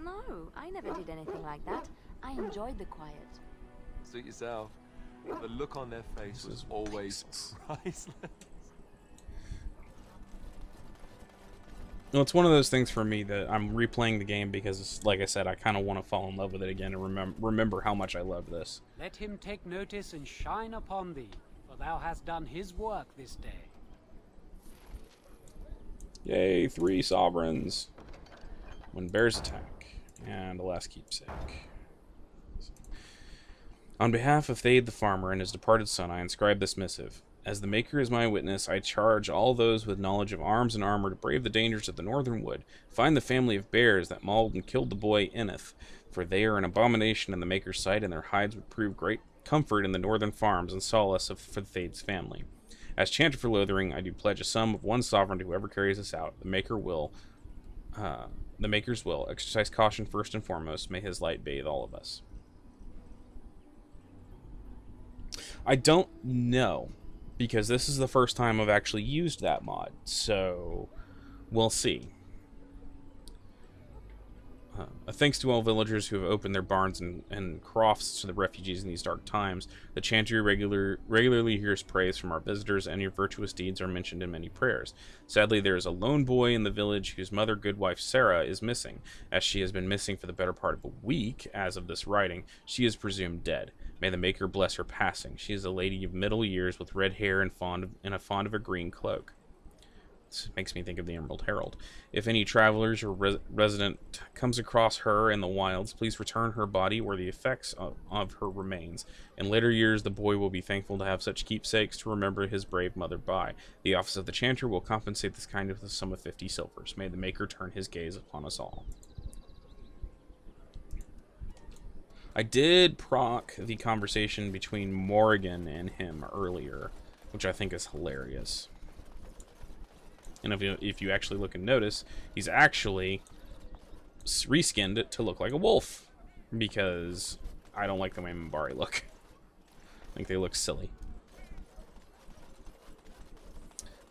No, I never did anything like that. I enjoyed the quiet. Suit yourself. The look on their face was always priceless. Well, it's one of those things for me that I'm replaying the game because, like I said, I kind of want to fall in love with it again and remember how much I love this. Let him take notice and shine upon thee, for thou hast done his work this day. Yay, 3 sovereigns. When bears attack. And the last keepsake. On behalf of Thade the farmer and his departed son, I inscribe this missive. As the Maker is my witness, I charge all those with knowledge of arms and armor to brave the dangers of the northern wood. Find the family of bears that mauled and killed the boy Inneth, for they are an abomination in the Maker's sight, and their hides would prove great comfort in the northern farms and solace for Thade's family. As chanter for Lothering, I do pledge a sum of 1 sovereign to whoever carries us out. The Maker's will. Exercise caution first and foremost. May his light bathe all of us. I don't know, because this is the first time I've actually used that mod, so we'll see. Thanks to all villagers who have opened their barns and crofts to the refugees in these dark times, the Chantry regularly hears praise from our visitors, and your virtuous deeds are mentioned in many prayers. Sadly, there is a lone boy in the village whose mother, Goodwife Sarah, is missing. As she has been missing for the better part of a week, as of this writing, she is presumed dead. May the Maker bless her passing. She is a lady of middle years with red hair and fond of a green cloak. This makes me think of the Emerald Herald. If any travelers or resident comes across her in the wilds, please return her body or the effects of her remains. In later years, the boy will be thankful to have such keepsakes to remember his brave mother by. The office of the Chanter will compensate this kind with a sum of 50 silvers. May the Maker turn his gaze upon us all. I did proc the conversation between Morrigan and him earlier, which I think is hilarious. And if you actually look and notice, he's actually reskinned it to look like a wolf. Because I don't like the way Minbari look. I think they look silly.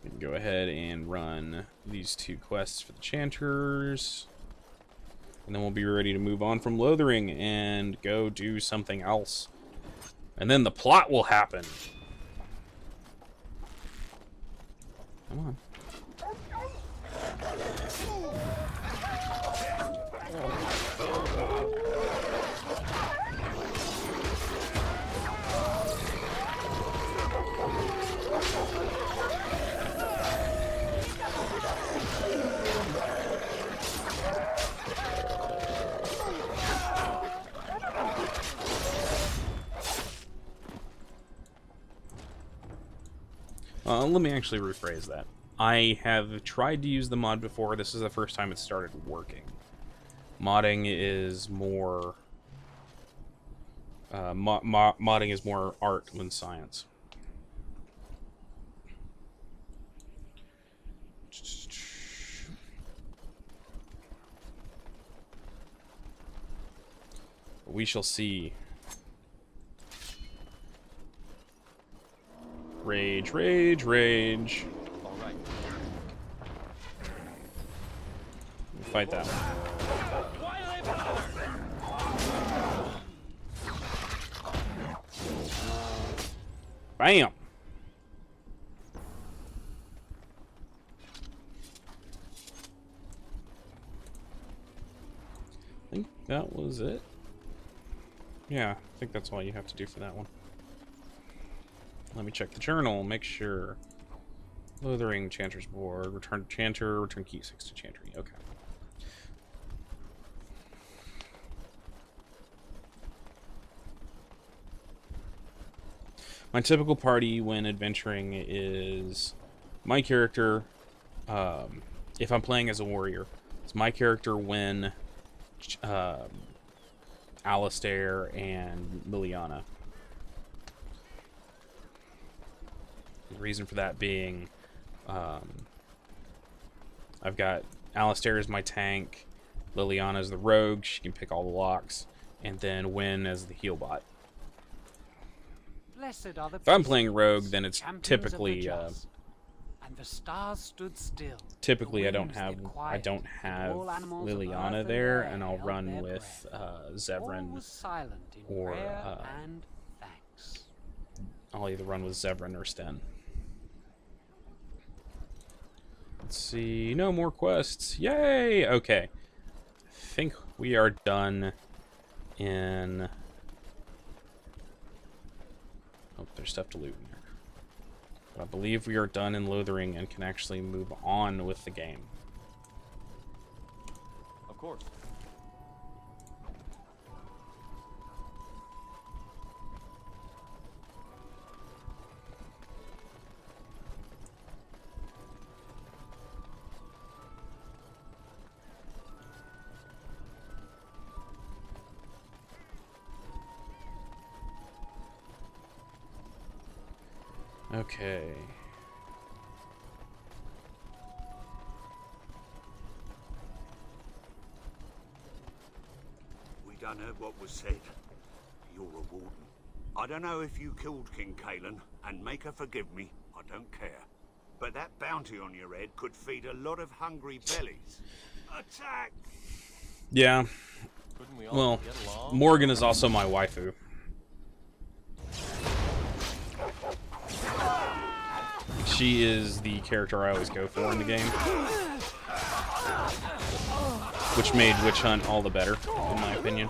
We can go ahead and run these 2 quests for the Chanters. And then we'll be ready to move on from Lothering and go do something else. And then the plot will happen. Come on. Let me actually rephrase that. I have tried to use the mod before. This is the first time it started working. Modding is more... modding is more art than science. We shall see. Rage, rage, rage. All right. Fight that one. Bam! I think that was it. Yeah, I think that's all you have to do for that one. Let me check the journal, make sure. Lothering, Chanter's Board, return to Chanter, return keepsakes to Chantry. Okay. My typical party when adventuring is my character, if I'm playing as a warrior, it's my character when Alistair and Liliana. The reason for that being, I've got Alistair as my tank, Liliana as the rogue, she can pick all the locks, and then Wynn as the heal bot. Blessed are the If I'm playing rogue, then it's champions typically of the just. And the stars stood still. typically I don't have Liliana there, and I'll run with Zevran, or I'll either run with Zevran or Sten. Let's see, no more quests. Yay! Okay. I think we are done in... Oh, there's stuff to loot in here. But I believe we are done in Lothering and can actually move on with the game. Of course. Okay. We done heard what was said. You're a warden. I don't know if you killed King Kalen, and make her forgive me, I don't care. But that bounty on your head could feed a lot of hungry bellies. Attack! Yeah. Couldn't we all Well, get along? Morgan is also my waifu. She is the character I always go for in the game. Which made Witch Hunt all the better, in my opinion.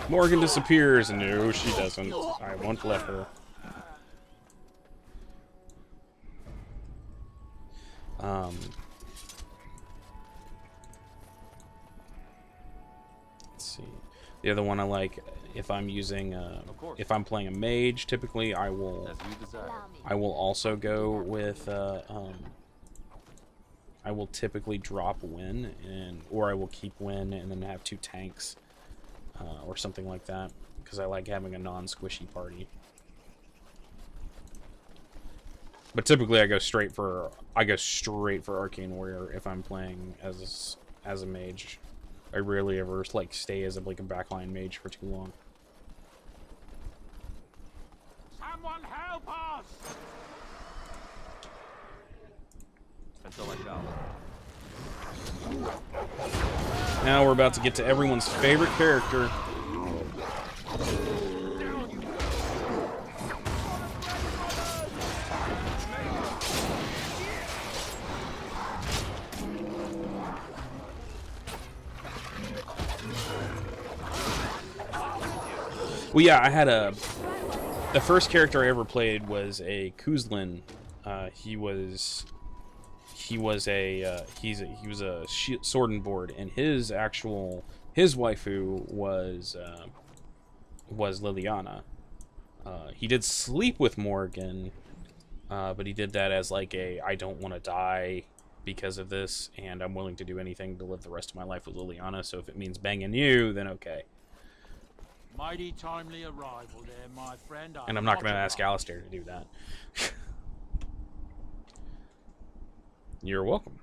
Morgan disappears. No, she doesn't. I won't let her. Let's see. The other one I like, if I'm using, if I'm playing a mage, typically I will also go with, I will typically drop Win, or I will keep Win and then have 2 tanks, or something like that, because I like having a non-squishy party. But typically I go straight for Arcane Warrior if I'm playing as a mage. I rarely ever like stay as a backline mage for too long. Someone help us! Until I shall. Now we're about to get to everyone's favorite character. Well, yeah, I had the first character I ever played was a Kuzlin. He was a sword and board, and his waifu was Liliana. He did sleep with Morgan, but he did that as like I don't want to die because of this, and I'm willing to do anything to live the rest of my life with Liliana. So if it means banging you, then okay. Mighty timely arrival there, my friend. And I'm not going to ask Alistair to do that. You're welcome.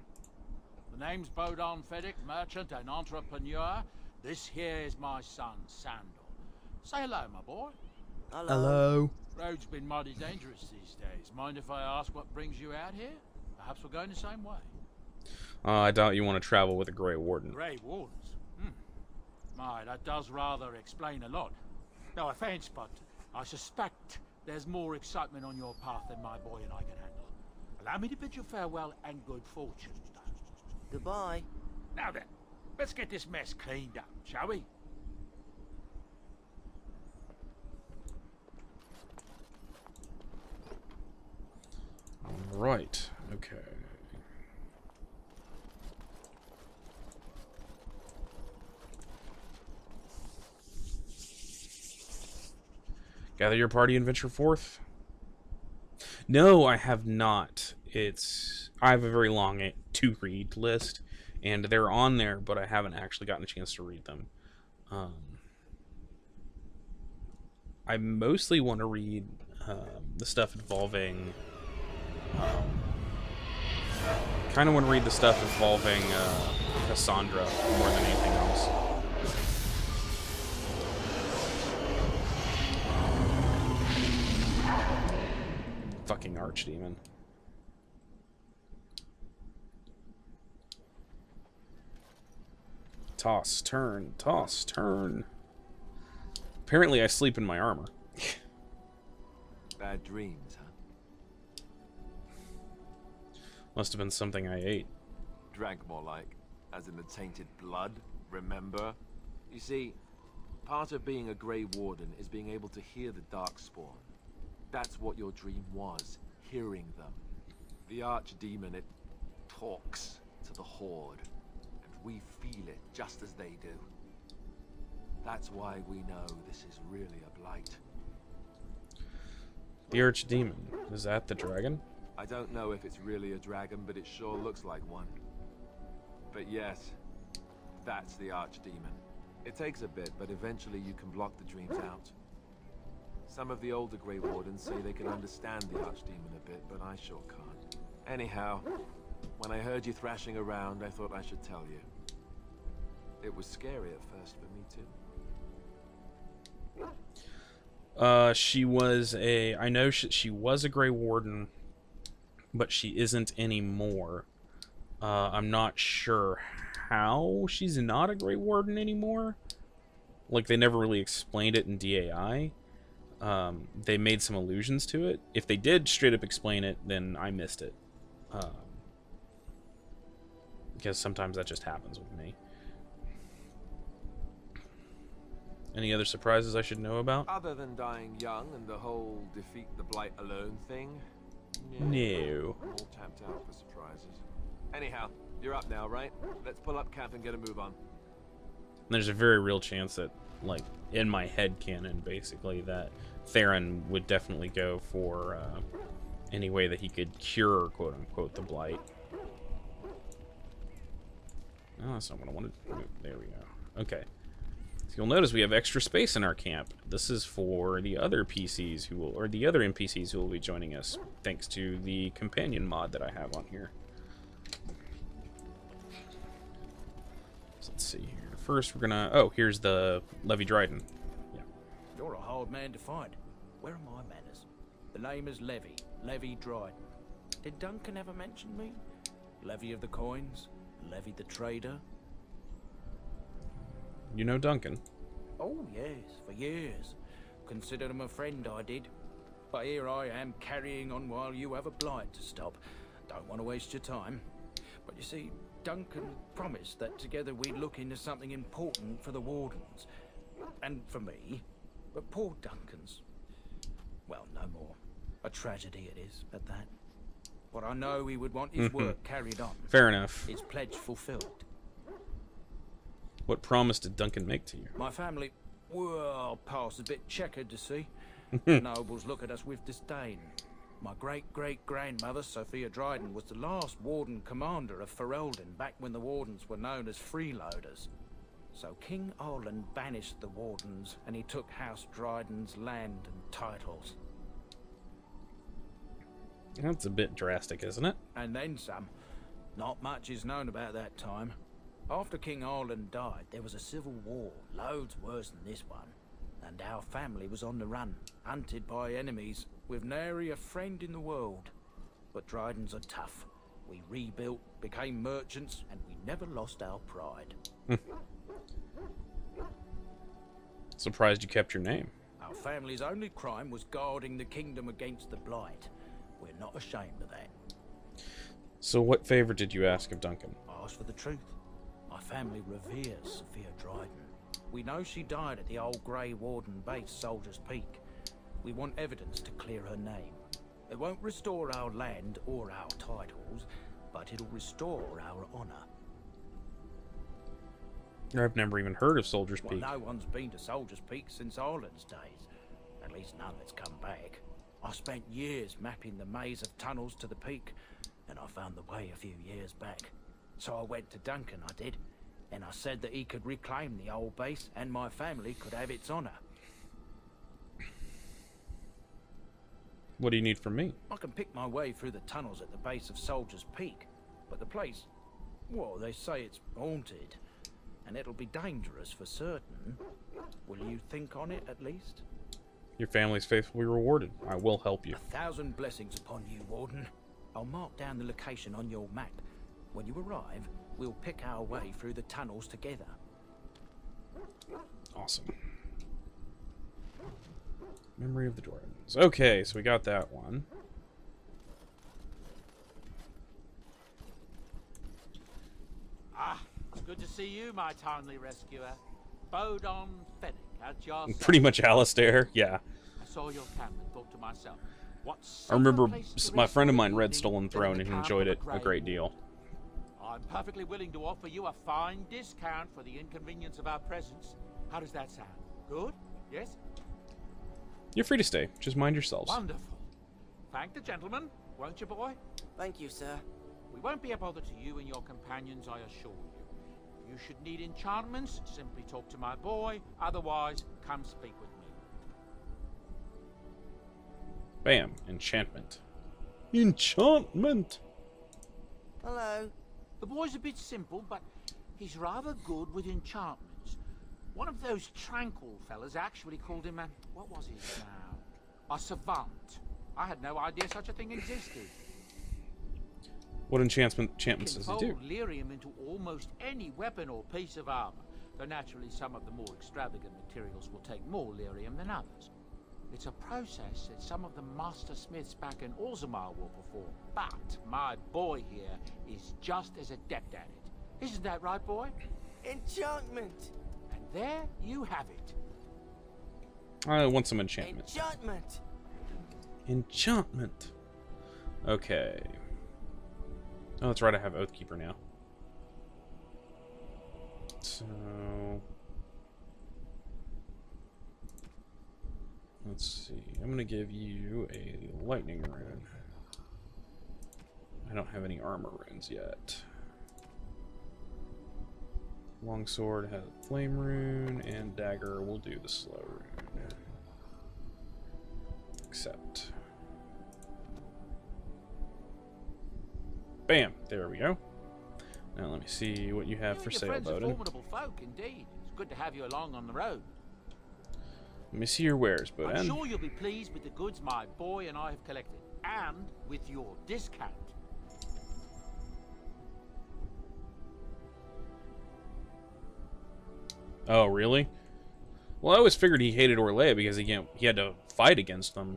The name's Bodon Fedek, merchant and entrepreneur. This here is my son, Sandor. Say hello, my boy. Hello. Road's been mighty dangerous these days. Mind if I ask what brings you out here? Perhaps we're going the same way. I doubt you want to travel with a Grey Warden. Grey Wardens? My, that does rather explain a lot. No offense, but I suspect there's more excitement on your path than my boy and I can handle. Allow me to bid you farewell and good fortune. Goodbye. Now then, let's get this mess cleaned up, shall we? Right. Okay. Gather your party and venture forth? No, I have not. I have a very long to-read list, and they're on there, but I haven't actually gotten a chance to read them. I mostly want to read the stuff involving... kind of want to read the stuff involving Cassandra more than anything else. Fucking archdemon. Toss, turn, toss, turn. Apparently I sleep in my armor. Bad dreams, huh? Must have been something I ate. Drank more like, as in the tainted blood, remember? You see, part of being a Grey Warden is being able to hear the Darkspawn. That's what your dream was, hearing them. The Archdemon, it talks to the Horde, and we feel it just as they do. That's why we know this is really a blight. The Archdemon, is that the dragon? I don't know if it's really a dragon, but it sure looks like one. But yes, that's the Archdemon. It takes a bit, but eventually you can block the dreams out. Some of the older Grey Wardens say they can understand the Archdemon a bit, but I sure can't. Anyhow, when I heard you thrashing around, I thought I should tell you. It was scary at first for me too. She was a... I know she was a Grey Warden, but she isn't anymore. I'm not sure how she's not a Grey Warden anymore. Like, they never really explained it in DAI. They made some allusions to it. If they did straight up explain it, then I missed it. Because sometimes that just happens with me. Any other surprises I should know about? Other than dying young and the whole defeat the Blight alone thing? No. I'm all tapped out for surprises. Anyhow, you're up now, right? Let's pull up camp and get a move on. There's a very real chance that, like, in my head canon, basically, that Theron would definitely go for any way that he could cure, quote-unquote, the Blight. Oh, that's not what I wanted. There we go. Okay. So you'll notice we have extra space in our camp. This is for the other PCs who will, or the other NPCs who will be joining us, thanks to the companion mod that I have on here. So let's see here. First, we're gonna. Oh, here's the Levy Dryden. Yeah. You're a hard man to find. Where are my manners? The name is Levy. Levy Dryden. Did Duncan ever mention me? Levy of the coins? Levy the trader? You know Duncan. Oh, yes, for years. Considered him a friend, I did. But here I am carrying on while you have a blight to stop. Don't want to waste your time. But you see, Duncan promised that together we'd look into something important for the Wardens. And for me. But poor Duncan's... well, no more. A tragedy it is, at that. But I know he would want his work carried on. Fair enough. His pledge fulfilled. What promise did Duncan make to you? My family, well, past a bit checkered to see. The nobles look at us with disdain. My great-great-grandmother, Sophia Dryden, was the last warden commander of Ferelden back when the wardens were known as freeloaders. So King Arlen banished the wardens, and he took House Dryden's land and titles. That's a bit drastic, isn't it? And then some. Not much is known about that time. After King Arlen died, there was a civil war, loads worse than this one. And our family was on the run, hunted by enemies, with nary a friend in the world. But Drydens are tough. We rebuilt, became merchants, and we never lost our pride. Surprised you kept your name. Our family's only crime was guarding the kingdom against the Blight. We're not ashamed of that. So what favor did you ask of Duncan? Ask for the truth. My family reveres Sophia Dryden. We know she died at the old Grey Warden base, Soldier's Peak. We want evidence to clear her name. It won't restore our land or our titles, but it'll restore our honor. I've never even heard of Soldier's Peak. Well, no one's been to Soldier's Peak since Arlen's days. At least none that's come back. I spent years mapping the maze of tunnels to the peak, and I found the way a few years back. So I went to Duncan, I did, and I said that he could reclaim the old base and my family could have its honor. What do you need from me? I can pick my way through the tunnels at the base of Soldier's Peak, but the place, well, they say it's haunted, and it'll be dangerous for certain. Will you think on it at least? Your family's faith will be rewarded. I will help you. 1,000 blessings upon you, Warden. I'll mark down the location on your map. When you arrive, we'll pick our way through the tunnels together. Awesome. Memory of the Dryadens. Okay, so we got that one. Ah, it's good to see you, my timely rescuer. Bodon Fennec at your side. Pretty much Alistair, yeah. I saw your camp and thought to myself, what I remember place to my rest friend of for mine the read evening Stolen than in Throne the and he camp enjoyed of it the a Grey great Warden. deal. I'm perfectly willing to offer you a fine discount for the inconvenience of our presence. How does that sound? Good? Yes? You're free to stay. Just mind yourselves. Wonderful. Thank the gentleman, won't you, boy? Thank you, sir. We won't be a bother to you and your companions, I assure you. If you should need enchantments, simply talk to my boy. Otherwise, come speak with me. Bam. Enchantment. Enchantment! Hello. The boy's a bit simple, but he's rather good with enchantments. One of those tranquil fellas actually called him a... what was he now? A savant. I had no idea such a thing existed. What enchantments does he do? Fold lyrium into almost any weapon or piece of armor, though naturally some of the more extravagant materials will take more lyrium than others. It's a process that some of the master smiths back in Orzammar will perform, but my boy here is just as adept at it. Isn't that right, boy? Enchantment! And there you have it. I want some enchantment. Enchantment! Enchantment. Okay. Oh, that's right, I have Oathkeeper now. So... let's see. I'm going to give you a lightning rune. I don't have any armor runes yet. Longsword has a flame rune, and dagger will do the slow rune. Accept. Bam! There we go. Now let me see what you have for sale, Bowden. Formidable folk, indeed. It's good to have you along on the road. Let me see your wares, Bowden. I'm sure you'll be pleased with the goods my boy and I have collected, and with your discount. Oh, really? Well, I always figured he hated Orlea because he had to fight against them.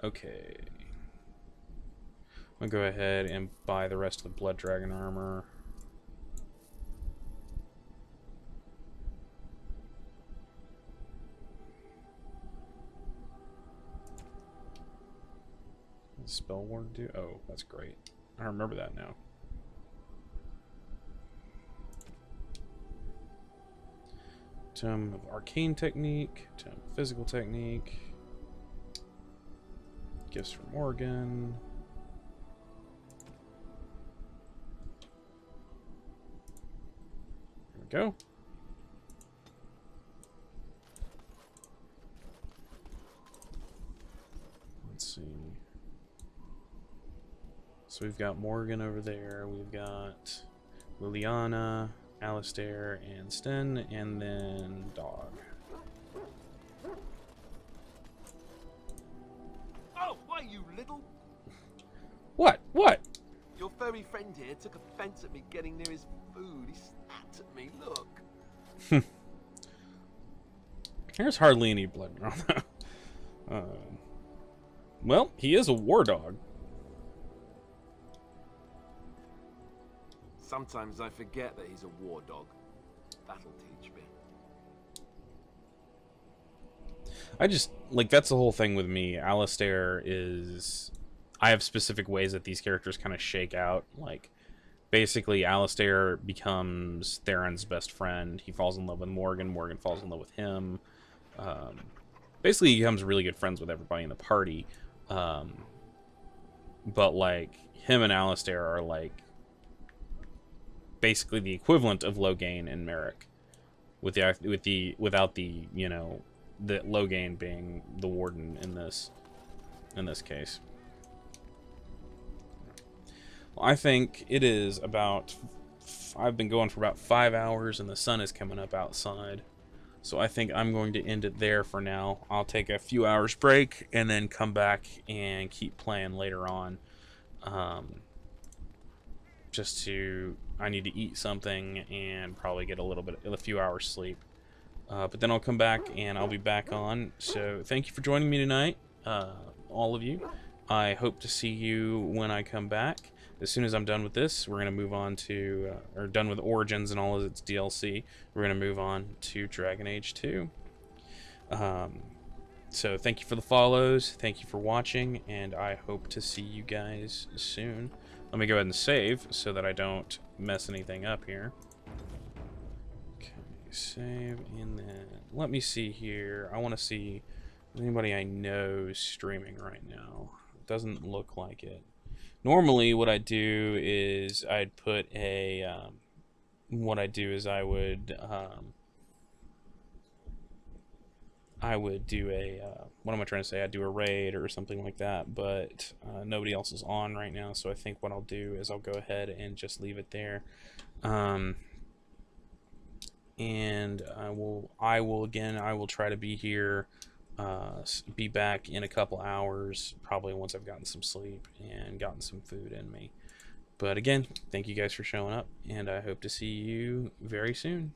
Okay. I'll go ahead and buy the rest of the Blood Dragon armor. What does Spell Ward do? Oh, that's great. I remember that now. Tome of Arcane Technique, Tome of Physical Technique, Gifts from Morgan. There we go. Let's see. So we've got Morgan over there, we've got Liliana, Alistair, and Sten, and then Dog. Oh, why, you little... What? What? Your furry friend here took offense at me getting near his food. He snapped at me, look. There's hardly any blood on that. Well, he is a war dog. Sometimes I forget that he's a war dog. That'll teach me. I just, like, that's the whole thing with me. Alistair is... I have specific ways that these characters kind of shake out. Like, basically, Alistair becomes Theron's best friend. He falls in love with Morgan. Morgan falls in love with him. Basically, he becomes really good friends with everybody in the party. But, like, him and Alistair are, like, basically the equivalent of Loghain and Merrick, without the, you know, the Loghain being the warden in this case. Well, I think it is about... I've been going for about 5 hours and the sun is coming up outside. So I think I'm going to end it there for now. I'll take a few hours break and then come back and keep playing later on. I need to eat something and probably get a few hours sleep. But then I'll come back and I'll be back on. So thank you for joining me tonight, all of you. I hope to see you when I come back. As soon as I'm done with this, we're going to move on to, or done with Origins and all of its DLC, we're going to move on to Dragon Age 2. So thank you for the follows, thank you for watching, and I hope to see you guys soon. Let me go ahead and save so that I don't mess anything up here. Okay, save, and then let me see here. I want to see anybody I know streaming right now. It doesn't look like it. Normally, what I do is I'd put a, what I do is I would do a, what am I trying to say? I'd do a raid or something like that, but nobody else is on right now, so I think what I'll do is I'll go ahead and just leave it there. And I will try to be here be back in a couple hours, probably once I've gotten some sleep and gotten some food in me. But again, thank you guys for showing up, and I hope to see you very soon.